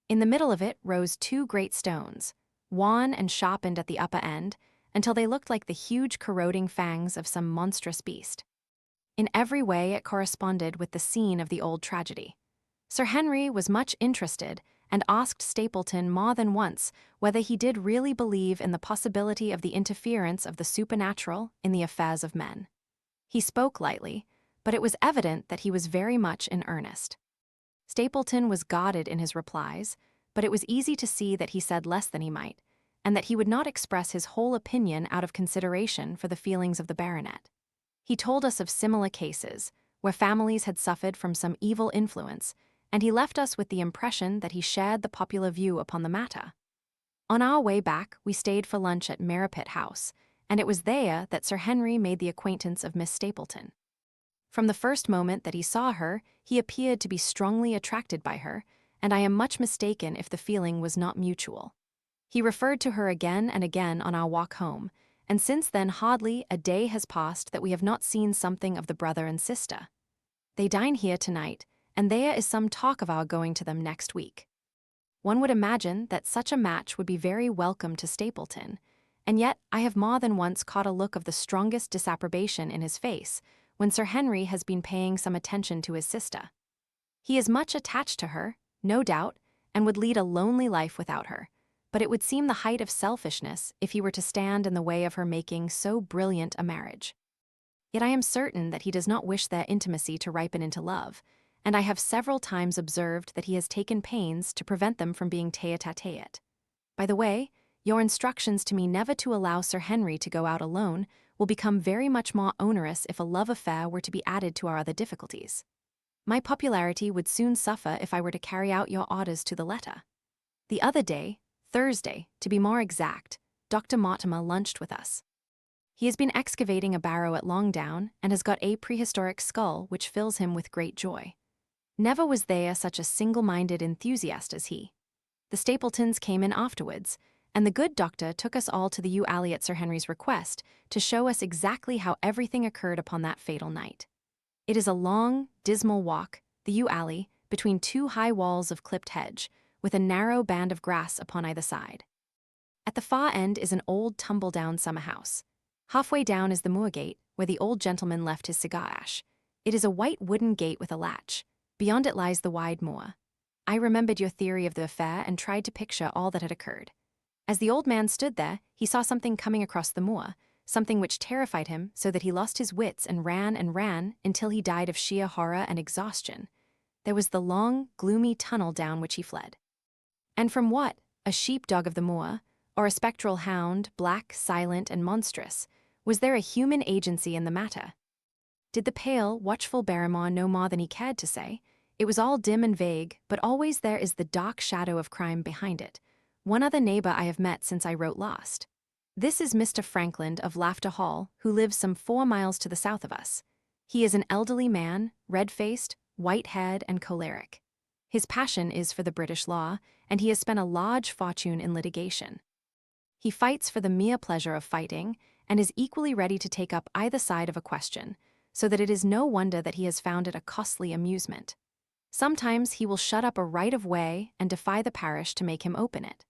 In the middle of it rose two great stones, wan and sharpened at the upper end, until they looked like the huge corroding fangs of some monstrous beast. In every way it corresponded with the scene of the old tragedy. Sir Henry was much interested and asked Stapleton more than once whether he did really believe in the possibility of the interference of the supernatural in the affairs of men. He spoke lightly, but it was evident that he was very much in earnest. Stapleton was guarded in his replies, but it was easy to see that he said less than he might, and that he would not express his whole opinion out of consideration for the feelings of the baronet. He told us of similar cases, where families had suffered from some evil influence, and he left us with the impression that he shared the popular view upon the matter. On our way back, we stayed for lunch at Merripit House, and it was there that Sir Henry made the acquaintance of Miss Stapleton. From the first moment that he saw her, he appeared to be strongly attracted by her, and I am much mistaken if the feeling was not mutual. He referred to her again and again on our walk home, and since then hardly a day has passed that we have not seen something of the brother and sister. They dine here tonight, and there is some talk of our going to them next week. One would imagine that such a match would be very welcome to Stapleton, and yet I have more than once caught a look of the strongest disapprobation in his face when Sir Henry has been paying some attention to his sister. He is much attached to her, no doubt, and would lead a lonely life without her, but it would seem the height of selfishness if he were to stand in the way of her making so brilliant a marriage. Yet I am certain that he does not wish their intimacy to ripen into love, and I have several times observed that he has taken pains to prevent them from being tete-a-tete. By the way, your instructions to me never to allow Sir Henry to go out alone will become very much more onerous if a love affair were to be added to our other difficulties. My popularity would soon suffer if I were to carry out your orders to the letter. The other day, Thursday, to be more exact, Dr. Mortimer lunched with us. He has been excavating a barrow at Longdown and has got a prehistoric skull which fills him with great joy. Never was there such a single-minded enthusiast as he. The Stapletons came in afterwards, and the good doctor took us all to the yew alley at Sir Henry's request to show us exactly how everything occurred upon that fatal night. It is a long, dismal walk, the yew alley, between two high walls of clipped hedge, with a narrow band of grass upon either side. At the far end is an old tumble-down summer-house. Halfway down is the moor gate, where the old gentleman left his cigar ash. It is a white wooden gate with a latch. Beyond it lies the wide moor. I remembered your theory of the affair and tried to picture all that had occurred. As the old man stood there, he saw something coming across the moor, something which terrified him so that he lost his wits and ran until he died of sheer horror and exhaustion. There was the long, gloomy tunnel down which he fled. And from what? A sheep-dog of the moor, or a spectral hound, black, silent, and monstrous? Was there a human agency in the matter? Did the pale, watchful Barrymore know more than he cared to say? It was all dim and vague, but always there is the dark shadow of crime behind it. One other neighbor I have met since I wrote last. This is Mr. Frankland of Laughter Hall, who lives some 4 miles to the south of us. He is an elderly man, red-faced, white-haired, and choleric. His passion is for the British law, and he has spent a large fortune in litigation. He fights for the mere pleasure of fighting, and is equally ready to take up either side of a question, so that it is no wonder that he has found it a costly amusement. Sometimes he will shut up a right-of-way and defy the parish to make him open it.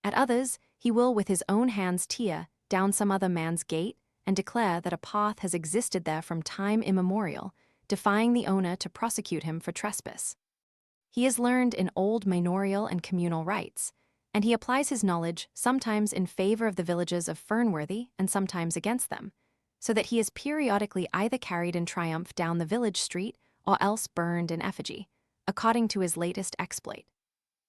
At others, he will with his own hands tear down some other man's gate and declare that a path has existed there from time immemorial, defying the owner to prosecute him for trespass. He is learned in old manorial and communal rights, and he applies his knowledge sometimes in favor of the villages of Fernworthy and sometimes against them, so that he is periodically either carried in triumph down the village street or else burned in effigy, according to his latest exploit.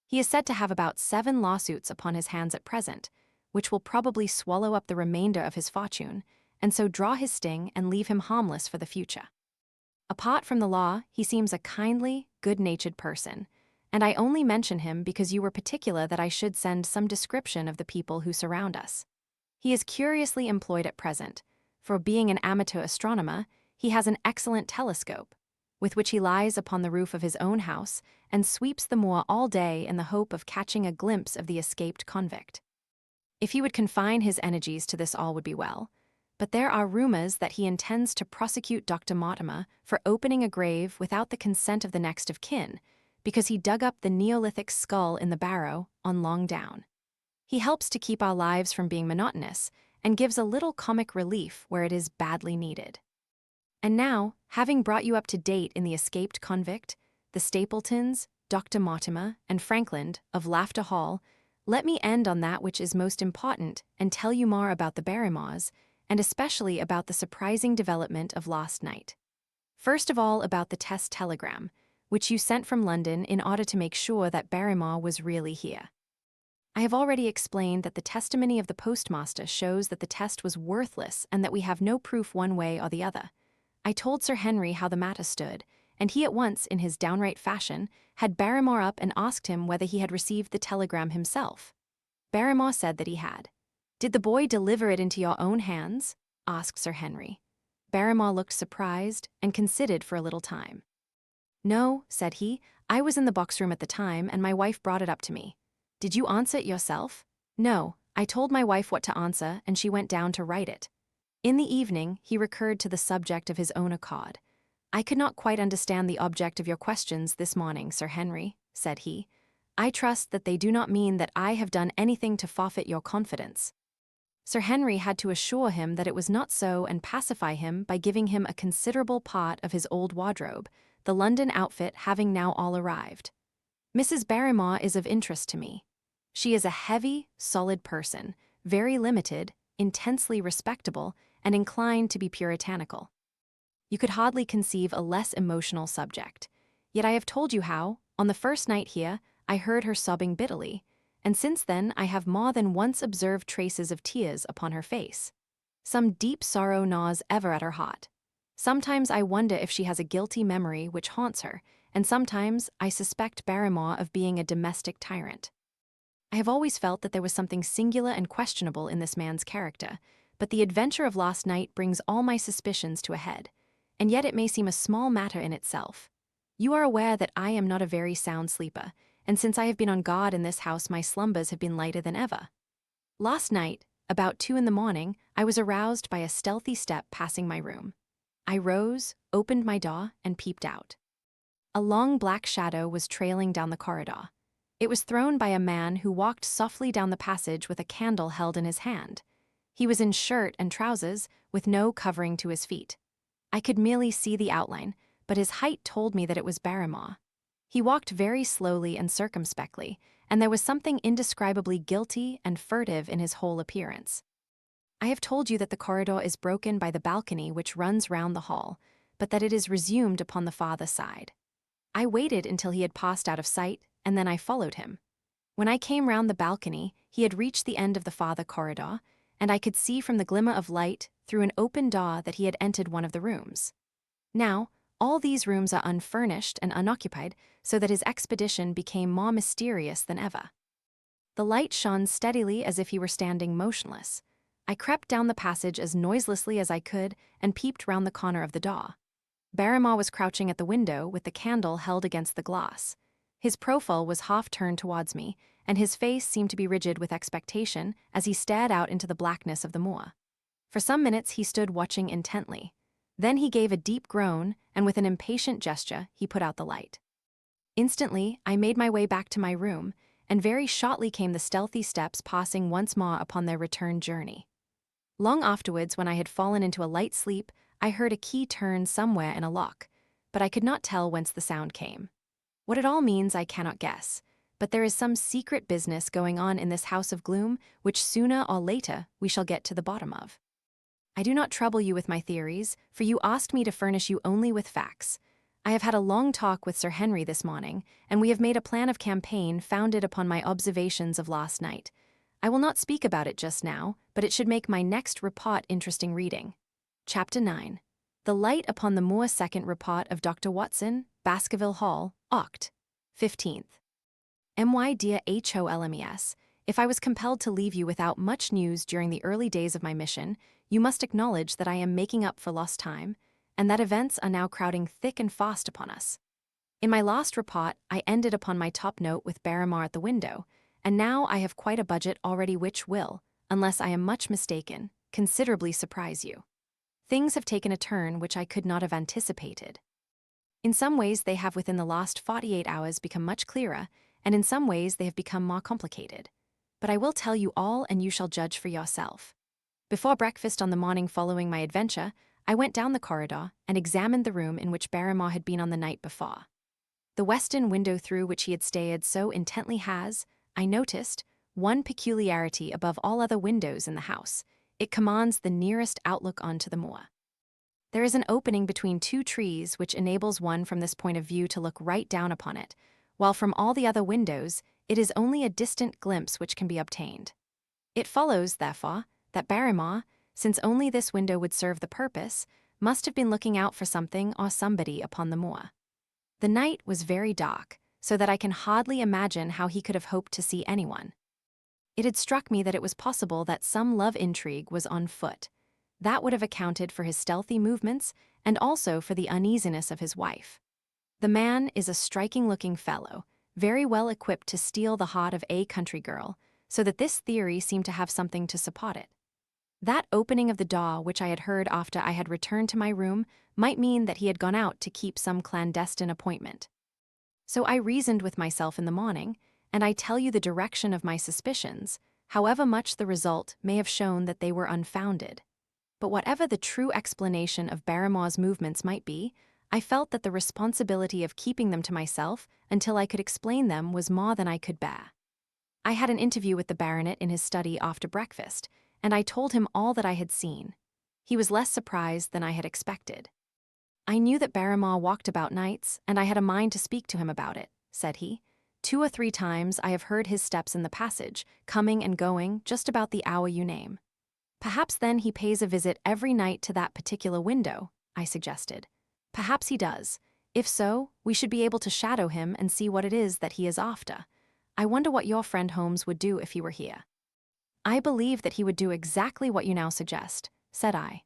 He is said to have about 7 lawsuits upon his hands at present, which will probably swallow up the remainder of his fortune, and so draw his sting and leave him harmless for the future. Apart from the law, he seems a kindly, good-natured person, and I only mention him because you were particular that I should send some description of the people who surround us. He is curiously employed at present, for being an amateur astronomer, he has an excellent telescope, with which he lies upon the roof of his own house and sweeps the moor all day in the hope of catching a glimpse of the escaped convict. If he would confine his energies to this all would be well, but there are rumors that he intends to prosecute Dr. Mortimer for opening a grave without the consent of the next of kin, because he dug up the Neolithic skull in the barrow on Long Down. He helps to keep our lives from being monotonous and gives a little comic relief where it is badly needed. And now, having brought you up to date in the escaped convict, the Stapletons, Dr. Mortimer, and Frankland of Laughter Hall, let me end on that which is most important and tell you more about the Barrymores, and especially about the surprising development of last night. First of all, about the test telegram, which you sent from London in order to make sure that Barrymore was really here. I have already explained that the testimony of the postmaster shows that the test was worthless and that we have no proof one way or the other. I told Sir Henry how the matter stood, and he at once, in his downright fashion, had Barrymore up and asked him whether he had received the telegram himself. Barrymore said that he had. "Did the boy deliver it into your own hands?" asked Sir Henry. Barrymore looked surprised and considered for a little time. "No," said he, "I was in the box-room at the time, and my wife brought it up to me." "Did you answer it yourself?" "No, I told my wife what to answer, and she went down to write it." In the evening, he recurred to the subject of his own accord. "I could not quite understand the object of your questions this morning, Sir Henry," said he. "I trust that they do not mean that I have done anything to forfeit your confidence." Sir Henry had to assure him that it was not so and pacify him by giving him a considerable part of his old wardrobe, the London outfit having now all arrived. "Mrs. Barrymore is of interest to me. She is a heavy, solid person, very limited, intensely respectable, and inclined to be puritanical. You could hardly conceive a less emotional subject. Yet I have told you how, on the first night here, I heard her sobbing bitterly, and since then I have more than once observed traces of tears upon her face. Some deep sorrow gnaws ever at her heart. Sometimes I wonder if she has a guilty memory which haunts her, and sometimes I suspect Barrymore of being a domestic tyrant. I have always felt that there was something singular and questionable in this man's character, but the adventure of last night brings all my suspicions to a head, and yet it may seem a small matter in itself. You are aware that I am not a very sound sleeper, and since I have been on guard in this house my slumbers have been lighter than ever. Last night, about 2 in the morning, I was aroused by a stealthy step passing my room. I rose, opened my door, and peeped out. A long black shadow was trailing down the corridor. It was thrown by a man who walked softly down the passage with a candle held in his hand. He was in shirt and trousers, with no covering to his feet. I could merely see the outline, but his height told me that it was Barrymore. He walked very slowly and circumspectly, and there was something indescribably guilty and furtive in his whole appearance. I have told you that the corridor is broken by the balcony which runs round the hall, but that it is resumed upon the farther side. I waited until he had passed out of sight, and then I followed him. When I came round the balcony, he had reached the end of the farther corridor, and I could see from the glimmer of light through an open door that he had entered one of the rooms. Now, all these rooms are unfurnished and unoccupied, so that his expedition became more mysterious than ever. The light shone steadily as if he were standing motionless. I crept down the passage as noiselessly as I could and peeped round the corner of the door. Barrymore was crouching at the window with the candle held against the glass. His profile was half turned towards me, and his face seemed to be rigid with expectation as he stared out into the blackness of the moor. For some minutes he stood watching intently. Then he gave a deep groan, and with an impatient gesture, he put out the light. Instantly, I made my way back to my room, and very shortly came the stealthy steps passing once more upon their return journey. Long afterwards, when I had fallen into a light sleep, I heard a key turn somewhere in a lock, but I could not tell whence the sound came. What it all means I cannot guess, but there is some secret business going on in this house of gloom which sooner or later we shall get to the bottom of. I do not trouble you with my theories, for you asked me to furnish you only with facts. I have had a long talk with Sir Henry this morning, and we have made a plan of campaign founded upon my observations of last night. I will not speak about it just now, but it should make my next report interesting reading. Chapter 9. The Light upon the Moor. Second Report of Dr. Watson, Baskerville Hall, Oct. 15th. My dear Holmes, if I was compelled to leave you without much news during the early days of my mission, you must acknowledge that I am making up for lost time, and that events are now crowding thick and fast upon us. In my last report, I ended upon my top note with Barrymore at the window, and now I have quite a budget already which will, unless I am much mistaken, considerably surprise you. Things have taken a turn which I could not have anticipated. In some ways they have within the last 48 hours become much clearer, and in some ways they have become more complicated. But I will tell you all and you shall judge for yourself. Before breakfast on the morning following my adventure, I went down the corridor and examined the room in which Barrymore had been on the night before. The western window through which he had stared so intently has, I noticed, one peculiarity above all other windows in the house. It commands the nearest outlook onto the moor. There is an opening between two trees which enables one from this point of view to look right down upon it, while from all the other windows it is only a distant glimpse which can be obtained. It follows, therefore, that Barrymore, since only this window would serve the purpose, must have been looking out for something or somebody upon the moor. The night was very dark, so that I can hardly imagine how he could have hoped to see anyone. It had struck me that it was possible that some love intrigue was on foot. That would have accounted for his stealthy movements and also for the uneasiness of his wife. The man is a striking-looking fellow, very well equipped to steal the heart of a country girl, so that this theory seemed to have something to support it. That opening of the door which I had heard after I had returned to my room might mean that he had gone out to keep some clandestine appointment. So I reasoned with myself in the morning, and I tell you the direction of my suspicions, however much the result may have shown that they were unfounded. But whatever the true explanation of Barrymore's movements might be, I felt that the responsibility of keeping them to myself until I could explain them was more than I could bear. I had an interview with the baronet in his study after breakfast, and I told him all that I had seen. He was less surprised than I had expected. I knew that Barrymore walked about nights, and I had a mind to speak to him about it, said he. 2 or 3 times I have heard his steps in the passage, coming and going just about the hour you name. Perhaps then he pays a visit every night to that particular window, I suggested. Perhaps he does. If so, we should be able to shadow him and see what it is that he is after. I wonder what your friend Holmes would do if he were here. I believe that he would do exactly what you now suggest, said I.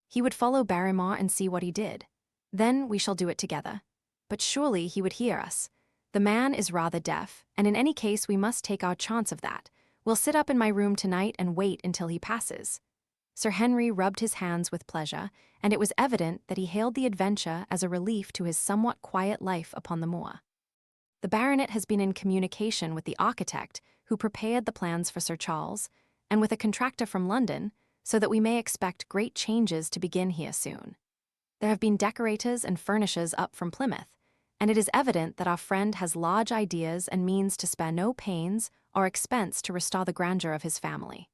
He would follow Barrymore and see what he did. Then we shall do it together. But surely he would hear us. The man is rather deaf, and in any case we must take our chance of that. We'll sit up in my room tonight and wait until he passes. Sir Henry rubbed his hands with pleasure, and it was evident that he hailed the adventure as a relief to his somewhat quiet life upon the moor. The baronet has been in communication with the architect who prepared the plans for Sir Charles, and with a contractor from London, so that we may expect great changes to begin here soon. There have been decorators and furnishers up from Plymouth, and it is evident that our friend has large ideas and means to spare no pains or expense to restore the grandeur of his family.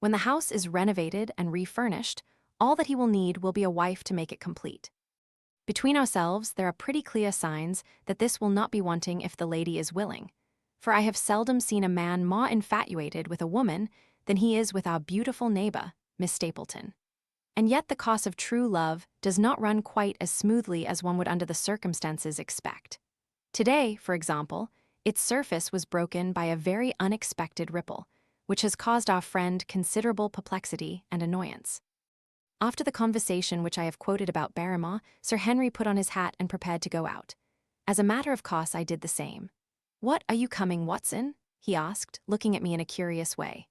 When the house is renovated and refurnished, all that he will need will be a wife to make it complete. Between ourselves, there are pretty clear signs that this will not be wanting if the lady is willing, for I have seldom seen a man more infatuated with a woman than he is with our beautiful neighbor, Miss Stapleton. And yet the course of true love does not run quite as smoothly as one would under the circumstances expect. Today, for example, its surface was broken by a very unexpected ripple, which has caused our friend considerable perplexity and annoyance. After the conversation which I have quoted about Barrymore, Sir Henry put on his hat and prepared to go out. As a matter of course, I did the same. "What, are you coming, Watson?" he asked, looking at me in a curious way.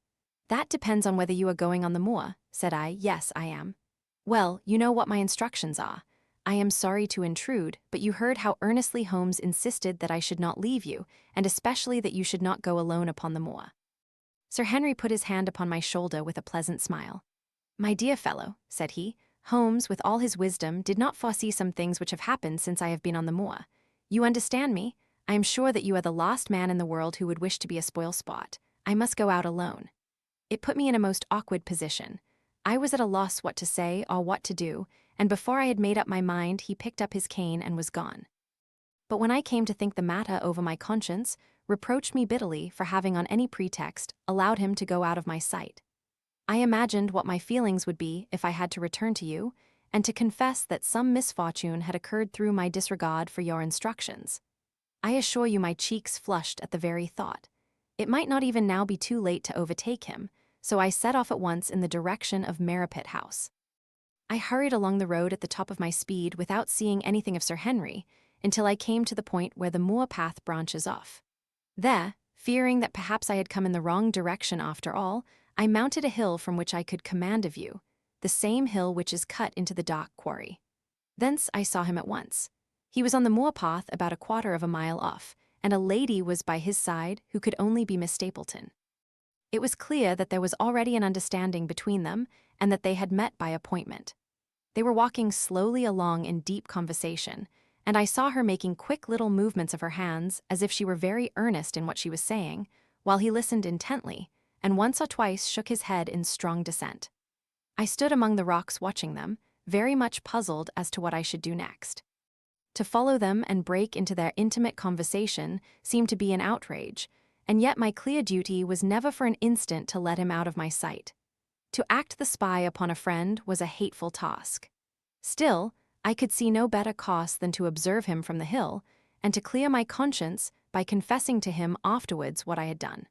That depends on whether you are going on the moor, said I. Yes, I am. Well, you know what my instructions are. I am sorry to intrude, but you heard how earnestly Holmes insisted that I should not leave you, and especially that you should not go alone upon the moor. Sir Henry put his hand upon my shoulder with a pleasant smile. My dear fellow, said he, Holmes, with all his wisdom, did not foresee some things which have happened since I have been on the moor. You understand me? I am sure that you are the last man in the world who would wish to be a spoil-sport. I must go out alone. It put me in a most awkward position. I was at a loss what to say or what to do, and before I had made up my mind, he picked up his cane and was gone. But when I came to think the matter over, my conscience reproached me bitterly for having on any pretext allowed him to go out of my sight. I imagined what my feelings would be if I had to return to you, and to confess that some misfortune had occurred through my disregard for your instructions. I assure you my cheeks flushed at the very thought. It might not even now be too late to overtake him, so I set off at once in the direction of Merripit House. I hurried along the road at the top of my speed without seeing anything of Sir Henry, until I came to the point where the moor path branches off. There, fearing that perhaps I had come in the wrong direction after all, I mounted a hill from which I could command a view, the same hill which is cut into the dark quarry. Thence I saw him at once. He was on the moor path about a quarter of a mile off, and a lady was by his side who could only be Miss Stapleton. It was clear that there was already an understanding between them, and that they had met by appointment. They were walking slowly along in deep conversation, and I saw her making quick little movements of her hands as if she were very earnest in what she was saying, while he listened intently, and once or twice shook his head in strong dissent. I stood among the rocks watching them, very much puzzled as to what I should do next. To follow them and break into their intimate conversation seemed to be an outrage, and yet my clear duty was never for an instant to let him out of my sight. To act the spy upon a friend was a hateful task. Still, I could see no better course than to observe him from the hill, and to clear my conscience by confessing to him afterwards what I had done.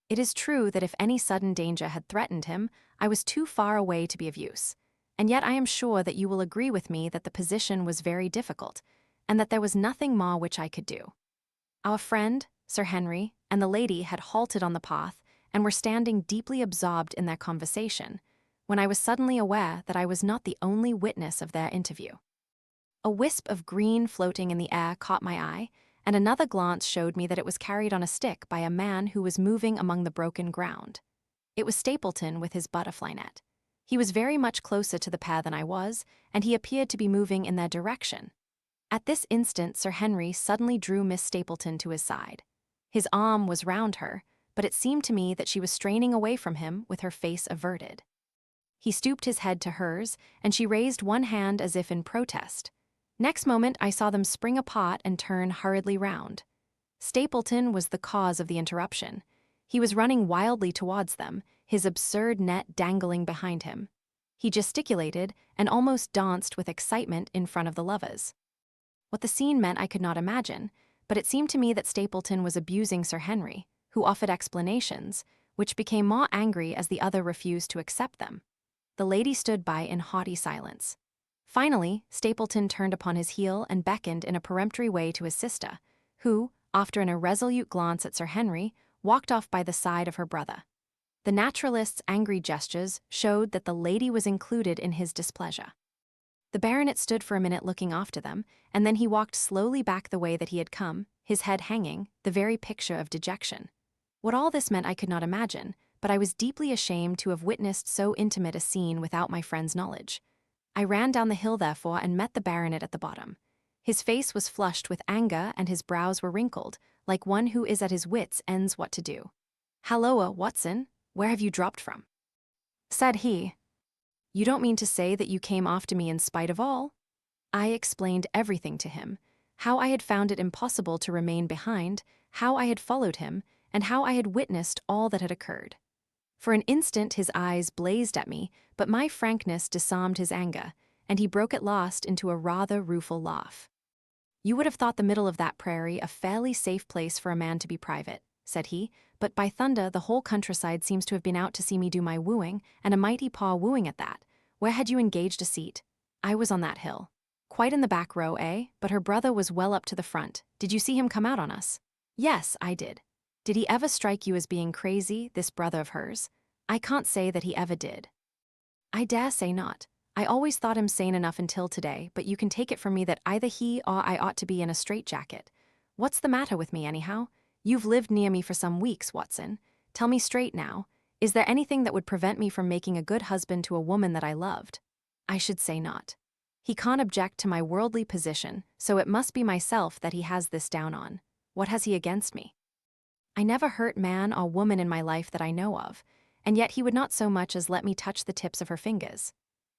It is true that if any sudden danger had threatened him, I was too far away to be of use, and yet I am sure that you will agree with me that the position was very difficult, and that there was nothing more which I could do. Our friend, Sir Henry, and the lady had halted on the path and were standing deeply absorbed in their conversation, when I was suddenly aware that I was not the only witness of their interview. A wisp of green floating in the air caught my eye, and another glance showed me that it was carried on a stick by a man who was moving among the broken ground. It was Stapleton with his butterfly net. He was very much closer to the pair than I was, and he appeared to be moving in their direction. At this instant, Sir Henry suddenly drew Miss Stapleton to his side. His arm was round her, but it seemed to me that she was straining away from him with her face averted. He stooped his head to hers, and she raised one hand as if in protest. Next moment, I saw them spring apart and turn hurriedly round. Stapleton was the cause of the interruption. He was running wildly towards them, his absurd net dangling behind him. He gesticulated and almost danced with excitement in front of the lovers. What the scene meant I could not imagine, but it seemed to me that Stapleton was abusing Sir Henry, who offered explanations, which became more angry as the other refused to accept them. The lady stood by in haughty silence. Finally, Stapleton turned upon his heel and beckoned in a peremptory way to his sister, who, after an irresolute glance at Sir Henry, walked off by the side of her brother. The naturalist's angry gestures showed that the lady was included in his displeasure. The baronet stood for a minute looking after them, and then he walked slowly back the way that he had come, his head hanging, the very picture of dejection. What all this meant I could not imagine, but I was deeply ashamed to have witnessed so intimate a scene without my friend's knowledge. I ran down the hill, therefore, and met the baronet at the bottom. His face was flushed with anger, and his brows were wrinkled, like one who is at his wits' ends what to do. "Halloa, Watson, where have you dropped from?" said he. "You don't mean to say that you came after me in spite of all?" I explained everything to him, how I had found it impossible to remain behind, how I had followed him, and how I had witnessed all that had occurred. For an instant his eyes blazed at me, but my frankness disarmed his anger, and he broke at last into a rather rueful laugh. "You would have thought the middle of that prairie a fairly safe place for a man to be private," said he, "but by thunder the whole countryside seems to have been out to see me do my wooing, and a mighty paw wooing at that. Where had you engaged a seat?" "I was on that hill." "Quite in the back row, eh? But her brother was well up to the front. Did you see him come out on us?" "Yes, I did." "Did he ever strike you as being crazy, this brother of hers?" I can't say that he ever did. I dare say not. I always thought him sane enough until today, but you can take it from me that either he or I ought to be in a straitjacket. What's the matter with me, anyhow? You've lived near me for some weeks, Watson. Tell me straight now, is there anything that would prevent me from making a good husband to a woman that I loved? I should say not. He can't object to my worldly position, so it must be myself that he has this down on. What has he against me? I never hurt man or woman in my life that I know of, and yet he would not so much as let me touch the tips of her fingers.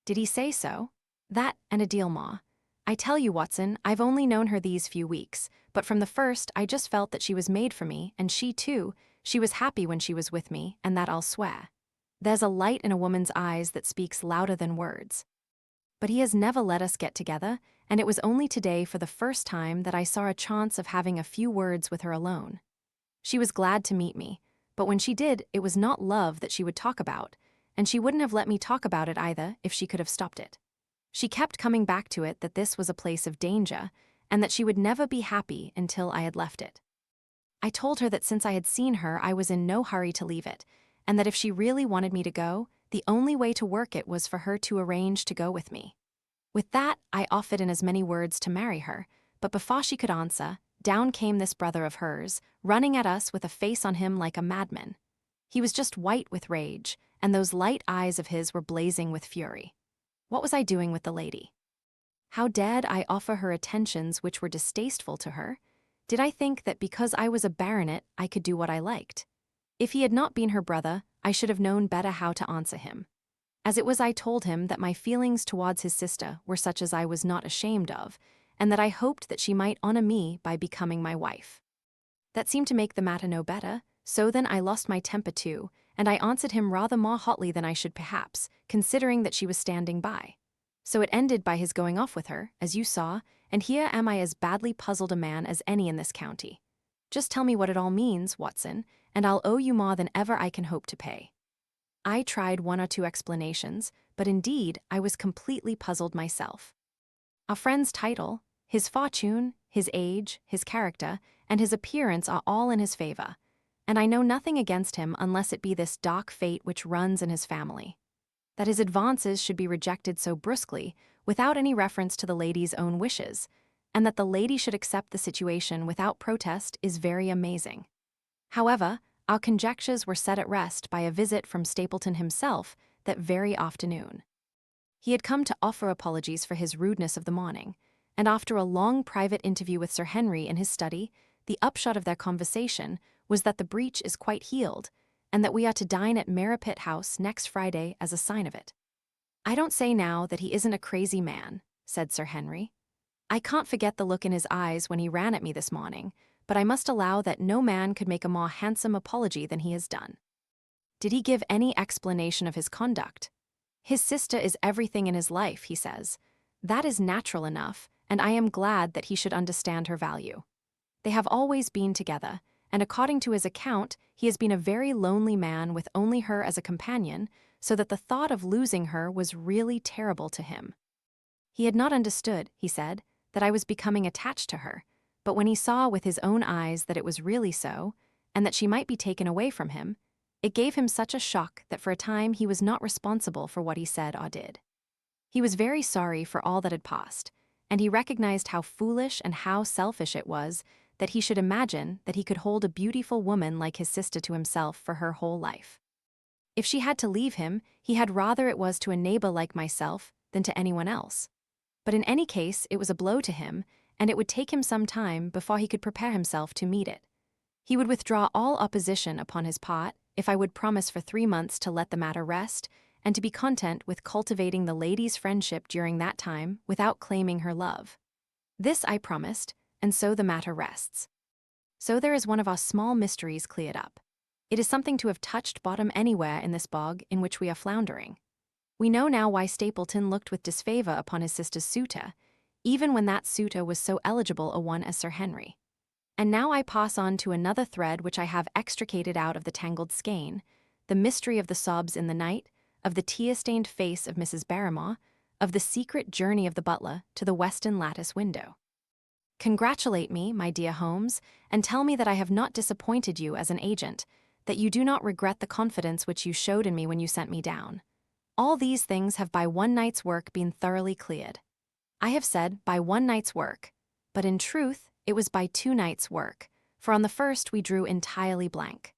Did he say so? That and a deal more. I tell you, Watson, I've only known her these few weeks, but from the first I just felt that she was made for me, and she too, she was happy when she was with me, and that I'll swear. There's a light in a woman's eyes that speaks louder than words. But he has never let us get together, and it was only today for the first time that I saw a chance of having a few words with her alone. She was glad to meet me, but when she did, it was not love that she would talk about, and she wouldn't have let me talk about it either if she could have stopped it. She kept coming back to it that this was a place of danger, and that she would never be happy until I had left it. I told her that since I had seen her, I was in no hurry to leave it, and that if she really wanted me to go, the only way to work it was for her to arrange to go with me. With that, I offered in as many words to marry her, but before she could answer, down came this brother of hers, running at us with a face on him like a madman. He was just white with rage, and those light eyes of his were blazing with fury. What was I doing with the lady? How dared I offer her attentions which were distasteful to her? Did I think that because I was a baronet I could do what I liked? If he had not been her brother, I should have known better how to answer him. As it was, I told him that my feelings towards his sister were such as I was not ashamed of, and that I hoped that she might honor me by becoming my wife. That seemed to make the matter no better, so then I lost my temper too, and I answered him rather more hotly than I should perhaps, considering that she was standing by. So it ended by his going off with her, as you saw, and here am I as badly puzzled a man as any in this county. Just tell me what it all means, Watson, and I'll owe you more than ever I can hope to pay. I tried one or two explanations, but indeed I was completely puzzled myself. Our friend's title, his fortune, his age, his character, and his appearance are all in his favor, and I know nothing against him unless it be this dark fate which runs in his family. That his advances should be rejected so brusquely, without any reference to the lady's own wishes, and that the lady should accept the situation without protest is very amazing. However, our conjectures were set at rest by a visit from Stapleton himself that very afternoon. He had come to offer apologies for his rudeness of the morning, and after a long private interview with Sir Henry in his study, the upshot of their conversation was that the breach is quite healed, and that we are to dine at Merripit House next Friday as a sign of it. I don't say now that he isn't a crazy man, said Sir Henry. I can't forget the look in his eyes when he ran at me this morning, but I must allow that no man could make a more handsome apology than he has done. Did he give any explanation of his conduct? His sister is everything in his life, he says. That is natural enough, and I am glad that he should understand her value. They have always been together, and according to his account, he has been a very lonely man with only her as a companion, so that the thought of losing her was really terrible to him. He had not understood, he said, that I was becoming attached to her, but when he saw with his own eyes that it was really so, and that she might be taken away from him, it gave him such a shock that for a time he was not responsible for what he said or did. He was very sorry for all that had passed, and he recognized how foolish and how selfish it was that he should imagine that he could hold a beautiful woman like his sister to himself for her whole life. If she had to leave him, he had rather it was to a neighbor like myself than to anyone else. But in any case, it was a blow to him, and it would take him some time before he could prepare himself to meet it. He would withdraw all opposition upon his part if I would promise for 3 months to let the matter rest, and to be content with cultivating the lady's friendship during that time without claiming her love. This I promised, and so the matter rests. So there is one of our small mysteries cleared up. It is something to have touched bottom anywhere in this bog in which we are floundering. We know now why Stapleton looked with disfavor upon his sister's suitor, even when that suitor was so eligible a one as Sir Henry. And now I pass on to another thread which I have extricated out of the tangled skein, the mystery of the sobs in the night, of the tear-stained face of Mrs. Barrymore, of the secret journey of the butler to the western lattice window. Congratulate me, my dear Holmes, and tell me that I have not disappointed you as an agent, that you do not regret the confidence which you showed in me when you sent me down. All these things have by one night's work been thoroughly cleared. I have said by one night's work, but in truth it was by 2 nights' work, for on the first we drew entirely blank.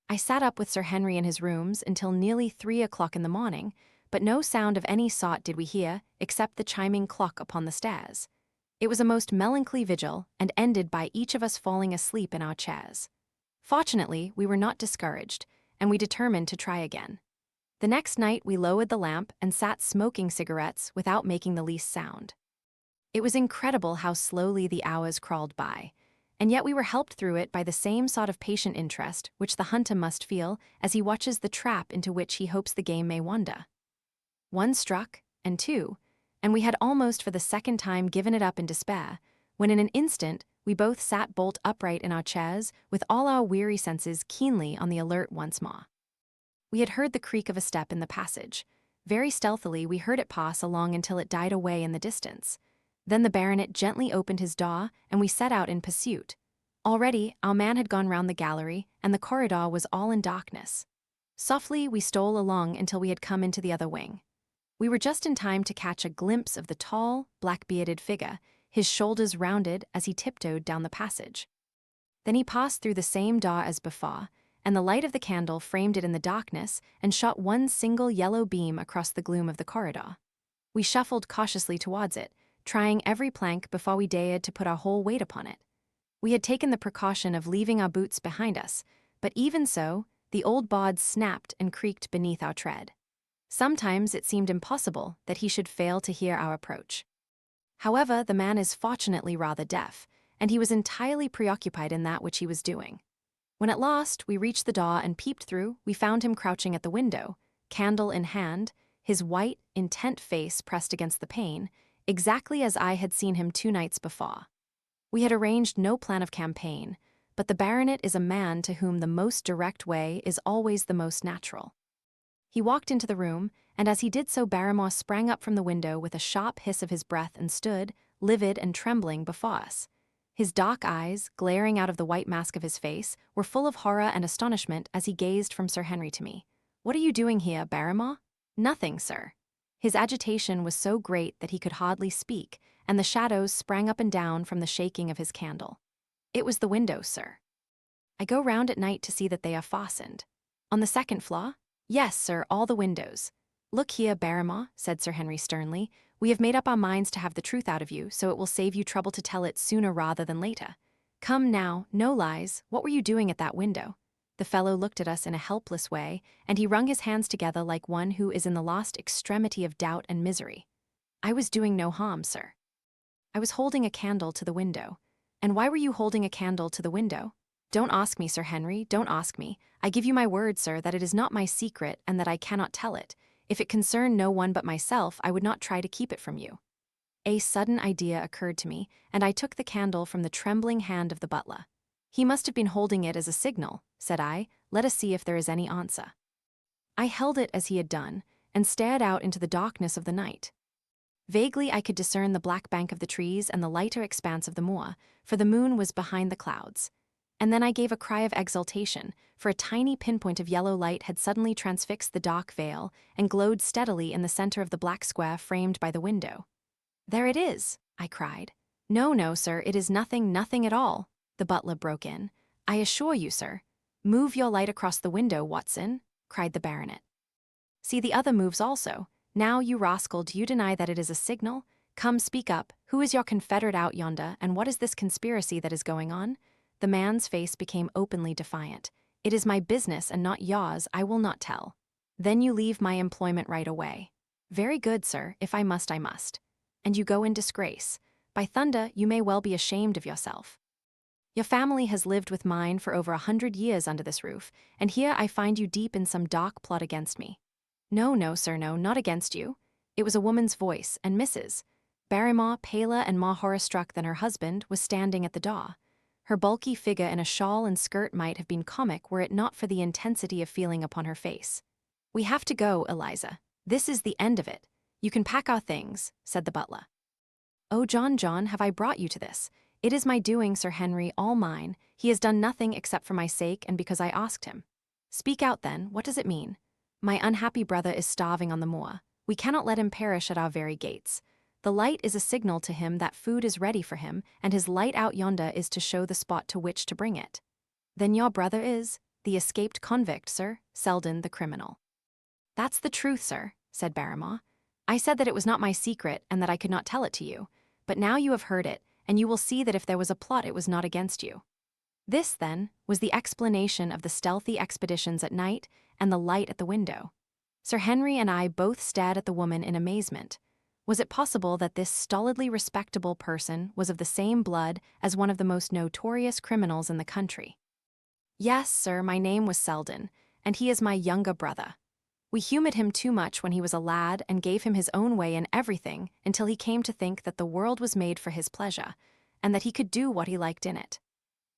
I sat up with Sir Henry in his rooms until nearly 3 o'clock in the morning, but no sound of any sort did we hear except the chiming clock upon the stairs. It was a most melancholy vigil, and ended by each of us falling asleep in our chairs. Fortunately, we were not discouraged, and we determined to try again. The next night we lowered the lamp and sat smoking cigarettes without making the least sound. It was incredible how slowly the hours crawled by, and yet we were helped through it by the same sort of patient interest which the hunter must feel as he watches the trap into which he hopes the game may wander. 1 struck, and 2, and we had almost for the second time given it up in despair, when in an instant we both sat bolt upright in our chairs with all our weary senses keenly on the alert once more. We had heard the creak of a step in the passage. Very stealthily we heard it pass along until it died away in the distance. Then the baronet gently opened his door, and we set out in pursuit. Already our man had gone round the gallery, and the corridor was all in darkness. Softly we stole along until we had come into the other wing. We were just in time to catch a glimpse of the tall, black-bearded figure, his shoulders rounded as he tiptoed down the passage. Then he passed through the same door as before, and the light of the candle framed it in the darkness and shot one single yellow beam across the gloom of the corridor. We shuffled cautiously towards it, trying every plank before we dared to put our whole weight upon it. We had taken the precaution of leaving our boots behind us, but even so, the old boards snapped and creaked beneath our tread. Sometimes it seemed impossible that he should fail to hear our approach. However, the man is fortunately rather deaf, and he was entirely preoccupied in that which he was doing. When at last we reached the door and peeped through, we found him crouching at the window, candle in hand, his white, intent face pressed against the pane, exactly as I had seen him 2 nights before. We had arranged no plan of campaign, but the baronet is a man to whom the most direct way is always the most natural. He walked into the room, and as he did so Barrymore sprang up from the window with a sharp hiss of his breath and stood, livid and trembling, before us. His dark eyes, glaring out of the white mask of his face, were full of horror and astonishment as he gazed from Sir Henry to me. "What are you doing here, Barrymore?" "Nothing, sir." His agitation was so great that he could hardly speak, and the shadows sprang up and down from the shaking of his candle. "It was the window, sir. I go round at night to see that they are fastened." "On the 2nd floor?" "Yes, sir, all the windows." "Look here, Barrymore," said Sir Henry sternly, "we have made up our minds to have the truth out of you, so it will save you trouble to tell it sooner rather than later. Come now, no lies, what were you doing at that window?" The fellow looked at us in a helpless way, and he wrung his hands together like one who is in the last extremity of doubt and misery. "I was doing no harm, sir. I was holding a candle to the window." "And why were you holding a candle to the window?" "Don't ask me, Sir Henry, don't ask me. I give you my word, sir, that it is not my secret and that I cannot tell it. If it concerned no one but myself, I would not try to keep it from you." A sudden idea occurred to me, and I took the candle from the trembling hand of the butler. "He must have been holding it as a signal," said I. "Let us see if there is any answer." I held it as he had done, and stared out into the darkness of the night. Vaguely I could discern the black bank of the trees and the lighter expanse of the moor, for the moon was behind the clouds. And then I gave a cry of exultation, for a tiny pinpoint of yellow light had suddenly transfixed the dark veil and glowed steadily in the center of the black square framed by the window. "There it is," I cried. "No, no, sir, it is nothing, nothing at all," the butler broke in. "I assure you, sir." "Move your light across the window, Watson," cried the baronet. "See, the other moves also. Now, you rascal, do you deny that it is a signal? Come, speak up. Who is your confederate out yonder, and what is this conspiracy that is going on?" The man's face became openly defiant. "It is my business and not yours, I will not tell." "Then you leave my employment right away." "Very good, sir, if I must, I must." "And you go in disgrace. By thunder, you may well be ashamed of yourself. Your family has lived with mine for over 100 years under this roof, and here I find you deep in some dark plot against me." "No, no, sir, no, not against you." It was a woman's voice, and Mrs. Barrymore, paler and more horror-struck than her husband, was standing at the door. Her bulky figure in a shawl and skirt might have been comic were it not for the intensity of feeling upon her face. "We have to go, Eliza. This is the end of it. You can pack our things," said the butler. "Oh, John, John, have I brought you to this? It is my doing, Sir Henry, all mine. He has done nothing except for my sake and because I asked him." Speak out then, what does it mean? My unhappy brother is starving on the moor. We cannot let him perish at our very gates. The light is a signal to him that food is ready for him, and his light out yonder is to show the spot to which to bring it. Then your brother is the escaped convict, sir, Selden the criminal. That's the truth, sir, said Barrymore. I said that it was not my secret and that I could not tell it to you, but now you have heard it, and you will see that if there was a plot it was not against you. This, then, was the explanation of the stealthy expeditions at night and the light at the window. Sir Henry and I both stared at the woman in amazement. Was it possible that this stolidly respectable person was of the same blood as one of the most notorious criminals in the country? Yes, sir, my name was Selden, and he is my younger brother. We humoured him too much when he was a lad and gave him his own way in everything until he came to think that the world was made for his pleasure, and that he could do what he liked in it.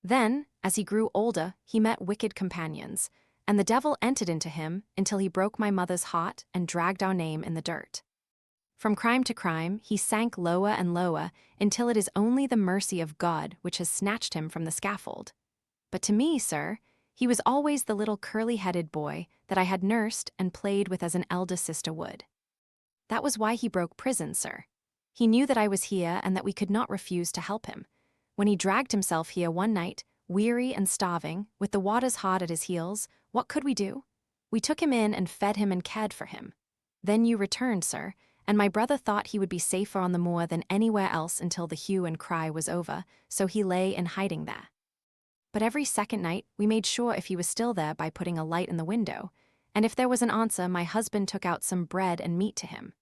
Then, as he grew older, he met wicked companions, and the devil entered into him until he broke my mother's heart and dragged our name in the dirt. From crime to crime, he sank lower and lower until it is only the mercy of God which has snatched him from the scaffold. But to me, sir, he was always the little curly-headed boy that I had nursed and played with as an elder sister would. That was why he broke prison, sir. He knew that I was here and that we could not refuse to help him. When he dragged himself here one night, weary and starving, with the waters hard at his heels, what could we do? We took him in and fed him and cared for him. Then you returned, sir, and my brother thought he would be safer on the moor than anywhere else until the hue and cry was over, so he lay in hiding there. But every second night, we made sure if he was still there by putting a light in the window, and if there was an answer, my husband took out some bread and meat to him.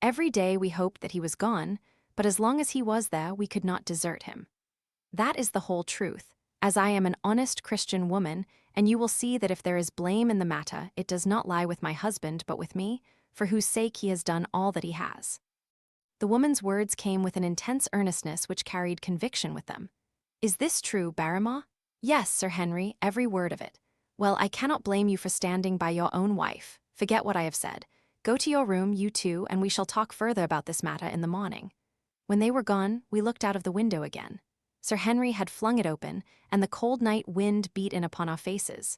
Every day we hoped that he was gone, but as long as he was there, we could not desert him. That is the whole truth, as I am an honest Christian woman, and you will see that if there is blame in the matter, it does not lie with my husband but with me, for whose sake he has done all that he has. The woman's words came with an intense earnestness which carried conviction with them. Is this true, Barrymore? Yes, Sir Henry, every word of it. Well, I cannot blame you for standing by your own wife. Forget what I have said. Go to your room, you two, and we shall talk further about this matter in the morning. When they were gone, we looked out of the window again. Sir Henry had flung it open, and the cold night wind beat in upon our faces.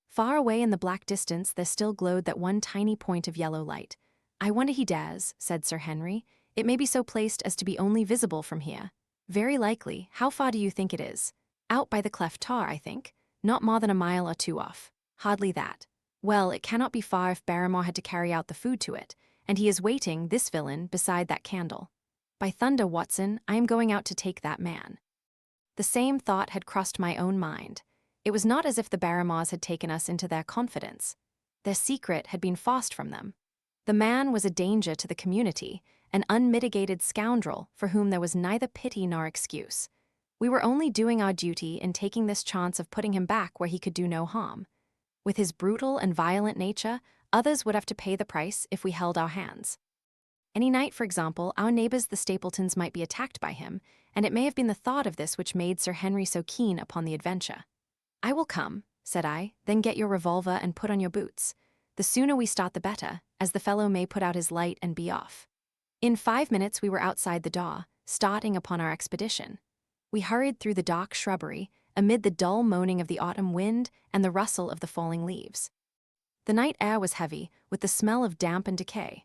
Far away in the black distance there still glowed that one tiny point of yellow light. I wonder he dares, said Sir Henry. It may be so placed as to be only visible from here. Very likely. How far do you think it is? Out by the cleft tar, I think. Not more than a mile or two off. Hardly that. Well, it cannot be far if Barrymore had to carry out the food to it, and he is waiting, this villain, beside that candle. By thunder, Watson, I am going out to take that man. The same thought had crossed my own mind. It was not as if the Barrymores had taken us into their confidence. Their secret had been forced from them. The man was a danger to the community, an unmitigated scoundrel for whom there was neither pity nor excuse. We were only doing our duty in taking this chance of putting him back where he could do no harm. With his brutal and violent nature, others would have to pay the price if we held our hands. Any night, for example, our neighbors the Stapletons might be attacked by him, and it may have been the thought of this which made Sir Henry so keen upon the adventure. I will come, said I, then get your revolver and put on your boots. The sooner we start the better, as the fellow may put out his light and be off. In 5 minutes we were outside the door, starting upon our expedition. We hurried through the dark shrubbery, amid the dull moaning of the autumn wind and the rustle of the falling leaves. The night air was heavy, with the smell of damp and decay.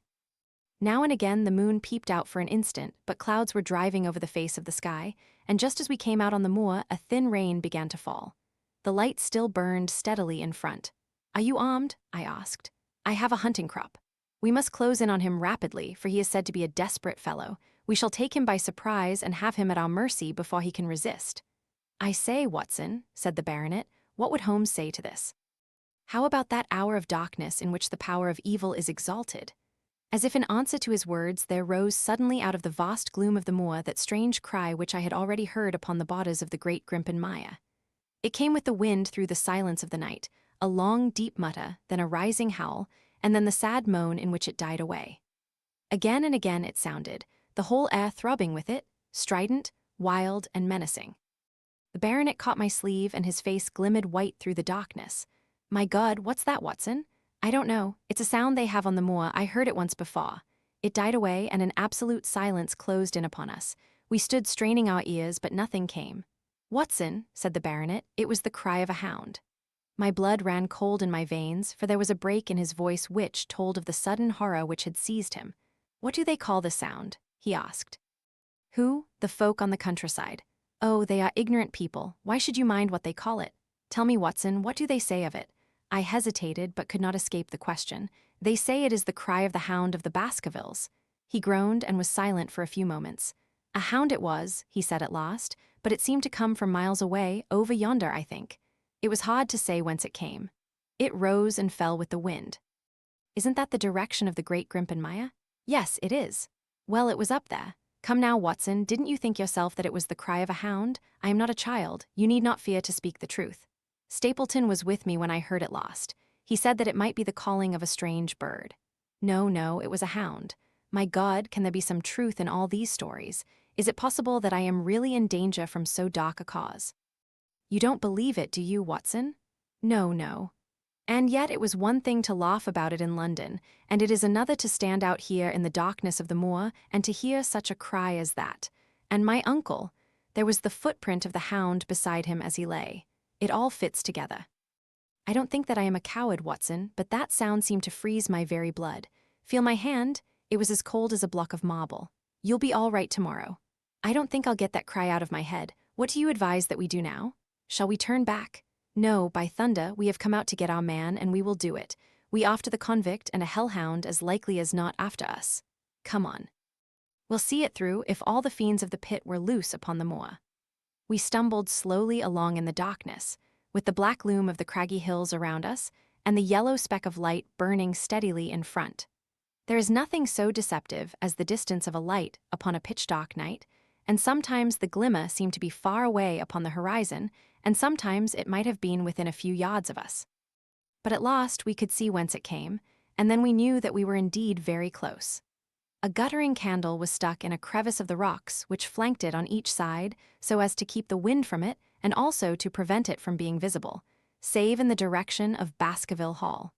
Now and again the moon peeped out for an instant, but clouds were driving over the face of the sky, and just as we came out on the moor, a thin rain began to fall. The light still burned steadily in front. Are you armed? I asked. I have a hunting crop. We must close in on him rapidly, for he is said to be a desperate fellow. We shall take him by surprise and have him at our mercy before he can resist. I say, Watson, said the baronet, what would Holmes say to this? How about that hour of darkness in which the power of evil is exalted? As if in answer to his words, there rose suddenly out of the vast gloom of the moor that strange cry which I had already heard upon the borders of the Great Grimpen Mire. It came with the wind through the silence of the night, a long, deep mutter, then a rising howl, and then the sad moan in which it died away. Again and again it sounded, the whole air throbbing with it, strident, wild, and menacing. The baronet caught my sleeve, and his face glimmered white through the darkness. My God, what's that, Watson? I don't know. It's a sound they have on the moor. I heard it once before. It died away, and an absolute silence closed in upon us. We stood straining our ears, but nothing came. Watson, said the baronet, it was the cry of a hound. My blood ran cold in my veins, for there was a break in his voice which told of the sudden horror which had seized him. "What do they call the sound?" he asked. "Who? The folk on the countryside. Oh, they are ignorant people. Why should you mind what they call it? Tell me, Watson, what do they say of it?" I hesitated, but could not escape the question. "They say it is the cry of the hound of the Baskervilles." He groaned and was silent for a few moments. "A hound it was," he said at last, "but it seemed to come from miles away, over yonder, I think. It was hard to say whence it came. It rose and fell with the wind." "Isn't that the direction of the Great Grimpen Mire?" "Yes, it is." "Well, it was up there. Come now, Watson, didn't you think yourself that it was the cry of a hound? I am not a child. You need not fear to speak the truth. Stapleton was with me when I heard it last. He said that it might be the calling of a strange bird." "No, no, it was a hound. My God, can there be some truth in all these stories? Is it possible that I am really in danger from so dark a cause?" "You don't believe it, do you, Watson?" "No, no. And yet it was one thing to laugh about it in London, and it is another to stand out here in the darkness of the moor and to hear such a cry as that. And my uncle, there was the footprint of the hound beside him as he lay. It all fits together." "I don't think that I am a coward, Watson, but that sound seemed to freeze my very blood. Feel my hand? It was as cold as a block of marble. You'll be all right tomorrow. I don't think I'll get that cry out of my head. What do you advise that we do now? Shall we turn back?" "No, by thunder, we have come out to get our man, and we will do it. We after the convict, and a hellhound as likely as not after us. Come on. We'll see it through if all the fiends of the pit were loose upon the moor." We stumbled slowly along in the darkness, with the black loom of the craggy hills around us, and the yellow speck of light burning steadily in front. There is nothing so deceptive as the distance of a light upon a pitch-dark night, and sometimes the glimmer seemed to be far away upon the horizon, and sometimes it might have been within a few yards of us. But at last we could see whence it came, and then we knew that we were indeed very close. A guttering candle was stuck in a crevice of the rocks which flanked it on each side so as to keep the wind from it and also to prevent it from being visible, save in the direction of Baskerville Hall.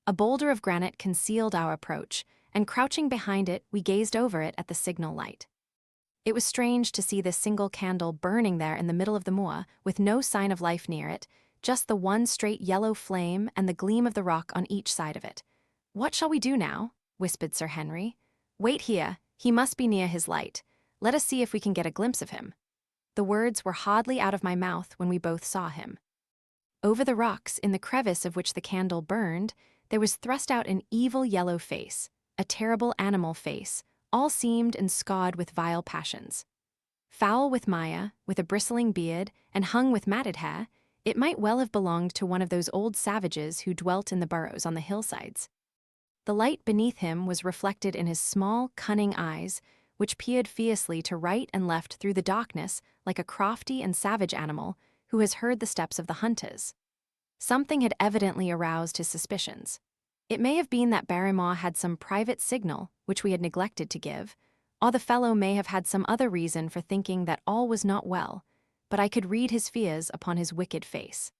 A boulder of granite concealed our approach, and crouching behind it, we gazed over it at the signal light. It was strange to see this single candle burning there in the middle of the moor, with no sign of life near it, just the one straight yellow flame and the gleam of the rock on each side of it. "What shall we do now?" whispered Sir Henry. "Wait here. He must be near his light. Let us see if we can get a glimpse of him." The words were hardly out of my mouth when we both saw him. Over the rocks, in the crevice of which the candle burned, there was thrust out an evil yellow face, a terrible animal face, all seamed and scarred with vile passions. Foul with mire, with a bristling beard, and hung with matted hair, it might well have belonged to one of those old savages who dwelt in the burrows on the hillsides. The light beneath him was reflected in his small, cunning eyes, which peered fiercely to right and left through the darkness like a crafty and savage animal who has heard the steps of the hunters. Something had evidently aroused his suspicions. It may have been that Barrymore had some private signal which we had neglected to give, or the fellow may have had some other reason for thinking that all was not well, but I could read his fears upon his wicked face.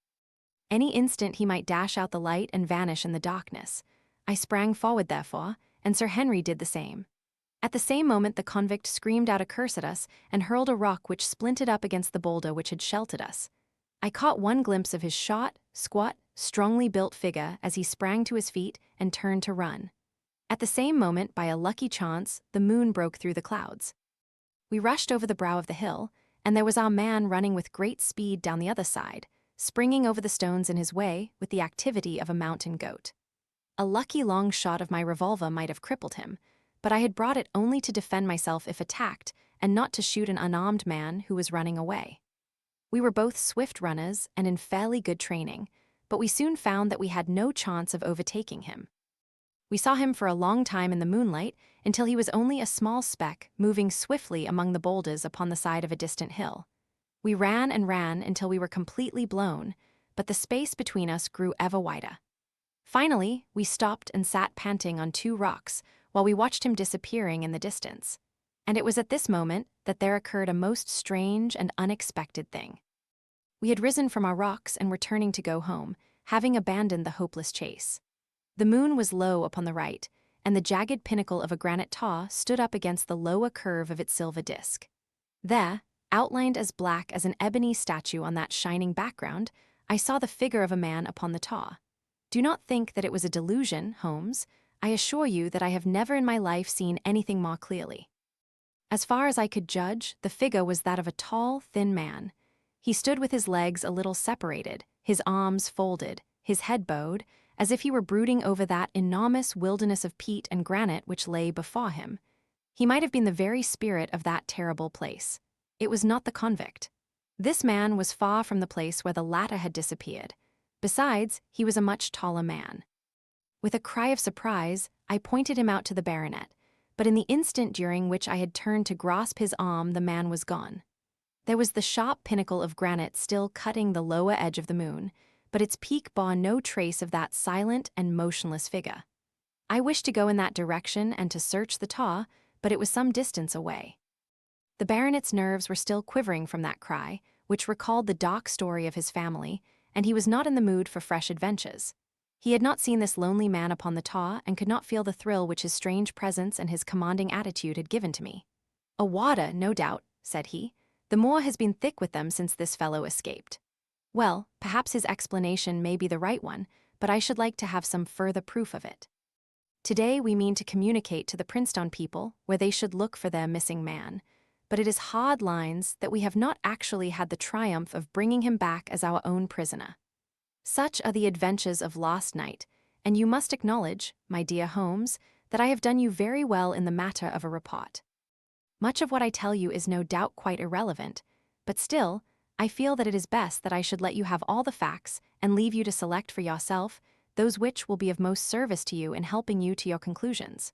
Any instant he might dash out the light and vanish in the darkness. I sprang forward, therefore, and Sir Henry did the same. At the same moment the convict screamed out a curse at us and hurled a rock which splintered up against the boulder which had sheltered us. I caught one glimpse of his short, squat, strongly built figure as he sprang to his feet and turned to run. At the same moment, by a lucky chance, the moon broke through the clouds. We rushed over the brow of the hill, and there was our man running with great speed down the other side, springing over the stones in his way with the activity of a mountain goat. A lucky long shot of my revolver might have crippled him, but I had brought it only to defend myself if attacked, and not to shoot an unarmed man who was running away. We were both swift runners and in fairly good training, but we soon found that we had no chance of overtaking him. We saw him for a long time in the moonlight until he was only a small speck moving swiftly among the boulders upon the side of a distant hill. We ran and ran until we were completely blown, but the space between us grew ever wider. Finally, we stopped and sat panting on two rocks while we watched him disappearing in the distance. And it was at this moment that there occurred a most strange and unexpected thing. We had risen from our rocks and were turning to go home, having abandoned the hopeless chase. The moon was low upon the right, and the jagged pinnacle of a granite taw stood up against the lower curve of its silver disk. There, outlined as black as an ebony statue on that shining background, I saw the figure of a man upon the tar. Do not think that it was a delusion, Holmes. I assure you that I have never in my life seen anything more clearly. As far as I could judge, the figure was that of a tall, thin man. He stood with his legs a little separated, his arms folded, his head bowed, as if he were brooding over that enormous wilderness of peat and granite which lay before him. He might have been the very spirit of that terrible place. It was not the convict. This man was far from the place where the latter had disappeared. Besides, he was a much taller man. With a cry of surprise, I pointed him out to the baronet, but in the instant during which I had turned to grasp his arm, the man was gone. There was the sharp pinnacle of granite still cutting the lower edge of the moon, but its peak bore no trace of that silent and motionless figure. I wished to go in that direction and to search the tar, but it was some distance away. The baronet's nerves were still quivering from that cry, which recalled the dark story of his family, and he was not in the mood for fresh adventures. He had not seen this lonely man upon the tar and could not feel the thrill which his strange presence and his commanding attitude had given to me. "A water, no doubt," said he. "The moor has been thick with them since this fellow escaped." Well, perhaps his explanation may be the right one, but I should like to have some further proof of it. Today we mean to communicate to the Princetown people where they should look for their missing man, but it is hard lines that we have not actually had the triumph of bringing him back as our own prisoner. Such are the adventures of last night, and you must acknowledge, my dear Holmes, that I have done you very well in the matter of a report. Much of what I tell you is no doubt quite irrelevant, but still, I feel that it is best that I should let you have all the facts and leave you to select for yourself those which will be of most service to you in helping you to your conclusions.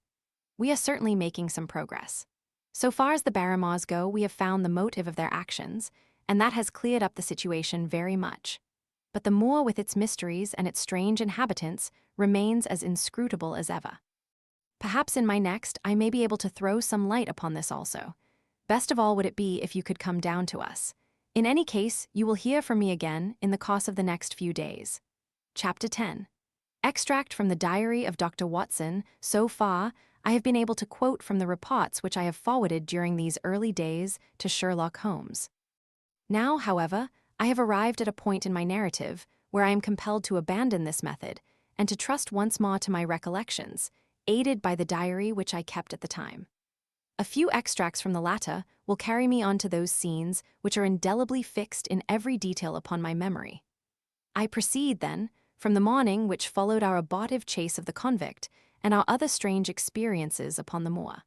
We are certainly making some progress. So far as the Barrymores go, we have found the motive of their actions, and that has cleared up the situation very much. But the moor with its mysteries and its strange inhabitants remains as inscrutable as ever. Perhaps in my next I may be able to throw some light upon this also. Best of all would it be if you could come down to us. In any case, you will hear from me again in the course of the next few days. Chapter 10. Extract from the diary of Dr. Watson. So far, I have been able to quote from the reports which I have forwarded during these early days to Sherlock Holmes. Now, however, I have arrived at a point in my narrative where I am compelled to abandon this method and to trust once more to my recollections, aided by the diary which I kept at the time. A few extracts from the latter will carry me on to those scenes which are indelibly fixed in every detail upon my memory. I proceed, then, from the morning which followed our abortive chase of the convict and our other strange experiences upon the moor.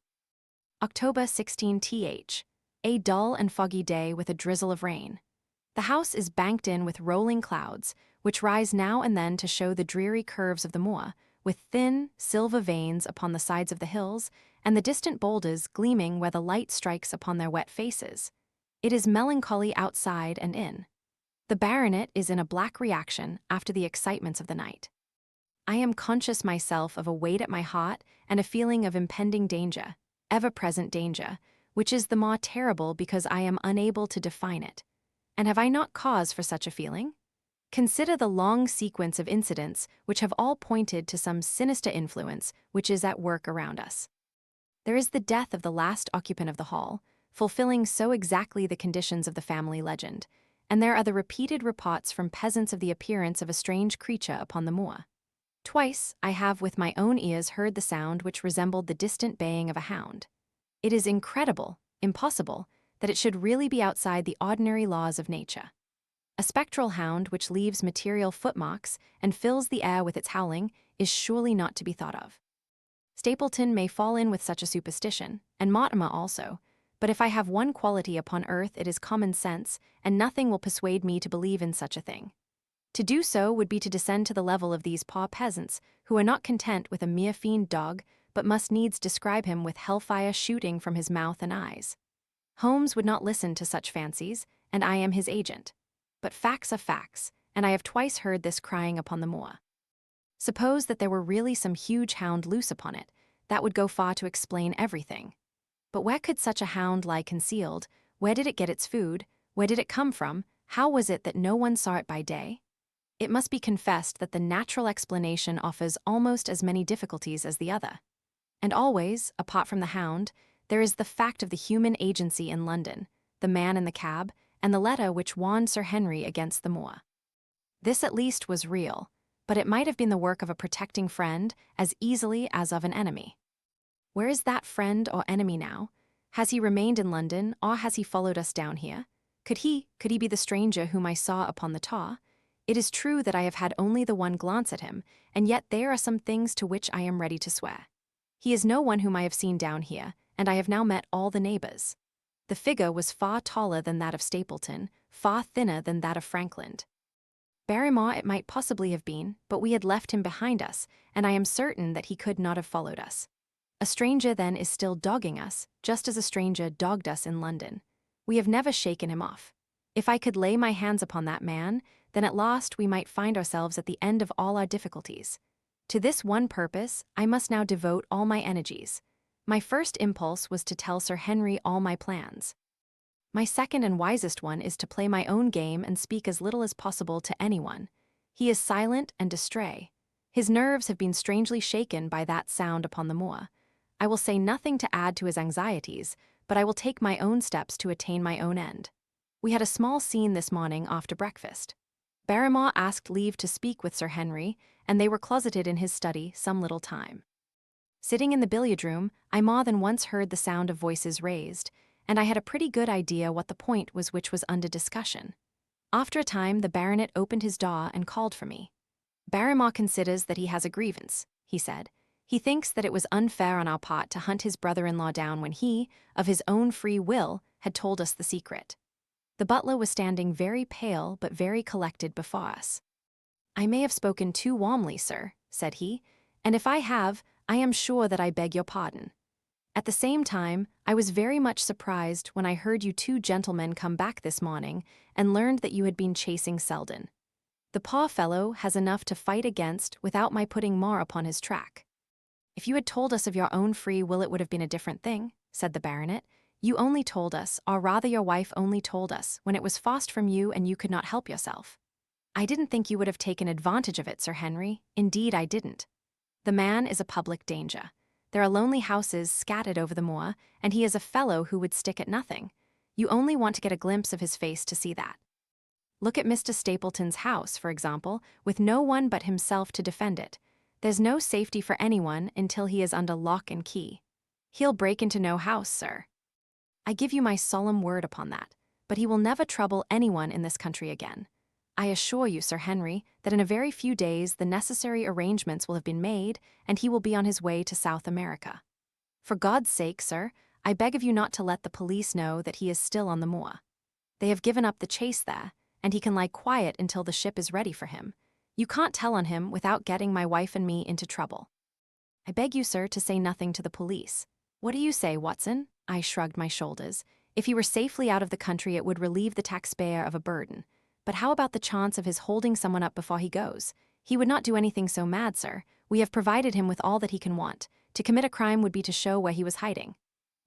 October 16th. A dull and foggy day with a drizzle of rain. The house is banked in with rolling clouds, which rise now and then to show the dreary curves of the moor, with thin, silver veins upon the sides of the hills, and the distant boulders gleaming where the light strikes upon their wet faces. It is melancholy outside and in. The baronet is in a black reaction after the excitements of the night. I am conscious myself of a weight at my heart and a feeling of impending danger, ever-present danger, which is the more terrible because I am unable to define it. And have I not cause for such a feeling? Consider the long sequence of incidents which have all pointed to some sinister influence which is at work around us. There is the death of the last occupant of the hall, fulfilling so exactly the conditions of the family legend, and there are the repeated reports from peasants of the appearance of a strange creature upon the moor. Twice I have with my own ears heard the sound which resembled the distant baying of a hound. It is incredible, impossible, that it should really be outside the ordinary laws of nature. A spectral hound which leaves material footmarks and fills the air with its howling is surely not to be thought of. Stapleton may fall in with such a superstition, and Mortimer also, but if I have one quality upon earth it is common sense, and nothing will persuade me to believe in such a thing. To do so would be to descend to the level of these poor peasants, who are not content with a mere fiend dog, but must needs describe him with hellfire shooting from his mouth and eyes. Holmes would not listen to such fancies, and I am his agent. But facts are facts, and I have twice heard this crying upon the moor. Suppose that there were really some huge hound loose upon it, that would go far to explain everything. But where could such a hound lie concealed? Where did it get its food? Where did it come from? How was it that no one saw it by day? It must be confessed that the natural explanation offers almost as many difficulties as the other. And always, apart from the hound, there is the fact of the human agency in London, the man in the cab, and the letter which warned Sir Henry against the moor. This at least was real, but it might have been the work of a protecting friend as easily as of an enemy. Where is that friend or enemy now? Has he remained in London, or has he followed us down here? Could he be the stranger whom I saw upon the tar? It is true that I have had only the one glance at him, and yet there are some things to which I am ready to swear. He is no one whom I have seen down here, and I have now met all the neighbors. The figure was far taller than that of Stapleton, far thinner than that of Frankland. Barrymore it might possibly have been, but we had left him behind us, and I am certain that he could not have followed us. A stranger then is still dogging us, just as a stranger dogged us in London. We have never shaken him off. If I could lay my hands upon that man, then at last we might find ourselves at the end of all our difficulties. To this one purpose, I must now devote all my energies. My first impulse was to tell Sir Henry all my plans. My second and wisest one is to play my own game and speak as little as possible to anyone. He is silent and distrait. His nerves have been strangely shaken by that sound upon the moor. I will say nothing to add to his anxieties, but I will take my own steps to attain my own end. We had a small scene this morning after breakfast. Barrymore asked leave to speak with Sir Henry, and they were closeted in his study some little time. Sitting in the billiard-room, I more than once heard the sound of voices raised, and I had a pretty good idea what the point was which was under discussion. After a time, the baronet opened his door and called for me. Barrymore considers that he has a grievance, he said. He thinks that it was unfair on our part to hunt his brother-in-law down when he, of his own free will, had told us the secret. The butler was standing very pale but very collected before us. "I may have spoken too warmly, sir," said he, "and if I have, I am sure that I beg your pardon. At the same time, I was very much surprised when I heard you two gentlemen come back this morning and learned that you had been chasing Selden. The poor fellow has enough to fight against without my putting more upon his track." "If you had told us of your own free will, it would have been a different thing," said the baronet. "You only told us, or rather your wife only told us, when it was forced from you and you could not help yourself. I didn't think you would have taken advantage of it, Sir Henry. Indeed, I didn't. The man is a public danger. There are lonely houses scattered over the moor, and he is a fellow who would stick at nothing. You only want to get a glimpse of his face to see that. Look at Mr. Stapleton's house, for example, with no one but himself to defend it. There's no safety for anyone until he is under lock and key. He'll break into no house, sir. I give you my solemn word upon that, but he will never trouble anyone in this country again. I assure you, Sir Henry, that in a very few days the necessary arrangements will have been made, and he will be on his way to South America. For God's sake, sir, I beg of you not to let the police know that he is still on the moor. They have given up the chase there, and he can lie quiet until the ship is ready for him. You can't tell on him without getting my wife and me into trouble. I beg you, sir, to say nothing to the police. What do you say, Watson?" I shrugged my shoulders. If he were safely out of the country, it would relieve the taxpayer of a burden. But how about the chance of his holding someone up before he goes? He would not do anything so mad, sir. We have provided him with all that he can want. To commit a crime would be to show where he was hiding.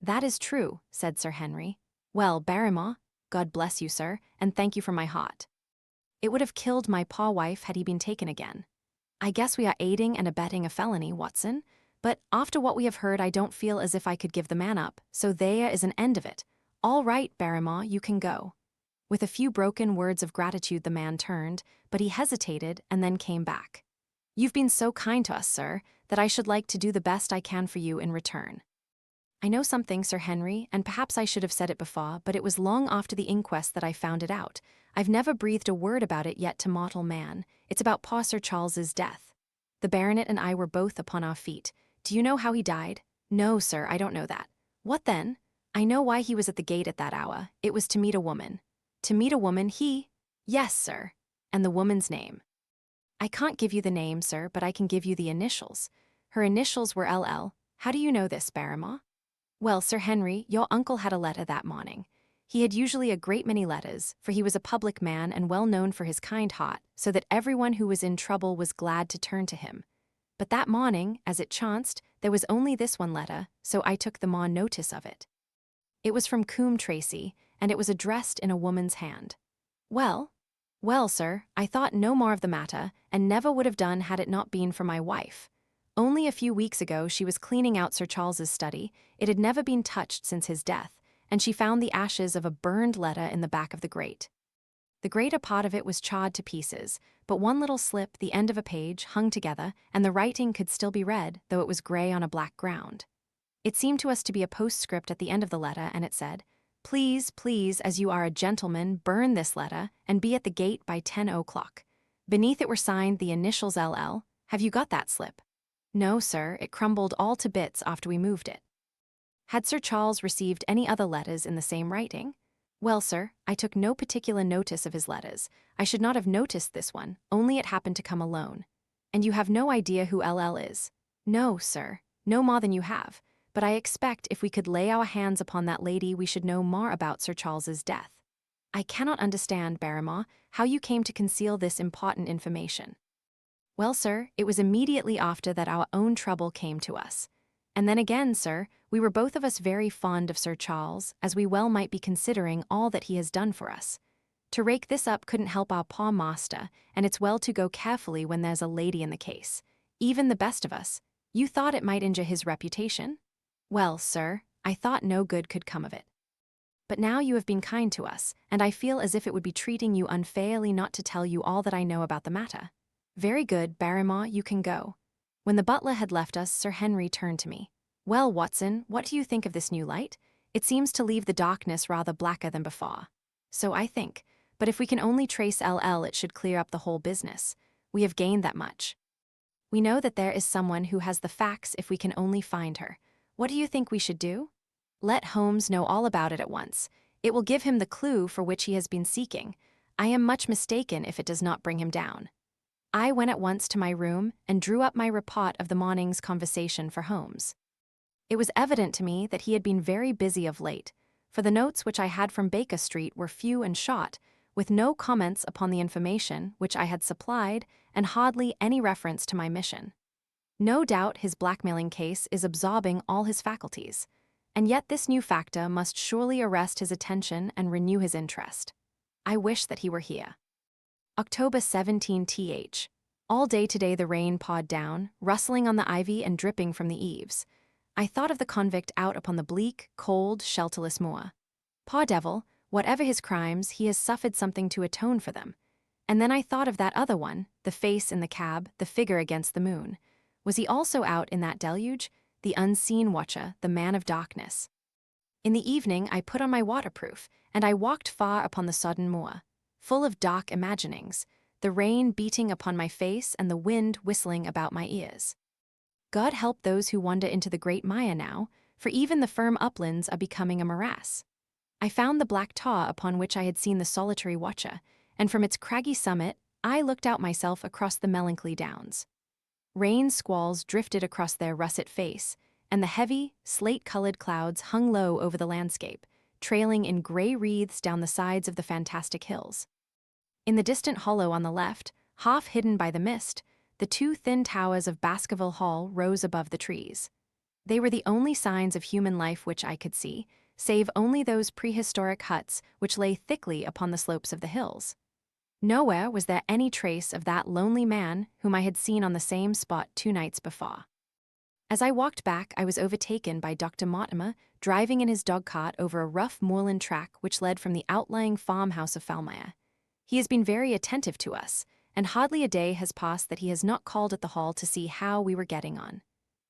"That is true," said Sir Henry. "Well, Barrymore, God bless you, sir, and thank you from my heart. It would have killed my poor wife had he been taken again. I guess we are aiding and abetting a felony, Watson. But after what we have heard, I don't feel as if I could give the man up, so there is an end of it. All right, Barrymore, you can go." With a few broken words of gratitude the man turned, but he hesitated and then came back. "You've been so kind to us, sir, that I should like to do the best I can for you in return. I know something, Sir Henry, and perhaps I should have said it before, but it was long after the inquest that I found it out. I've never breathed a word about it yet to mortal man. It's about poor Sir Charles's death." The baronet and I were both upon our feet. "Do you know how he died?" "No, sir, I don't know that." "What then?" "I know why he was at the gate at that hour. It was to meet a woman." "To meet a woman, he—" "Yes, sir." "And the woman's name?" "I can't give you the name, sir, but I can give you the initials. Her initials were LL. How do you know this, Barrymore?" "Well, Sir Henry, your uncle had a letter that morning. He had usually a great many letters, for he was a public man and well known for his kind heart, so that everyone who was in trouble was glad to turn to him. But that morning, as it chanced, there was only this one letter, so I took the more notice of it. It was from Coombe Tracy, and it was addressed in a woman's hand. Well, sir, I thought no more of the matter, and never would have done had it not been for my wife. Only a few weeks ago she was cleaning out Sir Charles's study. It had never been touched since his death, and she found the ashes of a burned letter in the back of the grate. The greater part of it was charred to pieces, but one little slip, the end of a page, hung together, and the writing could still be read, though it was grey on a black ground. It seemed to us to be a postscript at the end of the letter, and it said, "Please, please, as you are a gentleman, burn this letter, and be at the gate by 10 o'clock. Beneath it were signed the initials LL. Have you got that slip?" "No, sir, it crumbled all to bits after we moved it." Had Sir Charles received any other letters in the same writing? "Well, sir, I took no particular notice of his letters. I should not have noticed this one, only it happened to come alone." "And you have no idea who LL is?" "No, sir, no more than you have. But I expect if we could lay our hands upon that lady we should know more about Sir Charles's death." "I cannot understand, Barrymore, how you came to conceal this important information." "Well, sir, it was immediately after that our own trouble came to us. And then again, sir, we were both of us very fond of Sir Charles, as we well might be considering all that he has done for us. To rake this up couldn't help our poor master, and it's well to go carefully when there's a lady in the case. Even the best of us. You thought it might injure his reputation?" "Well, sir, I thought no good could come of it. But now you have been kind to us, and I feel as if it would be treating you unfairly not to tell you all that I know about the matter." "Very good, Barrymore, you can go." When the butler had left us, Sir Henry turned to me. "Well, Watson, what do you think of this new light? It seems to leave the darkness rather blacker than before." "So I think, but if we can only trace LL it should clear up the whole business. We have gained that much. We know that there is someone who has the facts if we can only find her. What do you think we should do?" "Let Holmes know all about it at once. It will give him the clue for which he has been seeking. I am much mistaken if it does not bring him down." I went at once to my room and drew up my report of the morning's conversation for Holmes. It was evident to me that he had been very busy of late, for the notes which I had from Baker Street were few and short, with no comments upon the information which I had supplied and hardly any reference to my mission. No doubt his blackmailing case is absorbing all his faculties, and yet this new factor must surely arrest his attention and renew his interest. I wish that he were here. October 17th. All day today the rain pawed down, rustling on the ivy and dripping from the eaves. I thought of the convict out upon the bleak, cold, shelterless moor. Poor devil, whatever his crimes, he has suffered something to atone for them. And then I thought of that other one, the face in the cab, the figure against the moon. Was he also out in that deluge, the unseen watcher, the man of darkness? In the evening I put on my waterproof, and I walked far upon the sodden moor, full of dark imaginings, the rain beating upon my face and the wind whistling about my ears. God help those who wander into the Great Mire now, for even the firm uplands are becoming a morass. I found the black tar upon which I had seen the solitary watcher, and from its craggy summit I looked out myself across the melancholy downs. Rain squalls drifted across their russet face, and the heavy, slate-colored clouds hung low over the landscape, trailing in gray wreaths down the sides of the fantastic hills. In the distant hollow on the left, half hidden by the mist, the two thin towers of Baskerville Hall rose above the trees. They were the only signs of human life which I could see, save only those prehistoric huts which lay thickly upon the slopes of the hills. Nowhere was there any trace of that lonely man whom I had seen on the same spot 2 nights before. As I walked back, I was overtaken by Dr. Mortimer driving in his dog-cart over a rough moorland track which led from the outlying farmhouse of Falmire. He has been very attentive to us, and hardly a day has passed that he has not called at the hall to see how we were getting on.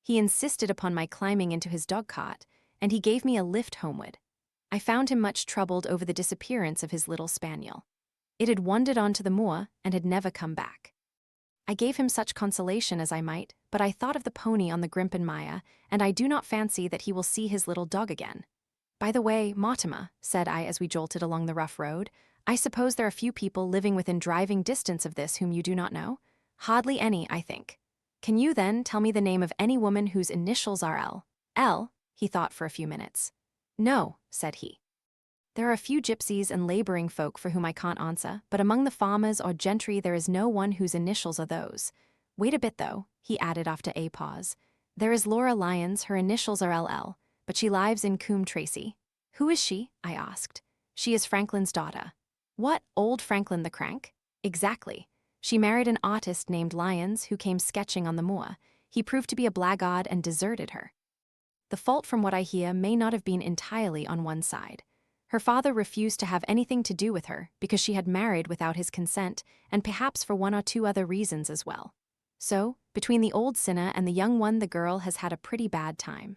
He insisted upon my climbing into his dog-cart, and he gave me a lift homeward. I found him much troubled over the disappearance of his little spaniel. It had wandered on to the moor and had never come back. I gave him such consolation as I might, but I thought of the pony on the Grimpen Mire, and I do not fancy that he will see his little dog again. "By the way, Mortimer," said I as we jolted along the rough road, "I suppose there are few people living within driving distance of this whom you do not know?" "Hardly any, I think." "Can you, then, tell me the name of any woman whose initials are L?" "L?" He thought for a few minutes. "No," said he. "There are a few gypsies and laboring folk for whom I can't answer, but among the farmers or gentry there is no one whose initials are those. Wait a bit, though," he added after a pause. "There is Laura Lyons, her initials are LL, but she lives in Coombe Tracy." "Who is she?" I asked. "She is Franklin's daughter." "What, old Franklin the Crank?" "Exactly. She married an artist named Lyons who came sketching on the moor. He proved to be a blackguard and deserted her. The fault, from what I hear, may not have been entirely on one side. Her father refused to have anything to do with her because she had married without his consent, and perhaps for one or two other reasons as well. So, between the old sinner and the young one, the girl has had a pretty bad time.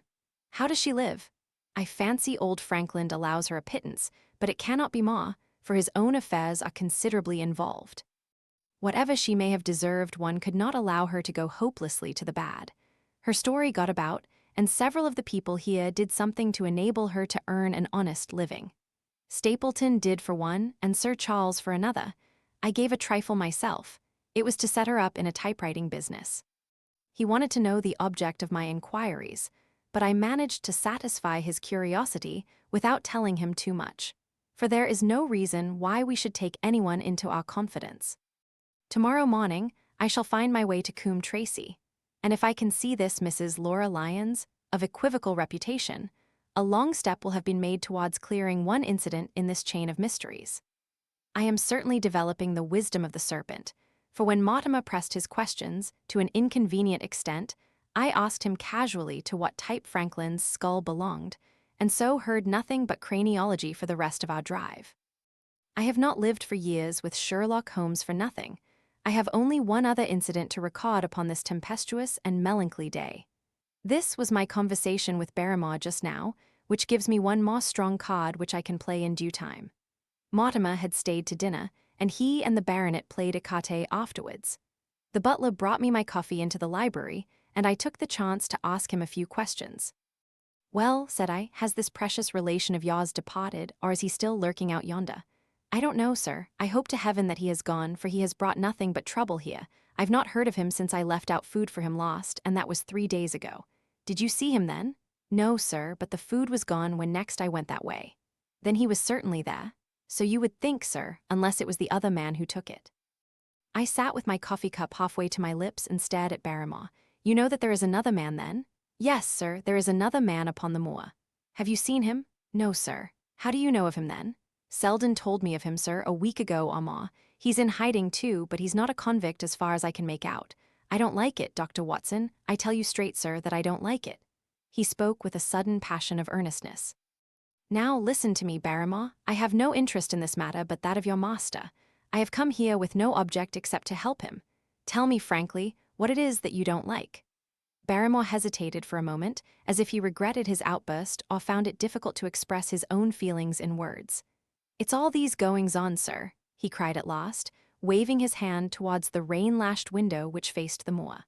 How does she live? I fancy old Frankland allows her a pittance, but it cannot be more, for his own affairs are considerably involved. Whatever she may have deserved, one could not allow her to go hopelessly to the bad. Her story got about, and several of the people here did something to enable her to earn an honest living. Stapleton did for one, and Sir Charles for another. I gave a trifle myself. It was to set her up in a typewriting business. He wanted to know the object of my inquiries, but I managed to satisfy his curiosity without telling him too much, for there is no reason why we should take anyone into our confidence. Tomorrow morning, I shall find my way to Coombe Tracey, and if I can see this Mrs. Laura Lyons, of equivocal reputation, a long step will have been made towards clearing one incident in this chain of mysteries. I am certainly developing the wisdom of the serpent, for when Mortimer pressed his questions to an inconvenient extent, I asked him casually to what type Franklin's skull belonged, and so heard nothing but craniology for the rest of our drive. I have not lived for years with Sherlock Holmes for nothing. I have only one other incident to record upon this tempestuous and melancholy day. This was my conversation with Barrymore just now, which gives me one more strong card which I can play in due time. Mortimer had stayed to dinner, and he and the baronet played écarté afterwards. The butler brought me my coffee into the library, and I took the chance to ask him a few questions. "Well," said I, "has this precious relation of yours departed, or is he still lurking out yonder?" "I don't know, sir. I hope to heaven that he has gone, for he has brought nothing but trouble here. I've not heard of him since I left out food for him last, and that was 3 days ago." "Did you see him then?" "No, sir, but the food was gone when next I went that way." "Then he was certainly there." "So you would think, sir, unless it was the other man who took it." I sat with my coffee cup halfway to my lips and stared at Barrymore. "You know that there is another man, then?" "Yes, sir, there is another man upon the moor." "Have you seen him?" "No, sir." "How do you know of him, then?" "Selden told me of him, sir, a week ago or more. He's in hiding, too, but he's not a convict as far as I can make out. I don't like it, Dr. Watson. I tell you straight, sir, that I don't like it." He spoke with a sudden passion of earnestness. "Now listen to me, Barrymore. I have no interest in this matter but that of your master. I have come here with no object except to help him. Tell me frankly what it is that you don't like." Barrymore hesitated for a moment, as if he regretted his outburst or found it difficult to express his own feelings in words. "It's all these goings-on, sir," he cried at last, waving his hand towards the rain-lashed window which faced the moor.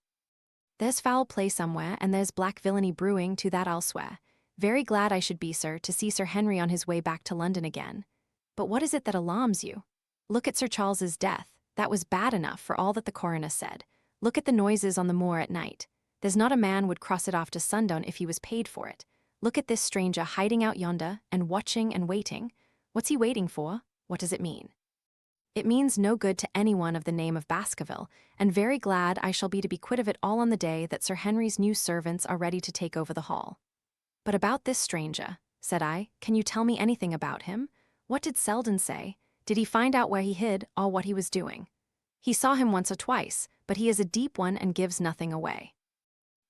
"There's foul play somewhere, and there's black villainy brewing, to that I'll swear. Very glad I should be, sir, to see Sir Henry on his way back to London again. But what is it that alarms you? Look at Sir Charles's death. That was bad enough for all that the coroner said. Look at the noises on the moor at night. There's not a man would cross it after sundown if he was paid for it. Look at this stranger hiding out yonder, and watching and waiting. What's he waiting for? What does it mean?" "It means no good to anyone of the name of Baskerville, and very glad I shall be to be quit of it all on the day that Sir Henry's new servants are ready to take over the hall." "But about this stranger," said I, "can you tell me anything about him? What did Selden say? Did he find out where he hid, or what he was doing?" "He saw him once or twice, but he is a deep one and gives nothing away."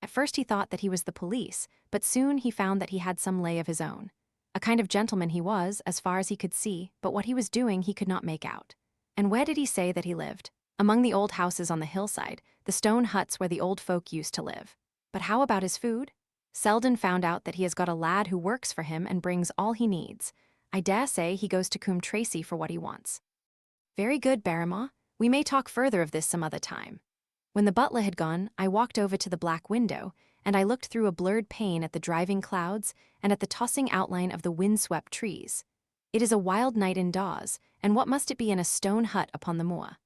At first he thought that he was the police, but soon he found that he had some lay of his own. A kind of gentleman he was, as far as he could see, but what he was doing he could not make out. "And where did he say that he lived?" "Among the old houses on the hillside, the stone huts where the old folk used to live." "But how about his food?" "Selden found out that he has got a lad who works for him and brings all he needs. I dare say he goes to Coombe Tracey for what he wants." "Very good, Barrymore. We may talk further of this some other time." When the butler had gone, I walked over to the black window, and I looked through a blurred pane at the driving clouds and at the tossing outline of the wind-swept trees. It is a wild night indoors, and what must it be in a stone hut upon the moor?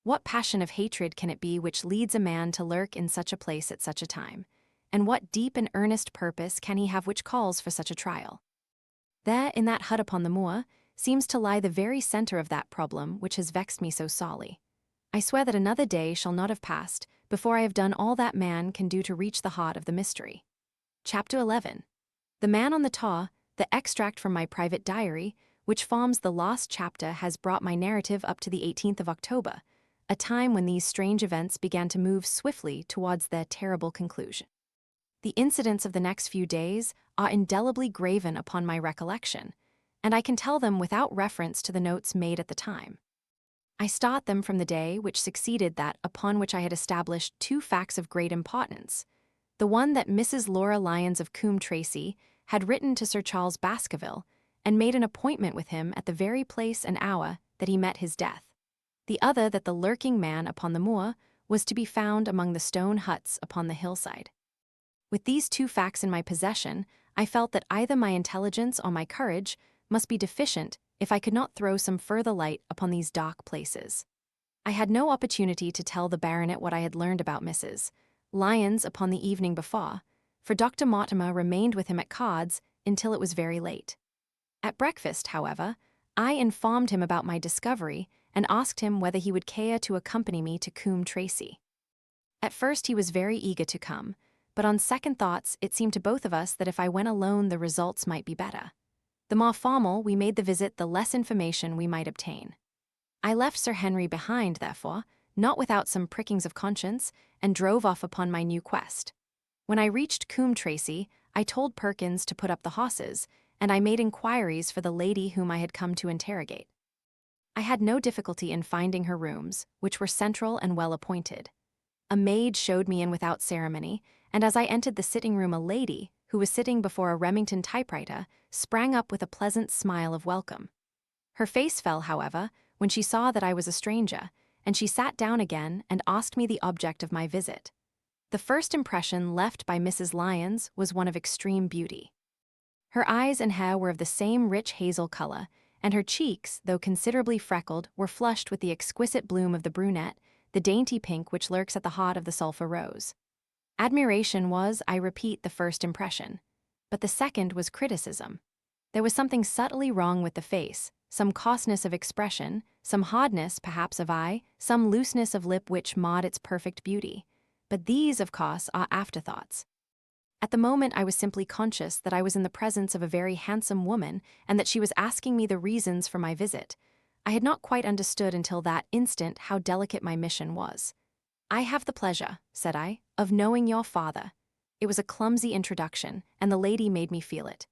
What passion of hatred can it be which leads a man to lurk in such a place at such a time? And what deep and earnest purpose can he have which calls for such a trial? There, in that hut upon the moor, seems to lie the very center of that problem which has vexed me so sorely. I swear that another day shall not have passed before I have done all that man can do to reach the heart of the mystery. Chapter 11. The Man on the Tar, the extract from my private diary, which forms the last chapter, has brought my narrative up to the 18th of October, a time when these strange events began to move swiftly towards their terrible conclusion. The incidents of the next few days are indelibly graven upon my recollection, and I can tell them without reference to the notes made at the time. I start them from the day which succeeded that upon which I had established two facts of great importance. The one that Mrs. Laura Lyons of Coombe Tracey had written to Sir Charles Baskerville and made an appointment with him at the very place and hour that he met his death. The other that the lurking man upon the moor was to be found among the stone huts upon the hillside. With these two facts in my possession, I felt that either my intelligence or my courage must be deficient if I could not throw some further light upon these dark places. I had no opportunity to tell the baronet what I had learned about Mrs. Lyons upon the evening before, for Dr. Mortimer remained with him at cards until it was very late. At breakfast, however, I informed him about my discovery and asked him whether he would care to accompany me to Coombe Tracey. At first he was very eager to come, but on second thoughts it seemed to both of us that if I went alone the results might be better. The more formal we made the visit, the less information we might obtain. I left Sir Henry behind, therefore, not without some prickings of conscience, and drove off upon my new quest. When I reached Coombe Tracey, I told Perkins to put up the horses, and I made inquiries for the lady whom I had come to interrogate. I had no difficulty in finding her rooms, which were central and well appointed. A maid showed me in without ceremony, and as I entered the sitting-room a lady, who was sitting before a Remington typewriter, sprang up with a pleasant smile of welcome. Her face fell, however, when she saw that I was a stranger, and she sat down again and asked me the object of my visit. The first impression left by Mrs. Lyons was one of extreme beauty. Her eyes and hair were of the same rich hazel color, and her cheeks, though considerably freckled, were flushed with the exquisite bloom of the brunette, the dainty pink which lurks at the heart of the sulphur rose. Admiration was, I repeat, the first impression, but the second was criticism. There was something subtly wrong with the face, some coarseness of expression, some hardness, perhaps, of eye, some looseness of lip which marred its perfect beauty. But these, of course, are afterthoughts. At the moment I was simply conscious that I was in the presence of a very handsome woman and that she was asking me the reasons for my visit. I had not quite understood until that instant how delicate my mission was. "I have the pleasure," said I, "of knowing your father." It was a clumsy introduction, and the lady made me feel it.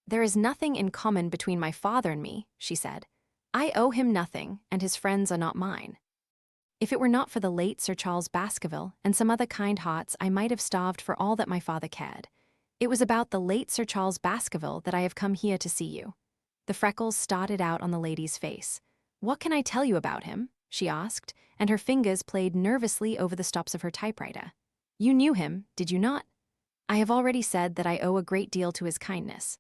"There is nothing in common between my father and me," she said. "I owe him nothing, and his friends are not mine." If it were not for the late Sir Charles Baskerville and some other kind hearts, I might have starved for all that my father cared. "It was about the late Sir Charles Baskerville that I have come here to see you." The freckles started out on the lady's face. "What can I tell you about him?" she asked, and her fingers played nervously over the stops of her typewriter. "You knew him, did you not?" "I have already said that I owe a great deal to his kindness.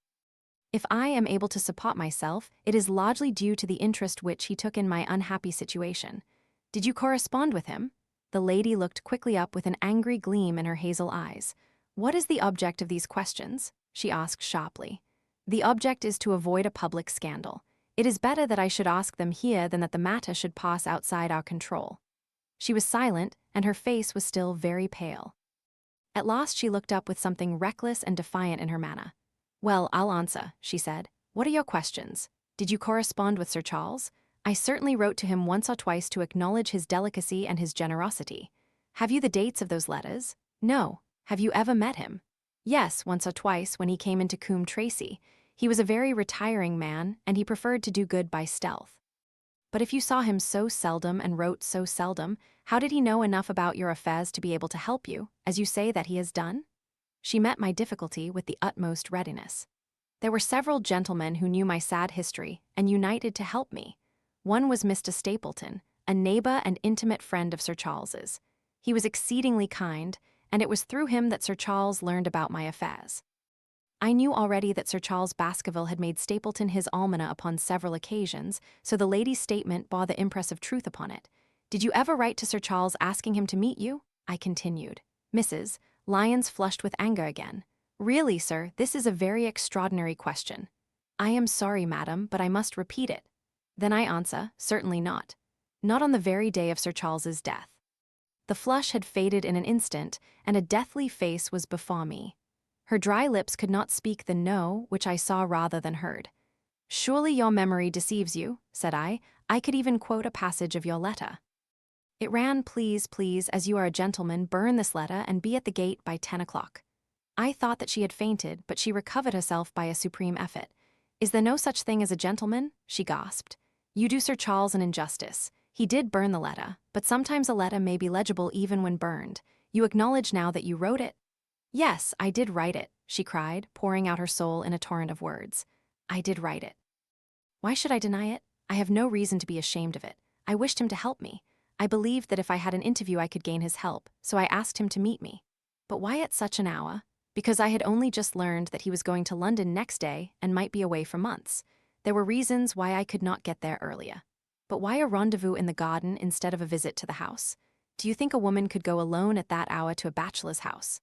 If I am able to support myself, it is largely due to the interest which he took in my unhappy situation. Did you correspond with him?" The lady looked quickly up with an angry gleam in her hazel eyes. "What is the object of these questions?" she asked sharply. "The object is to avoid a public scandal. It is better that I should ask them here than that the matter should pass outside our control." She was silent, and her face was still very pale. At last she looked up with something reckless and defiant in her manner. "Well, I'll answer," she said. "What are your questions? Did you correspond with Sir Charles?" "I certainly wrote to him once or twice to acknowledge his delicacy and his generosity." "Have you the dates of those letters?" "No." "Have you ever met him?" "Yes, once or twice, when he came into Coombe Tracey. He was a very retiring man, and he preferred to do good by stealth." "But if you saw him so seldom and wrote so seldom, how did he know enough about your affairs to be able to help you, as you say that he has done?" She met my difficulty with the utmost readiness. "There were several gentlemen who knew my sad history and united to help me. One was Mr. Stapleton, a neighbor and intimate friend of Sir Charles's. He was exceedingly kind, and it was through him that Sir Charles learned about my affairs. I knew already that Sir Charles Baskerville had made Stapleton his almoner upon several occasions, so the lady's statement bore the impress of truth upon it. "Did you ever write to Sir Charles asking him to meet you?" I continued. Mrs. Lyons flushed with anger again. "Really, sir, this is a very extraordinary question." "I am sorry, madam, but I must repeat it." "Then I answer, certainly not. Not on the very day of Sir Charles's death." The flush had faded in an instant, and a deathly face was before me. Her dry lips could not speak the no which I saw rather than heard. "Surely your memory deceives you," said I. "I could even quote a passage of your letter. It ran, 'Please, please, as you are a gentleman, burn this letter and be at the gate by 10 o'clock. I thought that she had fainted, but she recovered herself by a supreme effort. Is there no such thing as a gentleman? She gasped. You do Sir Charles an injustice. He did burn the letter, but sometimes a letter may be legible even when burned. You acknowledge now that you wrote it? Yes, I did write it, she cried, pouring out her soul in a torrent of words. I did write it. Why should I deny it? I have no reason to be ashamed of it. I wished him to help me. I believed that if I had an interview I could gain his help, so I asked him to meet me. But why at such an hour? Because I had only just learned that he was going to London next day and might be away for months. There were reasons why I could not get there earlier. But why a rendezvous in the garden instead of a visit to the house? Do you think a woman could go alone at that hour to a bachelor's house?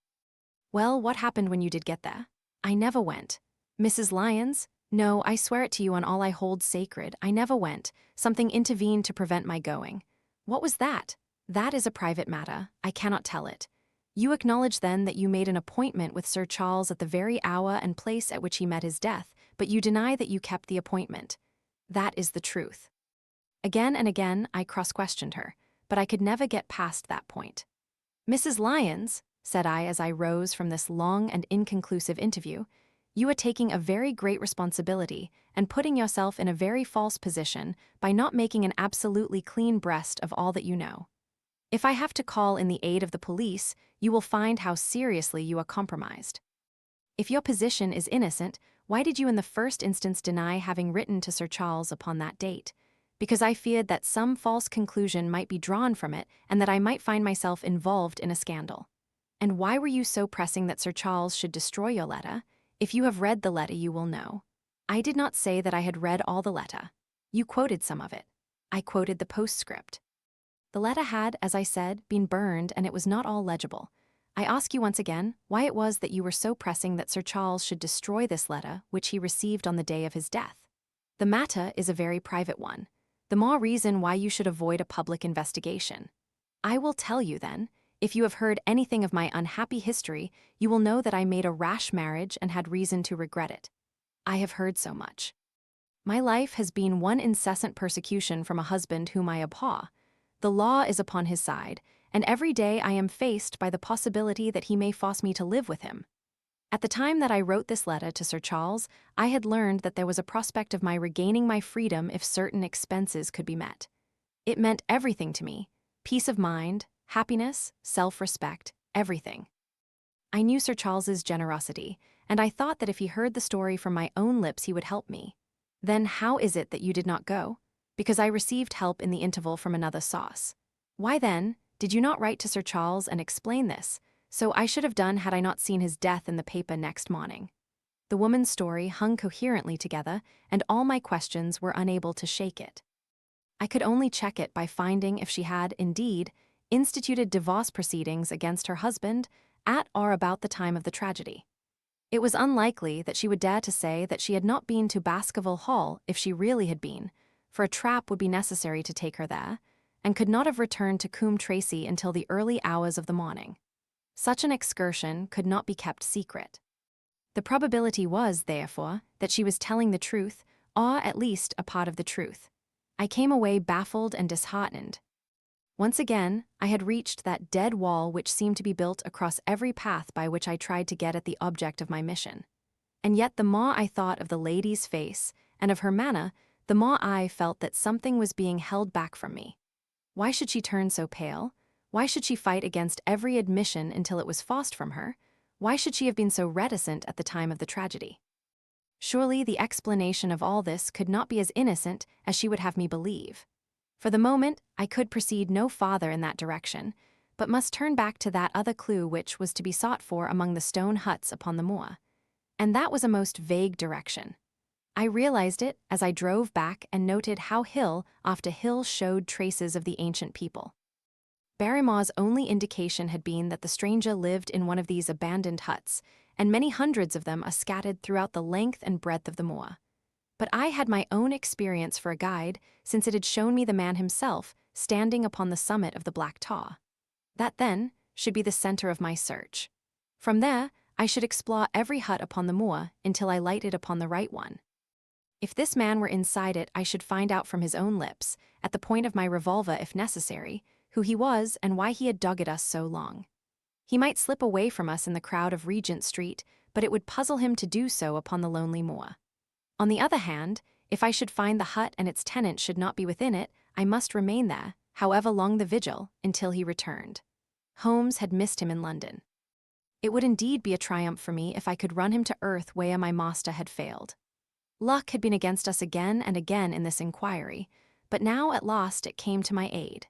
Well, what happened when you did get there? I never went. Mrs. Lyons? No, I swear it to you on all I hold sacred, I never went. Something intervened to prevent my going. What was that? That is a private matter. I cannot tell it. You acknowledge then that you made an appointment with Sir Charles at the very hour and place at which he met his death, but you deny that you kept the appointment. That is the truth. Again and again I cross-questioned her, but I could never get past that point. Mrs. Lyons, said I as I rose from this long and inconclusive interview, you are taking a very great responsibility and putting yourself in a very false position by not making an absolutely clean breast of all that you know. If I have to call in the aid of the police, you will find how seriously you are compromised. If your position is innocent, why did you in the first instance deny having written to Sir Charles upon that date? Because I feared that some false conclusion might be drawn from it and that I might find myself involved in a scandal. And why were you so pressing that Sir Charles should destroy your letter? If you have read the letter, you will know. I did not say that I had read all the letter. You quoted some of it. I quoted the postscript. The letter had, as I said, been burned, and it was not all legible. I ask you once again why it was that you were so pressing that Sir Charles should destroy this letter which he received on the day of his death. The matter is a very private one. The more reason why you should avoid a public investigation. I will tell you then. If you have heard anything of my unhappy history, you will know that I made a rash marriage and had reason to regret it. I have heard so much. My life has been one incessant persecution from a husband whom I abhor. The law is upon his side, and every day I am faced by the possibility that he may force me to live with him. At the time that I wrote this letter to Sir Charles, I had learned that there was a prospect of my regaining my freedom if certain expenses could be met. It meant everything to me, peace of mind, happiness, self-respect, everything. I knew Sir Charles's generosity, and I thought that if he heard the story from my own lips he would help me. Then how is it that you did not go? Because I received help in the interval from another source. Why then, did you not write to Sir Charles and explain this? So I should have done had I not seen his death in the paper next morning. The woman's story hung coherently together, and all my questions were unable to shake it. I could only check it by finding if she had, indeed, instituted divorce proceedings against her husband at or about the time of the tragedy. It was unlikely that she would dare to say that she had not been to Baskerville Hall if she really had been, for a trap would be necessary to take her there, and could not have returned to Coombe Tracey until the early hours of the morning. Such an excursion could not be kept secret. The probability was, therefore, that she was telling the truth, or at least a part of the truth. I came away baffled and disheartened. Once again, I had reached that dead wall which seemed to be built across every path by which I tried to get at the object of my mission. And yet the more I thought of the lady's face and of her manner, the more I felt that something was being held back from me. Why should she turn so pale? Why should she fight against every admission until it was forced from her? Why should she have been so reticent at the time of the tragedy? Surely the explanation of all this could not be as innocent as she would have me believe. For the moment, I could proceed no farther in that direction, but must turn back to that other clue which was to be sought for among the stone huts upon the moor. And that was a most vague direction. I realized it as I drove back and noted how hill after hill showed traces of the ancient people. Barrymore's only indication had been that the stranger lived in one of these abandoned huts, and many hundreds of them are scattered throughout the length and breadth of the moor. But I had my own experience for a guide, since it had shown me the man himself standing upon the summit of the Black Tar. That, then, should be the center of my search. From there, I should explore every hut upon the moor until I lighted upon the right one. If this man were inside it, I should find out from his own lips, at the point of my revolver if necessary, who he was and why he had dogged us so long. He might slip away from us in the crowd of Regent Street, but it would puzzle him to do so upon the lonely moor. On the other hand, if I should find the hut and its tenant should not be within it, I must remain there, however long the vigil, until he returned. Holmes had missed him in London. It would indeed be a triumph for me if I could run him to earth where my master had failed. Luck had been against us again and again in this inquiry, but now at last it came to my aid.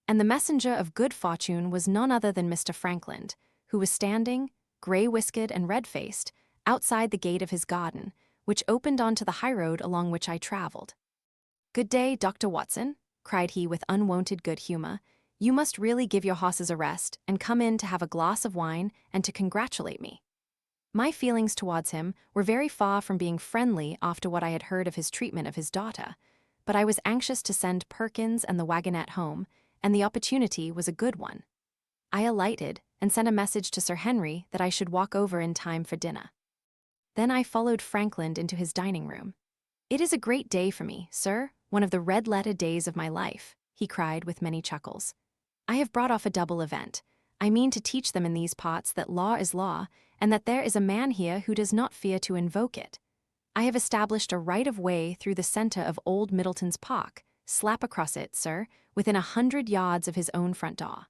And the messenger of good fortune was none other than Mr. Frankland, who was standing, grey-whiskered and red-faced, outside the gate of his garden, which opened onto the highroad along which I travelled. "Good day, Dr. Watson," cried he with unwonted good humour. "You must really give your horses a rest and come in to have a glass of wine and to congratulate me." My feelings towards him were very far from being friendly after what I had heard of his treatment of his daughter, but I was anxious to send Perkins and the wagonette home, and the opportunity was a good one. I alighted and sent a message to Sir Henry that I should walk over in time for dinner. Then I followed Frankland into his dining room. "It is a great day for me, sir, one of the red-letter days of my life," he cried with many chuckles. "I have brought off a double event. I mean to teach them in these parts that law is law, and that there is a man here who does not fear to invoke it. I have established a right-of-way through the centre of Old Middleton's Park, slap across it, sir, within 100 yards of his own front door.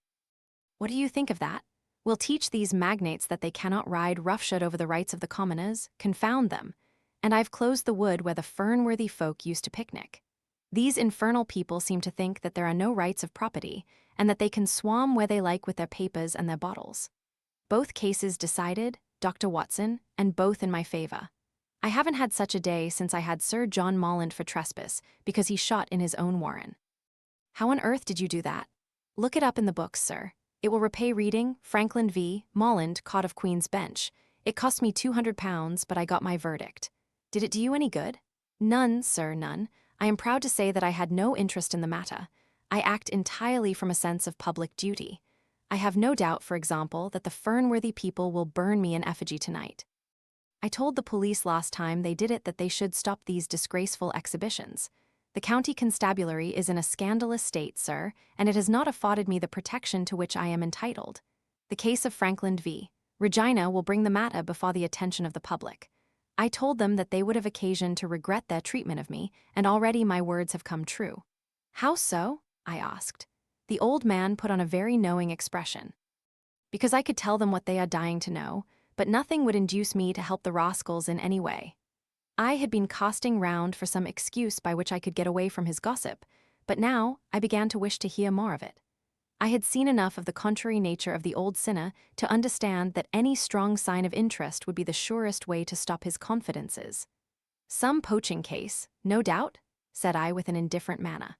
What do you think of that? We'll teach these magnates that they cannot ride roughshod over the rights of the commoners, confound them. And I've closed the wood where the fern-worthy folk used to picnic. These infernal people seem to think that there are no rights of property, and that they can swarm where they like with their papers and their bottles. Both cases decided, Dr. Watson, and both in my favour. I haven't had such a day since I had Sir John Molland for trespass, because he shot in his own warren. How on earth did you do that? Look it up in the books, sir. It will repay reading, Frankland v. Molland, Court of Queen's Bench. It cost me £200, but I got my verdict. Did it do you any good? None, sir, none. I am proud to say that I had no interest in the matter. I act entirely from a sense of public duty. I have no doubt, for example, that the fern-worthy people will burn me in effigy tonight. I told the police last time they did it that they should stop these disgraceful exhibitions. The county constabulary is in a scandalous state, sir, and it has not afforded me the protection to which I am entitled. The case of Frankland v. Regina will bring the matter before the attention of the public. I told them that they would have occasion to regret their treatment of me, and already my words have come true. How so? I asked. The old man put on a very knowing expression. Because I could tell them what they are dying to know, but nothing would induce me to help the rascals in any way. I had been casting round for some excuse by which I could get away from his gossip, but now I began to wish to hear more of it. I had seen enough of the contrary nature of the old sinner to understand that any strong sign of interest would be the surest way to stop his confidences. "Some poaching case, no doubt?" said I with an indifferent manner.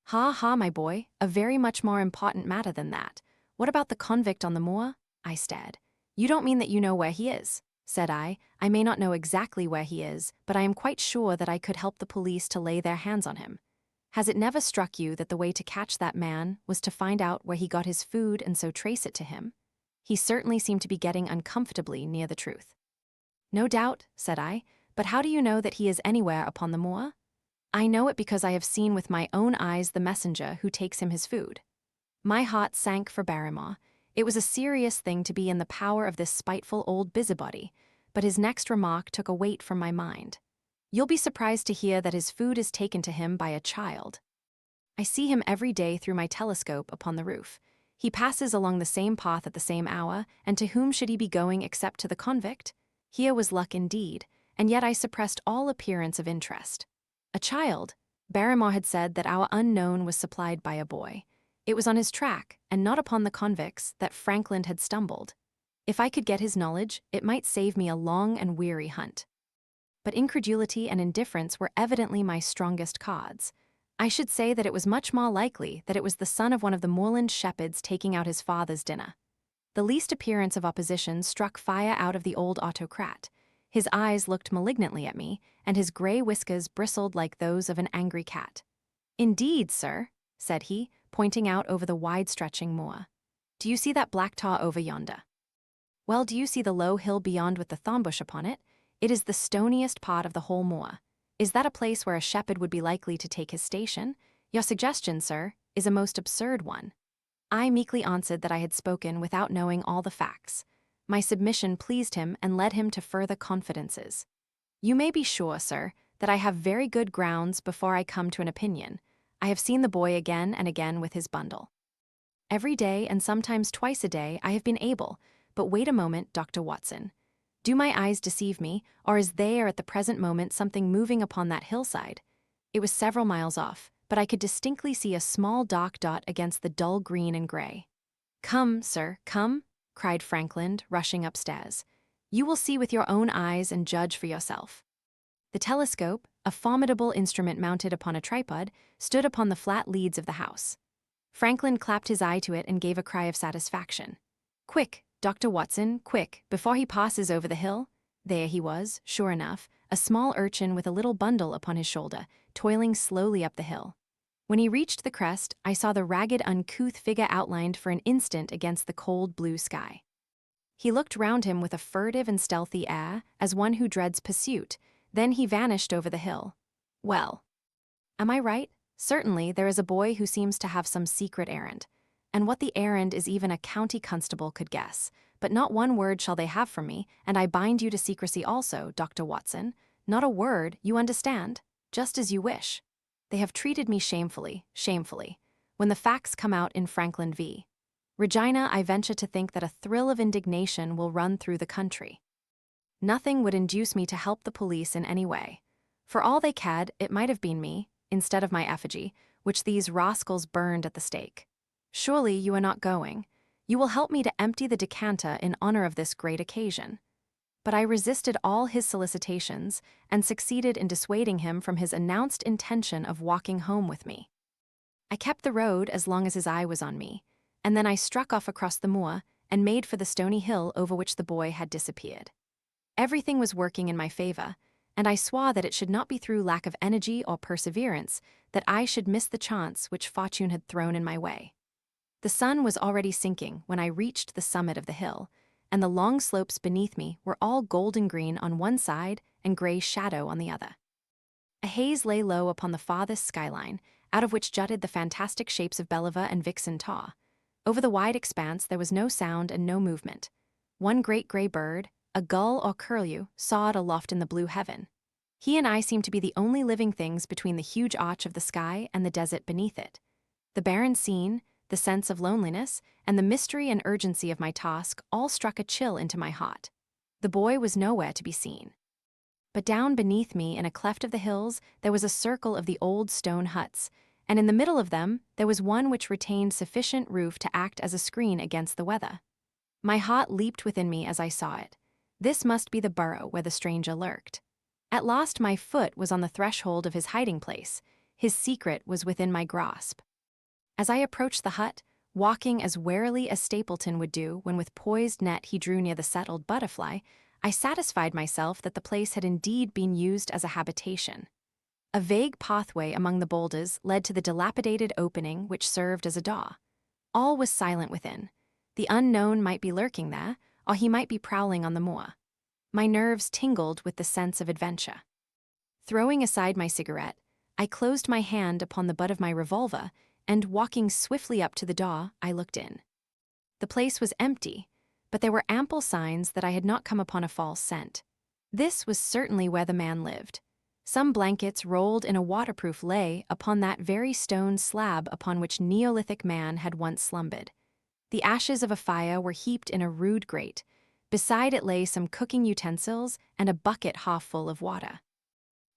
"Ha ha, my boy, a very much more important matter than that. What about the convict on the moor?" I stared. "You don't mean that you know where he is?" said I. "I may not know exactly where he is, but I am quite sure that I could help the police to lay their hands on him. Has it never struck you that the way to catch that man was to find out where he got his food and so trace it to him? He certainly seemed to be getting uncomfortably near the truth." "No doubt," said I, "but how do you know that he is anywhere upon the moor?" "I know it because I have seen with my own eyes the messenger who takes him his food." My heart sank for Barrymore. It was a serious thing to be in the power of this spiteful old busybody, but his next remark took a weight from my mind. "You'll be surprised to hear that his food is taken to him by a child. I see him every day through my telescope upon the roof. He passes along the same path at the same hour, and to whom should he be going except to the convict? Here was luck indeed, and yet I suppressed all appearance of interest. A child? Barrymore had said that our unknown was supplied by a boy. It was on his track, and not upon the convict's, that Frankland had stumbled. If I could get his knowledge, it might save me a long and weary hunt. But incredulity and indifference were evidently my strongest cards. I should say that it was much more likely that it was the son of one of the moorland shepherds taking out his father's dinner. The least appearance of opposition struck fire out of the old autocrat. His eyes looked malignantly at me, and his grey whiskers bristled like those of an angry cat. "Indeed, sir," said he, pointing out over the wide-stretching moor. "Do you see that black tar over yonder? Well, do you see the low hill beyond with the thornbush upon it? It is the stoniest part of the whole moor. Is that a place where a shepherd would be likely to take his station? Your suggestion, sir, is a most absurd one." I meekly answered that I had spoken without knowing all the facts. My submission pleased him and led him to further confidences. You may be sure, sir, that I have very good grounds before I come to an opinion. I have seen the boy again and again with his bundle. Every day and sometimes twice a day I have been able, but wait a moment, Dr. Watson. Do my eyes deceive me, or is there at the present moment something moving upon that hillside? It was several miles off, but I could distinctly see a small dark dot against the dull green and gray. Come, sir, come, cried Frankland, rushing upstairs. You will see with your own eyes and judge for yourself. The telescope, a formidable instrument mounted upon a tripod, stood upon the flat leads of the house. Frankland clapped his eye to it and gave a cry of satisfaction. Quick, Dr. Watson, quick, before he passes over the hill. There he was, sure enough, a small urchin with a little bundle upon his shoulder, toiling slowly up the hill. When he reached the crest, I saw the ragged, uncouth figure outlined for an instant against the cold blue sky. He looked round him with a furtive and stealthy air, as one who dreads pursuit. Then he vanished over the hill. Well, am I right? Certainly there is a boy who seems to have some secret errand. And what the errand is even a county constable could guess. But not one word shall they have from me, and I bind you to secrecy also, Dr. Watson. Not a word, you understand? Just as you wish. They have treated me shamefully, shamefully. When the facts come out in Frankland v. Regina, I venture to think that a thrill of indignation will run through the country. Nothing would induce me to help the police in any way. For all they cared, it might have been me, instead of my effigy, which these rascals burned at the stake. Surely you are not going. You will help me to empty the decanter in honor of this great occasion. But I resisted all his solicitations and succeeded in dissuading him from his announced intention of walking home with me. I kept the road as long as his eye was on me, and then I struck off across the moor and made for the stony hill over which the boy had disappeared. Everything was working in my favor, and I swore that it should not be through lack of energy or perseverance that I should miss the chance which fortune had thrown in my way. The sun was already sinking when I reached the summit of the hill, and the long slopes beneath me were all golden green on one side and gray shadow on the other. A haze lay low upon the farthest skyline, out of which jutted the fantastic shapes of Belliver and Vixen Tar. Over the wide expanse there was no sound and no movement. One great gray bird, a gull or curlew, soared aloft in the blue heaven. He and I seemed to be the only living things between the huge arch of the sky and the desert beneath it. The barren scene, the sense of loneliness, and the mystery and urgency of my task all struck a chill into my heart. The boy was nowhere to be seen. But down beneath me in a cleft of the hills there was a circle of the old stone huts, and in the middle of them there was one which retained sufficient roof to act as a screen against the weather. My heart leaped within me as I saw it. This must be the burrow where the stranger lurked. At last my foot was on the threshold of his hiding place. His secret was within my grasp. As I approached the hut, walking as warily as Stapleton would do when with poised net he drew near the settled butterfly, I satisfied myself that the place had indeed been used as a habitation. A vague pathway among the boulders led to the dilapidated opening which served as a door. All was silent within. The unknown might be lurking there, or he might be prowling on the moor. My nerves tingled with the sense of adventure. Throwing aside my cigarette, I closed my hand upon the butt of my revolver, and walking swiftly up to the door, I looked in. The place was empty, but there were ample signs that I had not come upon a false scent. This was certainly where the man lived. Some blankets rolled in a waterproof lay upon that very stone slab upon which Neolithic man had once slumbered. The ashes of a fire were heaped in a rude grate. Beside it lay some cooking utensils and a bucket half full of water.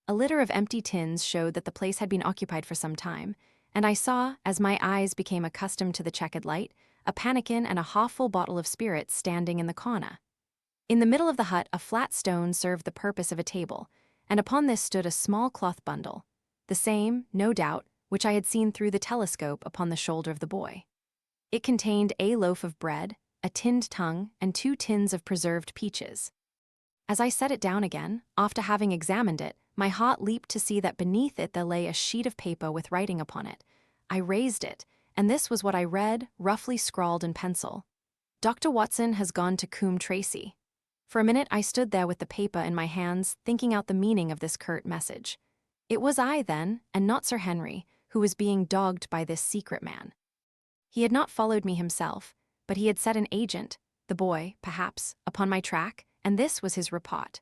A litter of empty tins showed that the place had been occupied for some time, and I saw, as my eyes became accustomed to the checkered light, a pannikin and a half-full bottle of spirits standing in the corner. In the middle of the hut a flat stone served the purpose of a table, and upon this stood a small cloth bundle, the same, no doubt, which I had seen through the telescope upon the shoulder of the boy. It contained a loaf of bread, a tinned tongue, and 2 tins of preserved peaches. As I set it down again, after having examined it, my heart leaped to see that beneath it there lay a sheet of paper with writing upon it. I raised it, and this was what I read, roughly scrawled in pencil. Dr. Watson has gone to Coombe Tracy. For a minute I stood there with the paper in my hands, thinking out the meaning of this curt message. It was I, then, and not Sir Henry, who was being dogged by this secret man. He had not followed me himself, but he had set an agent, the boy, perhaps, upon my track, and this was his report.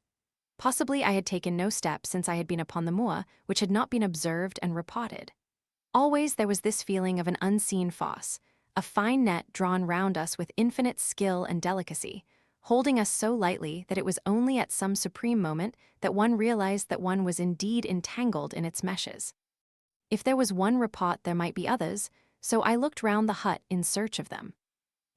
Possibly I had taken no steps since I had been upon the moor, which had not been observed and reported. Always there was this feeling of an unseen fosse, a fine net drawn round us with infinite skill and delicacy, holding us so lightly that it was only at some supreme moment that one realized that one was indeed entangled in its meshes. If there was one report, there might be others, so I looked round the hut in search of them.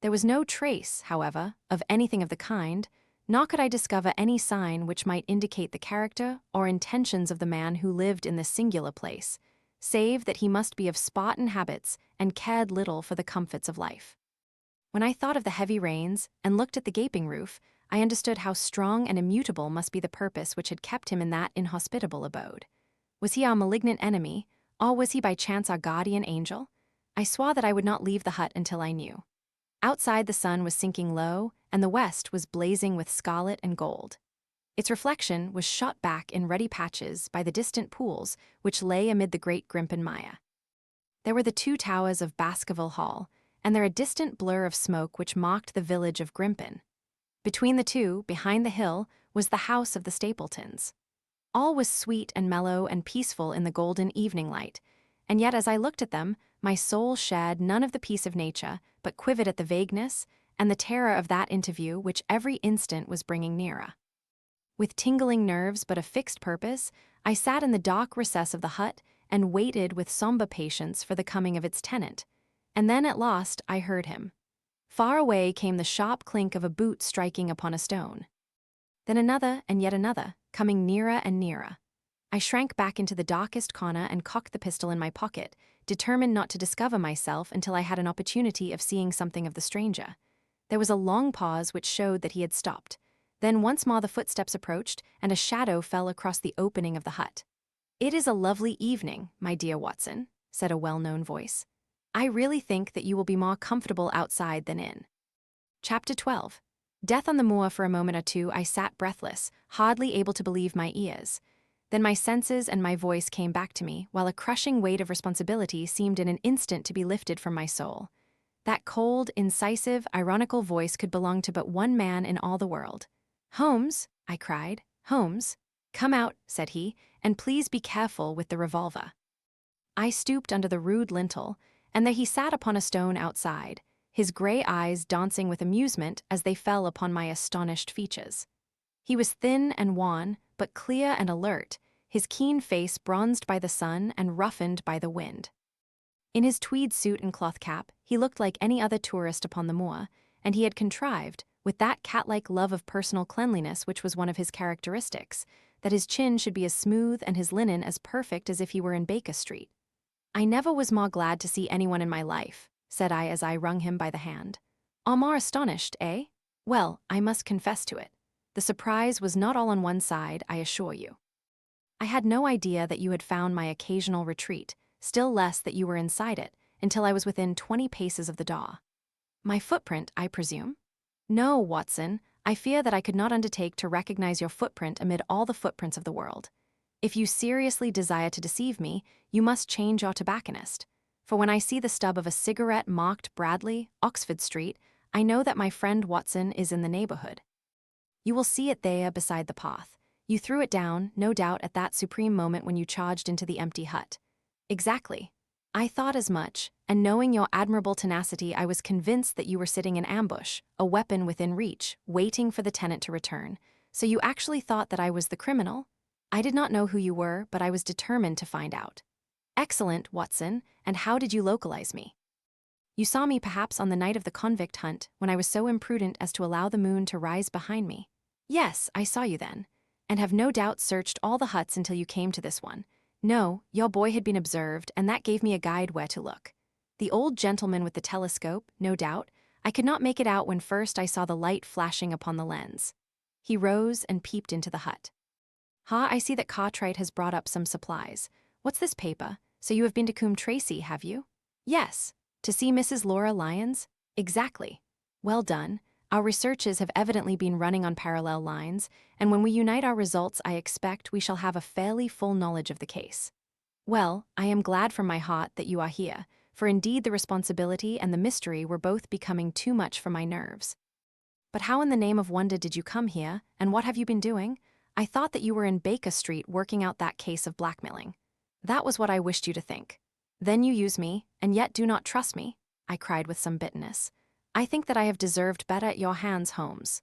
There was no trace, however, of anything of the kind, nor could I discover any sign which might indicate the character or intentions of the man who lived in this singular place, save that he must be of Spartan habits and cared little for the comforts of life. When I thought of the heavy rains and looked at the gaping roof, I understood how strong and immutable must be the purpose which had kept him in that inhospitable abode. Was he our malignant enemy, or was he by chance our guardian angel? I swore that I would not leave the hut until I knew. Outside the sun was sinking low, and the west was blazing with scarlet and gold. Its reflection was shot back in ruddy patches by the distant pools which lay amid the Great Grimpen Mire. There were the 2 towers of Baskerville Hall, and there a distant blur of smoke which marked the village of Grimpen. Between the two, behind the hill, was the house of the Stapletons. All was sweet and mellow and peaceful in the golden evening light, and yet as I looked at them, my soul shared none of the peace of nature, but quivered at the vagueness and the terror of that interview which every instant was bringing nearer. With tingling nerves but a fixed purpose, I sat in the dark recess of the hut and waited with somber patience for the coming of its tenant, and then at last I heard him. Far away came the sharp clink of a boot striking upon a stone. Then another and yet another, coming nearer and nearer. I shrank back into the darkest corner and cocked the pistol in my pocket, determined not to discover myself until I had an opportunity of seeing something of the stranger. There was a long pause which showed that he had stopped. Then once more the footsteps approached, and a shadow fell across the opening of the hut. "It is a lovely evening, my dear Watson," said a well-known voice. "I really think that you will be more comfortable outside than in." Chapter 12. Death on the moor. For a moment or two I sat breathless, hardly able to believe my ears. Then my senses and my voice came back to me, while a crushing weight of responsibility seemed in an instant to be lifted from my soul. That cold, incisive, ironical voice could belong to but one man in all the world. "Holmes," I cried. "Holmes, come out," said he, "and please be careful with the revolver." I stooped under the rude lintel, and there he sat upon a stone outside, his gray eyes dancing with amusement as they fell upon my astonished features. He was thin and wan, but clear and alert, his keen face bronzed by the sun and roughened by the wind. In his tweed suit and cloth cap, he looked like any other tourist upon the moor, and he had contrived, with that cat-like love of personal cleanliness which was one of his characteristics, that his chin should be as smooth and his linen as perfect as if he were in Baker Street. "I never was more glad to see anyone in my life," said I as I wrung him by the hand. "Or more astonished, eh? Well, I must confess to it. The surprise was not all on one side, I assure you. I had no idea that you had found my occasional retreat, still less that you were inside it, until I was within 20 paces of the door. My footprint, I presume? No, Watson, I fear that I could not undertake to recognize your footprint amid all the footprints of the world. If you seriously desire to deceive me, you must change your tobacconist. For when I see the stub of a cigarette marked Bradley, Oxford Street, I know that my friend Watson is in the neighborhood. You will see it there beside the path. You threw it down, no doubt, at that supreme moment when you charged into the empty hut." "Exactly. I thought as much, and knowing your admirable tenacity, I was convinced that you were sitting in ambush, a weapon within reach, waiting for the tenant to return. So you actually thought that I was the criminal? I did not know who you were, but I was determined to find out." "Excellent, Watson, and how did you localize me?" "You saw me perhaps on the night of the convict hunt, when I was so imprudent as to allow the moon to rise behind me." "Yes, I saw you then, and have no doubt searched all the huts until you came to this one. No, your boy had been observed, and that gave me a guide where to look. The old gentleman with the telescope, no doubt. I could not make it out when first I saw the light flashing upon the lens." He rose and peeped into the hut. "Ha, I see that Cartwright has brought up some supplies. What's this paper? So you have been to Coombe Tracy, have you?" "Yes. To see Mrs. Laura Lyons?" "Exactly. Well done. Our researches have evidently been running on parallel lines, and when we unite our results, I expect we shall have a fairly full knowledge of the case. Well, I am glad from my heart that you are here, for indeed the responsibility and the mystery were both becoming too much for my nerves. But how in the name of wonder did you come here, and what have you been doing? I thought that you were in Baker Street working out that case of blackmailing. That was what I wished you to think. Then you use me, and yet do not trust me, I cried with some bitterness. I think that I have deserved better at your hands, Holmes.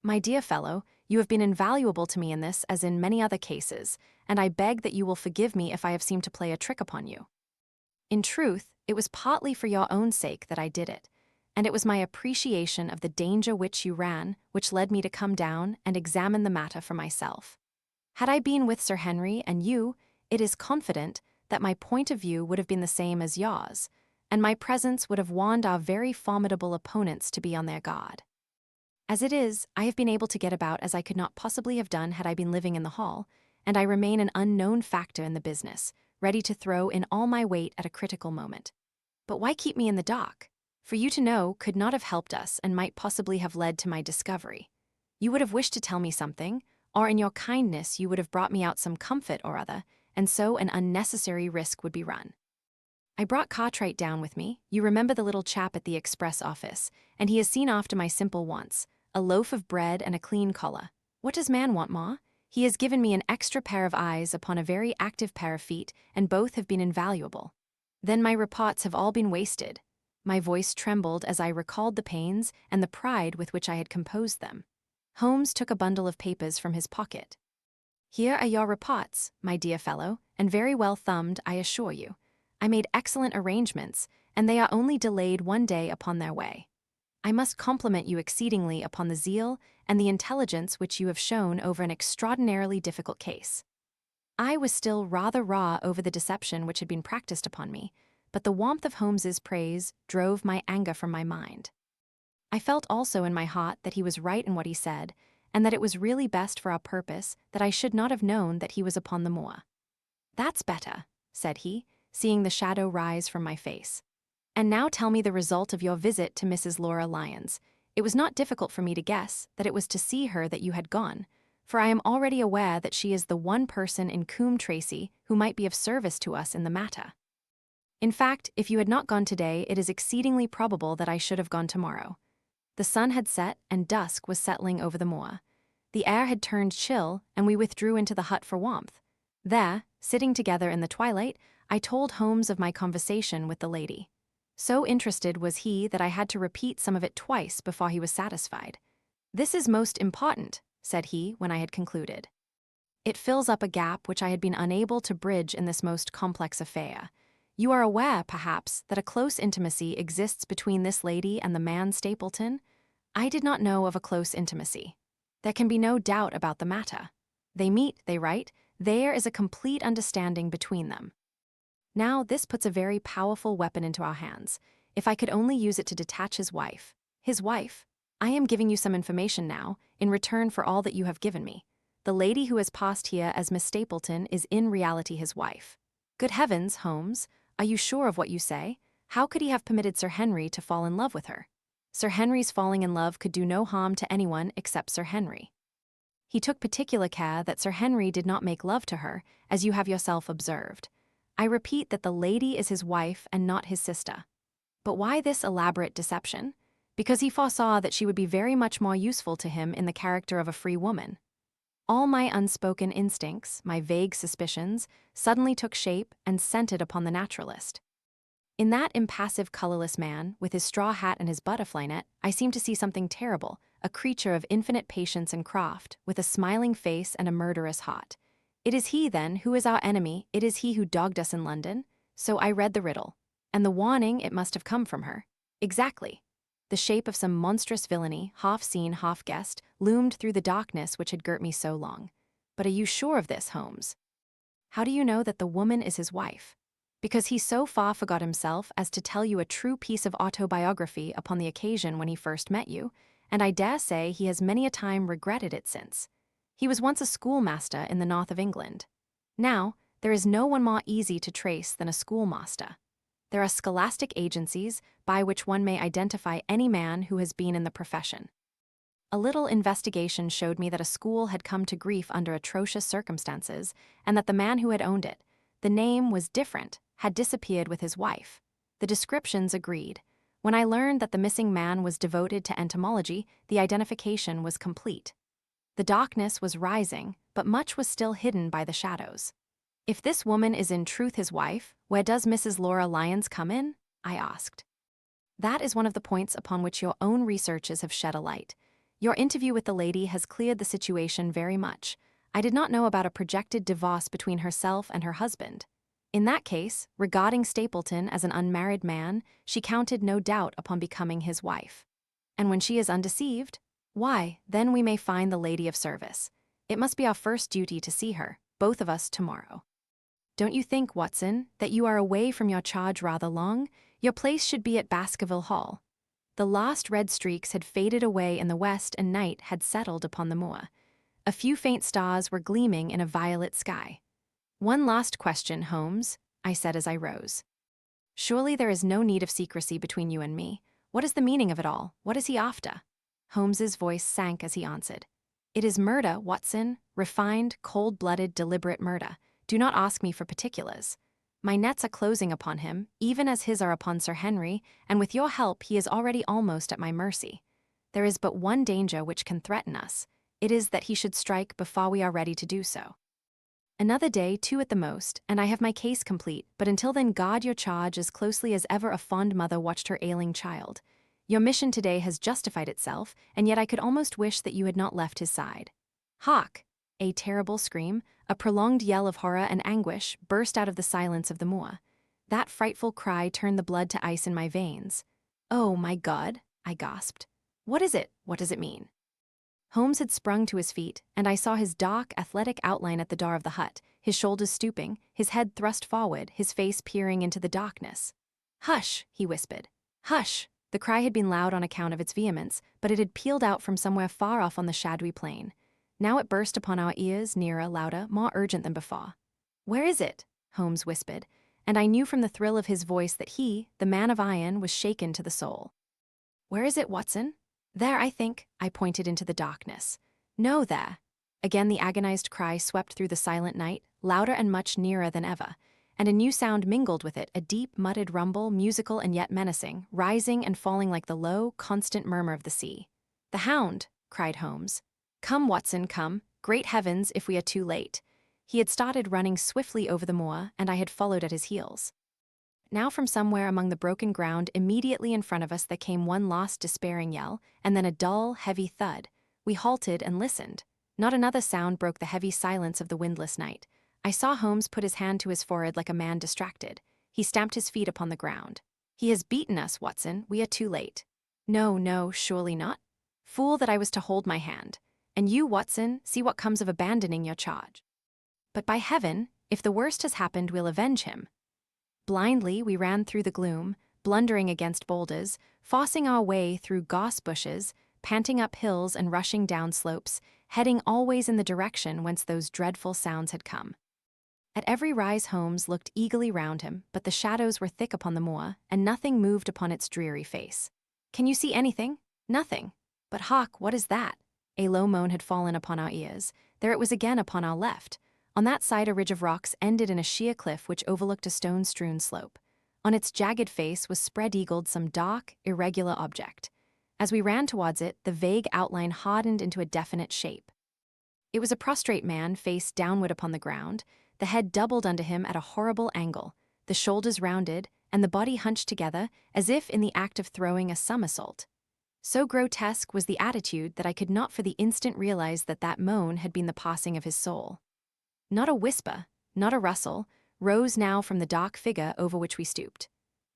My dear fellow, you have been invaluable to me in this as in many other cases, and I beg that you will forgive me if I have seemed to play a trick upon you. In truth, it was partly for your own sake that I did it, and it was my appreciation of the danger which you ran which led me to come down and examine the matter for myself. Had I been with Sir Henry and you, it is confident that my point of view would have been the same as yours, and my presence would have warned our very formidable opponents to be on their guard. As it is, I have been able to get about as I could not possibly have done had I been living in the hall, and I remain an unknown factor in the business, ready to throw in all my weight at a critical moment. But why keep me in the dock? For you to know could not have helped us and might possibly have led to my discovery. You would have wished to tell me something, or in your kindness you would have brought me out some comfort or other, and so an unnecessary risk would be run. I brought Cartwright down with me. You remember the little chap at the express office, and he has seen after my simple wants, a loaf of bread and a clean collar. What does man want, Ma? He has given me an extra pair of eyes upon a very active pair of feet, and both have been invaluable. Then my reports have all been wasted. My voice trembled as I recalled the pains and the pride with which I had composed them. Holmes took a bundle of papers from his pocket. Here are your reports, my dear fellow, and very well thumbed, I assure you. I made excellent arrangements, and they are only delayed one day upon their way. I must compliment you exceedingly upon the zeal and the intelligence which you have shown over an extraordinarily difficult case. I was still rather raw over the deception which had been practiced upon me, but the warmth of Holmes's praise drove my anger from my mind. I felt also in my heart that he was right in what he said, and that it was really best for our purpose that I should not have known that he was upon the moor. That's better, said he, seeing the shadow rise from my face. And now tell me the result of your visit to Mrs. Laura Lyons. It was not difficult for me to guess that it was to see her that you had gone, for I am already aware that she is the one person in Coombe Tracey who might be of service to us in the matter. In fact, if you had not gone today, it is exceedingly probable that I should have gone tomorrow. The sun had set, and dusk was settling over the moor. The air had turned chill, and we withdrew into the hut for warmth. There, sitting together in the twilight, I told Holmes of my conversation with the lady. So interested was he that I had to repeat some of it twice before he was satisfied. This is most important, said he when I had concluded. It fills up a gap which I had been unable to bridge in this most complex affair. You are aware, perhaps, that a close intimacy exists between this lady and the man Stapleton? I did not know of a close intimacy. There can be no doubt about the matter. They meet, they write, there is a complete understanding between them. Now this puts a very powerful weapon into our hands. If I could only use it to detach his wife. His wife? I am giving you some information now, in return for all that you have given me. The lady who has passed here as Miss Stapleton is in reality his wife. Good heavens, Holmes, are you sure of what you say? How could he have permitted Sir Henry to fall in love with her? Sir Henry's falling in love could do no harm to anyone except Sir Henry. He took particular care that Sir Henry did not make love to her, as you have yourself observed. I repeat that the lady is his wife and not his sister. But why this elaborate deception? Because he foresaw that she would be very much more useful to him in the character of a free woman. All my unspoken instincts, my vague suspicions, suddenly took shape and scented upon the naturalist. In that impassive, colorless man, with his straw hat and his butterfly net, I seemed to see something terrible, a creature of infinite patience and craft, with a smiling face and a murderous heart. It is he, then, who is our enemy. It is he who dogged us in London. So I read the riddle. And the warning, it must have come from her. Exactly. The shape of some monstrous villainy, half seen, half guessed, loomed through the darkness which had girt me so long. But are you sure of this, Holmes? How do you know that the woman is his wife? Because he so far forgot himself as to tell you a true piece of autobiography upon the occasion when he first met you, and I dare say he has many a time regretted it since. He was once a schoolmaster in the north of England. Now, there is no one more easy to trace than a schoolmaster. There are scholastic agencies by which one may identify any man who has been in the profession. A little investigation showed me that a school had come to grief under atrocious circumstances, and that the man who had owned it, the name was different, had disappeared with his wife. The descriptions agreed. When I learned that the missing man was devoted to entomology, the identification was complete. The darkness was rising, but much was still hidden by the shadows. "If this woman is in truth his wife, where does Mrs. Laura Lyons come in?" I asked. "That is one of the points upon which your own researches have shed a light. Your interview with the lady has cleared the situation very much. I did not know about a projected divorce between herself and her husband. In that case, regarding Stapleton as an unmarried man, she counted no doubt upon becoming his wife. And when she is undeceived, why, then we may find the lady of service. It must be our first duty to see her, both of us tomorrow. Don't you think, Watson, that you are away from your charge rather long? Your place should be at Baskerville Hall." The last red streaks had faded away in the west and night had settled upon the moor. A few faint stars were gleaming in a violet sky. "One last question, Holmes," I said as I rose. "Surely there is no need of secrecy between you and me. What is the meaning of it all? What is he after?" Holmes's voice sank as he answered. "It is murder, Watson. Refined, cold-blooded, deliberate murder. Do not ask me for particulars. My nets are closing upon him, even as his are upon Sir Henry, and with your help he is already almost at my mercy. There is but one danger which can threaten us. It is that he should strike before we are ready to do so. Another day, 2 at the most, and I have my case complete, but until then guard your charge as closely as ever a fond mother watched her ailing child. Your mission today has justified itself, and yet I could almost wish that you had not left his side." Hark! A terrible scream, a prolonged yell of horror and anguish, burst out of the silence of the moor. That frightful cry turned the blood to ice in my veins. "Oh, my God!" I gasped. "What is it? What does it mean?" Holmes had sprung to his feet, and I saw his dark, athletic outline at the door of the hut, his shoulders stooping, his head thrust forward, his face peering into the darkness. "Hush!" he whispered. "Hush!" The cry had been loud on account of its vehemence, but it had pealed out from somewhere far off on the shadowy plain. Now it burst upon our ears, nearer, louder, more urgent than before. "Where is it?" Holmes whispered, and I knew from the thrill of his voice that he, the man of iron, was shaken to the soul. "Where is it, Watson?" "There, I think." I pointed into the darkness. "No, there." Again the agonized cry swept through the silent night, louder and much nearer than ever, and a new sound mingled with it, a deep, muttered rumble, musical and yet menacing, rising and falling like the low, constant murmur of the sea. "The hound!" cried Holmes. "Come, Watson, come. Great heavens, if we are too late." He had started running swiftly over the moor, and I had followed at his heels. Now from somewhere among the broken ground immediately in front of us there came one last despairing yell, and then a dull, heavy thud. We halted and listened. Not another sound broke the heavy silence of the windless night. I saw Holmes put his hand to his forehead like a man distracted. He stamped his feet upon the ground. "He has beaten us, Watson. We are too late." "No, no, surely not." Fool that I was to hold my hand. "And you, Watson, see what comes of abandoning your charge." "But by heaven, if the worst has happened, we'll avenge him." Blindly, we ran through the gloom, blundering against boulders, forcing our way through gauze bushes, panting up hills and rushing down slopes, heading always in the direction whence those dreadful sounds had come. At every rise Holmes looked eagerly round him, but the shadows were thick upon the moor, and nothing moved upon its dreary face. "Can you see anything?" "Nothing." "But hark, what is that?" A low moan had fallen upon our ears. There it was again upon our left. On that side a ridge of rocks ended in a sheer cliff which overlooked a stone-strewn slope. On its jagged face was spread-eagled some dark, irregular object. As we ran towards it, the vague outline hardened into a definite shape. It was a prostrate man, face downward upon the ground, the head doubled under him at a horrible angle, the shoulders rounded, and the body hunched together as if in the act of throwing a somersault. So grotesque was the attitude that I could not for the instant realize that that moan had been the passing of his soul. Not a whisper, not a rustle, rose now from the dark figure over which we stooped.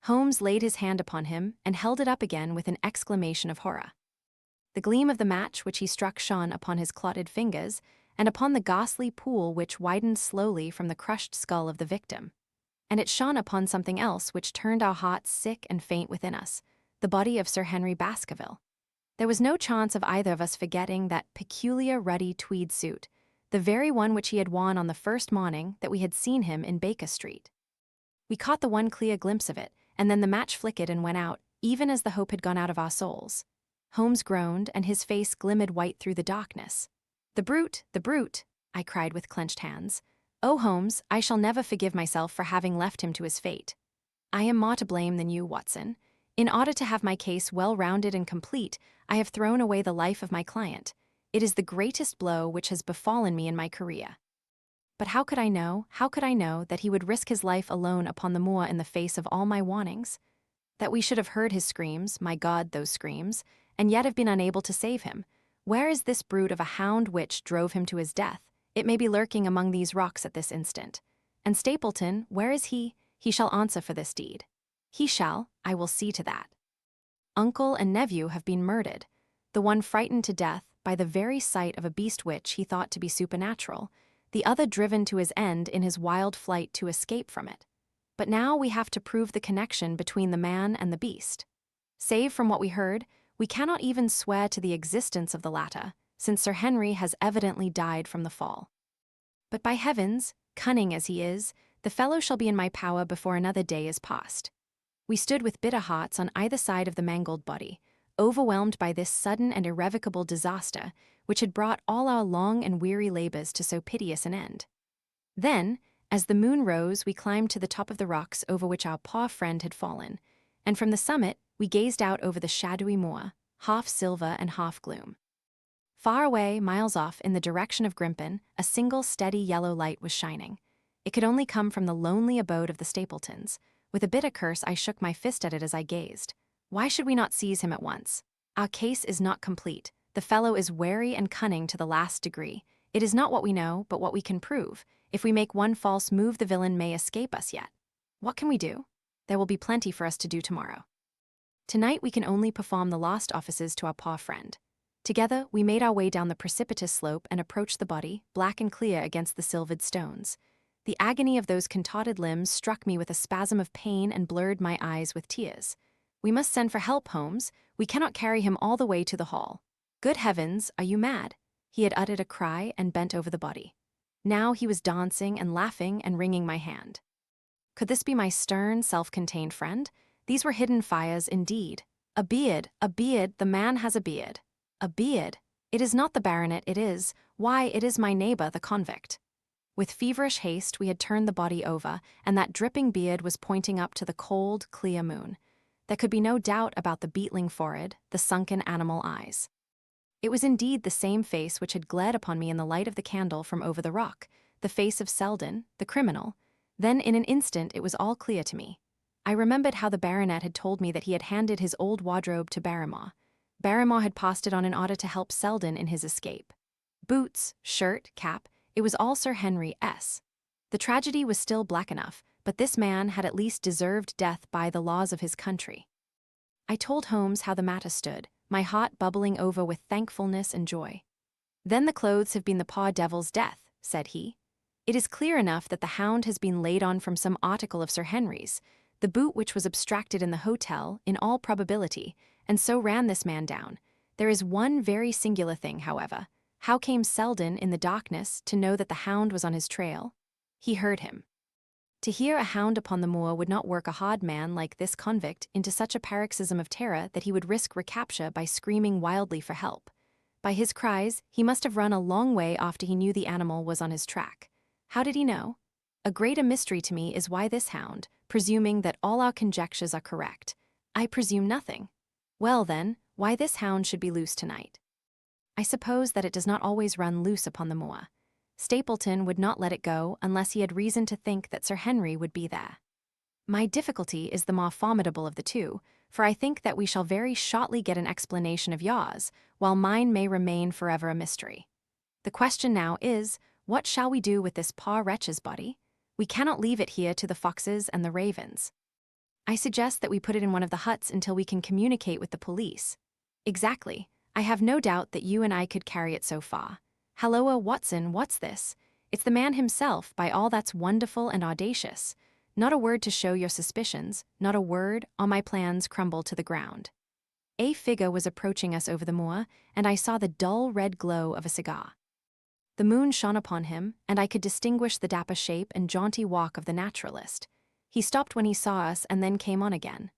Holmes laid his hand upon him and held it up again with an exclamation of horror. The gleam of the match which he struck shone upon his clotted fingers and upon the ghastly pool which widened slowly from the crushed skull of the victim. And it shone upon something else which turned our hearts sick and faint within us, the body of Sir Henry Baskerville. There was no chance of either of us forgetting that peculiar ruddy tweed suit, the very one which he had worn on the first morning that we had seen him in Baker Street. We caught the one clear glimpse of it, and then the match flickered and went out, even as the hope had gone out of our souls. Holmes groaned, and his face glimmered white through the darkness. The brute, I cried with clenched hands. "Oh, Holmes, I shall never forgive myself for having left him to his fate. I am more to blame than you, Watson. In order to have my case well-rounded and complete, I have thrown away the life of my client. It is the greatest blow which has befallen me in my career. But how could I know that he would risk his life alone upon the moor in the face of all my warnings? That we should have heard his screams, my God, those screams, and yet have been unable to save him? Where is this brute of a hound which drove him to his death? It may be lurking among these rocks at this instant. And Stapleton, where is he? He shall answer for this deed. He shall, I will see to that. Uncle and nephew have been murdered, the one frightened to death by the very sight of a beast which he thought to be supernatural, the other driven to his end in his wild flight to escape from it. But now we have to prove the connection between the man and the beast. Save from what we heard, we cannot even swear to the existence of the latter, since Sir Henry has evidently died from the fall. But by heavens, cunning as he is, the fellow shall be in my power before another day is past. We stood with bitter hearts on either side of the mangled body, overwhelmed by this sudden and irrevocable disaster, which had brought all our long and weary labors to so piteous an end. Then, as the moon rose, we climbed to the top of the rocks over which our poor friend had fallen, and from the summit we gazed out over the shadowy moor, half silver and half gloom. Far away, miles off, in the direction of Grimpen, a single steady yellow light was shining. It could only come from the lonely abode of the Stapletons. With a bitter curse, I shook my fist at it as I gazed. Why should we not seize him at once? Our case is not complete. The fellow is wary and cunning to the last degree. It is not what we know, but what we can prove. If we make one false move, the villain may escape us yet. What can we do? There will be plenty for us to do tomorrow. Tonight we can only perform the last offices to our poor friend. Together we made our way down the precipitous slope and approached the body, black and clear against the silvered stones. The agony of those contorted limbs struck me with a spasm of pain and blurred my eyes with tears. We must send for help, Holmes. We cannot carry him all the way to the hall. Good heavens, are you mad? He had uttered a cry and bent over the body. Now he was dancing and laughing and wringing my hand. Could this be my stern, self-contained friend? These were hidden fires indeed. A beard, the man has a beard. A beard. It is not the baronet, it is my neighbor, the convict. With feverish haste we had turned the body over, and that dripping beard was pointing up to the cold, clear moon. There could be no doubt about the beetling forehead, the sunken animal eyes. It was indeed the same face which had glared upon me in the light of the candle from over the rock, the face of Selden, the criminal. Then in an instant it was all clear to me. I remembered how the baronet had told me that he had handed his old wardrobe to Barrymore. Barrymore had passed it on in order to help Selden in his escape. Boots, shirt, cap, it was all Sir Henry's. The tragedy was still black enough, but this man had at least deserved death by the laws of his country. I told Holmes how the matter stood, my heart bubbling over with thankfulness and joy. Then the clothes have been the poor devil's death, said he. It is clear enough that the hound has been laid on from some article of Sir Henry's, the boot which was abstracted in the hotel, in all probability, and so ran this man down. There is one very singular thing, however. How came Selden, in the darkness, to know that the hound was on his trail? He heard him. To hear a hound upon the moor would not work a hard man like this convict into such a paroxysm of terror that he would risk recapture by screaming wildly for help. By his cries, he must have run a long way after he knew the animal was on his track. How did he know? A greater mystery to me is why this hound, presuming that all our conjectures are correct. I presume nothing. Well then, why this hound should be loose tonight. I suppose that it does not always run loose upon the moor. Stapleton would not let it go unless he had reason to think that Sir Henry would be there. My difficulty is the more formidable of the two, for I think that we shall very shortly get an explanation of yours, while mine may remain forever a mystery. The question now is, what shall we do with this poor wretch's body? We cannot leave it here to the foxes and the ravens. I suggest that we put it in one of the huts until we can communicate with the police. Exactly. I have no doubt that you and I could carry it so far. Halloa, Watson, what's this? It's the man himself, by all that's wonderful and audacious. Not a word to show your suspicions, not a word, all my plans crumble to the ground. A figure was approaching us over the moor, and I saw the dull red glow of a cigar. The moon shone upon him, and I could distinguish the dapper shape and jaunty walk of the naturalist. He stopped when he saw us and then came on again.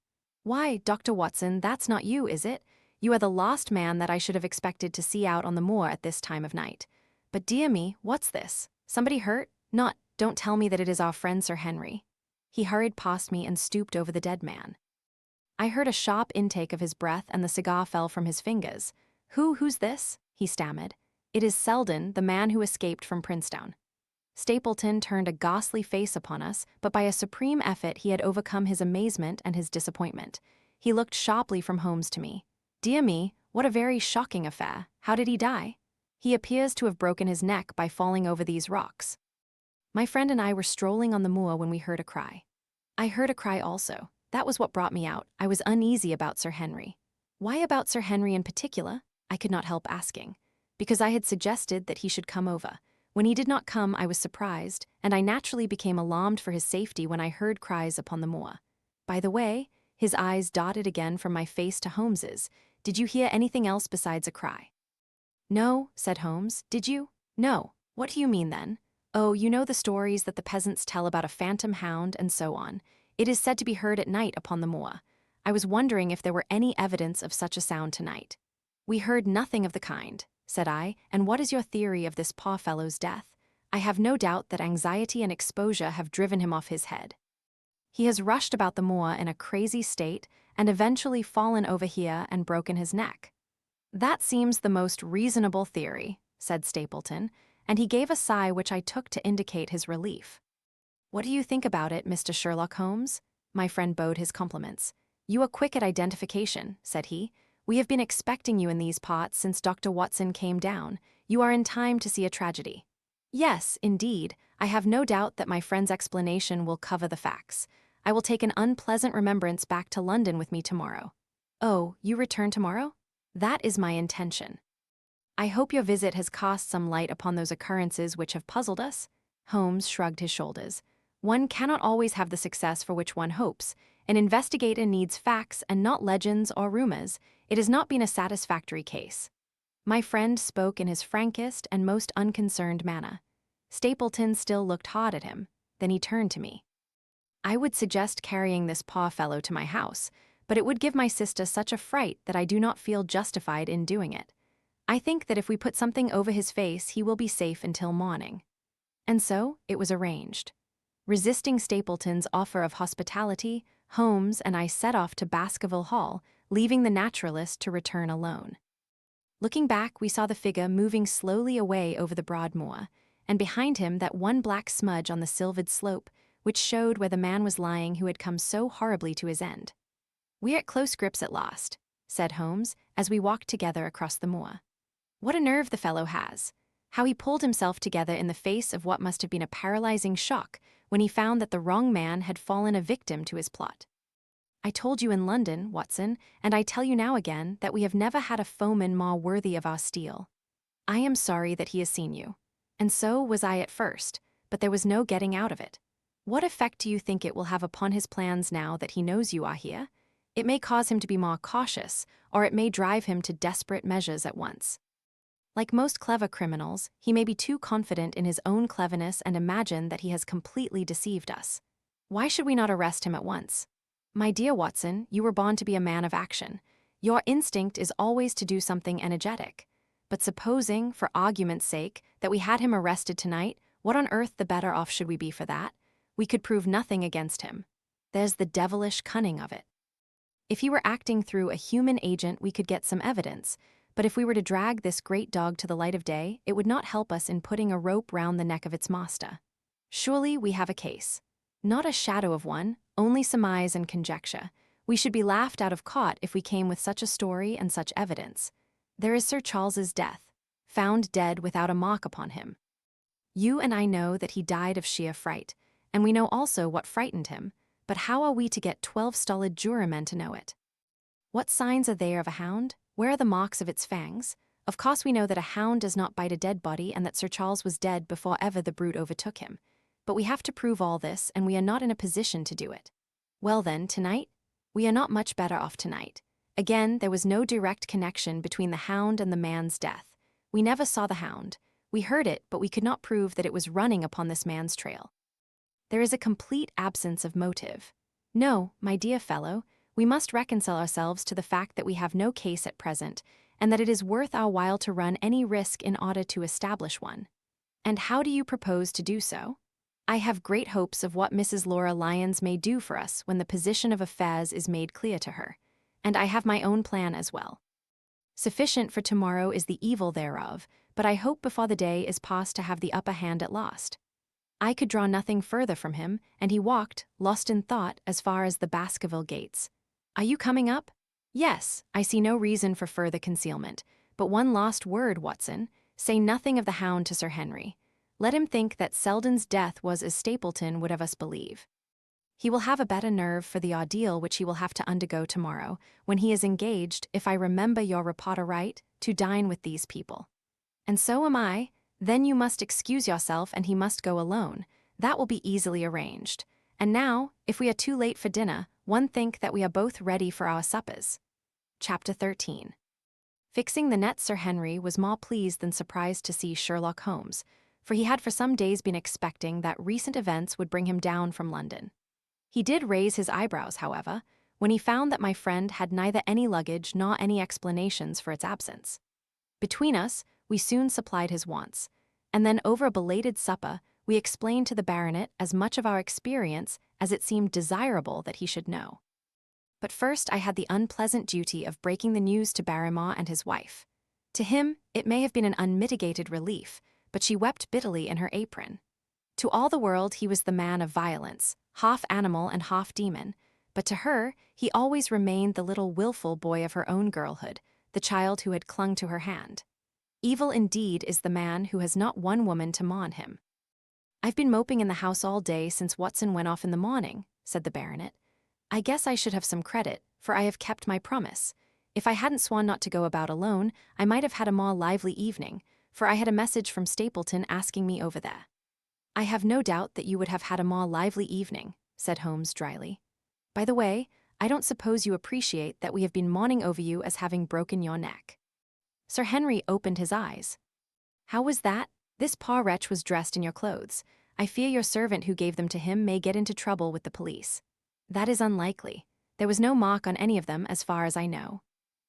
Why, Dr. Watson, that's not you, is it? You are the last man that I should have expected to see out on the moor at this time of night. But dear me, what's this? Somebody hurt? Don't tell me that it is our friend Sir Henry. He hurried past me and stooped over the dead man. I heard a sharp intake of his breath and the cigar fell from his fingers. Who's this? He stammered. It is Selden, the man who escaped from Princetown. Stapleton turned a ghastly face upon us, but by a supreme effort he had overcome his amazement and his disappointment. He looked sharply from Holmes to me. Dear me, what a very shocking affair. How did he die? He appears to have broken his neck by falling over these rocks. My friend and I were strolling on the moor when we heard a cry. I heard a cry also. That was what brought me out. I was uneasy about Sir Henry. Why about Sir Henry in particular? I could not help asking. Because I had suggested that he should come over. When he did not come, I was surprised, and I naturally became alarmed for his safety when I heard cries upon the moor. By the way, his eyes darted again from my face to Holmes's. Did you hear anything else besides a cry? No, said Holmes. Did you? No. What do you mean then? Oh, you know the stories that the peasants tell about a phantom hound and so on. It is said to be heard at night upon the moor. I was wondering if there were any evidence of such a sound tonight. We heard nothing of the kind, said I, and what is your theory of this poor fellow's death? I have no doubt that anxiety and exposure have driven him off his head. He has rushed about the moor in a crazy state and eventually fallen over here and broken his neck. That seems the most reasonable theory, said Stapleton, and he gave a sigh which I took to indicate his relief. What do you think about it, Mr. Sherlock Holmes? My friend bowed his compliments. You are quick at identification, said he. We have been expecting you in these parts since Dr. Watson came down. You are in time to see a tragedy. Yes, indeed. I have no doubt that my friend's explanation will cover the facts. I will take an unpleasant remembrance back to London with me tomorrow. Oh, you return tomorrow? That is my intention. I hope your visit has cast some light upon those occurrences which have puzzled us. Holmes shrugged his shoulders. One cannot always have the success for which one hopes. An investigator needs facts and not legends or rumors. It has not been a satisfactory case. My friend spoke in his frankest and most unconcerned manner. Stapleton still looked hard at him. Then he turned to me. I would suggest carrying this poor fellow to my house, but it would give my sister such a fright that I do not feel justified in doing it. I think that if we put something over his face, he will be safe until morning. And so it was arranged. Resisting Stapleton's offer of hospitality, Holmes and I set off to Baskerville Hall, leaving the naturalist to return alone. Looking back, we saw the figure moving slowly away over the broad moor, and behind him that one black smudge on the silvered slope, which showed where the man was lying who had come so horribly to his end. We're at close grips at last, said Holmes, as we walked together across the moor. What a nerve the fellow has! How he pulled himself together in the face of what must have been a paralyzing shock when he found that the wrong man had fallen a victim to his plot. I told you in London, Watson, and I tell you now again, that we have never had a foeman more worthy of our steel. I am sorry that he has seen you. And so was I at first, but there was no getting out of it. What effect do you think it will have upon his plans now that he knows you are here? It may cause him to be more cautious, or it may drive him to desperate measures at once. Like most clever criminals, he may be too confident in his own cleverness and imagine that he has completely deceived us. Why should we not arrest him at once? My dear Watson, you were born to be a man of action. Your instinct is always to do something energetic. But supposing, for argument's sake, that we had him arrested tonight, what on earth the better off should we be for that? We could prove nothing against him. There's the devilish cunning of it. If he were acting through a human agent, we could get some evidence, but if we were to drag this great dog to the light of day, it would not help us in putting a rope round the neck of its master. Surely we have a case. Not a shadow of one, only surmise and conjecture. We should be laughed out of court if we came with such a story and such evidence. There is Sir Charles's death, found dead without a mark upon him. You and I know that he died of sheer fright, and we know also what frightened him, but how are we to get 12 stolid jurymen to know it? What signs are there of a hound? Where are the marks of its fangs? Of course we know that a hound does not bite a dead body and that Sir Charles was dead before ever the brute overtook him. But we have to prove all this, and we are not in a position to do it. Well then, tonight? We are not much better off tonight. Again, there was no direct connection between the hound and the man's death. We never saw the hound. We heard it, but we could not prove that it was running upon this man's trail. There is a complete absence of motive. No, my dear fellow, we must reconcile ourselves to the fact that we have no case at present, and that it is worth our while to run any risk in order to establish one. And how do you propose to do so? I have great hopes of what Mrs. Laura Lyons may do for us when the position of affairs is made clear to her, and I have my own plan as well. Sufficient for tomorrow is the evil thereof, but I hope before the day is past to have the upper hand at last." I could draw nothing further from him, and he walked, lost in thought, as far as the Baskerville gates. "Are you coming up?" "Yes, I see no reason for further concealment. But one last word, Watson. Say nothing of the Hound to Sir Henry. Let him think that Selden's death was as Stapleton would have us believe. He will have a better nerve for the ordeal which he will have to undergo tomorrow, when he is engaged, if I remember your report aright, to dine with these people. And so am I. Then you must excuse yourself and he must go alone. That will be easily arranged. And now, if we are too late for dinner, one think that we are both ready for our suppers." Chapter 13. Fixing the net, Sir Henry was more pleased than surprised to see Sherlock Holmes, for he had for some days been expecting that recent events would bring him down from London. He did raise his eyebrows, however, when he found that my friend had neither any luggage nor any explanations for its absence. Between us, we soon supplied his wants, and then over a belated supper, we explained to the baronet as much of our experience as it seemed desirable that he should know. But first I had the unpleasant duty of breaking the news to Barrymore and his wife. To him, it may have been an unmitigated relief, but she wept bitterly in her apron. To all the world he was the man of violence, half animal and half demon, but to her he always remained the little willful boy of her own girlhood, the child who had clung to her hand. Evil indeed is the man who has not one woman to mourn him. "I've been moping in the house all day since Watson went off in the morning," said the baronet. "I guess I should have some credit, for I have kept my promise. If I hadn't sworn not to go about alone, I might have had a more lively evening, for I had a message from Stapleton asking me over there." "I have no doubt that you would have had a more lively evening," said Holmes dryly. "By the way, I don't suppose you appreciate that we have been mourning over you as having broken your neck." Sir Henry opened his eyes. "How was that? This poor wretch was dressed in your clothes. I fear your servant who gave them to him may get into trouble with the police." "That is unlikely. There was no mark on any of them as far as I know."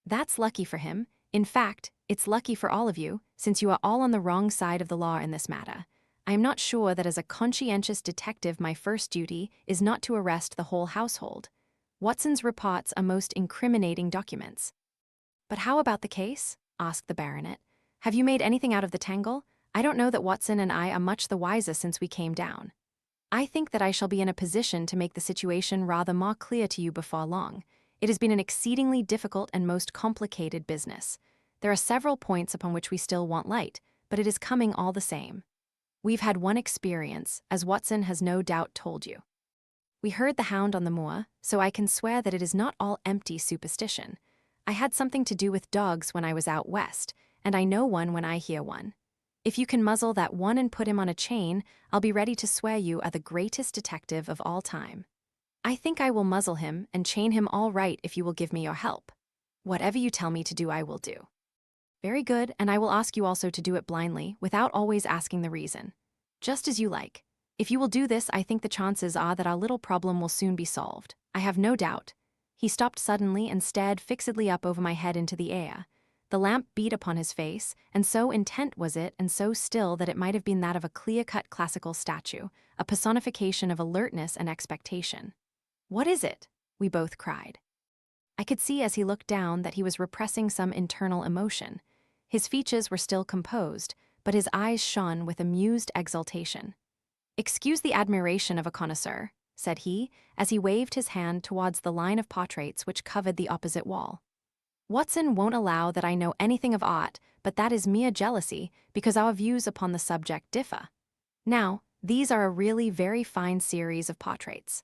"That's lucky for him. In fact, it's lucky for all of you, since you are all on the wrong side of the law in this matter. I am not sure that as a conscientious detective my first duty is not to arrest the whole household. Watson's reports are most incriminating documents." "But how about the case?" asked the baronet. "Have you made anything out of the tangle? I don't know that Watson and I are much the wiser since we came down." "I think that I shall be in a position to make the situation rather more clear to you before long. It has been an exceedingly difficult and most complicated business. There are several points upon which we still want light, but it is coming all the same. We've had one experience, as Watson has no doubt told you. We heard the Hound on the moor, so I can swear that it is not all empty superstition. I had something to do with dogs when I was out west, and I know one when I hear one. If you can muzzle that one and put him on a chain, I'll be ready to swear you are the greatest detective of all time. I think I will muzzle him and chain him all right if you will give me your help. Whatever you tell me to do, I will do." "Very good, and I will ask you also to do it blindly, without always asking the reason. Just as you like. If you will do this, I think the chances are that our little problem will soon be solved. I have no doubt." He stopped suddenly and stared fixedly up over my head into the air. The lamp beat upon his face, and so intent was it and so still that it might have been that of a clear-cut classical statue, a personification of alertness and expectation. "What is it?" we both cried. I could see as he looked down that he was repressing some internal emotion. His features were still composed, but his eyes shone with amused exultation. "Excuse the admiration of a connoisseur," said he, as he waved his hand towards the line of portraits which covered the opposite wall. "Watson won't allow that I know anything of art, but that is mere jealousy, because our views upon the subject differ. Now, these are a really very fine series of portraits."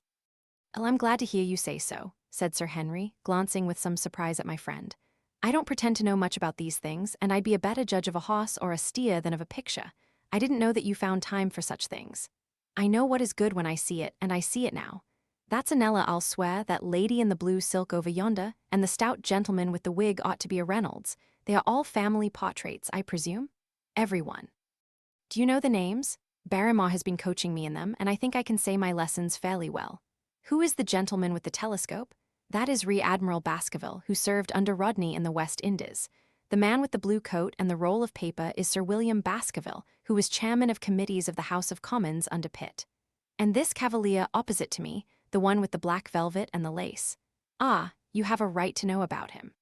"Well, I'm glad to hear you say so," said Sir Henry, glancing with some surprise at my friend. "I don't pretend to know much about these things, and I'd be a better judge of a horse or a steer than of a picture. I didn't know that you found time for such things. I know what is good when I see it, and I see it now. That's Anella, I'll swear. That lady in the blue silk over yonder, and the stout gentleman with the wig ought to be a Reynolds. They are all family portraits, I presume? Every one. Do you know the names? Barrymore has been coaching me in them, and I think I can say my lessons fairly well. Who is the gentleman with the telescope? That is Admiral Baskerville, who served under Rodney in the West Indies. The man with the blue coat and the roll of paper is Sir William Baskerville, who was chairman of committees of the House of Commons under Pitt. And this cavalier opposite to me, the one with the black velvet and the lace. Ah, you have a right to know about him.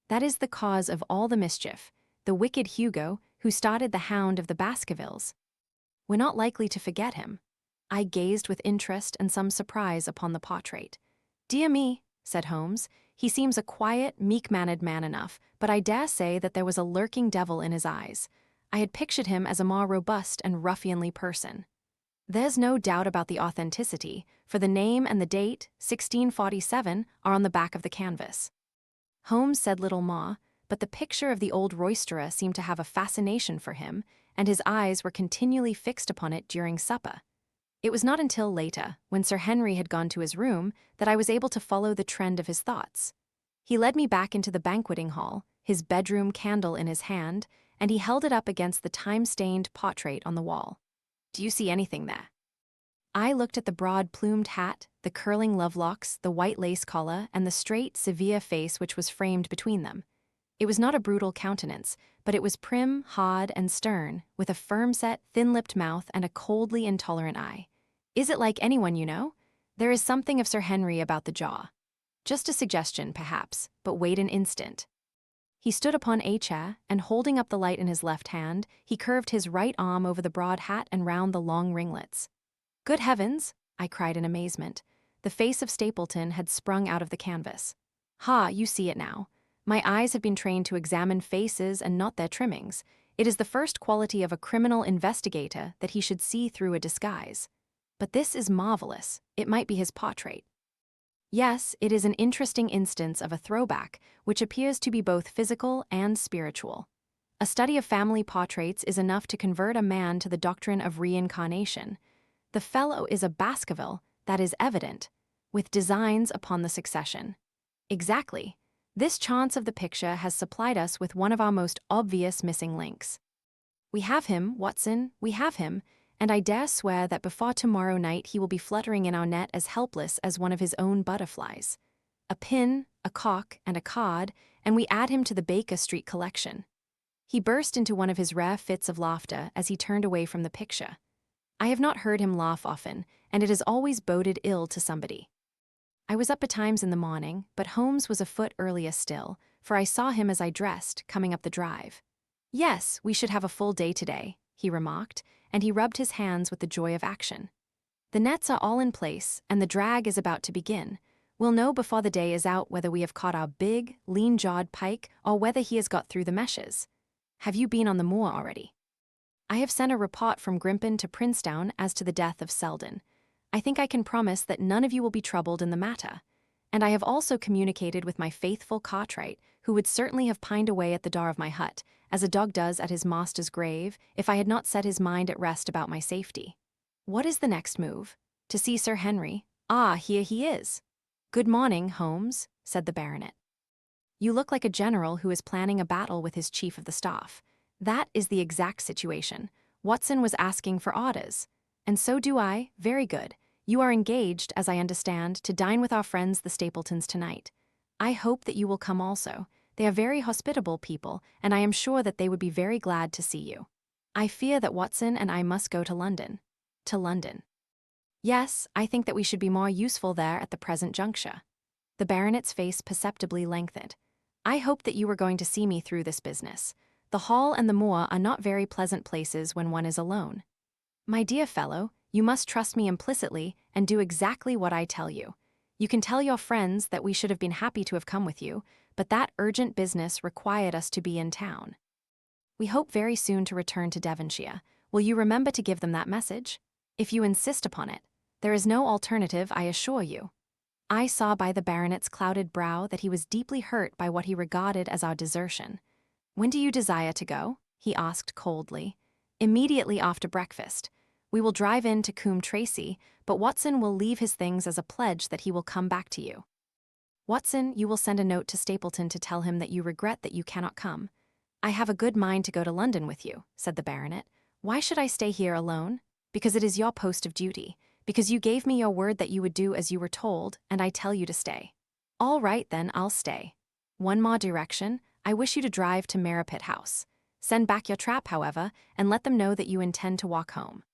That is the cause of all the mischief, the wicked Hugo, who started the Hound of the Baskervilles. We're not likely to forget him. I gazed with interest and some surprise upon the portrait. "Dear me," said Holmes, "he seems a quiet, meek-mannered man enough, but I dare say that there was a lurking devil in his eyes. I had pictured him as a more robust and ruffianly person." There's no doubt about the authenticity, for the name and the date, 1647, are on the back of the canvas. Holmes said little more, but the picture of the old roisterer seemed to have a fascination for him, and his eyes were continually fixed upon it during supper. It was not until later, when Sir Henry had gone to his room, that I was able to follow the trend of his thoughts. He led me back into the banqueting hall, his bedroom candle in his hand, and he held it up against the time-stained portrait on the wall. "Do you see anything there?" I looked at the broad-plumed hat, the curling lovelocks, the white lace collar, and the straight, severe face which was framed between them. It was not a brutal countenance, but it was prim, hard, and stern, with a firm-set, thin-lipped mouth and a coldly intolerant eye. "Is it like anyone you know? There is something of Sir Henry about the jaw. Just a suggestion, perhaps, but wait an instant." He stood upon a chair, and holding up the light in his left hand, he curved his right arm over the broad hat and round the long ringlets. "Good heavens!" I cried in amazement. The face of Stapleton had sprung out of the canvas. "Ha, you see it now. My eyes have been trained to examine faces and not their trimmings. It is the first quality of a criminal investigator that he should see through a disguise. But this is marvelous. It might be his portrait." Yes, it is an interesting instance of a throwback, which appears to be both physical and spiritual. A study of family portraits is enough to convert a man to the doctrine of reincarnation. The fellow is a Baskerville, that is evident, with designs upon the succession. Exactly. This chance of the picture has supplied us with one of our most obvious missing links. We have him, Watson, we have him, and I dare swear that before tomorrow night he will be fluttering in our net as helpless as one of his own butterflies. A pin, a cock, and a card, and we add him to the Baker Street collection. He burst into one of his rare fits of laughter as he turned away from the picture. I have not heard him laugh often, and it has always boded ill to somebody. I was up betimes in the morning, but Holmes was afoot earlier still, for I saw him as I dressed, coming up the drive. "Yes, we should have a full day today," he remarked, and he rubbed his hands with the joy of action. "The nets are all in place, and the drag is about to begin. We'll know before the day is out whether we have caught our big, lean-jawed pike or whether he has got through the meshes. Have you been on the moor already?" "I have sent a report from Grimpen to Princetown as to the death of Selden. I think I can promise that none of you will be troubled in the matter. And I have also communicated with my faithful Cartwright, who would certainly have pined away at the door of my hut, as a dog does at his master's grave, if I had not set his mind at rest about my safety. What is the next move? To see Sir Henry? Ah, here he is." "Good morning, Holmes," said the baronet. "You look like a general who is planning a battle with his chief of the staff. That is the exact situation. Watson was asking for orders. And so do I. Very good. You are engaged, as I understand, to dine with our friends the Stapletons tonight. I hope that you will come also. They are very hospitable people, and I am sure that they would be very glad to see you. I fear that Watson and I must go to London." "To London?" "Yes, I think that we should be more useful there at the present juncture." The baronet's face perceptibly lengthened. "I hope that you were going to see me through this business. The hall and the moor are not very pleasant places when one is alone." "My dear fellow, you must trust me implicitly and do exactly what I tell you. You can tell your friends that we should have been happy to have come with you, but that urgent business required us to be in town. We hope very soon to return to Devonshire. Will you remember to give them that message? If you insist upon it. There is no alternative, I assure you." I saw by the baronet's clouded brow that he was deeply hurt by what he regarded as our desertion. "When do you desire to go?" he asked coldly. "Immediately after breakfast. We will drive in to Coombe Tracy, but Watson will leave his things as a pledge that he will come back to you. Watson, you will send a note to Stapleton to tell him that you regret that you cannot come." "I have a good mind to go to London with you," said the baronet. "Why should I stay here alone? Because it is your post of duty. Because you gave me your word that you would do as you were told, and I tell you to stay." "All right, then, I'll stay. One more direction. I wish you to drive to Merripit House. Send back your trap, however, and let them know that you intend to walk home."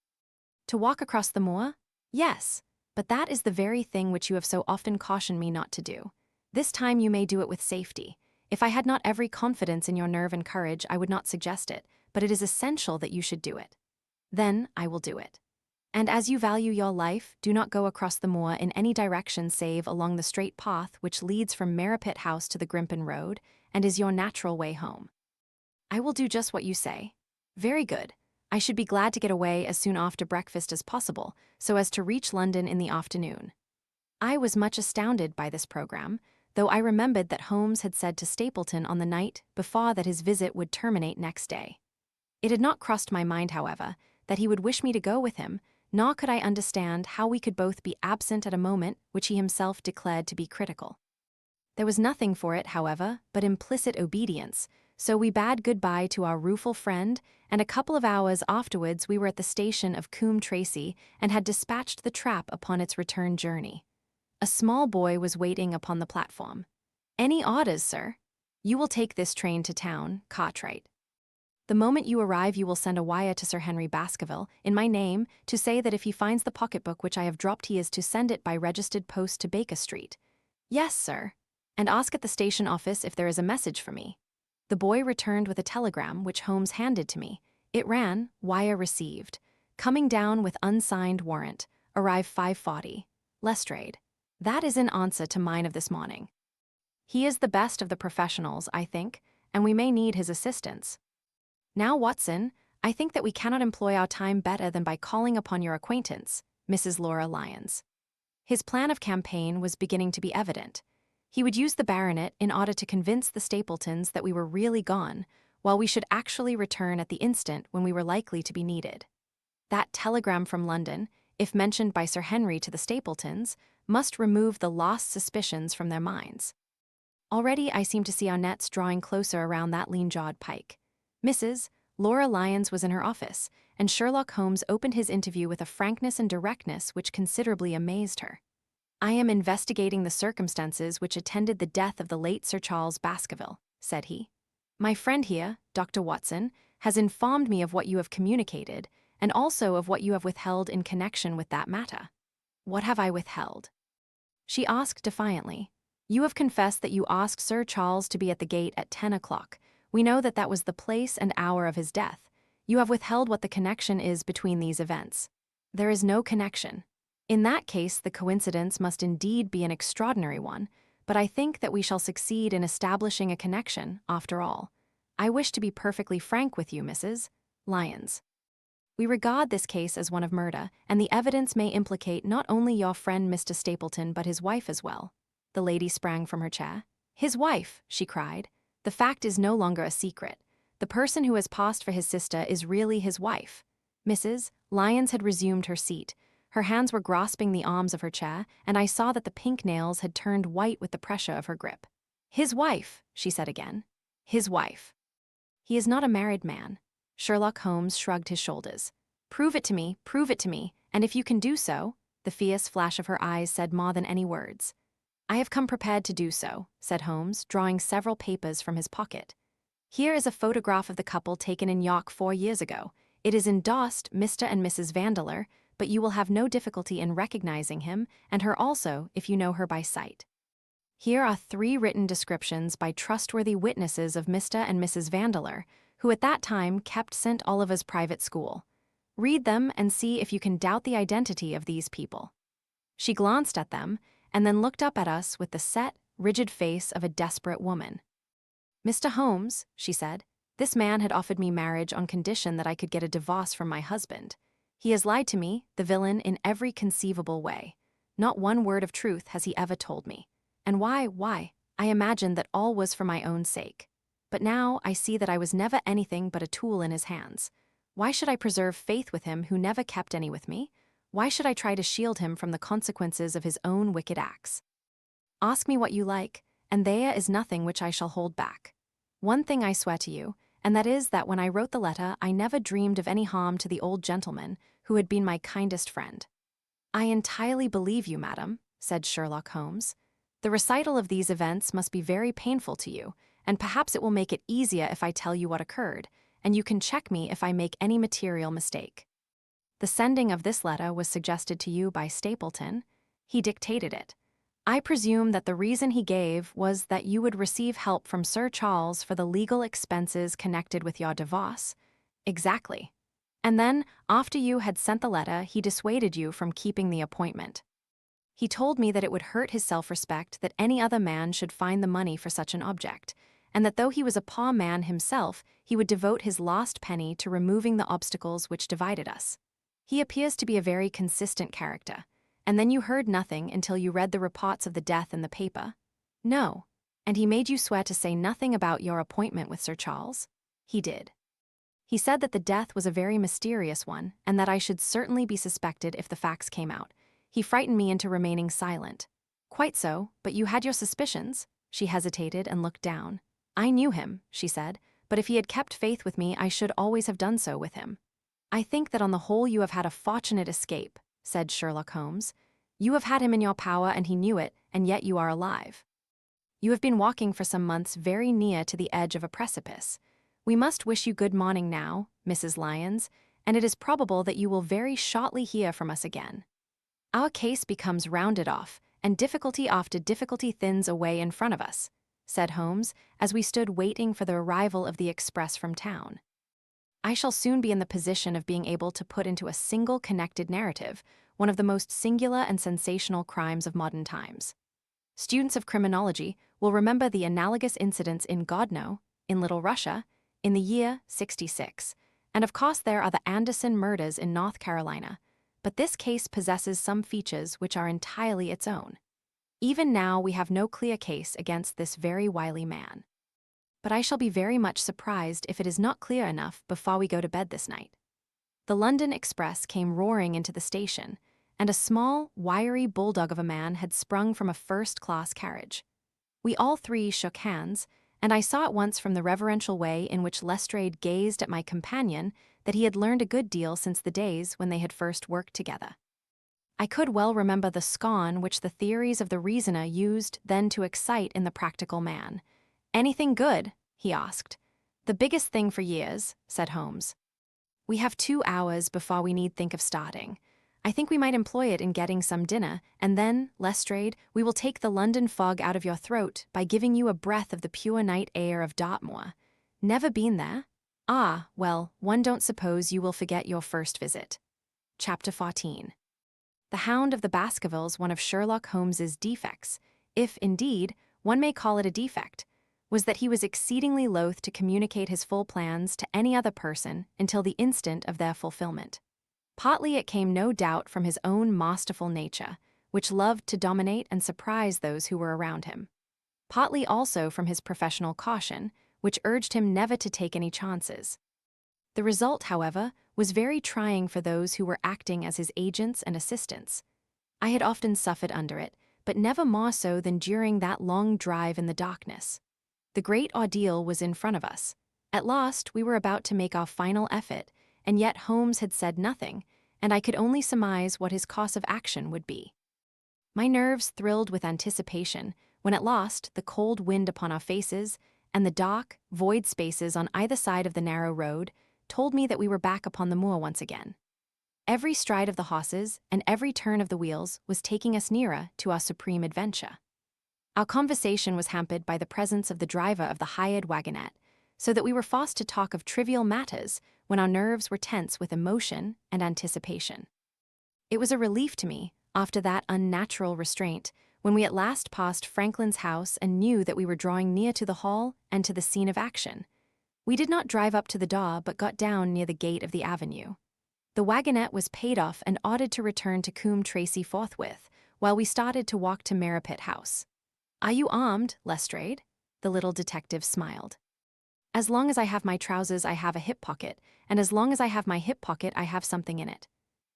"To walk across the moor? Yes, but that is the very thing which you have so often cautioned me not to do. This time you may do it with safety. If I had not every confidence in your nerve and courage, I would not suggest it, but it is essential that you should do it. Then I will do it. And as you value your life, do not go across the moor in any direction save along the straight path which leads from Merripit House to the Grimpen Road and is your natural way home. I will do just what you say. Very good. I should be glad to get away as soon after breakfast as possible, so as to reach London in the afternoon. I was much astounded by this program, though I remembered that Holmes had said to Stapleton on the night before that his visit would terminate next day. It had not crossed my mind, however, that he would wish me to go with him, nor could I understand how we could both be absent at a moment which he himself declared to be critical. There was nothing for it, however, but implicit obedience, so we bade goodbye to our rueful friend, and a couple of hours afterwards we were at the station of Coombe Tracey and had dispatched the trap upon its return journey. A small boy was waiting upon the platform. "Any orders, sir?" "You will take this train to town, Cartwright. The moment you arrive you will send a wire to Sir Henry Baskerville, in my name, to say that if he finds the pocketbook which I have dropped he is to send it by registered post to Baker Street." "Yes, sir." "And ask at the station office if there is a message for me." The boy returned with a telegram which Holmes handed to me. It ran, "Wire received. Coming down with unsigned warrant. Arrive 5:40. Lestrade." That is in answer to mine of this morning. He is the best of the professionals, I think, and we may need his assistance. Now, Watson, I think that we cannot employ our time better than by calling upon your acquaintance, Mrs. Laura Lyons. His plan of campaign was beginning to be evident. He would use the baronet in order to convince the Stapletons that we were really gone, while we should actually return at the instant when we were likely to be needed. That telegram from London, if mentioned by Sir Henry to the Stapletons, must remove the lost suspicions from their minds. Already I seem to see our nets drawing closer around that lean-jawed pike. Mrs. Laura Lyons was in her office, and Sherlock Holmes opened his interview with a frankness and directness which considerably amazed her. "I am investigating the circumstances which attended the death of the late Sir Charles Baskerville," said he. "My friend here, Dr. Watson, has informed me of what you have communicated, and also of what you have withheld in connection with that matter." "What have I withheld?" she asked defiantly. "You have confessed that you asked Sir Charles to be at the gate at 10 o'clock. We know that that was the place and hour of his death. You have withheld what the connection is between these events." "There is no connection." "In that case, the coincidence must indeed be an extraordinary one, but I think that we shall succeed in establishing a connection, after all. I wish to be perfectly frank with you, Mrs. Lyons. We regard this case as one of murder, and the evidence may implicate not only your friend Mr. Stapleton but his wife as well." The lady sprang from her chair. "His wife," she cried. "The fact is no longer a secret. The person who has passed for his sister is really his wife." Mrs. Lyons had resumed her seat. Her hands were grasping the arms of her chair, and I saw that the pink nails had turned white with the pressure of her grip. "His wife," she said again. "His wife." "He is not a married man." Sherlock Holmes shrugged his shoulders. Prove it to me, and if you can do so," the fierce flash of her eyes said more than any words. "I have come prepared to do so," said Holmes, drawing several papers from his pocket. "Here is a photograph of the couple taken in York 4 years ago. It is endorsed Mr. and Mrs. Vandeleur, but you will have no difficulty in recognizing him, and her also, if you know her by sight. Here are 3 written descriptions by trustworthy witnesses of Mr. and Mrs. Vandeleur, who at that time kept St. Oliver's private school. Read them and see if you can doubt the identity of these people." She glanced at them, and then looked up at us with the set, rigid face of a desperate woman. "Mr. Holmes," she said, "this man had offered me marriage on condition that I could get a divorce from my husband. He has lied to me, the villain, in every conceivable way. Not one word of truth has he ever told me. And why? I imagined that all was for my own sake. But now I see that I was never anything but a tool in his hands. Why should I preserve faith with him who never kept any with me? Why should I try to shield him from the consequences of his own wicked acts? Ask me what you like, and there is nothing which I shall hold back. One thing I swear to you, and that is that when I wrote the letter I never dreamed of any harm to the old gentleman who had been my kindest friend." "I entirely believe you, madam," said Sherlock Holmes. "The recital of these events must be very painful to you, and perhaps it will make it easier if I tell you what occurred, and you can check me if I make any material mistake. The sending of this letter was suggested to you by Stapleton. He dictated it. I presume that the reason he gave was that you would receive help from Sir Charles for the legal expenses connected with your divorce, Exactly. And then, after you had sent the letter, he dissuaded you from keeping the appointment. He told me that it would hurt his self-respect that any other man should find the money for such an object, and that though he was a poor man himself, he would devote his last penny to removing the obstacles which divided us. He appears to be a very consistent character. And then you heard nothing until you read the reports of the death in the paper? No. And he made you swear to say nothing about your appointment with Sir Charles? He did. He said that the death was a very mysterious one, and that I should certainly be suspected if the facts came out. He frightened me into remaining silent. Quite so, but you had your suspicions. She hesitated and looked down. I knew him, she said, but if he had kept faith with me, I should always have done so with him. I think that on the whole you have had a fortunate escape, said Sherlock Holmes. You have had him in your power and he knew it, and yet you are alive. You have been walking for some months very near to the edge of a precipice. We must wish you good morning now, Mrs. Lyons, and it is probable that you will very shortly hear from us again. Our case becomes rounded off, and difficulty after difficulty thins away in front of us, said Holmes, as we stood waiting for the arrival of the express from town. I shall soon be in the position of being able to put into a single connected narrative one of the most singular and sensational crimes of modern times. Students of criminology will remember the analogous incidents in Godno, in Little Russia, in the year 66, and of course there are the Anderson murders in North Carolina, but this case possesses some features which are entirely its own. Even now we have no clear case against this very wily man. But I shall be very much surprised if it is not clear enough before we go to bed this night. The London Express came roaring into the station, and a small, wiry bulldog of a man had sprung from a first-class carriage. We all three shook hands, and I saw at once from the reverential way in which Lestrade gazed at my companion that he had learned a good deal since the days when they had first worked together. I could well remember the scorn which the theories of the reasoner used then to excite in the practical man. "Anything good?" he asked. "The biggest thing for years," said Holmes. "We have 2 hours before we need think of starting. I think we might employ it in getting some dinner, and then, Lestrade, we will take the London fog out of your throat by giving you a breath of the pure night air of Dartmoor. Never been there? Ah, well, one don't suppose you will forget your first visit." Chapter 14. The Hound of the Baskervilles, one of Sherlock Holmes's defects, if, indeed, one may call it a defect, was that he was exceedingly loath to communicate his full plans to any other person until the instant of their fulfillment. Partly it came no doubt from his own masterful nature, which loved to dominate and surprise those who were around him. Partly also from his professional caution, which urged him never to take any chances. The result, however, was very trying for those who were acting as his agents and assistants. I had often suffered under it, but never more so than during that long drive in the darkness. The great ordeal was in front of us. At last, we were about to make our final effort, and yet Holmes had said nothing, and I could only surmise what his course of action would be. My nerves thrilled with anticipation when at last the cold wind upon our faces and the dark, void spaces on either side of the narrow road told me that we were back upon the moor once again. Every stride of the horses and every turn of the wheels was taking us nearer to our supreme adventure. Our conversation was hampered by the presence of the driver of the hired wagonette, so that we were forced to talk of trivial matters when our nerves were tense with emotion and anticipation. It was a relief to me, after that unnatural restraint, when we at last passed Franklin's house and knew that we were drawing near to the hall and to the scene of action. We did not drive up to the door, but got down near the gate of the avenue. The wagonette was paid off and ordered to return to Coombe Tracy forthwith, while we started to walk to Merripit House. "Are you armed, Lestrade?" The little detective smiled. "As long as I have my trousers, I have a hip pocket, and as long as I have my hip pocket, I have something in it."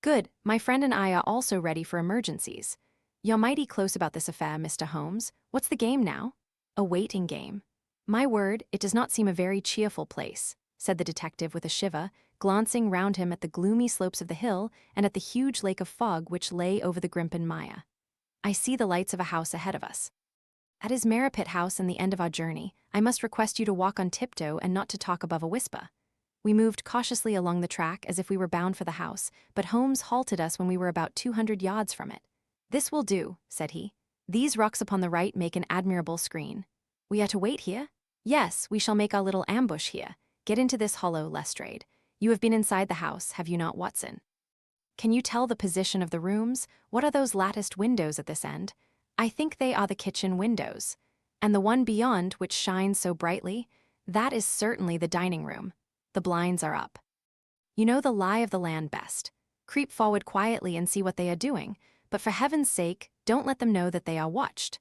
"Good, my friend and I are also ready for emergencies. You're mighty close about this affair, Mr. Holmes. What's the game now?" "A waiting game. My word, it does not seem a very cheerful place," said the detective with a shiver, glancing round him at the gloomy slopes of the hill and at the huge lake of fog which lay over the Grimpen Mire. "I see the lights of a house ahead of us." "That is Merripit House and the end of our journey. I must request you to walk on tiptoe and not to talk above a whisper." We moved cautiously along the track as if we were bound for the house, but Holmes halted us when we were about 200 yards from it. "This will do," said he. "These rocks upon the right make an admirable screen." "We are to wait here?" "Yes, we shall make our little ambush here. Get into this hollow, Lestrade. You have been inside the house, have you not, Watson? Can you tell the position of the rooms? What are those latticed windows at this end? I think they are the kitchen windows. And the one beyond, which shines so brightly, that is certainly the dining room. The blinds are up. You know the lie of the land best. Creep forward quietly and see what they are doing, but for heaven's sake, don't let them know that they are watched.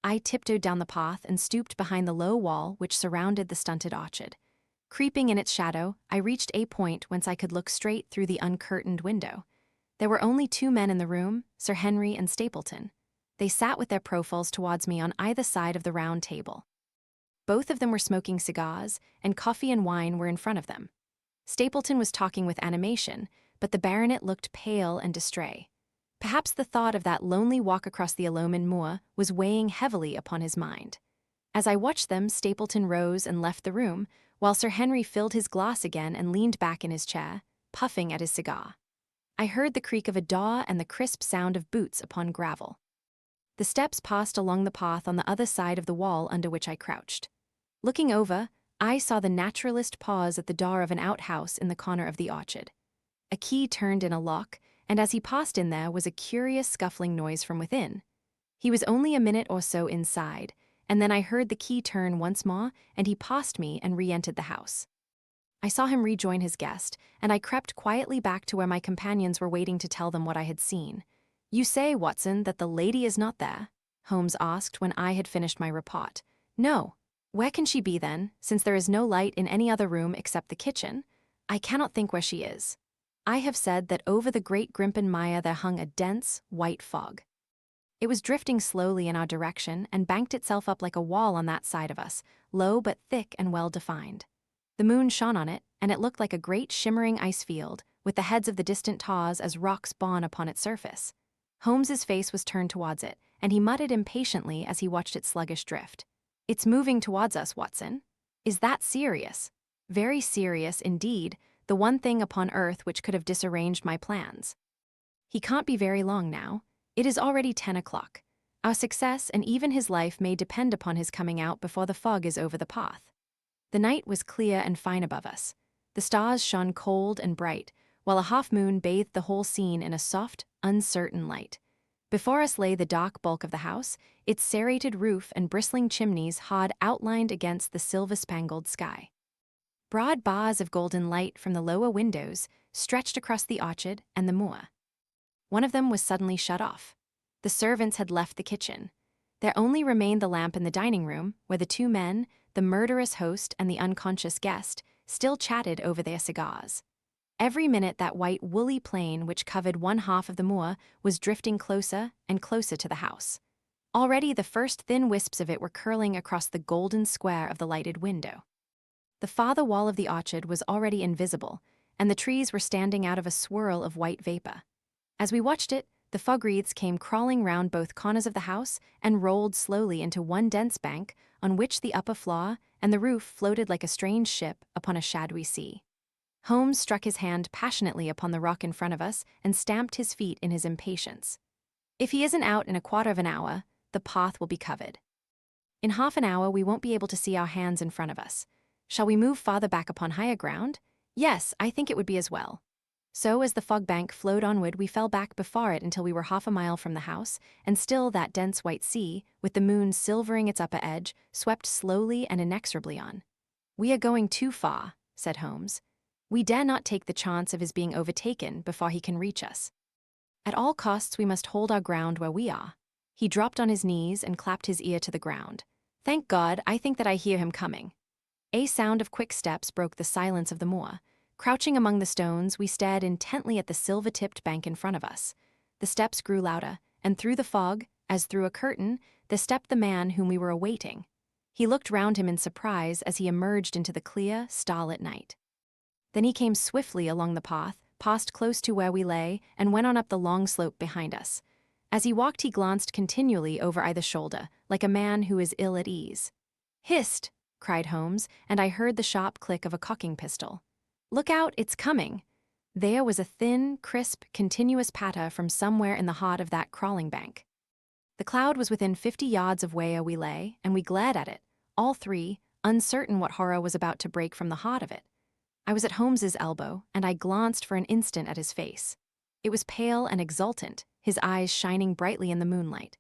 I tiptoed down the path and stooped behind the low wall which surrounded the stunted orchard. Creeping in its shadow, I reached a point whence I could look straight through the uncurtained window. There were only 2 men in the room, Sir Henry and Stapleton. They sat with their profiles towards me on either side of the round table. Both of them were smoking cigars, and coffee and wine were in front of them. Stapleton was talking with animation, but the baronet looked pale and distrait. Perhaps the thought of that lonely walk across the Alomond moor was weighing heavily upon his mind. As I watched them, Stapleton rose and left the room, while Sir Henry filled his glass again and leaned back in his chair, puffing at his cigar. I heard the creak of a door and the crisp sound of boots upon gravel. The steps passed along the path on the other side of the wall under which I crouched. Looking over, I saw the naturalist pause at the door of an outhouse in the corner of the orchard. A key turned in a lock, and as he passed in there was a curious scuffling noise from within. He was only a minute or so inside, and then I heard the key turn once more, and he passed me and re-entered the house. I saw him rejoin his guest, and I crept quietly back to where my companions were waiting to tell them what I had seen. "You say, Watson, that the lady is not there?" Holmes asked when I had finished my report. "No. Where can she be then, since there is no light in any other room except the kitchen? I cannot think where she is. I have said that over the Great Grimpen Mire there hung a dense, white fog. It was drifting slowly in our direction and banked itself up like a wall on that side of us, low but thick and well-defined. The moon shone on it, and it looked like a great shimmering ice field, with the heads of the distant tars as rocks borne upon its surface. Holmes's face was turned towards it, and he muttered impatiently as he watched its sluggish drift. "It's moving towards us, Watson. Is that serious?" "Very serious, indeed, the one thing upon earth which could have disarranged my plans. He can't be very long now. It is already 10 o'clock. Our success and even his life may depend upon his coming out before the fog is over the path." The night was clear and fine above us. The stars shone cold and bright, while a half-moon bathed the whole scene in a soft, uncertain light. Before us lay the dark bulk of the house, its serrated roof and bristling chimneys hard outlined against the silver-spangled sky. Broad bars of golden light from the lower windows stretched across the orchard and the moor. One of them was suddenly shut off. The servants had left the kitchen. There only remained the lamp in the dining room, where the 2 men, the murderous host and the unconscious guest, still chatted over their cigars. Every minute that white woolly plain which covered one half of the moor was drifting closer and closer to the house. Already the first thin wisps of it were curling across the golden square of the lighted window. The farther wall of the orchard was already invisible, and the trees were standing out of a swirl of white vapor. As we watched it, the fog wreaths came crawling round both corners of the house and rolled slowly into one dense bank on which the upper floor and the roof floated like a strange ship upon a shadowy sea. Holmes struck his hand passionately upon the rock in front of us and stamped his feet in his impatience. "If he isn't out in a quarter of an hour, the path will be covered. In half an hour we won't be able to see our hands in front of us. Shall we move farther back upon higher ground? Yes, I think it would be as well." So as the fog bank flowed onward, we fell back before it until we were half a mile from the house, and still that dense white sea, with the moon silvering its upper edge, swept slowly and inexorably on. "We are going too far," said Holmes. "We dare not take the chance of his being overtaken before he can reach us. At all costs we must hold our ground where we are." He dropped on his knees and clapped his ear to the ground. "Thank God, I think that I hear him coming." A sound of quick steps broke the silence of the moor. Crouching among the stones, we stared intently at the silver-tipped bank in front of us. The steps grew louder, and through the fog, as through a curtain, there stepped the man whom we were awaiting. He looked round him in surprise as he emerged into the clear, starlit night. Then he came swiftly along the path, passed close to where we lay, and went on up the long slope behind us. As he walked, he glanced continually over either shoulder, like a man who is ill at ease. "Hist!" cried Holmes, and I heard the sharp click of a cocking pistol. "Look out, it's coming!" There was a thin, crisp, continuous patter from somewhere in the heart of that crawling bank. The cloud was within 50 yards of where we lay, and we glared at it, all 3, uncertain what horror was about to break from the heart of it. I was at Holmes's elbow, and I glanced for an instant at his face. It was pale and exultant, his eyes shining brightly in the moonlight.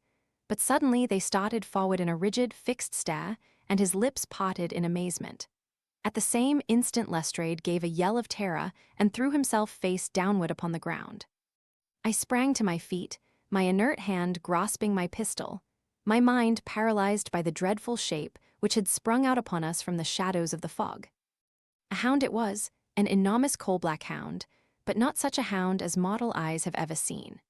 But suddenly they started forward in a rigid, fixed stare, and his lips parted in amazement. At the same instant Lestrade gave a yell of terror and threw himself face downward upon the ground. I sprang to my feet, my inert hand grasping my pistol, my mind paralyzed by the dreadful shape which had sprung out upon us from the shadows of the fog. A hound it was, an enormous coal-black hound, but not such a hound as mortal eyes have ever seen.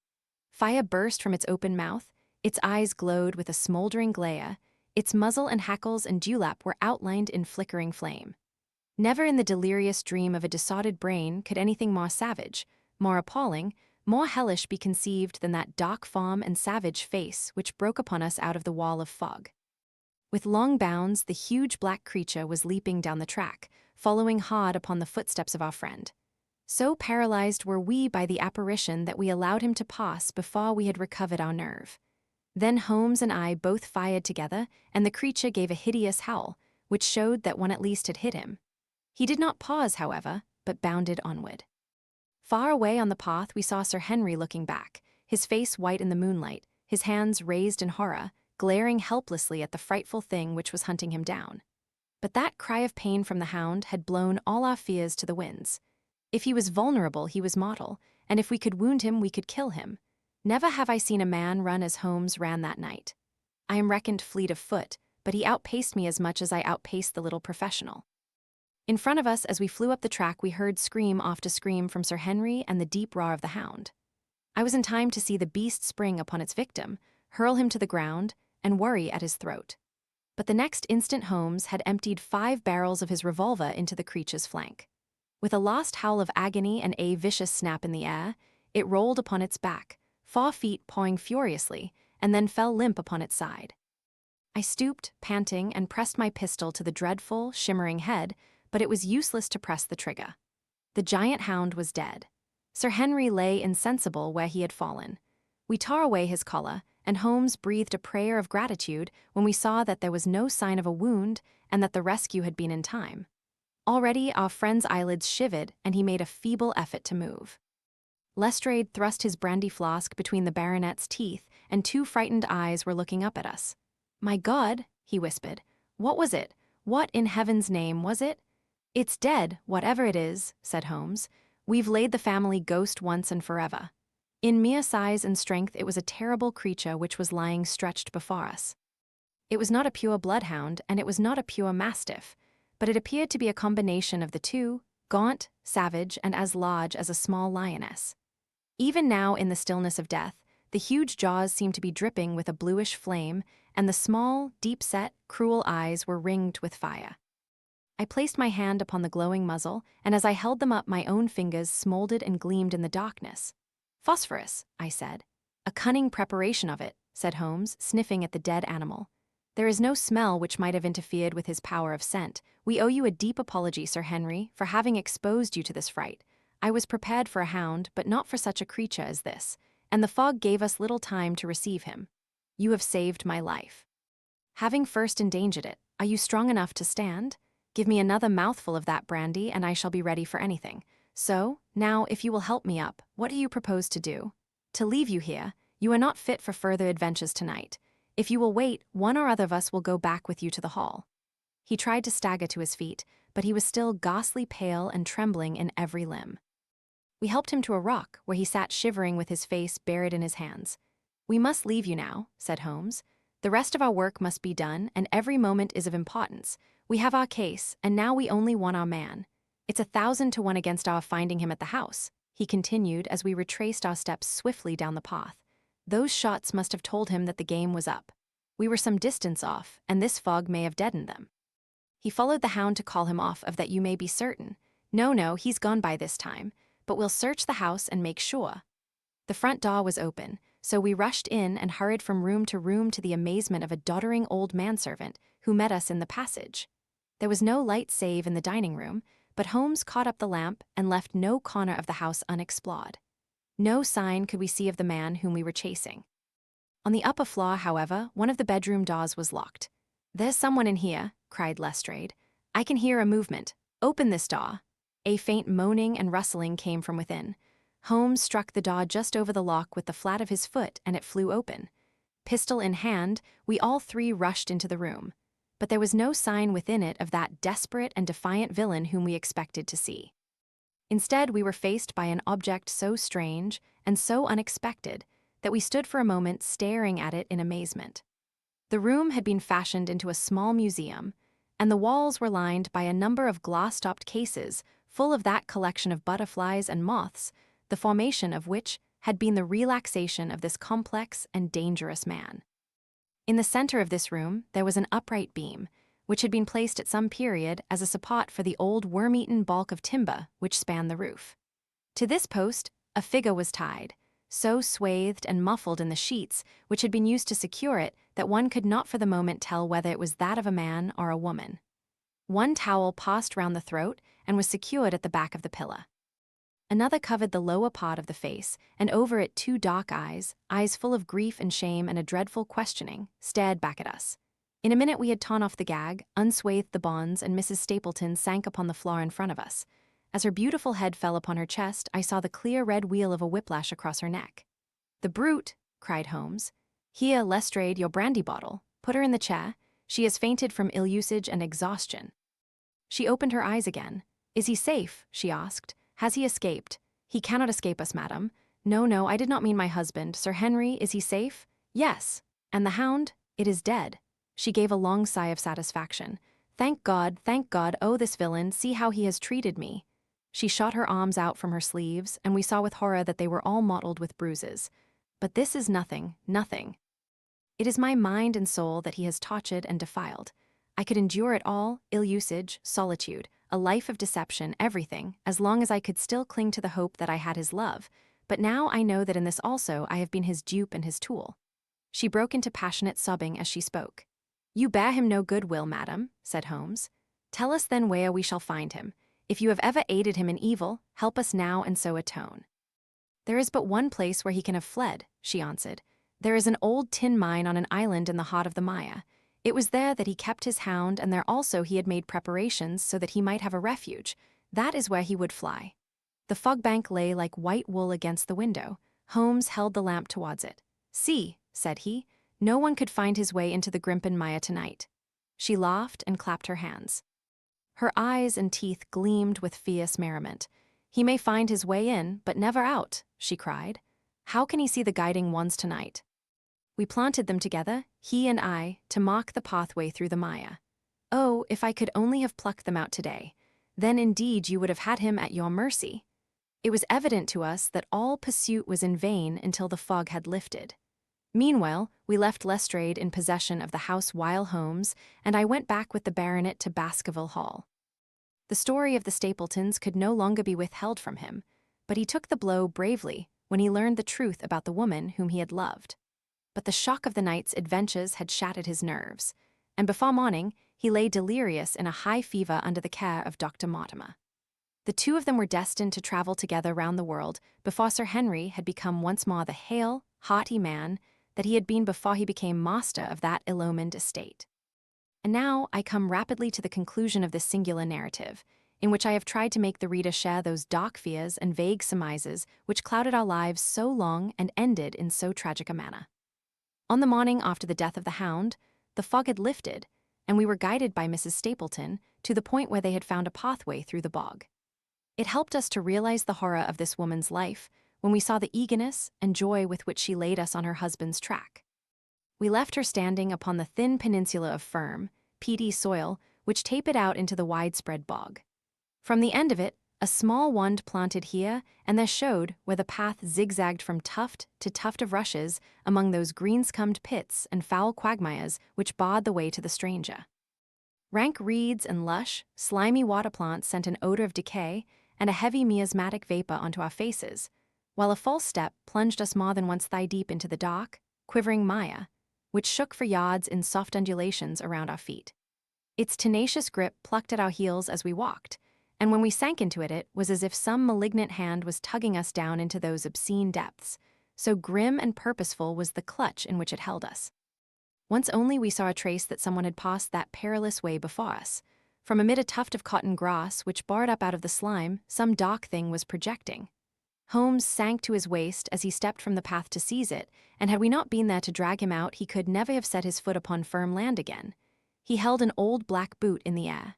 Fire burst from its open mouth, its eyes glowed with a smoldering glare, its muzzle and hackles and dewlap were outlined in flickering flame. Never in the delirious dream of a disordered brain could anything more savage, more appalling, more hellish be conceived than that dark form and savage face which broke upon us out of the wall of fog. With long bounds, the huge black creature was leaping down the track, following hard upon the footsteps of our friend. So paralyzed were we by the apparition that we allowed him to pass before we had recovered our nerve. Then Holmes and I both fired together, and the creature gave a hideous howl, which showed that one at least had hit him. He did not pause, however, but bounded onward. Far away on the path we saw Sir Henry looking back, his face white in the moonlight, his hands raised in horror, glaring helplessly at the frightful thing which was hunting him down. But that cry of pain from the hound had blown all our fears to the winds. If he was vulnerable, he was mortal, and if we could wound him, we could kill him. Never have I seen a man run as Holmes ran that night. I am reckoned fleet of foot, but he outpaced me as much as I outpaced the little professional. In front of us, as we flew up the track, we heard scream after scream from Sir Henry and the deep roar of the hound. I was in time to see the beast spring upon its victim, hurl him to the ground, and worry at his throat. But the next instant Holmes had emptied 5 barrels of his revolver into the creature's flank. With a last howl of agony and a vicious snap in the air, it rolled upon its back, 4 feet pawing furiously, and then fell limp upon its side. I stooped, panting, and pressed my pistol to the dreadful, shimmering head, but it was useless to press the trigger. The giant hound was dead. Sir Henry lay insensible where he had fallen. We tore away his collar, and Holmes breathed a prayer of gratitude when we saw that there was no sign of a wound and that the rescue had been in time. Already our friend's eyelids shivered, and he made a feeble effort to move. Lestrade thrust his brandy flask between the baronet's teeth, and 2 frightened eyes were looking up at us. "My God," he whispered. "What was it? What in heaven's name was it?" "It's dead, whatever it is," said Holmes. "We've laid the family ghost once and forever." In mere size and strength, it was a terrible creature which was lying stretched before us. It was not a pure bloodhound, and it was not a pure mastiff, but it appeared to be a combination of the two, gaunt, savage, and as large as a small lioness. Even now, in the stillness of death, the huge jaws seemed to be dripping with a bluish flame, and the small, deep-set, cruel eyes were ringed with fire. I placed my hand upon the glowing muzzle, and as I held them up, my own fingers smoldered and gleamed in the darkness. "Phosphorus," I said. "A cunning preparation of it," said Holmes, sniffing at the dead animal. "There is no smell which might have interfered with his power of scent. We owe you a deep apology, Sir Henry, for having exposed you to this fright. I was prepared for a hound, but not for such a creature as this, and the fog gave us little time to receive him. You have saved my life. Having first endangered it, are you strong enough to stand? Give me another mouthful of that brandy, and I shall be ready for anything. So, now, if you will help me up, what do you propose to do? To leave you here, you are not fit for further adventures tonight. If you will wait, one or other of us will go back with you to the hall." He tried to stagger to his feet, but he was still ghastly pale and trembling in every limb. We helped him to a rock, where he sat shivering with his face buried in his hands. "We must leave you now," said Holmes. "The rest of our work must be done, and every moment is of importance. We have our case, and now we only want our man. It's 1,000 to 1 against our finding him at the house," he continued as we retraced our steps swiftly down the path. "Those shots must have told him that the game was up. We were some distance off, and this fog may have deadened them. He followed the hound to call him off, of that you may be certain. No, he's gone by this time, but we'll search the house and make sure." The front door was open, so we rushed in and hurried from room to the amazement of a doddering old manservant who met us in the passage. There was no light save in the dining room, but Holmes caught up the lamp and left no corner of the house unexplored. No sign could we see of the man whom we were chasing. On the upper floor, however, one of the bedroom doors was locked. "There's someone in here," cried Lestrade. "I can hear a movement. Open this door." A faint moaning and rustling came from within. Holmes struck the door just over the lock with the flat of his foot, and it flew open. Pistol in hand, we all three rushed into the room. But there was no sign within it of that desperate and defiant villain whom we expected to see. Instead, we were faced by an object so strange and so unexpected that we stood for a moment staring at it in amazement. The room had been fashioned into a small museum, and the walls were lined by a number of glass-topped cases full of that collection of butterflies and moths, the formation of which had been the relaxation of this complex and dangerous man. In the center of this room, there was an upright beam, which had been placed at some period as a support for the old worm-eaten balk of timber which spanned the roof. To this post, a figure was tied, so swathed and muffled in the sheets which had been used to secure it that one could not for the moment tell whether it was that of a man or a woman. One towel passed round the throat and was secured at the back of the pillar. Another covered the lower part of the face, and over it two dark eyes, eyes full of grief and shame and a dreadful questioning, stared back at us. In a minute we had torn off the gag, unswathed the bonds, and Mrs. Stapleton sank upon the floor in front of us. As her beautiful head fell upon her chest, I saw the clear red wheal of a whiplash across her neck. "The brute!" cried Holmes. "Here, Lestrade, your brandy bottle. Put her in the chair. She has fainted from ill-usage and exhaustion." She opened her eyes again. "Is he safe?" she asked. "Has he escaped?" "He cannot escape us, madam." No, I did not mean my husband. Sir Henry, is he safe?" "Yes." "And the hound?" "It is dead." She gave a long sigh of satisfaction. Thank God, oh this villain, see how he has treated me." She shot her arms out from her sleeves, and we saw with horror that they were all mottled with bruises. "But this is nothing. It is my mind and soul that he has tortured and defiled. I could endure it all, ill-usage, solitude, a life of deception, everything, as long as I could still cling to the hope that I had his love. But now I know that in this also I have been his dupe and his tool." She broke into passionate sobbing as she spoke. "You bear him no good will, madam," said Holmes. "Tell us then where we shall find him. If you have ever aided him in evil, help us now and so atone." "There is but one place where he can have fled," she answered. "There is an old tin mine on an island in the heart of the mire. It was there that he kept his hound, and there also he had made preparations so that he might have a refuge. That is where he would fly." The fog bank lay like white wool against the window. Holmes held the lamp towards it. "See," said he, "no one could find his way into the Grimpen Mire tonight." She laughed and clapped her hands. Her eyes and teeth gleamed with fierce merriment. "He may find his way in, but never out," she cried. "How can he see the guiding ones tonight?" We planted them together, he and I, to mark the pathway through the mire. Oh, if I could only have plucked them out today. Then indeed you would have had him at your mercy. It was evident to us that all pursuit was in vain until the fog had lifted. Meanwhile, we left Lestrade in possession of the house while Holmes, and I went back with the baronet to Baskerville Hall. The story of the Stapletons could no longer be withheld from him, but he took the blow bravely when he learned the truth about the woman whom he had loved. But the shock of the night's adventures had shattered his nerves, and before morning he lay delirious in a high fever under the care of Dr. Mortimer. The two of them were destined to travel together round the world before Sir Henry had become once more the hale, hearty man that he had been before he became master of that ill-omened estate. And now I come rapidly to the conclusion of this singular narrative, in which I have tried to make the reader share those dark fears and vague surmises which clouded our lives so long and ended in so tragic a manner. On the morning after the death of the hound, the fog had lifted, and we were guided by Mrs. Stapleton to the point where they had found a pathway through the bog. It helped us to realize the horror of this woman's life when we saw the eagerness and joy with which she laid us on her husband's track. We left her standing upon the thin peninsula of firm, peaty soil which tapered out into the widespread bog. From the end of it, a small wand planted here and there showed where the path zigzagged from tuft to tuft of rushes among those green-scummed pits and foul quagmires which barred the way to the stranger. Rank reeds and lush, slimy water plants sent an odor of decay and a heavy miasmatic vapor onto our faces, while a false step plunged us more than once thigh-deep into the dark, quivering mire, which shook for yards in soft undulations around our feet. Its tenacious grip plucked at our heels as we walked, and when we sank into it, it was as if some malignant hand was tugging us down into those obscene depths, so grim and purposeful was the clutch in which it held us. Once only we saw a trace that someone had passed that perilous way before us, From amid a tuft of cotton grass which barred up out of the slime, some dark thing was projecting. Holmes sank to his waist as he stepped from the path to seize it, and had we not been there to drag him out, he could never have set his foot upon firm land again. He held an old black boot in the air.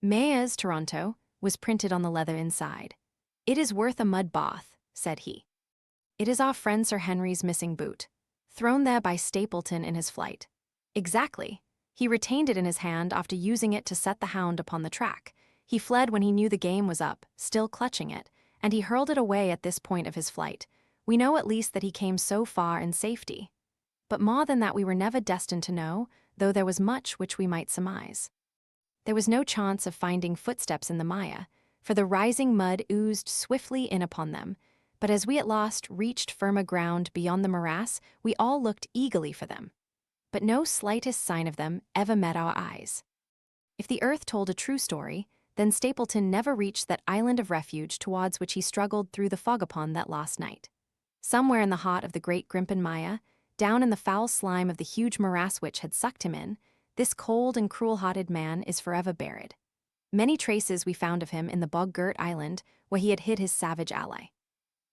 Mayer's Toronto was printed on the leather inside. "It is worth a mud bath," said he. "It is our friend Sir Henry's missing boot, thrown there by Stapleton in his flight." Exactly. He retained it in his hand after using it to set the hound upon the track. He fled when he knew the game was up, still clutching it, and he hurled it away at this point of his flight. We know at least that he came so far in safety. But more than that we were never destined to know, though there was much which we might surmise. There was no chance of finding footsteps in the mire, for the rising mud oozed swiftly in upon them, but as we at last reached firmer ground beyond the morass, we all looked eagerly for them. But no slightest sign of them ever met our eyes. If the earth told a true story, then Stapleton never reached that island of refuge towards which he struggled through the fog upon that last night. Somewhere in the heart of the Great Grimpen Mire, down in the foul slime of the huge morass which had sucked him in, this cold and cruel-hearted man is forever buried. Many traces we found of him in the bog-girt island where he had hid his savage ally.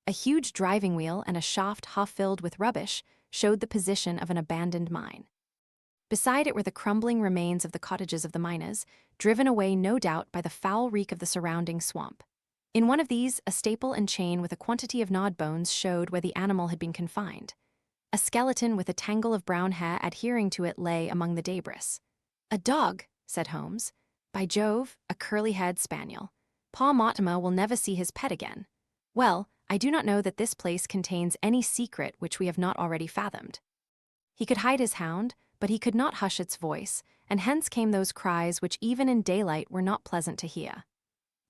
A huge driving wheel and a shaft half-filled with rubbish showed the position of an abandoned mine. Beside it were the crumbling remains of the cottages of the miners, driven away no doubt by the foul reek of the surrounding swamp. In one of these, a staple and chain with a quantity of gnawed bones showed where the animal had been confined. A skeleton with a tangle of brown hair adhering to it lay among the debris. "A dog," said Holmes. "By Jove, a curly-haired spaniel. Paul Mortimer will never see his pet again. Well, I do not know that this place contains any secret which we have not already fathomed." He could hide his hound, but he could not hush its voice, and hence came those cries which even in daylight were not pleasant to hear.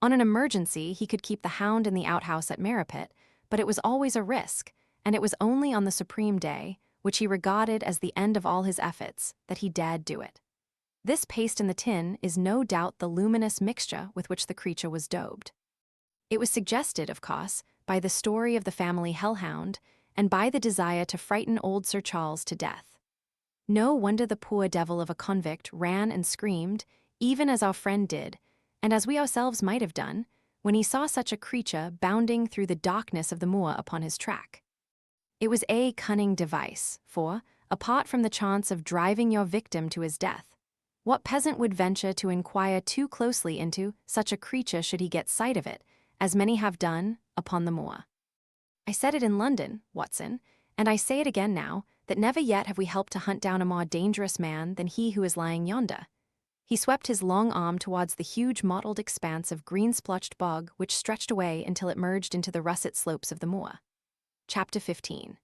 On an emergency, he could keep the hound in the outhouse at Merripit, but it was always a risk, and it was only on the supreme day, which he regarded as the end of all his efforts, that he dared do it. This paste in the tin is no doubt the luminous mixture with which the creature was daubed. It was suggested, of course, by the story of the family hellhound, and by the desire to frighten old Sir Charles to death. No wonder the poor devil of a convict ran and screamed, even as our friend did, and as we ourselves might have done, when he saw such a creature bounding through the darkness of the moor upon his track. It was a cunning device, for, apart from the chance of driving your victim to his death, what peasant would venture to inquire too closely into such a creature should he get sight of it, as many have done, upon the moor? I said it in London, Watson, and I say it again now, that never yet have we helped to hunt down a more dangerous man than he who is lying yonder. He swept his long arm towards the huge mottled expanse of green-splotched bog which stretched away until it merged into the russet slopes of the moor. Chapter 15.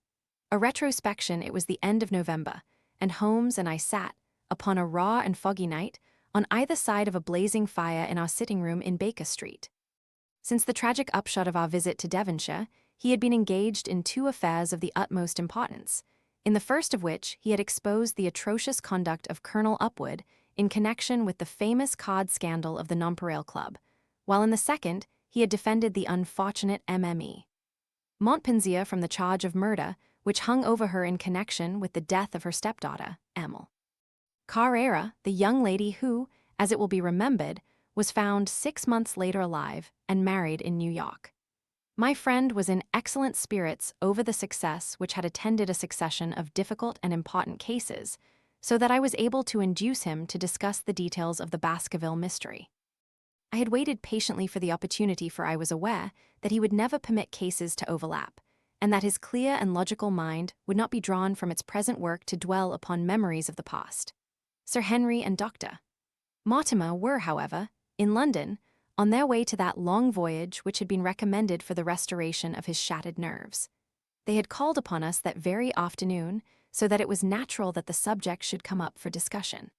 A retrospection. It was the end of November, and Holmes and I sat, upon a raw and foggy night, on either side of a blazing fire in our sitting room in Baker Street. Since the tragic upshot of our visit to Devonshire, he had been engaged in two affairs of the utmost importance, in the first of which he had exposed the atrocious conduct of Colonel Upwood in connection with the famous card scandal of the Nonpareil Club, while in the second he had defended the unfortunate MME Montpensier from the charge of murder which hung over her in connection with the death of her stepdaughter, Emil Carrera, the young lady who, as it will be remembered, was found 6 months later alive and married in New York. My friend was in excellent spirits over the success which had attended a succession of difficult and important cases, so that I was able to induce him to discuss the details of the Baskerville mystery. I had waited patiently for the opportunity, for I was aware that he would never permit cases to overlap, and that his clear and logical mind would not be drawn from its present work to dwell upon memories of the past. Sir Henry and Dr. Mortimer were, however, in London, on their way to that long voyage which had been recommended for the restoration of his shattered nerves. They had called upon us that very afternoon, so that it was natural that the subject should come up for discussion.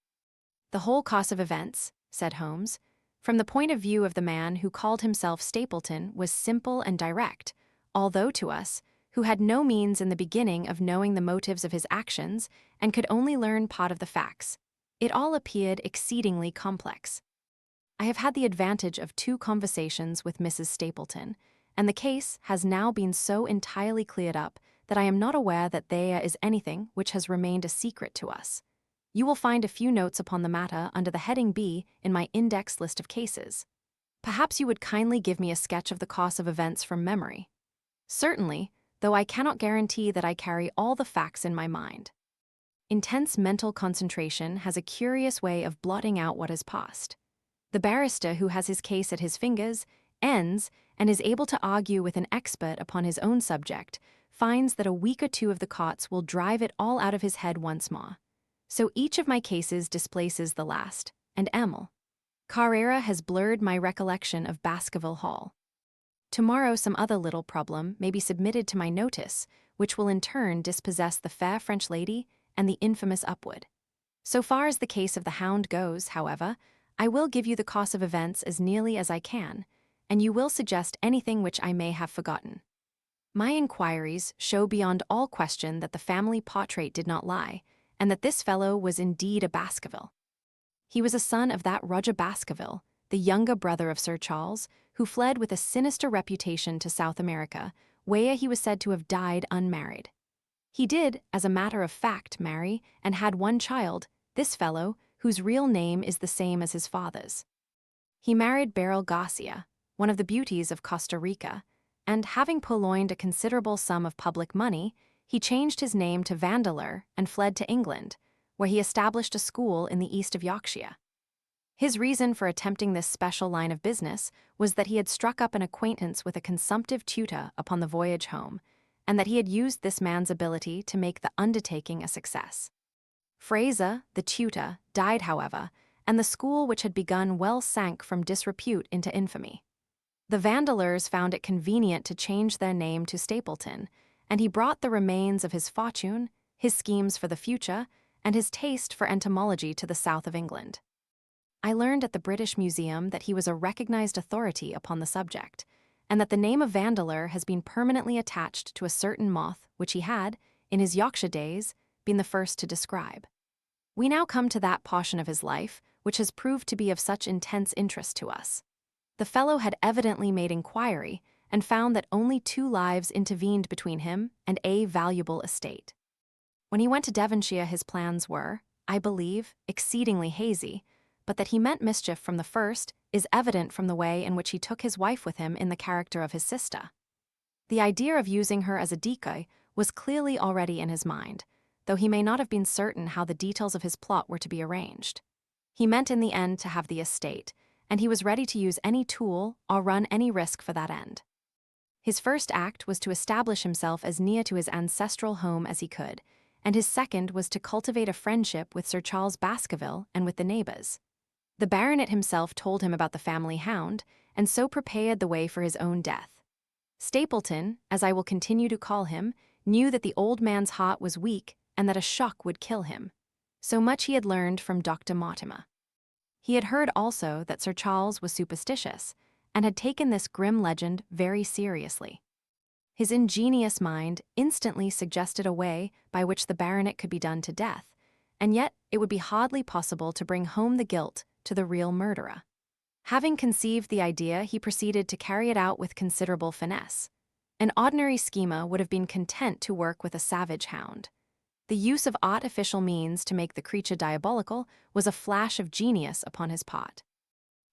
"The whole course of events," said Holmes, "from the point of view of the man who called himself Stapleton, was simple and direct, although to us, who had no means in the beginning of knowing the motives of his actions and could only learn part of the facts, it all appeared exceedingly complex. I have had the advantage of 2 conversations with Mrs. Stapleton, and the case has now been so entirely cleared up that I am not aware that there is anything which has remained a secret to us. You will find a few notes upon the matter under the heading B in my index list of cases. Perhaps you would kindly give me a sketch of the course of events from memory. Certainly, though I cannot guarantee that I carry all the facts in my mind. Intense mental concentration has a curious way of blotting out what has passed. The barrister who has his case at his fingers ends and is able to argue with an expert upon his own subject, finds that a week or two of the courts will drive it all out of his head once more. So each of my cases displaces the last, and Carrera has blurred my recollection of Baskerville Hall. Tomorrow some other little problem may be submitted to my notice, which will in turn dispossess the fair French lady and the infamous Upwood. So far as the case of the Hound goes, however, I will give you the course of events as nearly as I can, and you will suggest anything which I may have forgotten. My inquiries show beyond all question that the family portrait did not lie, and that this fellow was indeed a Baskerville. He was a son of that Roger Baskerville, the younger brother of Sir Charles, who fled with a sinister reputation to South America, where he was said to have died unmarried. He did, as a matter of fact, marry, and had one child, this fellow, whose real name is the same as his father's. He married Beryl Garcia, one of the beauties of Costa Rica, and having purloined a considerable sum of public money, he changed his name to Vandeleur and fled to England, where he established a school in the east of Yorkshire. His reason for attempting this special line of business was that he had struck up an acquaintance with a consumptive tutor upon the voyage home, and that he had used this man's ability to make the undertaking a success. Fraser, the tutor, died, however, and the school which had begun well sank from disrepute into infamy. The Vandeleurs found it convenient to change their name to Stapleton, and he brought the remains of his fortune, his schemes for the future, and his taste for entomology to the south of England. I learned at the British Museum that he was a recognized authority upon the subject, and that the name of Vandeleur has been permanently attached to a certain moth which he had, in his Yorkshire days, been the first to describe. We now come to that portion of his life which has proved to be of such intense interest to us. The fellow had evidently made inquiry and found that only 2 lives intervened between him and a valuable estate. When he went to Devonshire, his plans were, I believe, exceedingly hazy, but that he meant mischief from the first is evident from the way in which he took his wife with him in the character of his sister. The idea of using her as a decoy was clearly already in his mind, though he may not have been certain how the details of his plot were to be arranged. He meant in the end to have the estate, and he was ready to use any tool or run any risk for that end. His first act was to establish himself as near to his ancestral home as he could, and his second was to cultivate a friendship with Sir Charles Baskerville and with the neighbors. The baronet himself told him about the family hound, and so prepared the way for his own death. Stapleton, as I will continue to call him, knew that the old man's heart was weak and that a shock would kill him. So much he had learned from Dr. Mortimer. He had heard also that Sir Charles was superstitious, and had taken this grim legend very seriously. His ingenious mind instantly suggested a way by which the baronet could be done to death, and yet it would be hardly possible to bring home the guilt to the real murderer. Having conceived the idea, he proceeded to carry it out with considerable finesse. An ordinary schemer would have been content to work with a savage hound. The use of artificial means to make the creature diabolical was a flash of genius upon his part.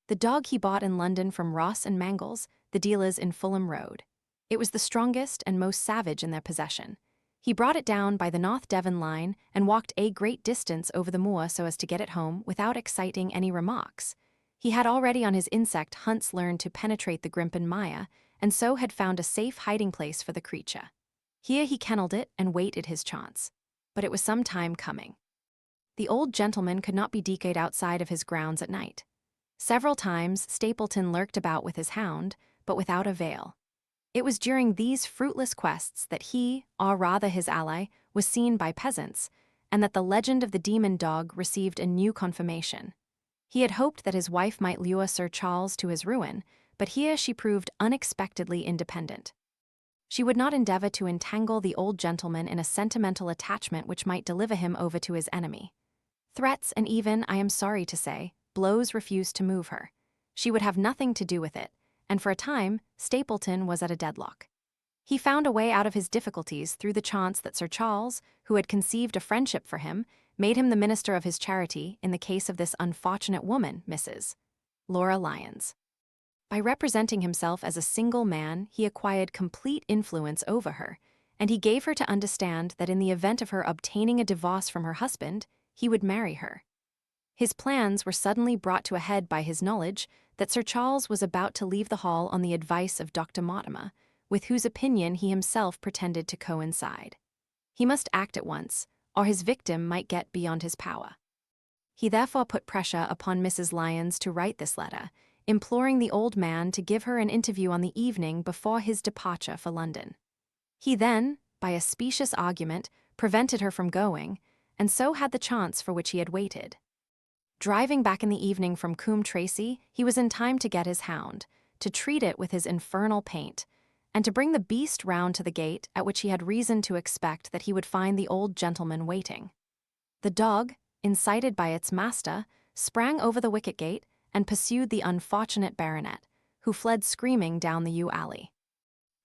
The dog he bought in London from Ross and Mangles, the dealers in Fulham Road. It was the strongest and most savage in their possession. He brought it down by the North Devon line and walked a great distance over the moor so as to get it home without exciting any remarks. He had already on his insect hunts learned to penetrate the Grimpen Mire, and so had found a safe hiding place for the creature. Here he kennelled it and waited his chance. But it was some time coming. The old gentleman could not be decoyed outside of his grounds at night. Several times Stapleton lurked about with his hound, but without avail. It was during these fruitless quests that he, or rather his ally, was seen by peasants, and that the legend of the demon dog received a new confirmation. He had hoped that his wife might lure Sir Charles to his ruin, but here she proved unexpectedly independent. She would not endeavor to entangle the old gentleman in a sentimental attachment which might deliver him over to his enemy. Threats and even, I am sorry to say, blows refused to move her. She would have nothing to do with it, and for a time, Stapleton was at a deadlock. He found a way out of his difficulties through the chance that Sir Charles, who had conceived a friendship for him, made him the minister of his charity in the case of this unfortunate woman, Mrs. Laura Lyons. By representing himself as a single man, he acquired complete influence over her, and he gave her to understand that in the event of her obtaining a divorce from her husband, he would marry her. His plans were suddenly brought to a head by his knowledge that Sir Charles was about to leave the hall on the advice of Dr. Mortimer, with whose opinion he himself pretended to coincide. He must act at once, or his victim might get beyond his power. He therefore put pressure upon Mrs. Lyons to write this letter, imploring the old man to give her an interview on the evening before his departure for London. He then, by a specious argument, prevented her from going, and so had the chance for which he had waited. Driving back in the evening from Coombe Tracey, he was in time to get his hound, to treat it with his infernal paint, and to bring the beast round to the gate at which he had reason to expect that he would find the old gentleman waiting. The dog, incited by its master, sprang over the wicket gate and pursued the unfortunate baronet, who fled screaming down the yew alley.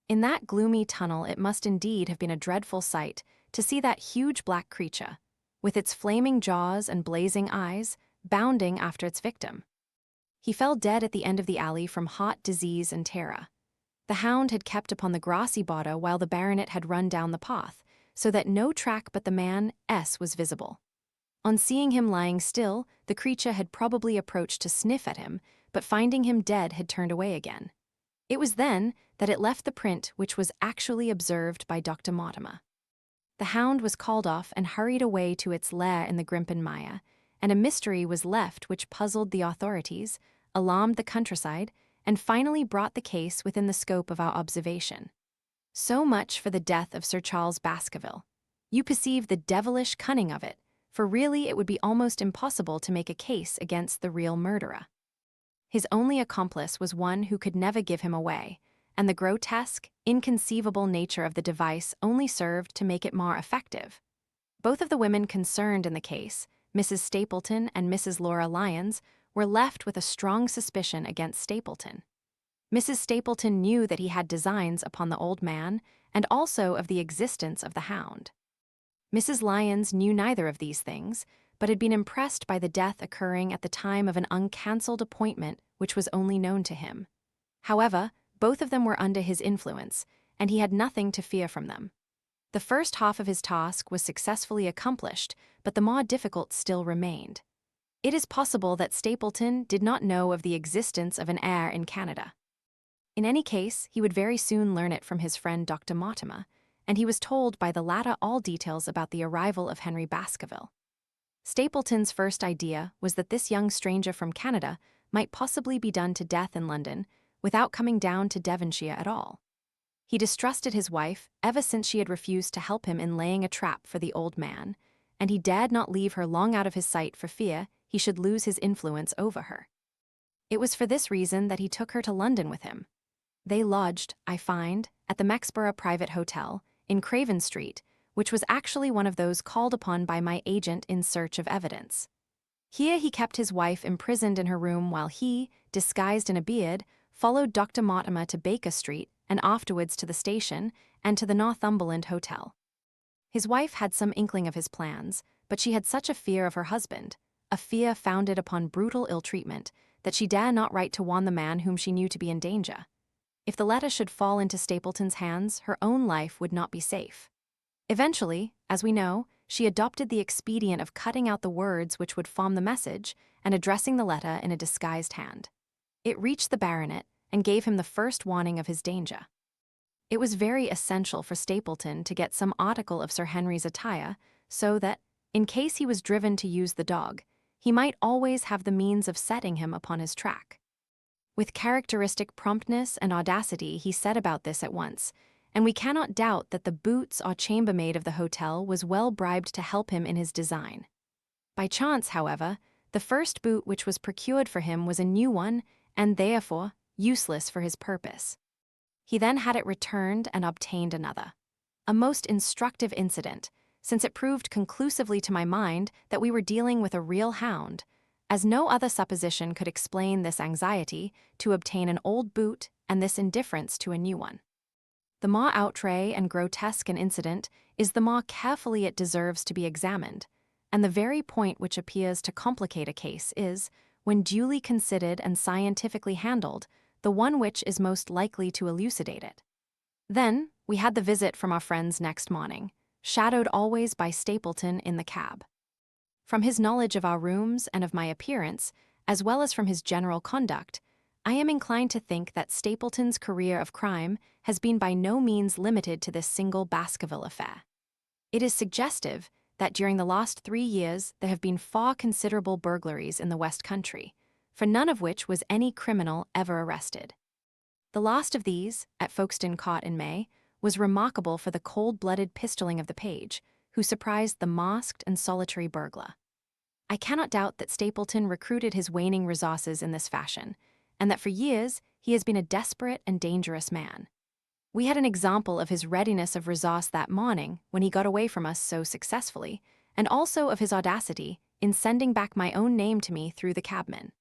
In that gloomy tunnel it must indeed have been a dreadful sight to see that huge black creature, with its flaming jaws and blazing eyes, bounding after its victim. He fell dead at the end of the alley from hot disease and terror. The hound had kept upon the grassy border while the baronet had run down the path, so that no track but the man S was visible. On seeing him lying still, the creature had probably approached to sniff at him, but finding him dead had turned away again. It was then that it left the print which was actually observed by Dr. Mortimer. The hound was called off and hurried away to its lair in the Grimpen Mire, and a mystery was left which puzzled the authorities, alarmed the countryside, and finally brought the case within the scope of our observation. So much for the death of Sir Charles Baskerville. You perceive the devilish cunning of it, for really it would be almost impossible to make a case against the real murderer. His only accomplice was one who could never give him away, and the grotesque, inconceivable nature of the device only served to make it more effective. Both of the women concerned in the case, Mrs. Stapleton and Mrs. Laura Lyons, were left with a strong suspicion against Stapleton. Mrs. Stapleton knew that he had designs upon the old man and also of the existence of the hound. Mrs. Lyons knew neither of these things, but had been impressed by the death occurring at the time of an uncancelled appointment which was only known to him. However, both of them were under his influence, and he had nothing to fear from them. The first half of his task was successfully accomplished, but the more difficult still remained. It is possible that Stapleton did not know of the existence of an heir in Canada. In any case, he would very soon learn it from his friend Dr. Mortimer, and he was told by the latter all details about the arrival of Henry Baskerville. Stapleton's first idea was that this young stranger from Canada might possibly be done to death in London without coming down to Devonshire at all. He distrusted his wife ever since she had refused to help him in laying a trap for the old man, and he dared not leave her long out of his sight for fear he should lose his influence over her. It was for this reason that he took her to London with him. They lodged, I find, at the Mexborough Private Hotel, in Craven Street, which was actually one of those called upon by my agent in search of evidence. Here he kept his wife imprisoned in her room while he, disguised in a beard, followed Dr. Mortimer to Baker Street and afterwards to the station and to the Northumberland Hotel. His wife had some inkling of his plans, but she had such a fear of her husband, a fear founded upon brutal ill-treatment, that she dare not write to warn the man whom she knew to be in danger. If the letter should fall into Stapleton's hands, her own life would not be safe. Eventually, as we know, she adopted the expedient of cutting out the words which would form the message and addressing the letter in a disguised hand. It reached the baronet and gave him the first warning of his danger. It was very essential for Stapleton to get some article of Sir Henry's attire so that, in case he was driven to use the dog, he might always have the means of setting him upon his track. With characteristic promptness and audacity he set about this at once, and we cannot doubt that the boots or chambermaid of the hotel was well bribed to help him in his design. By chance, however, the first boot which was procured for him was a new one and therefore useless for his purpose. He then had it returned and obtained another. A most instructive incident, since it proved conclusively to my mind that we were dealing with a real hound, as no other supposition could explain this anxiety to obtain an old boot and this indifference to a new one. The more outre and grotesque an incident is, the more carefully it deserves to be examined, and the very point which appears to complicate a case is, when duly considered and scientifically handled, the one which is most likely to elucidate it. Then, we had the visit from our friends next morning, shadowed always by Stapleton in the cab. From his knowledge of our rooms and of my appearance, as well as from his general conduct, I am inclined to think that Stapleton's career of crime has been by no means limited to this single Baskerville affair. It is suggestive that during the last 3 years there have been far considerable burglaries in the West Country, for none of which was any criminal ever arrested. The last of these, at Folkestone Court in May, was remarkable for the cold-blooded pistoling of the page, who surprised the masked and solitary burglar. I cannot doubt that Stapleton recruited his waning resources in this fashion, and that for years he has been a desperate and dangerous man. We had an example of his readiness of resource that morning when he got away from us so successfully, and also of his audacity in sending back my own name to me through the cabman.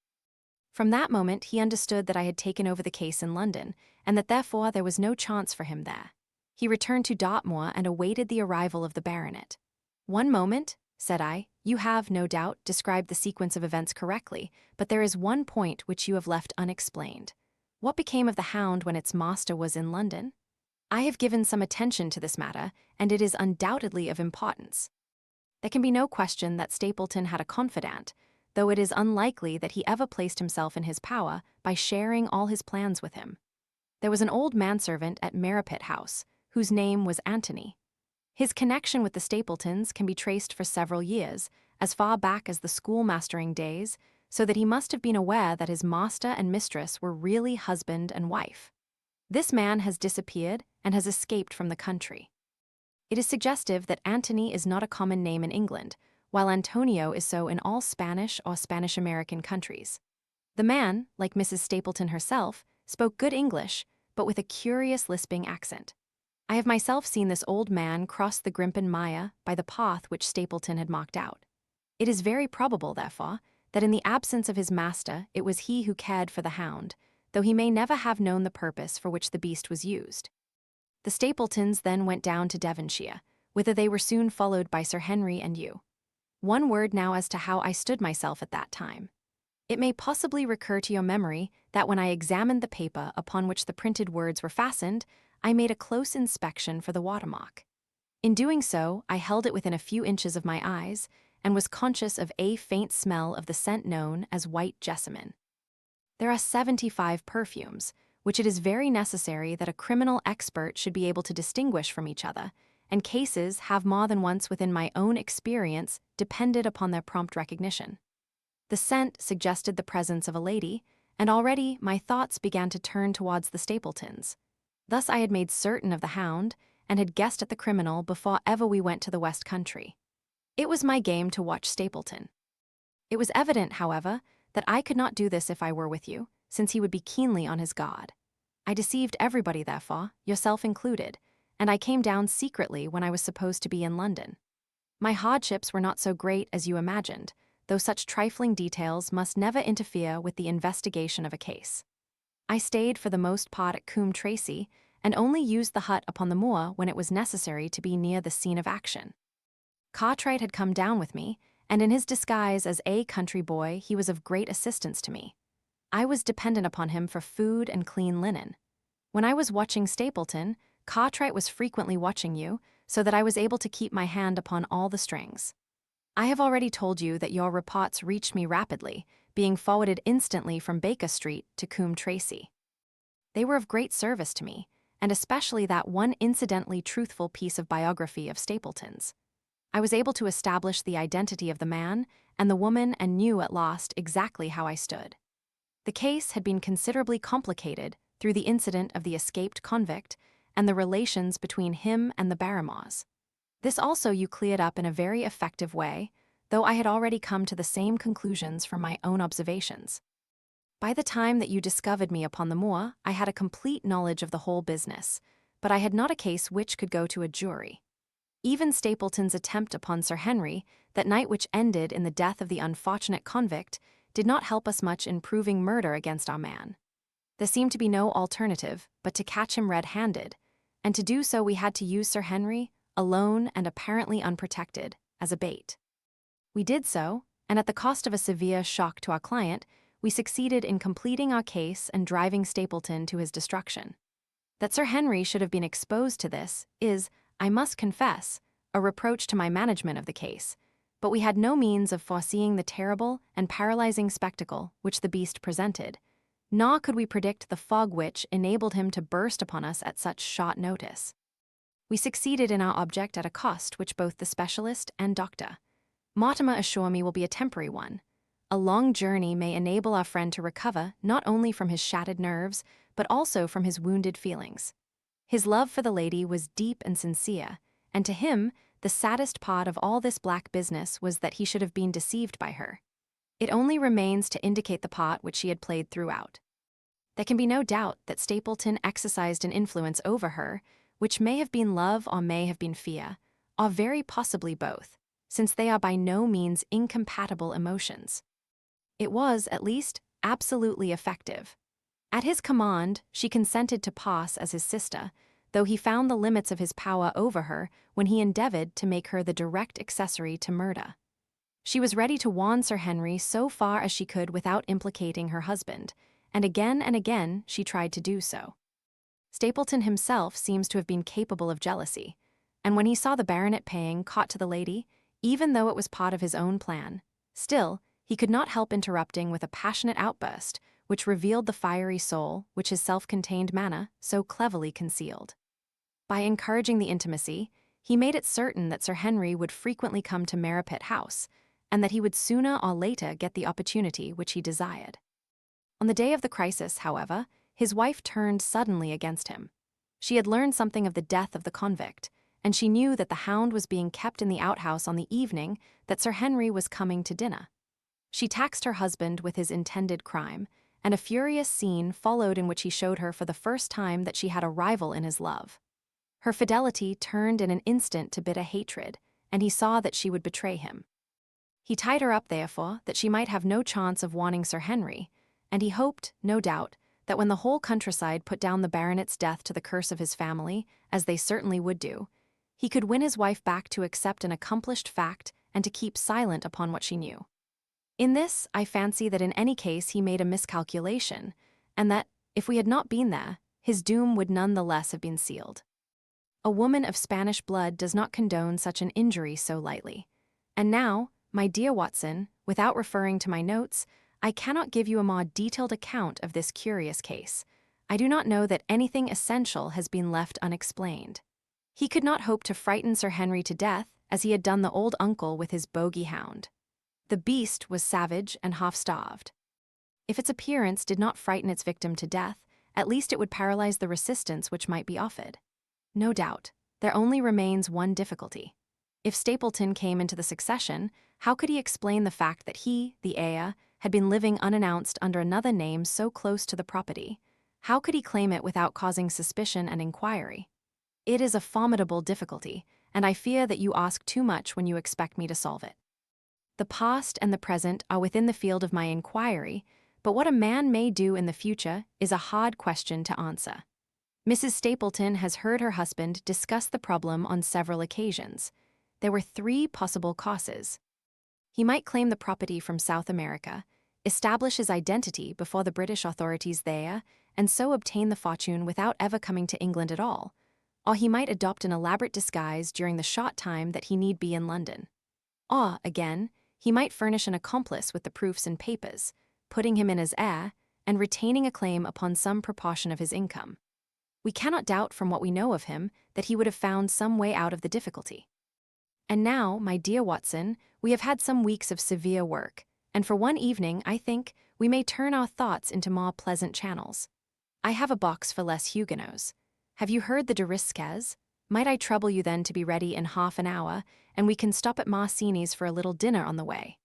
From that moment he understood that I had taken over the case in London, and that therefore there was no chance for him there. He returned to Dartmoor and awaited the arrival of the baronet. "One moment," said I. "You have, no doubt, described the sequence of events correctly, but there is one point which you have left unexplained. What became of the Hound when its master was in London?" "I have given some attention to this matter, and it is undoubtedly of importance." There can be no question that Stapleton had a confidant, though it is unlikely that he ever placed himself in his power by sharing all his plans with him. There was an old manservant at Merripit House, whose name was Antony. His connection with the Stapletons can be traced for several years, as far back as the schoolmastering days, so that he must have been aware that his master and mistress were really husband and wife. This man has disappeared and has escaped from the country. It is suggestive that Antony is not a common name in England, while Antonio is so in all Spanish or Spanish-American countries. The man, like Mrs. Stapleton herself, spoke good English, but with a curious lisping accent. I have myself seen this old man cross the Grimpen Mire by the path which Stapleton had marked out. It is very probable, therefore, that in the absence of his master it was he who cared for the Hound, though he may never have known the purpose for which the beast was used. The Stapletons then went down to Devonshire, whither they were soon followed by Sir Henry and you. One word now as to how I stood myself at that time. It may possibly recur to your memory that when I examined the paper upon which the printed words were fastened, I made a close inspection for the watermark. In doing so, I held it within a few inches of my eyes, and was conscious of a faint smell of the scent known as white jessamine. There are 75 perfumes, which it is very necessary that a criminal expert should be able to distinguish from each other, and cases have more than once within my own experience depended upon their prompt recognition. The scent suggested the presence of a lady, and already my thoughts began to turn towards the Stapletons. Thus I had made certain of the Hound, and had guessed at the criminal before ever we went to the West Country. It was my game to watch Stapleton. It was evident, however, that I could not do this if I were with you, since he would be keenly on his guard. I deceived everybody, therefore, yourself included, and I came down secretly when I was supposed to be in London. My hardships were not so great as you imagined, though such trifling details must never interfere with the investigation of a case. I stayed for the most part at Coombe Tracey, and only used the hut upon the moor when it was necessary to be near the scene of action. Cartwright had come down with me, and in his disguise as a country boy he was of great assistance to me. I was dependent upon him for food and clean linen. When I was watching Stapleton, Cartwright was frequently watching you, so that I was able to keep my hand upon all the strings. I have already told you that your reports reached me rapidly, being forwarded instantly from Baker Street to Coombe Tracey. They were of great service to me, and especially that one incidentally truthful piece of biography of Stapleton's. I was able to establish the identity of the man and the woman and knew at last exactly how I stood. The case had been considerably complicated through the incident of the escaped convict and the relations between him and the Barrymores. This also you cleared up in a very effective way, though I had already come to the same conclusions from my own observations. By the time that you discovered me upon the moor, I had a complete knowledge of the whole business, but I had not a case which could go to a jury. Even Stapleton's attempt upon Sir Henry, that night which ended in the death of the unfortunate convict, did not help us much in proving murder against our man. There seemed to be no alternative but to catch him red-handed, and to do so we had to use Sir Henry, alone and apparently unprotected, as a bait. We did so, and at the cost of a severe shock to our client, we succeeded in completing our case and driving Stapleton to his destruction. That Sir Henry should have been exposed to this is, I must confess, a reproach to my management of the case, but we had no means of foreseeing the terrible and paralyzing spectacle which the beast presented, nor could we predict the fog which enabled him to burst upon us at such short notice. We succeeded in our object at a cost which both the specialist and doctor, Mortimer, assure me will be a temporary one. A long journey may enable our friend to recover not only from his shattered nerves, but also from his wounded feelings. His love for the lady was deep and sincere, and to him, the saddest part of all this black business was that he should have been deceived by her. It only remains to indicate the part which she had played throughout. There can be no doubt that Stapleton exercised an influence over her, which may have been love or may have been fear, or very possibly both, since they are by no means incompatible emotions. It was, at least, absolutely effective. At his command, she consented to pass as his sister, though he found the limits of his power over her when he endeavored to make her the direct accessory to murder. She was ready to warn Sir Henry so far as she could without implicating her husband, and again she tried to do so. Stapleton himself seems to have been capable of jealousy, and when he saw the baronet paying court to the lady, even though it was part of his own plan, still, he could not help interrupting with a passionate outburst which revealed the fiery soul which his self-contained manner so cleverly concealed. By encouraging the intimacy, he made it certain that Sir Henry would frequently come to Merripit House, and that he would sooner or later get the opportunity which he desired. On the day of the crisis, however, his wife turned suddenly against him. She had learned something of the death of the convict, and she knew that the Hound was being kept in the outhouse on the evening that Sir Henry was coming to dinner. She taxed her husband with his intended crime, and a furious scene followed in which he showed her for the first time that she had a rival in his love. Her fidelity turned in an instant to bitter hatred, and he saw that she would betray him. He tied her up, therefore, that she might have no chance of warning Sir Henry, and he hoped, no doubt, that when the whole countryside put down the baronet's death to the curse of his family, as they certainly would do, he could win his wife back to accept an accomplished fact and to keep silent upon what she knew. In this, I fancy that in any case he made a miscalculation, and that, if we had not been there, his doom would none the less have been sealed. A woman of Spanish blood does not condone such an injury so lightly. And now, my dear Watson, without referring to my notes, I cannot give you a more detailed account of this curious case. I do not know that anything essential has been left unexplained. He could not hope to frighten Sir Henry to death, as he had done the old uncle with his bogey hound. The beast was savage and half-starved. If its appearance did not frighten its victim to death, at least it would paralyze the resistance which might be offered. No doubt, there only remains one difficulty. If Stapleton came into the succession, how could he explain the fact that he, the heir, had been living unannounced under another name so close to the property? How could he claim it without causing suspicion and inquiry? It is a formidable difficulty, and I fear that you ask too much when you expect me to solve it. The past and the present are within the field of my inquiry, but what a man may do in the future is a hard question to answer. Mrs. Stapleton has heard her husband discuss the problem on several occasions. There were 3 possible causes. He might claim the property from South America, establish his identity before the British authorities there, and so obtain the fortune without ever coming to England at all, or he might adopt an elaborate disguise during the short time that he need be in London. Or, again, he might furnish an accomplice with the proofs and papers, putting him in as heir, and retaining a claim upon some proportion of his income. We cannot doubt from what we know of him that he would have found some way out of the difficulty. And now, my dear Watson, we have had some weeks of severe work, and for one evening, I think, we may turn our thoughts into more pleasant channels. I have a box for les Huguenots. Have you heard the de Risques? Might I trouble you then to be ready in half an hour, and we can stop at Marcini's for a little dinner on the way?